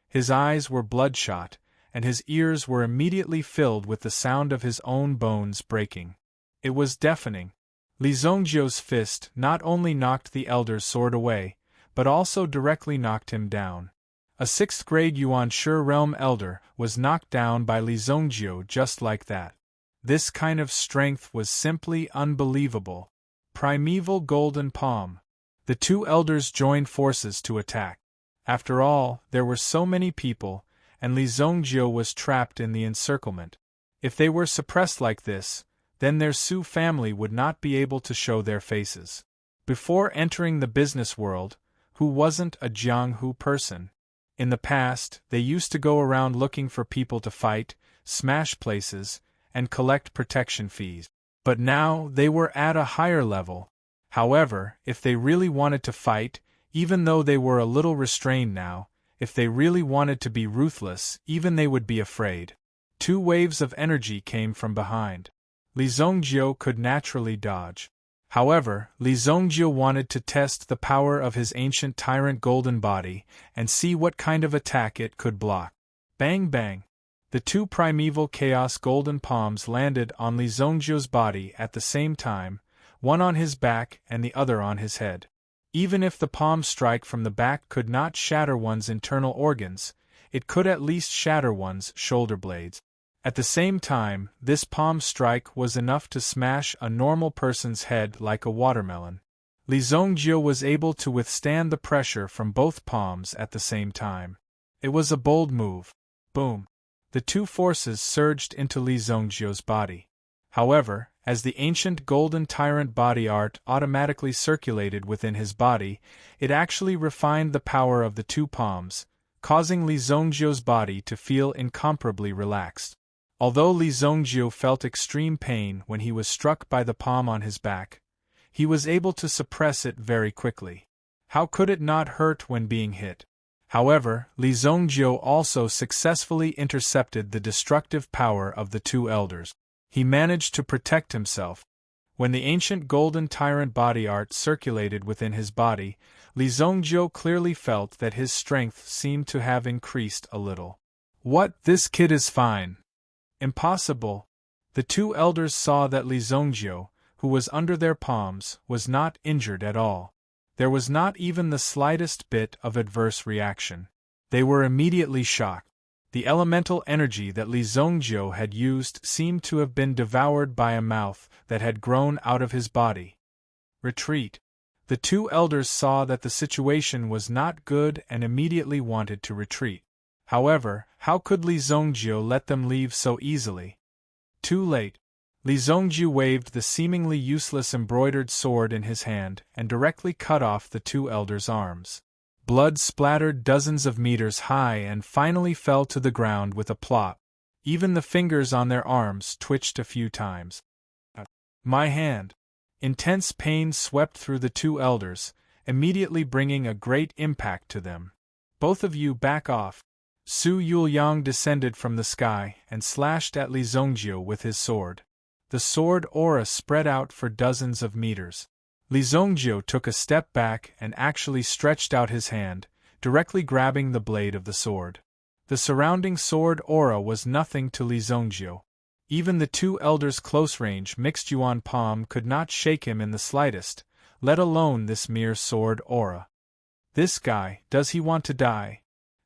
His eyes were bloodshot, and his ears were immediately filled with the sound of his own bones breaking. It was deafening. Li Zhongjie's fist not only knocked the elder's sword away, but also directly knocked him down. A 6th-grade Yuan Shi realm elder was knocked down by Li Zhongjie just like that. This kind of strength was simply unbelievable. Primeval Golden Palm. The two elders joined forces to attack. After all, there were so many people, and Li Zhongjie was trapped in the encirclement. If they were suppressed like this, then their Su family would not be able to show their faces. Before entering the business world, who wasn't a Jianghu person? In the past, they used to go around looking for people to fight, smash places, and collect protection fees. But now they were at a higher level. However, if they really wanted to fight, even though they were a little restrained now, if they really wanted to be ruthless, even they would be afraid. Two waves of energy came from behind. Li Zhongjie could naturally dodge. However, Li Zhongjie wanted to test the power of his ancient tyrant golden body and see what kind of attack it could block. Bang bang! The two primeval chaos golden palms landed on Li Zhongjie's body at the same time, one on his back and the other on his head. Even if the palm strike from the back could not shatter one's internal organs, it could at least shatter one's shoulder blades. At the same time, this palm strike was enough to smash a normal person's head like a watermelon. Li Zhongjie was able to withstand the pressure from both palms at the same time. It was a bold move. Boom! The two forces surged into Li Zhongjie's body. However, as the ancient golden tyrant body art automatically circulated within his body, it actually refined the power of the two palms, causing Li Zhongjie's body to feel incomparably relaxed. Although Li Zhongjie felt extreme pain when he was struck by the palm on his back, he was able to suppress it very quickly. How could it not hurt when being hit? However, Li Zhongjie also successfully intercepted the destructive power of the two elders. He managed to protect himself. When the ancient golden tyrant body art circulated within his body, Li Zhongjie clearly felt that his strength seemed to have increased a little. "What, this kid is fine." Impossible. The two elders saw that Li Zhongjie, who was under their palms, was not injured at all. There was not even the slightest bit of adverse reaction. They were immediately shocked. The elemental energy that Li Zhongjie had used seemed to have been devoured by a mouth that had grown out of his body. Retreat. The two elders saw that the situation was not good and immediately wanted to retreat. However, how could Li Zhongjie let them leave so easily? Too late. Li Zhongjie waved the seemingly useless embroidered sword in his hand and directly cut off the two elders' arms. Blood splattered dozens of meters high and finally fell to the ground with a plop. Even the fingers on their arms twitched a few times. My hand. Intense pain swept through the two elders, immediately bringing a great impact to them. Both of you back off. Su Yuliang descended from the sky and slashed at Li Zhongjie with his sword. The sword aura spread out for dozens of meters. Li Zhongjie took a step back and actually stretched out his hand, directly grabbing the blade of the sword. The surrounding sword aura was nothing to Li Zhongjie. Even the two elders' close-range mixed yuan palm could not shake him in the slightest, let alone this mere sword aura. This guy, does he want to die?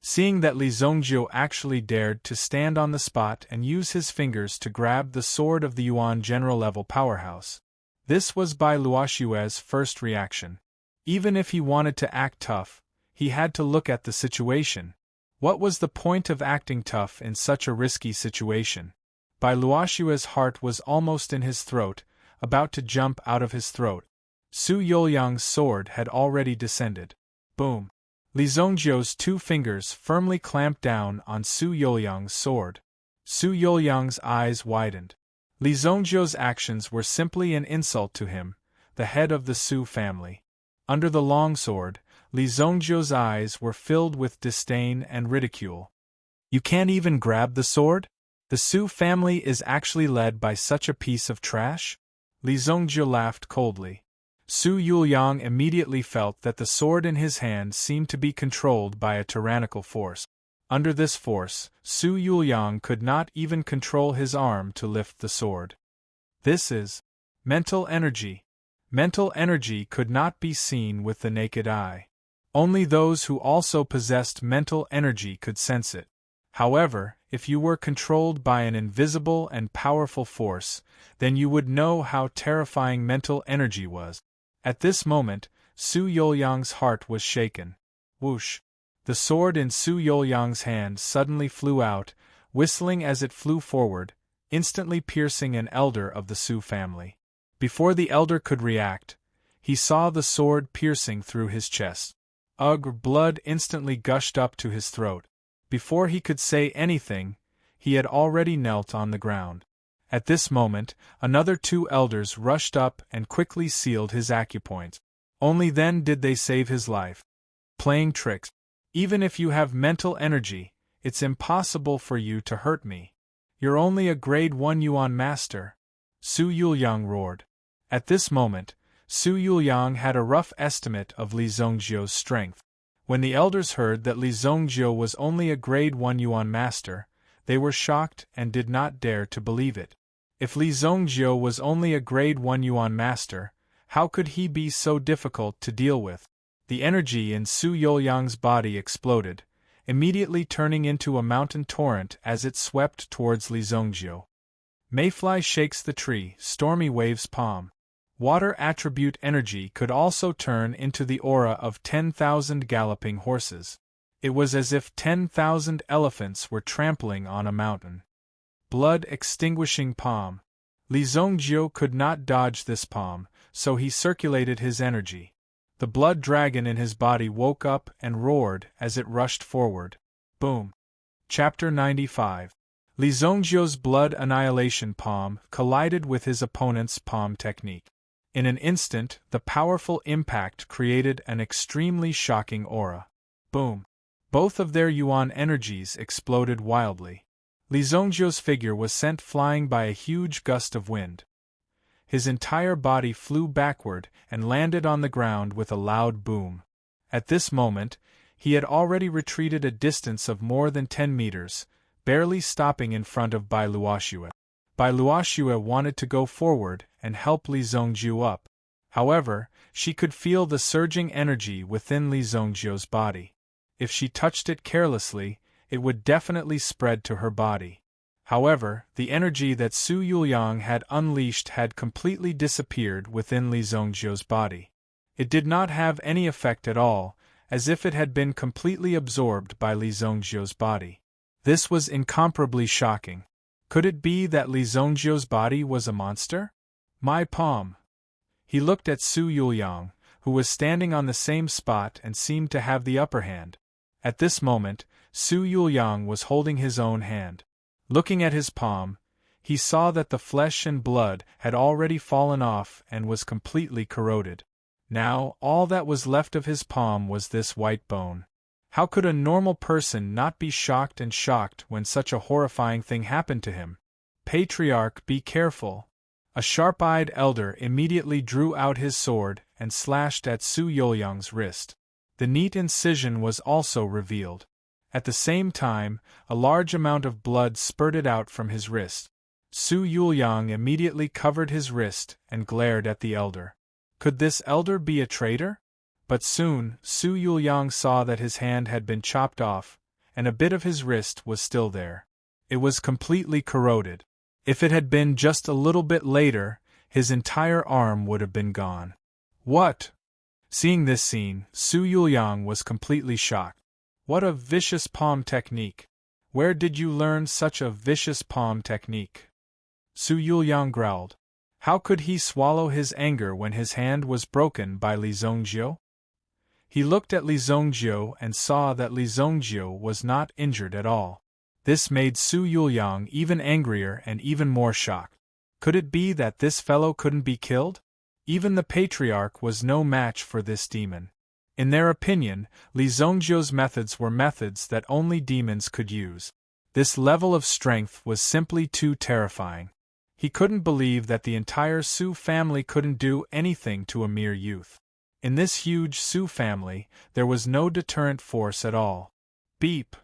Seeing that Li Zongjio actually dared to stand on the spot and use his fingers to grab the sword of the Yuan general-level powerhouse. This was Bai Luoxue's first reaction. Even if he wanted to act tough, he had to look at the situation. What was the point of acting tough in such a risky situation? Bai Luoxue's heart was almost in his throat, about to jump out of his throat. Su Yuliang's sword had already descended. Boom! Li Zongjio's two fingers firmly clamped down on Su Yuliang's sword. Su Yuliang's eyes widened. Li Zongjio's actions were simply an insult to him, the head of the Su family. Under the longsword, Li Zongjio's eyes were filled with disdain and ridicule. You can't even grab the sword? The Su family is actually led by such a piece of trash? Li Zongjio laughed coldly. Su Yuliang immediately felt that the sword in his hand seemed to be controlled by a tyrannical force. Under this force, Su Yuliang could not even control his arm to lift the sword. This is mental energy. Mental energy could not be seen with the naked eye. Only those who also possessed mental energy could sense it. However, if you were controlled by an invisible and powerful force, then you would know how terrifying mental energy was. At this moment, Su Yuliang's heart was shaken. Whoosh! The sword in Su Yuliang's hand suddenly flew out, whistling as it flew forward, instantly piercing an elder of the Su family. Before the elder could react, he saw the sword piercing through his chest. Ugh! Blood instantly gushed up to his throat. Before he could say anything, he had already knelt on the ground. At this moment, another two elders rushed up and quickly sealed his acupoints. Only then did they save his life. Playing tricks. Even if you have mental energy, it's impossible for you to hurt me. You're only a grade 1 Yuan master. Su Yuliang roared. At this moment, Su Yuliang had a rough estimate of Li Zongjio's strength. When the elders heard that Li Zongjio was only a grade 1 Yuan master, they were shocked and did not dare to believe it. If Li Zongjio was only a grade 1 Yuan master, how could he be so difficult to deal with? The energy in Su Yuliang's body exploded, immediately turning into a mountain torrent as it swept towards Li Zongjio. Mayfly shakes the tree, stormy waves palm. Water attribute energy could also turn into the aura of 10,000 galloping horses. It was as if 10,000 elephants were trampling on a mountain. Blood extinguishing palm. Li Zongjio could not dodge this palm, so he circulated his energy. The blood dragon in his body woke up and roared as it rushed forward. Boom! Chapter 95. Li Zongjio's blood annihilation palm collided with his opponent's palm technique. In an instant, the powerful impact created an extremely shocking aura. Boom! Both of their Yuan energies exploded wildly. Li Zongjio's figure was sent flying by a huge gust of wind. His entire body flew backward and landed on the ground with a loud boom. At this moment, he had already retreated a distance of more than 10 meters, barely stopping in front of Bai Luoxue. Bai Luoxue wanted to go forward and help Li Zongjio up. However, she could feel the surging energy within Li Zongjio's body. If she touched it carelessly, it would definitely spread to her body. However, the energy that Su Yuliang had unleashed had completely disappeared within Li Zongjio's body. It did not have any effect at all, as if it had been completely absorbed by Li Zongjio's body. This was incomparably shocking. Could it be that Li Zongjio's body was a monster? My palm! He looked at Su Yuliang, who was standing on the same spot and seemed to have the upper hand. At this moment, Su Yuliang was holding his own hand. Looking at his palm, he saw that the flesh and blood had already fallen off and was completely corroded. Now, all that was left of his palm was this white bone. How could a normal person not be shocked when such a horrifying thing happened to him? Patriarch, be careful! A sharp-eyed elder immediately drew out his sword and slashed at Su Yuliang's wrist. The neat incision was also revealed. At the same time, a large amount of blood spurted out from his wrist. Su Yuliang immediately covered his wrist and glared at the elder. Could this elder be a traitor? But soon, Su Yuliang saw that his hand had been chopped off, and a bit of his wrist was still there. It was completely corroded. If it had been just a little bit later, his entire arm would have been gone. What? Seeing this scene, Su Yuliang was completely shocked. What a vicious palm technique! Where did you learn such a vicious palm technique? Su Yuliang growled. How could he swallow his anger when his hand was broken by Li Zhongjiu? He looked at Li Zhongjiu and saw that Li Zhongjiu was not injured at all. This made Su Yuliang even angrier and even more shocked. Could it be that this fellow couldn't be killed? Even the patriarch was no match for this demon. In their opinion, Li Zhongjiu's methods were methods that only demons could use. This level of strength was simply too terrifying. He couldn't believe that the entire Su family couldn't do anything to a mere youth. In this huge Su family, there was no deterrent force at all. Beep!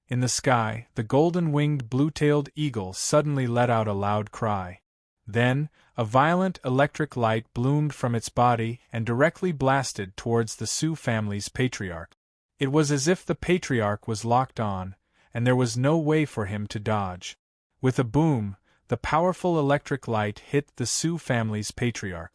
In the sky, the golden-winged blue-tailed eagle suddenly let out a loud cry. Then, a violent electric light bloomed from its body and directly blasted towards the Su family's patriarch. It was as if the patriarch was locked on, and there was no way for him to dodge. With a boom, the powerful electric light hit the Su family's patriarch.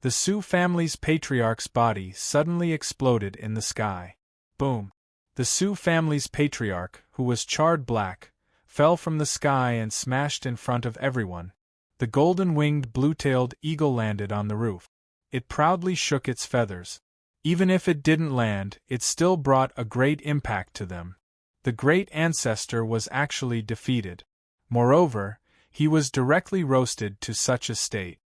The Su family's patriarch's body suddenly exploded in the sky. Boom! The Su family's patriarch, who was charred black, fell from the sky and smashed in front of everyone. The golden-winged blue-tailed eagle landed on the roof. It proudly shook its feathers. Even if it didn't land, it still brought a great impact to them. The great ancestor was actually defeated. Moreover, he was directly roasted to such a state.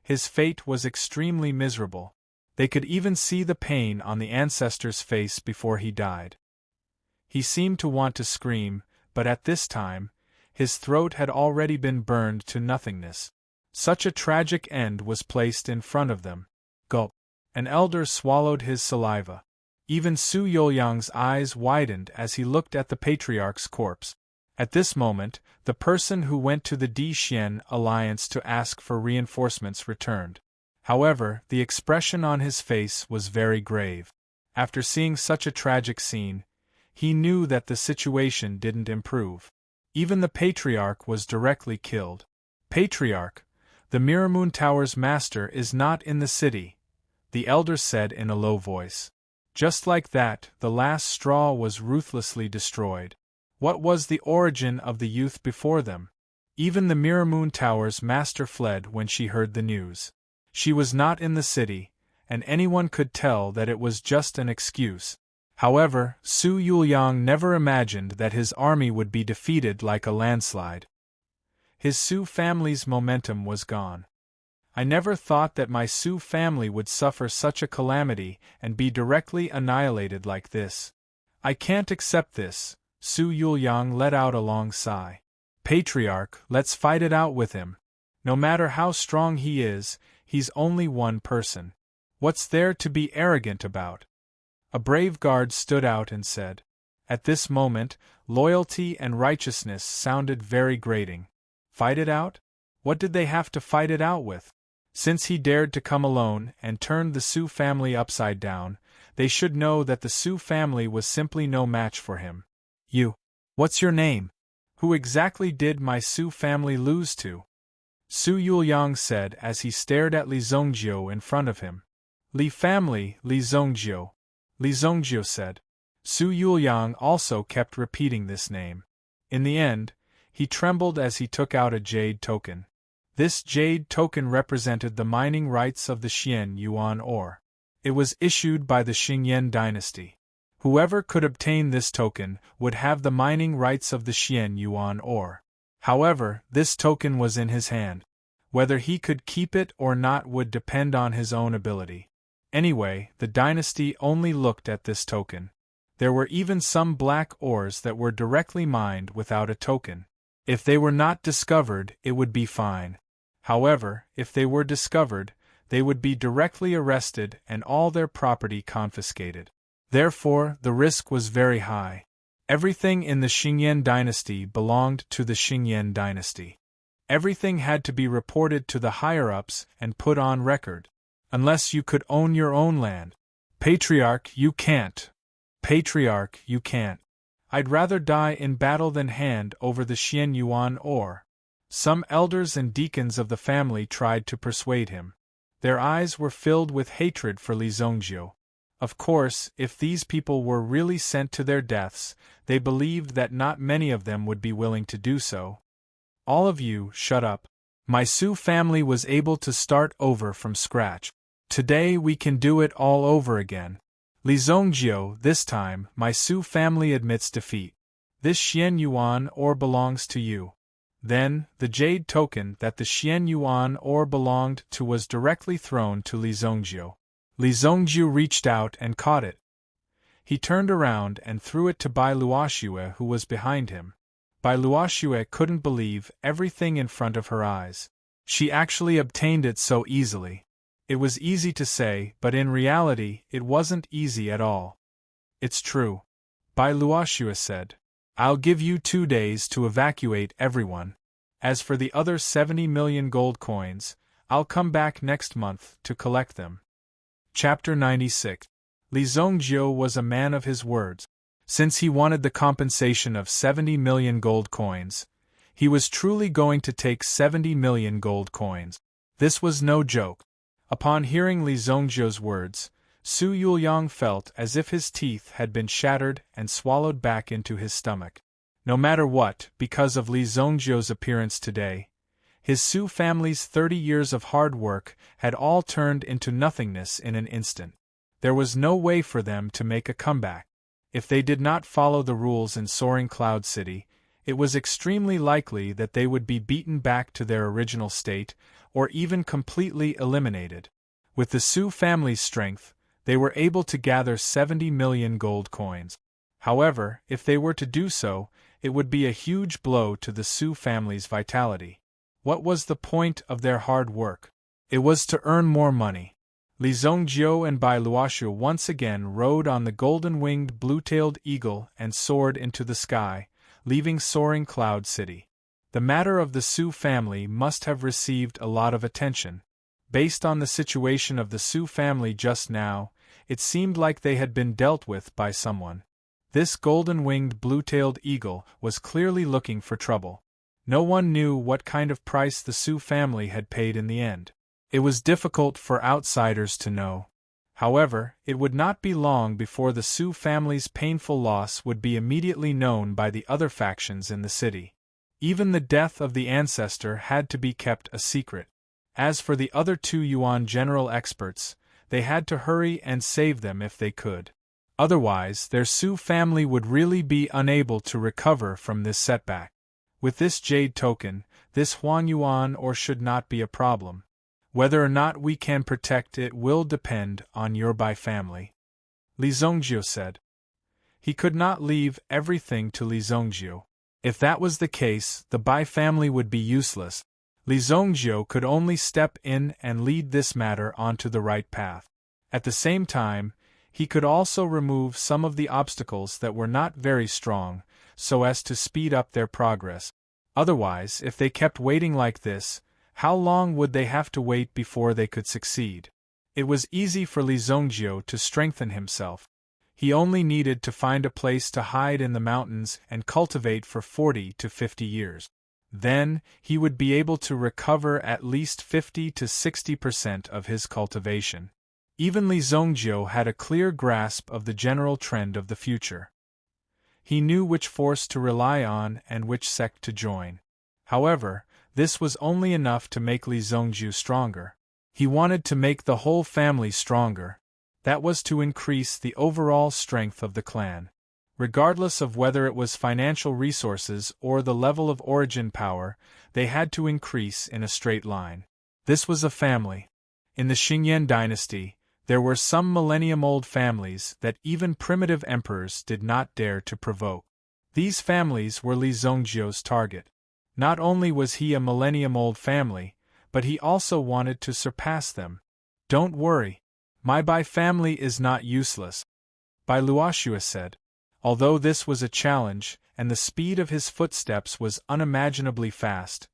His fate was extremely miserable. They could even see the pain on the ancestor's face before he died. He seemed to want to scream, but at this time, his throat had already been burned to nothingness. Such a tragic end was placed in front of them. Gulp! An elder swallowed his saliva. Even Su Yuliang's eyes widened as he looked at the patriarch's corpse. At this moment, the person who went to the Di Xian alliance to ask for reinforcements returned. However, the expression on his face was very grave. After seeing such a tragic scene, he knew that the situation didn't improve. Even the patriarch was directly killed. Patriarch, the Miramoon Tower's master is not in the city, the elder said in a low voice. Just like that, the last straw was ruthlessly destroyed. What was the origin of the youth before them? Even the Miramoon Tower's master fled when she heard the news. She was not in the city, and anyone could tell that it was just an excuse. However, Su Yuliang never imagined that his army would be defeated like a landslide. His Su family's momentum was gone. I never thought that my Su family would suffer such a calamity and be directly annihilated like this. I can't accept this. Su Yuliang let out a long sigh. Patriarch, let's fight it out with him. No matter how strong he is, he's only one person. What's there to be arrogant about? A brave guard stood out and said. At this moment, loyalty and righteousness sounded very grating. Fight it out? What did they have to fight it out with? Since he dared to come alone and turned the Su family upside down, they should know that the Su family was simply no match for him. You. What's your name? Who exactly did my Su family lose to? Su Yuliang said as he stared at Li Zhongjiu in front of him. Li family, Li Zhongjiu. Li Zhongjiu said. Su Yuliang also kept repeating this name. In the end, he trembled as he took out a jade token. This jade token represented the mining rights of the Xian Yuan ore. It was issued by the Xingyan dynasty. Whoever could obtain this token would have the mining rights of the Xian Yuan ore. However, this token was in his hand. Whether he could keep it or not would depend on his own ability. Anyway, the dynasty only looked at this token. There were even some black ores that were directly mined without a token. If they were not discovered, it would be fine. However, if they were discovered, they would be directly arrested and all their property confiscated. Therefore, the risk was very high. Everything in the Xingyan dynasty belonged to the Xingyan dynasty. Everything had to be reported to the higher-ups and put on record. Unless you could own your own land. Patriarch, you can't. Patriarch, you can't. I'd rather die in battle than hand over the Xian Yuan or. Some elders and deacons of the family tried to persuade him. Their eyes were filled with hatred for Li Zongjiu. Of course, if these people were really sent to their deaths, they believed that not many of them would be willing to do so. All of you, shut up. My Su family was able to start over from scratch. Today we can do it all over again. Li Zongjiu, this time, my Su family admits defeat. This Xian Yuan ore belongs to you. Then, the jade token that the Xian Yuan ore belonged to was directly thrown to Li Zongjiu. Li Zongjiu reached out and caught it. He turned around and threw it to Bai Luoxue, who was behind him. Bai Luoxue couldn't believe everything in front of her eyes. She actually obtained it so easily. It was easy to say, but in reality, it wasn't easy at all. It's true. Bai Luoxue said. I'll give you 2 days to evacuate everyone. As for the other 70 million gold coins, I'll come back next month to collect them. Chapter 96. Li Zongjiu was a man of his words. Since he wanted the compensation of 70 million gold coins, he was truly going to take 70 million gold coins. This was no joke. Upon hearing Li Zongjiu's words, Su Yuliang felt as if his teeth had been shattered and swallowed back into his stomach. No matter what, because of Li Zongjiu's appearance today, his Su family's 30 years of hard work had all turned into nothingness in an instant. There was no way for them to make a comeback. If they did not follow the rules in Soaring Cloud City, it was extremely likely that they would be beaten back to their original state, or even completely eliminated. With the Su family's strength, they were able to gather 70 million gold coins. However, if they were to do so, it would be a huge blow to the Su family's vitality. What was the point of their hard work? It was to earn more money. Li Zongjiu and Bai Luoxue once again rode on the golden-winged blue-tailed eagle and soared into the sky, leaving Soaring Cloud City. The matter of the Su family must have received a lot of attention. Based on the situation of the Su family just now, it seemed like they had been dealt with by someone. This golden-winged blue-tailed eagle was clearly looking for trouble. No one knew what kind of price the Su family had paid in the end. It was difficult for outsiders to know. However, it would not be long before the Su family's painful loss would be immediately known by the other factions in the city. Even the death of the ancestor had to be kept a secret. As for the other 2 Yuan general experts, they had to hurry and save them if they could. Otherwise, their Su family would really be unable to recover from this setback. With this jade token, this Huan Yuan ore should not be a problem. Whether or not we can protect it will depend on your Bai family. Li Zongjiu said. He could not leave everything to Li Zongjiu. If that was the case, the Bai family would be useless. Li Zongjiu could only step in and lead this matter onto the right path. At the same time, he could also remove some of the obstacles that were not very strong, so as to speed up their progress. Otherwise, if they kept waiting like this, how long would they have to wait before they could succeed? It was easy for Li Zongjiu to strengthen himself. He only needed to find a place to hide in the mountains and cultivate for 40 to 50 years. Then, he would be able to recover at least 50 to 60% of his cultivation. Even Li Zongjiu had a clear grasp of the general trend of the future. He knew which force to rely on and which sect to join. However, this was only enough to make Li Zongjiu stronger. He wanted to make the whole family stronger. That was to increase the overall strength of the clan. Regardless of whether it was financial resources or the level of origin power, they had to increase in a straight line. This was a family. In the Xingyan dynasty, there were some millennium-old families that even primitive emperors did not dare to provoke. These families were Li Zongjiu's target. Not only was he a millennium-old family, but he also wanted to surpass them. Don't worry. My Bai family is not useless, Bai Luoxue said. Although this was a challenge, and the speed of his footsteps was unimaginably fast,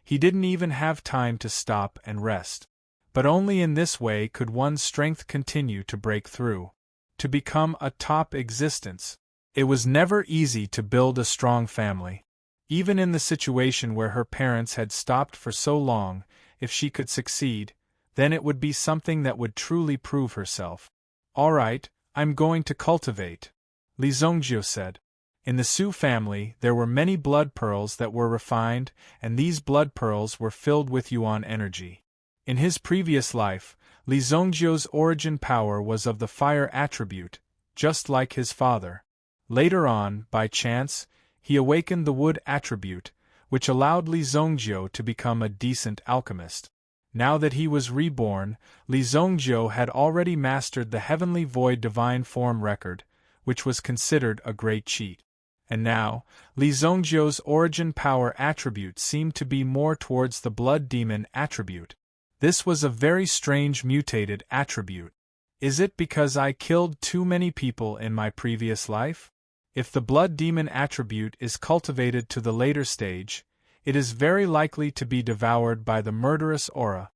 he didn't even have time to stop and rest. But only in this way could one's strength continue to break through. To become a top existence. It was never easy to build a strong family. Even in the situation where her parents had stopped for so long, if she could succeed, then it would be something that would truly prove herself. "All right, I'm going to cultivate," Li Zhongjiu said. In the Su family there were many blood pearls that were refined, and these blood pearls were filled with yuan energy. In his previous life, Li Zhongjiu's origin power was of the fire attribute, just like his father. Later on, by chance, he awakened the wood attribute, which allowed Li Zhongjiu to become a decent alchemist. Now that he was reborn, Li Zhongjiu had already mastered the heavenly void divine form record, which was considered a great cheat. And now, Li Zhongjiu's origin power attribute seemed to be more towards the blood demon attribute. This was a very strange mutated attribute. Is it because I killed too many people in my previous life? If the blood demon attribute is cultivated to the later stage, it is very likely to be devoured by the murderous aura,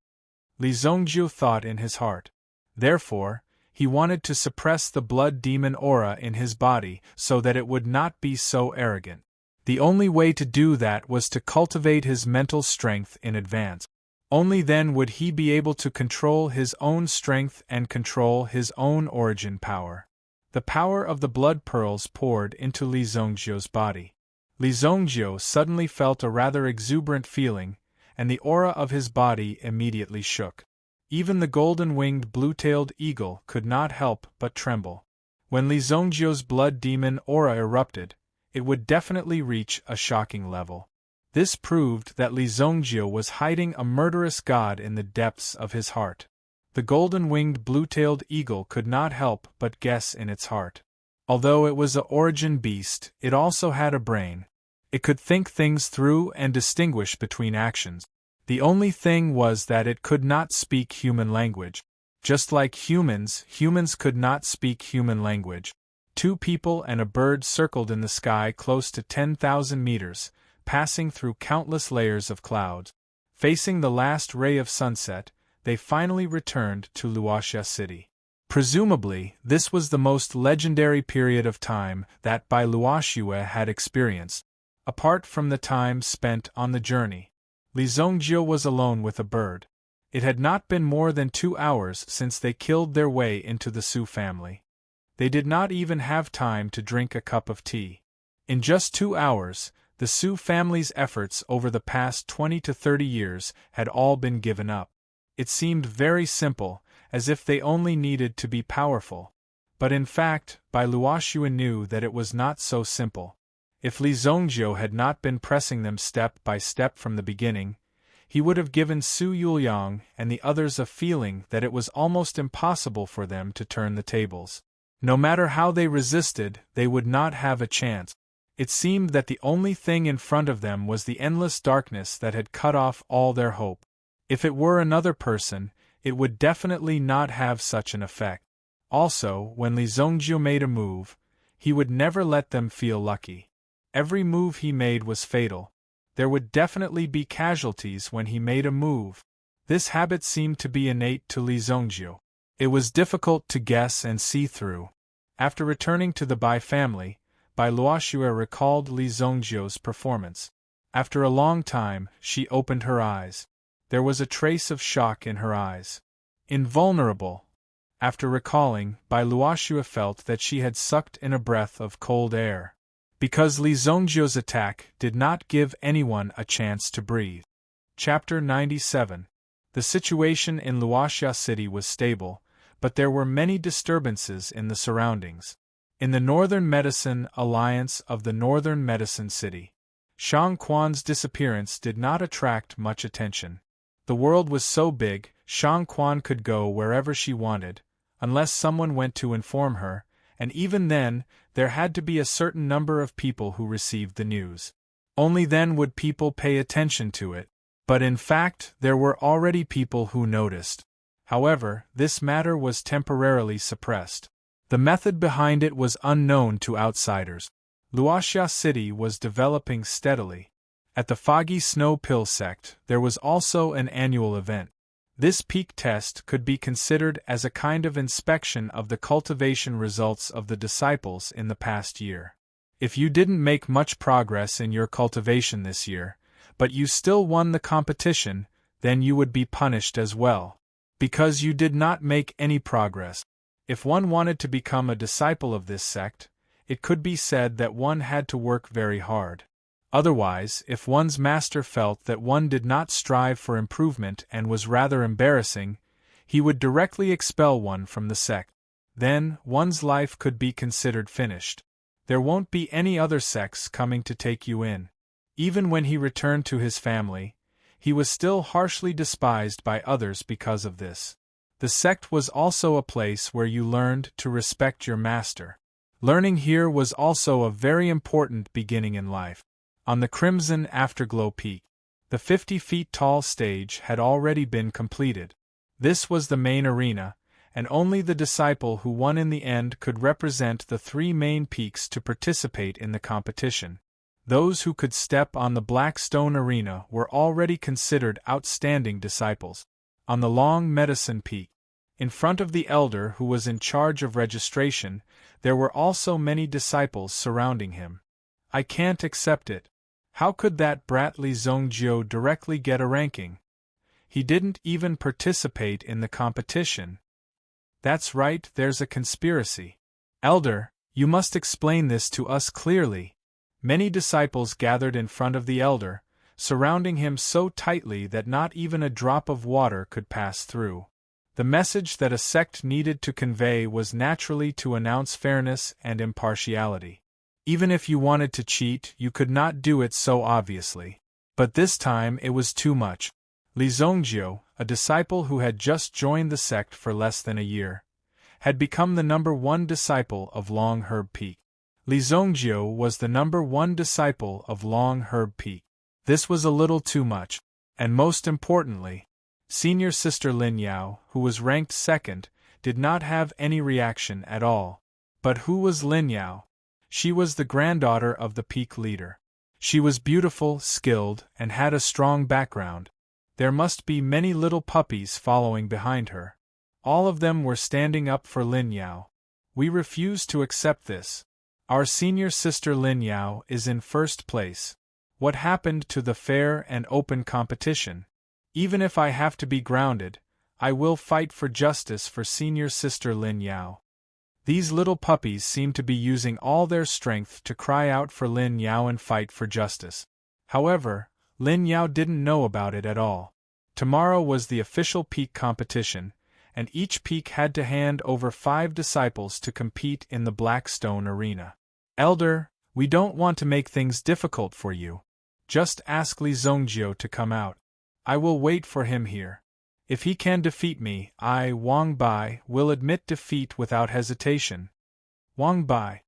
Li Zhongjiu thought in his heart. Therefore, he wanted to suppress the blood demon aura in his body so that it would not be so arrogant. The only way to do that was to cultivate his mental strength in advance. Only then would he be able to control his own strength and control his own origin power. The power of the blood pearls poured into Li Zhongjiu's body. Li Zhongjiu suddenly felt a rather exuberant feeling, and the aura of his body immediately shook. Even the golden-winged blue-tailed eagle could not help but tremble. When Li Zhongjiu's blood demon aura erupted, it would definitely reach a shocking level. This proved that Li Zhongjiu was hiding a murderous god in the depths of his heart. The golden-winged blue-tailed eagle could not help but guess in its heart. Although it was a origin beast, it also had a brain. It could think things through and distinguish between actions. The only thing was that it could not speak human language. Just like humans could not speak human language. Two people and a bird circled in the sky close to 10,000 meters, passing through countless layers of clouds. Facing the last ray of sunset, they finally returned to Luoxia City. Presumably, this was the most legendary period of time that Bai Luoxia had experienced. Apart from the time spent on the journey, Li Zhongjiu was alone with a bird. It had not been more than 2 hours since they killed their way into the Su family. They did not even have time to drink a cup of tea. In just 2 hours, the Su family's efforts over the past 20 to 30 years had all been given up. It seemed very simple, as if they only needed to be powerful. But in fact, Bai Luoxia knew that it was not so simple. If Li Zhongjiu had not been pressing them step by step from the beginning, he would have given Su Yuliang and the others a feeling that it was almost impossible for them to turn the tables. No matter how they resisted, they would not have a chance. It seemed that the only thing in front of them was the endless darkness that had cut off all their hope. If it were another person, it would definitely not have such an effect. Also, when Li Zhongjiu made a move, he would never let them feel lucky. Every move he made was fatal. There would definitely be casualties when he made a move. This habit seemed to be innate to Li Zhongjiu. It was difficult to guess and see through. After returning to the Bai family, Bai Luoxia recalled Li Zhongjiu's performance. After a long time, she opened her eyes. There was a trace of shock in her eyes. Invulnerable. After recalling, Bai Luoxia felt that she had sucked in a breath of cold air. Because Li Zhongjiu's attack did not give anyone a chance to breathe. Chapter 97. The situation in Luoxia City was stable, but there were many disturbances in the surroundings. In the Northern Medicine Alliance of the Northern Medicine City, Shang Quan's disappearance did not attract much attention. The world was so big, Shang Quan could go wherever she wanted, unless someone went to inform her, and even then, there had to be a certain number of people who received the news. Only then would people pay attention to it. But in fact, there were already people who noticed. However, this matter was temporarily suppressed. The method behind it was unknown to outsiders. Luoxia City was developing steadily. At the Foggy Snow Pill sect, there was also an annual event. This peak test could be considered as a kind of inspection of the cultivation results of the disciples in the past year. If you didn't make much progress in your cultivation this year, but you still won the competition, then you would be punished as well, because you did not make any progress. If one wanted to become a disciple of this sect, it could be said that one had to work very hard. Otherwise, if one's master felt that one did not strive for improvement and was rather embarrassing, he would directly expel one from the sect. Then, one's life could be considered finished. There won't be any other sects coming to take you in. Even when he returned to his family, he was still harshly despised by others because of this. The sect was also a place where you learned to respect your master. Learning here was also a very important beginning in life. On the crimson afterglow peak, the 50 feet tall stage had already been completed. This was the main arena, and only the disciple who won in the end could represent the 3 main peaks to participate in the competition. Those who could step on the black stone arena were already considered outstanding disciples. On the long medicine peak, in front of the elder who was in charge of registration, there were also many disciples surrounding him. I can't accept it. How could that brat Li Zhongjio directly get a ranking? He didn't even participate in the competition. That's right, there's a conspiracy. Elder, you must explain this to us clearly. Many disciples gathered in front of the elder, surrounding him so tightly that not even a drop of water could pass through. The message that a sect needed to convey was naturally to announce fairness and impartiality. Even if you wanted to cheat, you could not do it so obviously. But this time it was too much. Li Zhongjio, a disciple who had just joined the sect for less than a year, had become the number 1 disciple of Long Herb Peak. Li Zhongjio was the number 1 disciple of Long Herb Peak. This was a little too much, and most importantly, senior sister Lin Yao, who was ranked 2nd, did not have any reaction at all. But who was Lin Yao? She was the granddaughter of the peak leader. She was beautiful, skilled, and had a strong background. There must be many little puppies following behind her. All of them were standing up for Lin Yao. We refuse to accept this. Our senior sister Lin Yao is in 1st place. What happened to the fair and open competition? Even if I have to be grounded, I will fight for justice for senior sister Lin Yao. These little puppies seem to be using all their strength to cry out for Lin Yao and fight for justice. However, Lin Yao didn't know about it at all. Tomorrow was the official peak competition, and each peak had to hand over 5 disciples to compete in the Black Stone Arena. Elder, we don't want to make things difficult for you. Just ask Li Zhongjio to come out. I will wait for him here. If he can defeat me, I, Wang Bai, will admit defeat without hesitation. Wang Bai.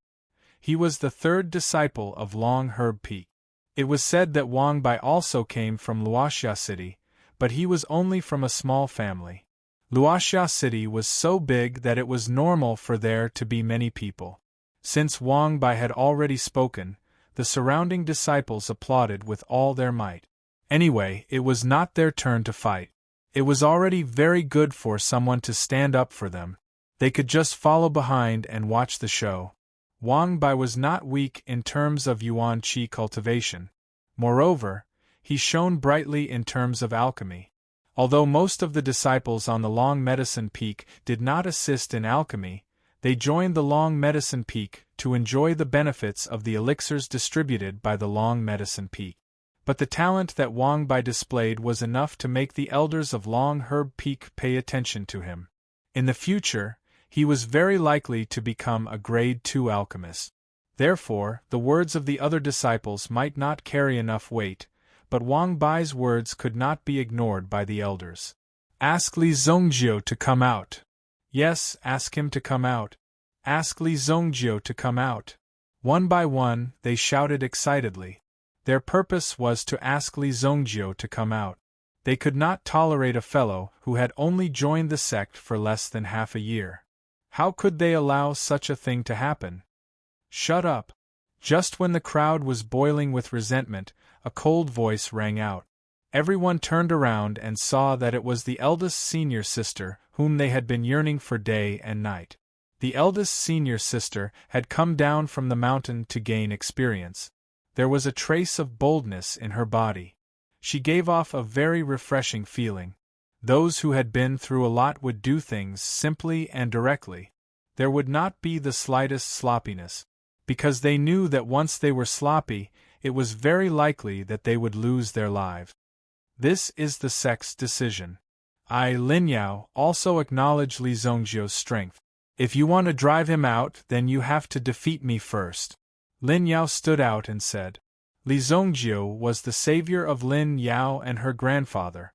He was the 3rd disciple of Long Herb Peak. It was said that Wang Bai also came from Luoxia City, but he was only from a small family. Luoxia City was so big that it was normal for there to be many people. Since Wang Bai had already spoken, the surrounding disciples applauded with all their might. Anyway, it was not their turn to fight. It was already very good for someone to stand up for them. They could just follow behind and watch the show. Wang Bai was not weak in terms of yuan qi cultivation. Moreover, he shone brightly in terms of alchemy. Although most of the disciples on the Long Medicine Peak did not assist in alchemy, they joined the Long Medicine Peak to enjoy the benefits of the elixirs distributed by the Long Medicine Peak. But the talent that Wang Bai displayed was enough to make the elders of Long Herb Peak pay attention to him. In the future, he was very likely to become a grade 2 alchemist. Therefore, the words of the other disciples might not carry enough weight, but Wang Bai's words could not be ignored by the elders. Ask Li Zhongjio to come out. Yes, ask him to come out. Ask Li Zhongjio to come out. One by one, they shouted excitedly. Their purpose was to ask Li Zhongjio to come out. They could not tolerate a fellow who had only joined the sect for less than half a year. How could they allow such a thing to happen? Shut up! Just when the crowd was boiling with resentment, a cold voice rang out. Everyone turned around and saw that it was the eldest senior sister, whom they had been yearning for day and night. The eldest senior sister had come down from the mountain to gain experience. There was a trace of boldness in her body. She gave off a very refreshing feeling. Those who had been through a lot would do things simply and directly. There would not be the slightest sloppiness, because they knew that once they were sloppy, it was very likely that they would lose their lives. This is the sect's decision. I, Lin Yao, also acknowledge Li Zhongjio's strength. If you want to drive him out, then you have to defeat me first. Lin Yao stood out and said. Li Zhongjio was the savior of Lin Yao and her grandfather.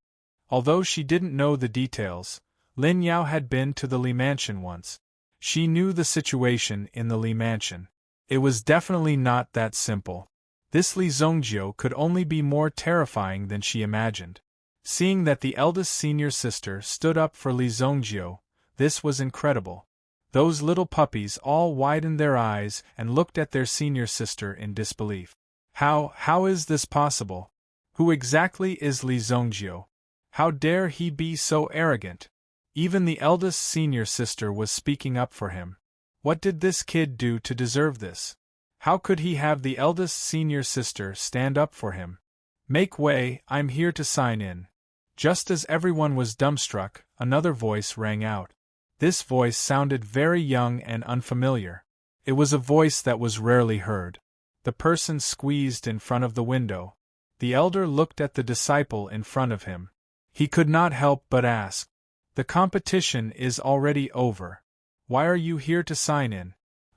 Although she didn't know the details, Lin Yao had been to the Li Mansion once. She knew the situation in the Li Mansion. It was definitely not that simple. This Li Zhongjio could only be more terrifying than she imagined. Seeing that the eldest senior sister stood up for Li Zhongjio, this was incredible. Those little puppies all widened their eyes and looked at their senior sister in disbelief. How is this possible? Who exactly is Li Zhongjio? How dare he be so arrogant? Even the eldest senior sister was speaking up for him. What did this kid do to deserve this? How could he have the eldest senior sister stand up for him? Make way, I'm here to sign in. Just as everyone was dumbstruck, another voice rang out. This voice sounded very young and unfamiliar. It was a voice that was rarely heard. The person squeezed in front of the window. The elder looked at the disciple in front of him. He could not help but ask. The competition is already over. Why are you here to sign in?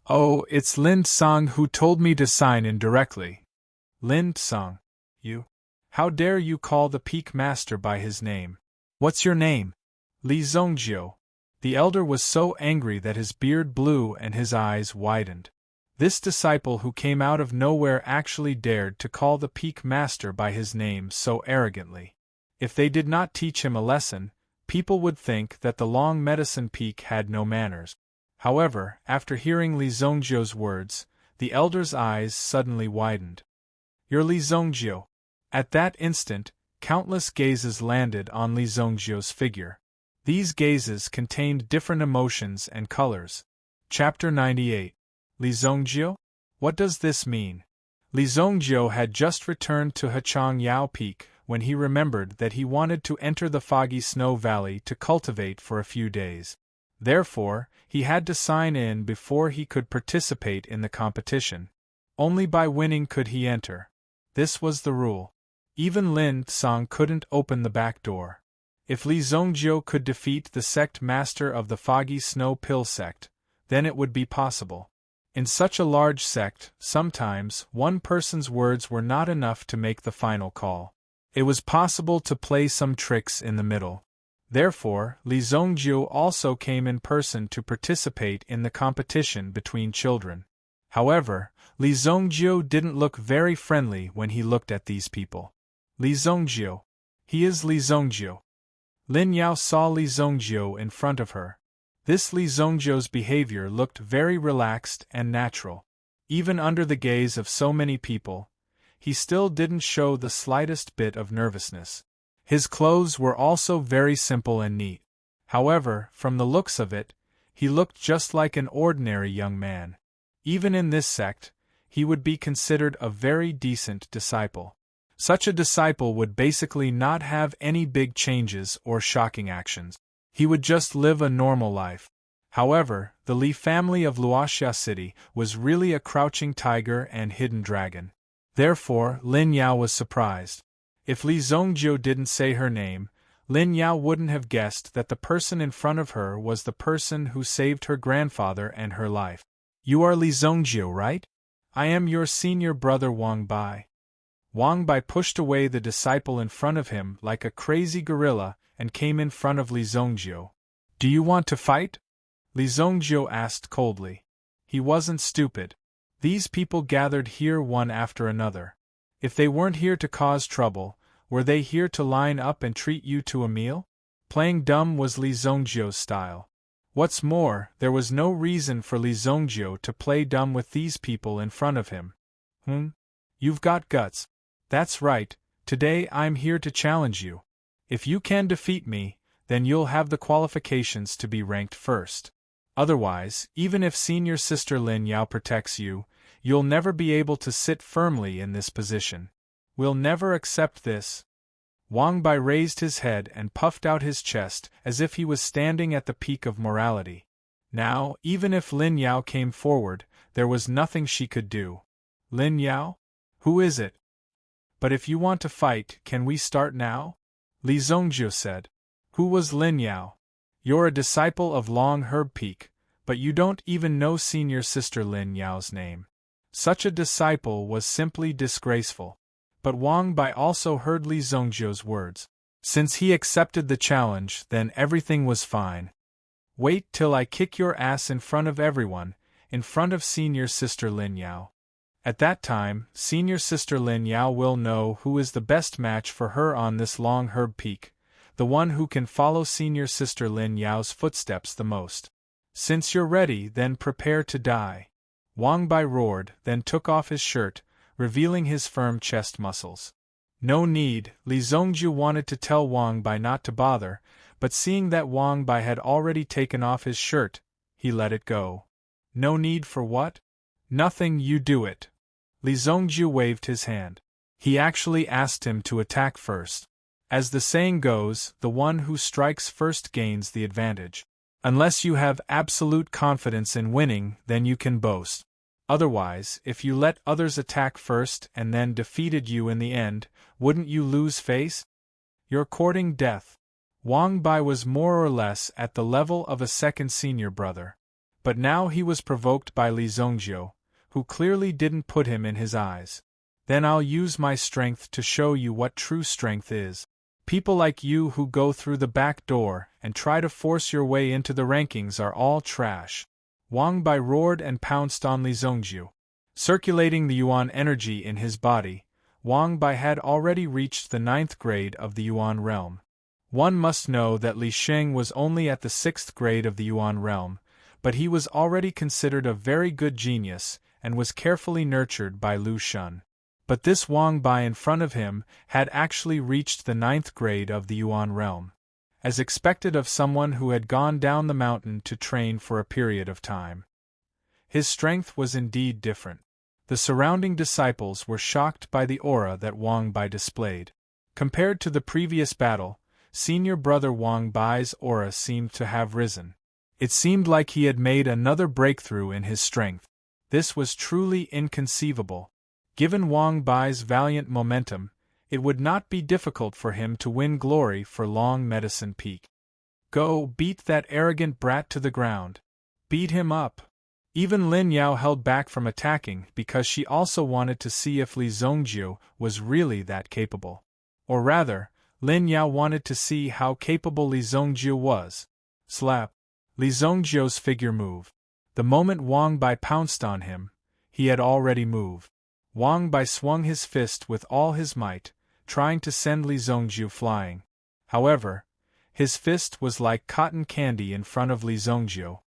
Oh, it's Lin Song who told me to sign in directly. Lin Song? You? How dare you call the Peak Master by his name? What's your name? Li Zhongjio. The elder was so angry that his beard blew and his eyes widened. This disciple who came out of nowhere actually dared to call the Peak Master by his name so arrogantly. If they did not teach him a lesson, people would think that the Long Medicine Peak had no manners. However, after hearing Li Zhongjio's words, the elder's eyes suddenly widened. You're Li Zhongjio. At that instant, countless gazes landed on Li Zhongjio's figure. These gazes contained different emotions and colors. Chapter 98. Li Zhongjio? What does this mean? Li Zhongjio had just returned to Hachang Yao Peak when he remembered that he wanted to enter the foggy snow valley to cultivate for a few days. Therefore, he had to sign in before he could participate in the competition. Only by winning could he enter. This was the rule. Even Lin Song couldn't open the back door. If Li Zhongjio could defeat the sect master of the Foggy Snow Pill sect, then it would be possible. In such a large sect, sometimes one person's words were not enough to make the final call. It was possible to play some tricks in the middle. Therefore, Li Zhongjio also came in person to participate in the competition between children. However, Li Zhongjio didn't look very friendly when he looked at these people. Li Zhongjio. He is Li Zhongjio. Lin Yao saw Li Zhongjio in front of her. This Li Zhongjio's behavior looked very relaxed and natural. Even under the gaze of so many people, he still didn't show the slightest bit of nervousness. His clothes were also very simple and neat. However, from the looks of it, he looked just like an ordinary young man. Even in this sect, he would be considered a very decent disciple. Such a disciple would basically not have any big changes or shocking actions. He would just live a normal life. However, the Li family of Luoxia City was really a crouching tiger and hidden dragon. Therefore, Lin Yao was surprised. If Li Zhongjio didn't say her name, Lin Yao wouldn't have guessed that the person in front of her was the person who saved her grandfather and her life. You are Li Zhongjio, right? I am your senior brother Wang Bai. Wang Bai pushed away the disciple in front of him like a crazy gorilla and came in front of Li Zhongjio. Do you want to fight? Li Zhongjio asked coldly. He wasn't stupid. These people gathered here one after another. If they weren't here to cause trouble, were they here to line up and treat you to a meal? Playing dumb was Li Zhongjio's style. What's more, there was no reason for Li Zhongjio to play dumb with these people in front of him. You've got guts. That's right, Today I'm here to challenge you. If you can defeat me, then you'll have the qualifications to be ranked first. Otherwise, even if senior sister Lin Yao protects you, you'll never be able to sit firmly in this position. We'll never accept this. Wang Bai raised his head and puffed out his chest as if he was standing at the peak of morality. Now, even if Lin Yao came forward, there was nothing she could do. Lin Yao? Who is it? But if you want to fight, can we start now? Li Zongjiu said. Who was Lin Yao? You're a disciple of Long Herb Peak, but you don't even know senior sister Lin Yao's name. Such a disciple was simply disgraceful. But Wang Bai also heard Li Zongjiu's words. Since he accepted the challenge, then everything was fine. Wait till I kick your ass in front of everyone, in front of senior sister Lin Yao. At that time, senior sister Lin Yao will know who is the best match for her on this Long Herb Peak, the one who can follow senior sister Lin Yao's footsteps the most. Since you're ready, then prepare to die. Wang Bai roared, then took off his shirt, revealing his firm chest muscles. No need, Li Zongjiu wanted to tell Wang Bai not to bother, but seeing that Wang Bai had already taken off his shirt, he let it go. No need for what? Nothing, you do it. Li Zongjiu waved his hand. He actually asked him to attack first. As the saying goes, the one who strikes first gains the advantage. Unless you have absolute confidence in winning, then you can boast. Otherwise, if you let others attack first and then defeated you in the end, wouldn't you lose face? You're courting death. Wang Bai was more or less at the level of a second senior brother. But now he was provoked by Li Zongjiu, who clearly didn't put him in his eyes. Then I'll use my strength to show you what true strength is. People like you who go through the back door and try to force your way into the rankings are all trash. Wang Bai roared and pounced on Li Zongjiu. Circulating the Yuan energy in his body, Wang Bai had already reached the 9th grade of the Yuan realm. One must know that Li Sheng was only at the 6th grade of the Yuan realm, but he was already considered a very good genius and was carefully nurtured by Lu Shun. But this Wang Bai in front of him had actually reached the 9th grade of the Yuan realm. As expected of someone who had gone down the mountain to train for a period of time. His strength was indeed different. The surrounding disciples were shocked by the aura that Wang Bai displayed. Compared to the previous battle, senior brother Wang Bai's aura seemed to have risen. It seemed like he had made another breakthrough in his strength. This was truly inconceivable. Given Wang Bai's valiant momentum, it would not be difficult for him to win glory for Long Medicine Peak. Go, beat that arrogant brat to the ground. Beat him up. Even Lin Yao held back from attacking because she also wanted to see if Li Zongjiu was really that capable. Or rather, Lin Yao wanted to see how capable Li Zongjiu was. Slap. Li Zongjiu's figure moved. The moment Wang Bai pounced on him, he had already moved. Wang Bai swung his fist with all his might, trying to send Li Zongjiu flying. However, his fist was like cotton candy in front of Li Zongjiu.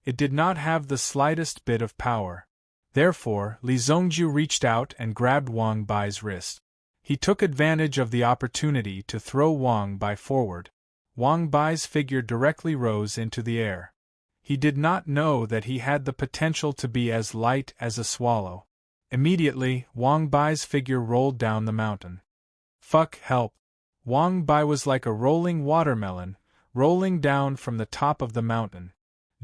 It did not have the slightest bit of power. Therefore, Li Zongjiu reached out and grabbed Wang Bai's wrist. He took advantage of the opportunity to throw Wang Bai forward. Wang Bai's figure directly rose into the air. He did not know that he had the potential to be as light as a swallow. Immediately, Wang Bai's figure rolled down the mountain. Fuck, help! Wang Bai was like a rolling watermelon, rolling down from the top of the mountain.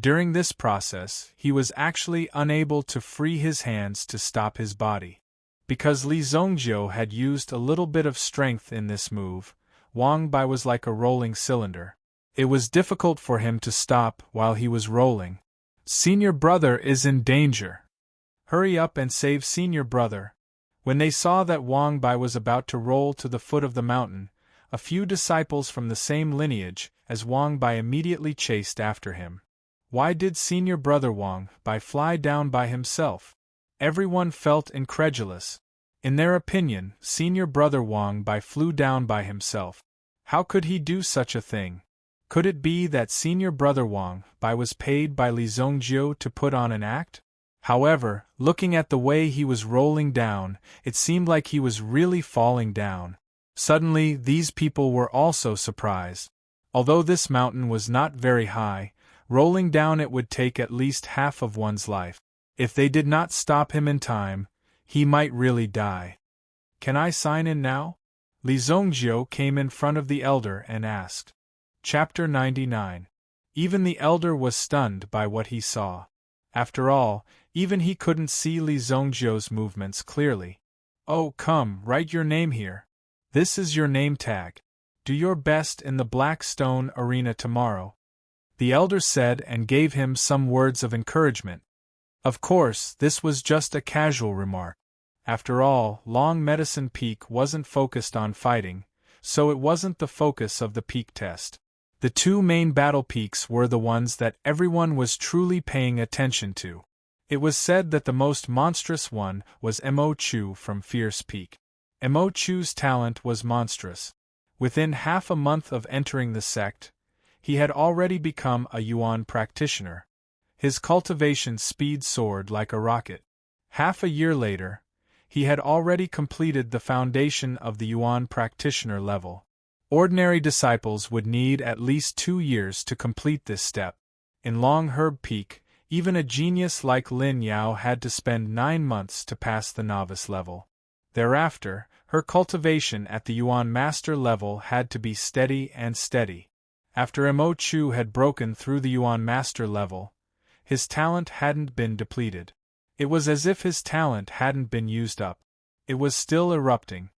During this process, he was actually unable to free his hands to stop his body. Because Li Zongjiu had used a little bit of strength in this move, Wang Bai was like a rolling cylinder. It was difficult for him to stop while he was rolling. Senior brother is in danger. Hurry up and save senior brother. When they saw that Wang Bai was about to roll to the foot of the mountain, a few disciples from the same lineage as Wang Bai immediately chased after him. Why did senior brother Wang Bai fly down by himself? Everyone felt incredulous. In their opinion, senior brother Wang Bai flew down by himself. How could he do such a thing? Could it be that senior brother Wang Bai was paid by Li Zongjiu to put on an act? However, looking at the way he was rolling down, it seemed like he was really falling down. Suddenly, these people were also surprised. Although this mountain was not very high, rolling down it would take at least half of one's life. If they did not stop him in time, he might really die. Can I sign in now? Li Zhongjiu came in front of the elder and asked. Chapter 99. Even the elder was stunned by what he saw. After all, even he couldn't see Li Zhongjiu's movements clearly. Oh, come, write your name here. This is your name tag. Do your best in the Black Stone Arena tomorrow, the elder said and gave him some words of encouragement. Of course, this was just a casual remark. After all, Long Medicine Peak wasn't focused on fighting, so it wasn't the focus of the peak test. The two main battle peaks were the ones that everyone was truly paying attention to. It was said that the most monstrous one was Mo Chu from Fierce Peak. Mo Chu's talent was monstrous. Within half a month of entering the sect, he had already become a Yuan practitioner. His cultivation speed soared like a rocket. Half a year later, he had already completed the foundation of the Yuan practitioner level. Ordinary disciples would need at least 2 years to complete this step. In Long Herb Peak, even a genius like Lin Yao had to spend 9 months to pass the novice level. Thereafter, her cultivation at the Yuan master level had to be steady and steady. After Mo Chu had broken through the Yuan master level, his talent hadn't been depleted. It was as if his talent hadn't been used up. It was still erupting.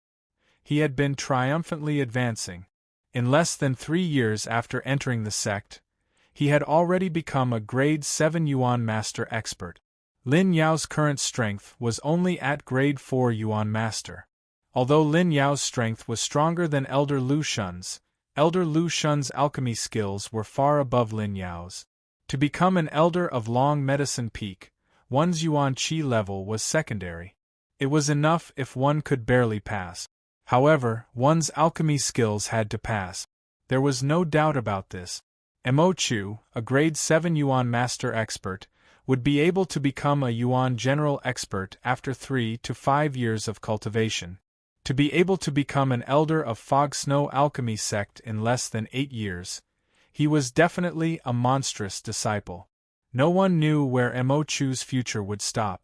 He had been triumphantly advancing. In less than 3 years after entering the sect, he had already become a grade 7 Yuan master expert. Lin Yao's current strength was only at grade 4 Yuan master. Although Lin Yao's strength was stronger than Elder Lu Shun's alchemy skills were far above Lin Yao's. To become an elder of Long Medicine Peak, one's Yuan Qi level was secondary. It was enough if one could barely pass. However, one's alchemy skills had to pass. There was no doubt about this. Mo Chu, a grade 7 Yuan master expert, would be able to become a Yuan general expert after 3 to 5 years of cultivation. To be able to become an elder of Fog Snow Alchemy sect in less than 8 years, he was definitely a monstrous disciple. No one knew where Mo Chu's future would stop.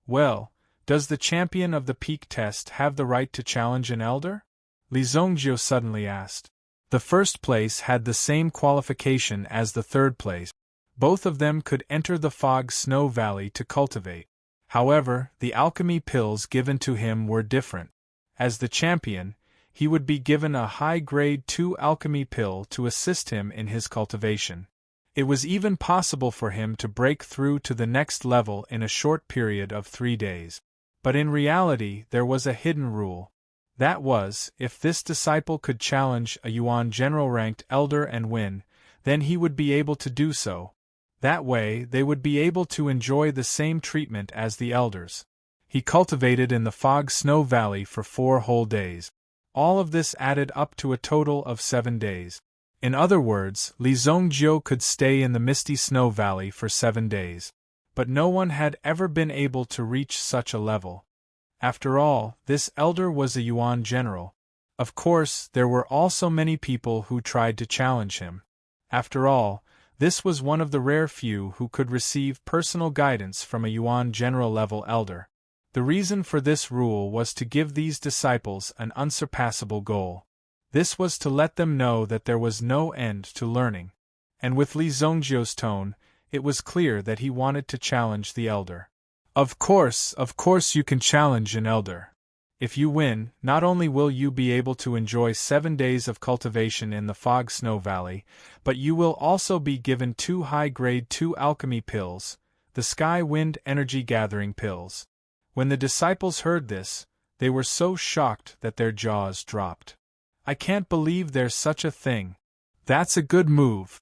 Well, does the champion of the peak test have the right to challenge an elder? Li Zhongjiu suddenly asked. The first place had the same qualification as the third place. Both of them could enter the Fog Snow Valley to cultivate. However, the alchemy pills given to him were different. As the champion, he would be given a high grade 2 alchemy pill to assist him in his cultivation. It was even possible for him to break through to the next level in a short period of 3 days. But in reality, there was a hidden rule. That was, if this disciple could challenge a Yuan general-ranked elder and win, then he would be able to do so. That way, they would be able to enjoy the same treatment as the elders. He cultivated in the Fog Snow Valley for 4 whole days. All of this added up to a total of 7 days. In other words, Li Zhongjiu could stay in the Misty Snow Valley for 7 days. But no one had ever been able to reach such a level. After all, this elder was a Yuan general. Of course, there were also many people who tried to challenge him. After all, this was one of the rare few who could receive personal guidance from a Yuan general-level elder. The reason for this rule was to give these disciples an unsurpassable goal. This was to let them know that there was no end to learning. And with Li Zhongjiu's tone, it was clear that he wanted to challenge the elder. Of course you can challenge an elder. If you win, not only will you be able to enjoy 7 days of cultivation in the Fog Snow Valley, but you will also be given 2 high-grade 2 alchemy pills, the Sky Wind Energy Gathering pills. When the disciples heard this, they were so shocked that their jaws dropped. I can't believe there's such a thing. That's a good move.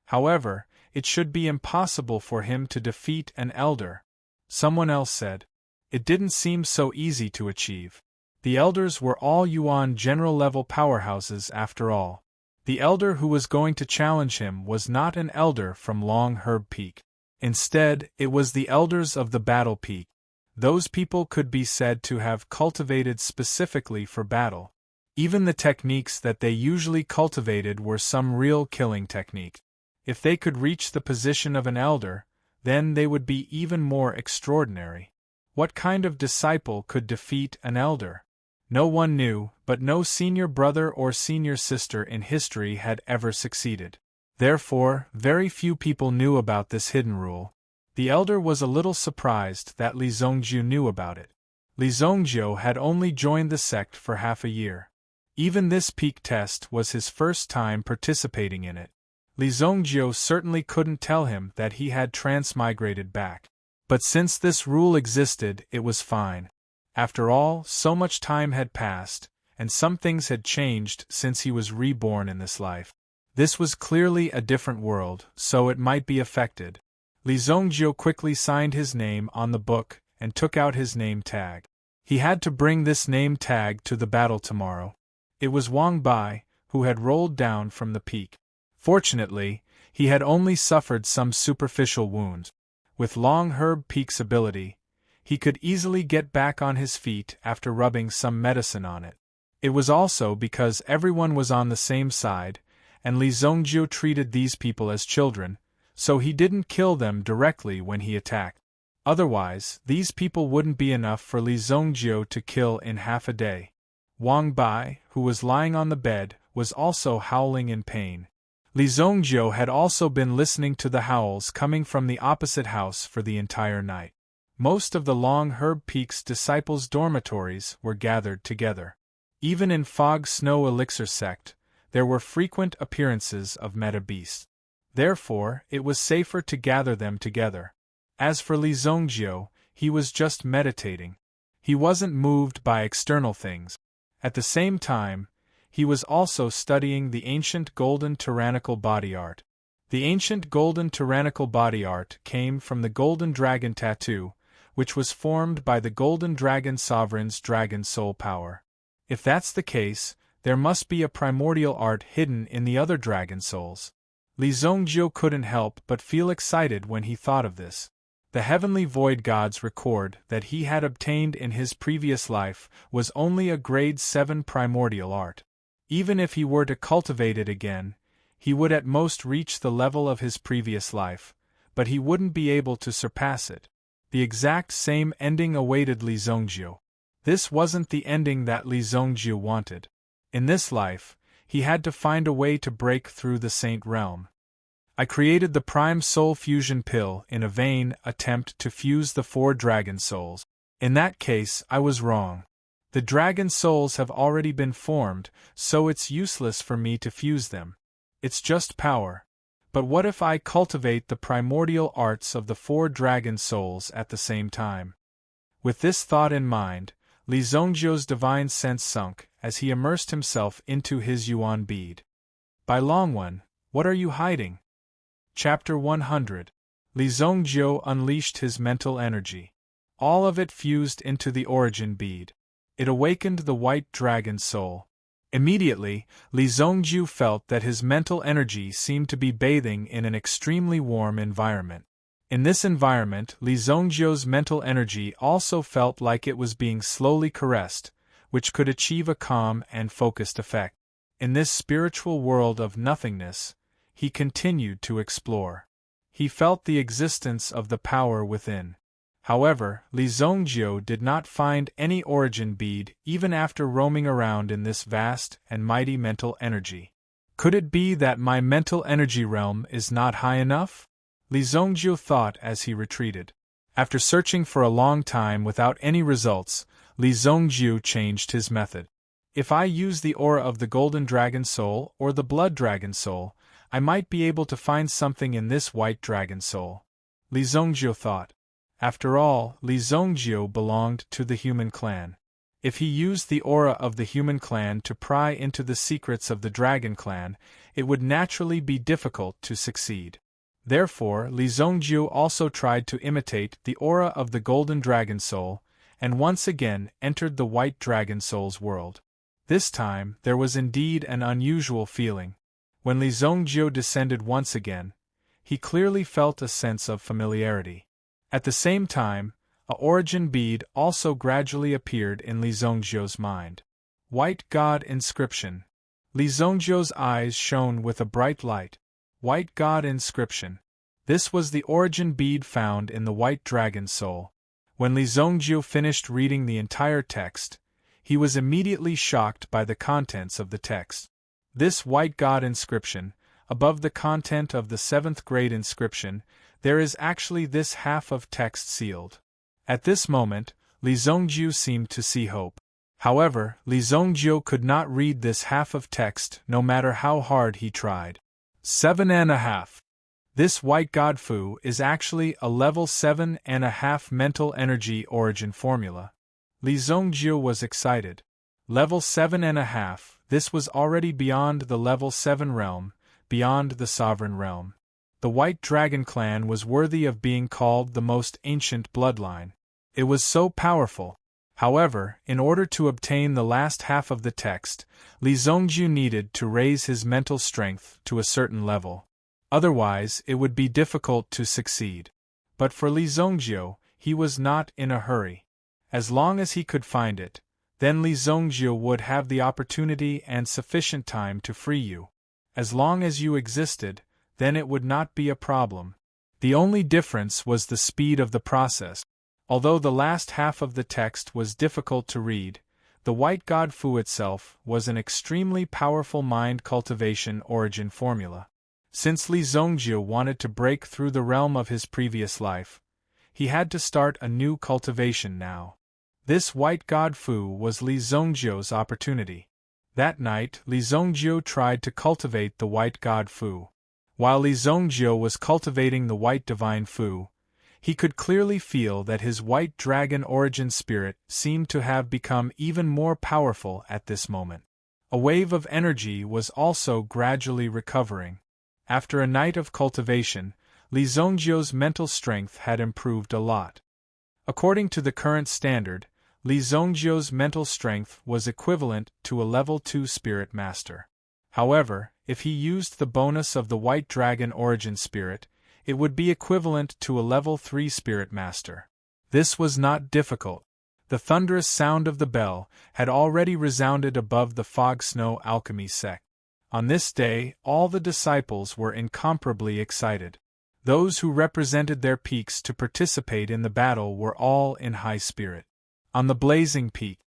However, it should be impossible for him to defeat an elder. Someone else said. It didn't seem so easy to achieve. The elders were all Yuan general-level powerhouses after all. The elder who was going to challenge him was not an elder from Long Herb Peak. Instead, it was the elders of the Battle Peak. Those people could be said to have cultivated specifically for battle. Even the techniques that they usually cultivated were some real killing technique. If they could reach the position of an elder, then they would be even more extraordinary. What kind of disciple could defeat an elder? No one knew, but no senior brother or senior sister in history had ever succeeded. Therefore, very few people knew about this hidden rule. The elder was a little surprised that Li Zongjiu knew about it. Li Zongjiu had only joined the sect for half a year. Even this peak test was his first time participating in it. Li Zongjiu certainly couldn't tell him that he had transmigrated back. But since this rule existed, it was fine. After all, so much time had passed, and some things had changed since he was reborn in this life. This was clearly a different world, so it might be affected. Li Zongjiu quickly signed his name on the book and took out his name tag. He had to bring this name tag to the battle tomorrow. It was Wang Bai, who had rolled down from the peak. Fortunately, he had only suffered some superficial wounds. With Long Herb Peak's ability, he could easily get back on his feet after rubbing some medicine on it. It was also because everyone was on the same side, and Li Zongjiu treated these people as children, so he didn't kill them directly when he attacked. Otherwise, these people wouldn't be enough for Li Zongjiu to kill in half a day. Wang Bai, who was lying on the bed, was also howling in pain. Li Zongjiu had also been listening to the howls coming from the opposite house for the entire night. Most of the Long Herb Peak's disciples' dormitories were gathered together. Even in Fog Snow Elixir sect, there were frequent appearances of meta beasts. Therefore, it was safer to gather them together. As for Li Zongjiu, he was just meditating. He wasn't moved by external things. At the same time, he was also studying the ancient golden tyrannical body art. The ancient golden tyrannical body art came from the golden dragon tattoo, which was formed by the golden dragon sovereign's dragon soul power. If that's the case, there must be a primordial art hidden in the other dragon souls. Li Zongjiu couldn't help but feel excited when he thought of this. The heavenly void gods record that he had obtained in his previous life was only a grade 7 primordial art. Even if he were to cultivate it again, he would at most reach the level of his previous life, but he wouldn't be able to surpass it. The exact same ending awaited Li Zongjiu. This wasn't the ending that Li Zongjiu wanted. In this life, he had to find a way to break through the saint realm. I created the Prime Soul Fusion Pill in a vain attempt to fuse the 4 dragon souls. In that case, I was wrong. The dragon souls have already been formed, so it's useless for me to fuse them. It's just power. But what if I cultivate the primordial arts of the 4 dragon souls at the same time? With this thought in mind, Li Zongjiu's divine sense sunk as he immersed himself into his yuan bead. By Long One, what are you hiding? Chapter 100. Li Zongjiu unleashed his mental energy. All of it fused into the origin bead. It awakened the white dragon soul. Immediately, Li Zongjiu felt that his mental energy seemed to be bathing in an extremely warm environment. In this environment, Li Zongjiu's mental energy also felt like it was being slowly caressed, which could achieve a calm and focused effect. In this spiritual world of nothingness, he continued to explore. He felt the existence of the power within. However, Li Zongjiu did not find any origin bead even after roaming around in this vast and mighty mental energy. Could it be that my mental energy realm is not high enough? Li Zongjiu thought as he retreated. After searching for a long time without any results, Li Zongjiu changed his method. If I use the aura of the Golden Dragon Soul or the Blood Dragon Soul, I might be able to find something in this White Dragon Soul. Li Zongjiu thought. After all, Li Zongjiu belonged to the human clan. If he used the aura of the human clan to pry into the secrets of the dragon clan, it would naturally be difficult to succeed. Therefore, Li Zongjiu also tried to imitate the aura of the Golden Dragon Soul, and once again entered the White Dragon Soul's world. This time, there was indeed an unusual feeling. When Li Zongjiu descended once again, he clearly felt a sense of familiarity. At the same time, a origin bead also gradually appeared in Li Zongjiu's mind. White God inscription. Li Zhongjiu's eyes shone with a bright light. White God inscription. This was the origin bead found in the white dragon soul. When Li Zhongjiu finished reading the entire text, he was immediately shocked by the contents of the text. This white God inscription, above the content of the 7th grade inscription, there is actually this half of text sealed. At this moment, Li Zhongjiu seemed to see hope. However, Li Zhongjiu could not read this half of text no matter how hard he tried. 7.5. This white God Fu is actually a level 7.5 mental energy origin formula. Li Zhongjiu was excited. Level 7.5, this was already beyond the level 7 realm, beyond the sovereign realm. The White Dragon clan was worthy of being called the most ancient bloodline. It was so powerful. However, in order to obtain the last half of the text, Li Zhongjiu needed to raise his mental strength to a certain level. Otherwise, it would be difficult to succeed. But for Li Zhongjiu, he was not in a hurry. As long as he could find it, then Li Zhongjiu would have the opportunity and sufficient time to free you. As long as you existed, then it would not be a problem. The only difference was the speed of the process. Although the last half of the text was difficult to read, the White God Fu itself was an extremely powerful mind cultivation origin formula. Since Li Zhongjiu wanted to break through the realm of his previous life, he had to start a new cultivation now. This White God Fu was Li Zhongjiu's opportunity. That night, Li Zhongjiu tried to cultivate the White God Fu. While Li Zhongjiu was cultivating the White Divine Fu, he could clearly feel that his White Dragon origin spirit seemed to have become even more powerful at this moment. A wave of energy was also gradually recovering. After a night of cultivation, Li Zhongjiu's mental strength had improved a lot. According to the current standard, Li Zhongjiu's mental strength was equivalent to a level 2 spirit master. However, if he used the bonus of the White Dragon origin spirit, it would be equivalent to a level 3 spirit master. This was not difficult. The thunderous sound of the bell had already resounded above the Fog Snow Alchemy sect. On this day, all the disciples were incomparably excited. Those who represented their peaks to participate in the battle were all in high spirit. On the blazing peak,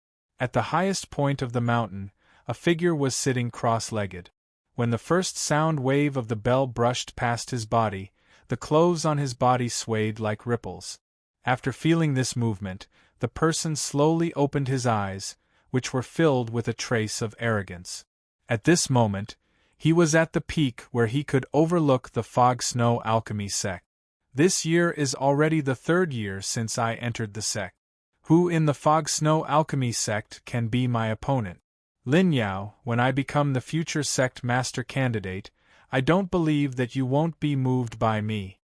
at the highest point of the mountain, a figure was sitting cross-legged. When the first sound wave of the bell brushed past his body, the clothes on his body swayed like ripples. After feeling this movement, the person slowly opened his eyes, which were filled with a trace of arrogance. At this moment, he was at the peak where he could overlook the Fog Snow Alchemy sect. This year is already the 3rd year since I entered the sect. Who in the Fog Snow Alchemy sect can be my opponent? Lin Yao, when I become the future sect master candidate, I don't believe that you won't be moved by me.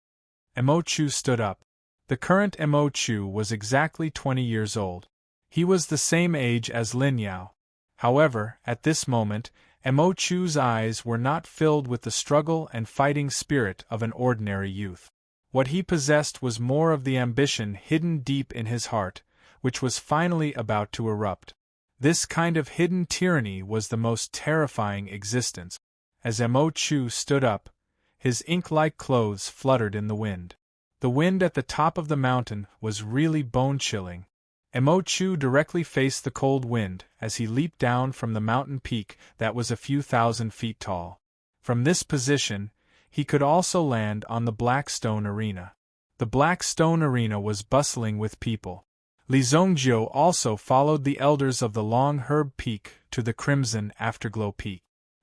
Mo Chu stood up. The current Mo Chu was exactly 20 years old. He was the same age as Lin Yao. However, at this moment, Mo Chu's eyes were not filled with the struggle and fighting spirit of an ordinary youth. What he possessed was more of the ambition hidden deep in his heart, which was finally about to erupt. This kind of hidden tyranny was the most terrifying existence. As Mo Chu stood up, his ink-like clothes fluttered in the wind. The wind at the top of the mountain was really bone-chilling. Mo Chu directly faced the cold wind as he leaped down from the mountain peak that was a few thousand feet tall. From this position, he could also land on the Black Stone Arena. The Black Stone Arena was bustling with people. Li Zhongjiu also followed the elders of the Long Herb Peak to the Crimson Afterglow Peak.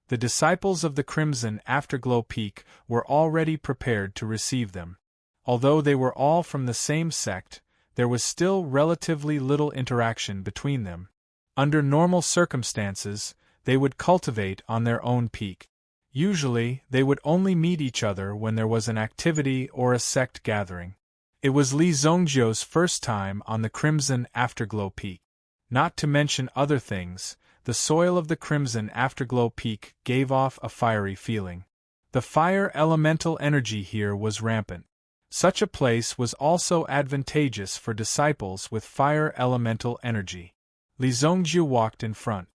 The disciples of the Crimson Afterglow Peak were already prepared to receive them. Although they were all from the same sect, there was still relatively little interaction between them. Under normal circumstances, they would cultivate on their own peak. Usually, they would only meet each other when there was an activity or a sect gathering. It was Li Zhongjiu's first time on the Crimson Afterglow Peak. Not to mention other things, the soil of the Crimson Afterglow Peak gave off a fiery feeling. The fire elemental energy here was rampant. Such a place was also advantageous for disciples with fire elemental energy. Li Zhongjiu walked in front.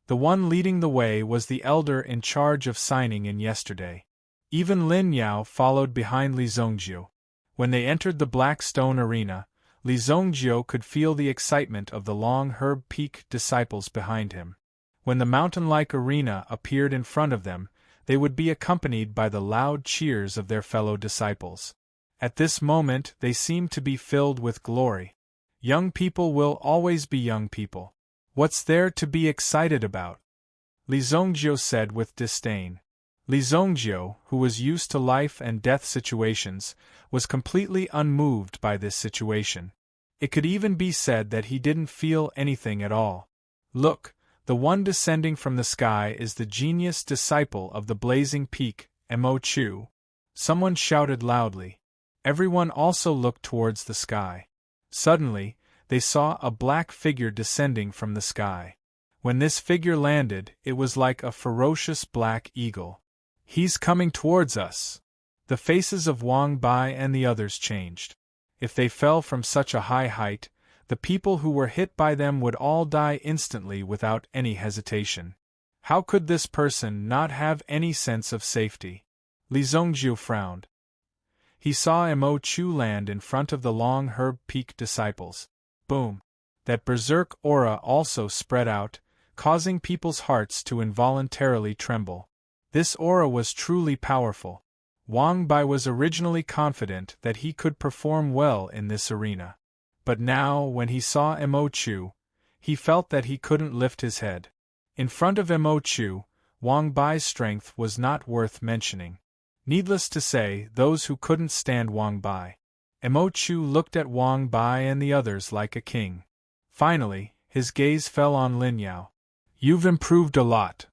The one leading the way was the elder in charge of signing in yesterday. Even Lin Yao followed behind Li Zongjiu. When they entered the black stone arena, Li Zongjiu could feel the excitement of the long herb peak disciples behind him. When the mountain-like arena appeared in front of them, they would be accompanied by the loud cheers of their fellow disciples. At this moment they seemed to be filled with glory. Young people will always be young people. What's there to be excited about? Li Zongjiu said with disdain. Li Zongjiu, who was used to life and death situations, was completely unmoved by this situation. It could even be said that he didn't feel anything at all. Look, the one descending from the sky is the genius disciple of the blazing peak, Mo Chu. Someone shouted loudly. Everyone also looked towards the sky. Suddenly, they saw a black figure descending from the sky. When this figure landed, it was like a ferocious black eagle. He's coming towards us! The faces of Wang Bai and the others changed. If they fell from such a high height, the people who were hit by them would all die instantly without any hesitation. How could this person not have any sense of safety? Li Zongjiu frowned. He saw Mo Chu land in front of the long herb peak disciples. Boom! That berserk aura also spread out, causing people's hearts to involuntarily tremble. This aura was truly powerful. Wang Bai was originally confident that he could perform well in this arena. But now, when he saw Mo Chu, he felt that he couldn't lift his head. In front of Mo Chu, Wang Bai's strength was not worth mentioning. Needless to say, those who couldn't stand Wang Bai. Mo Chu looked at Wang Bai and the others like a king. Finally, his gaze fell on Lin Yao. You've improved a lot.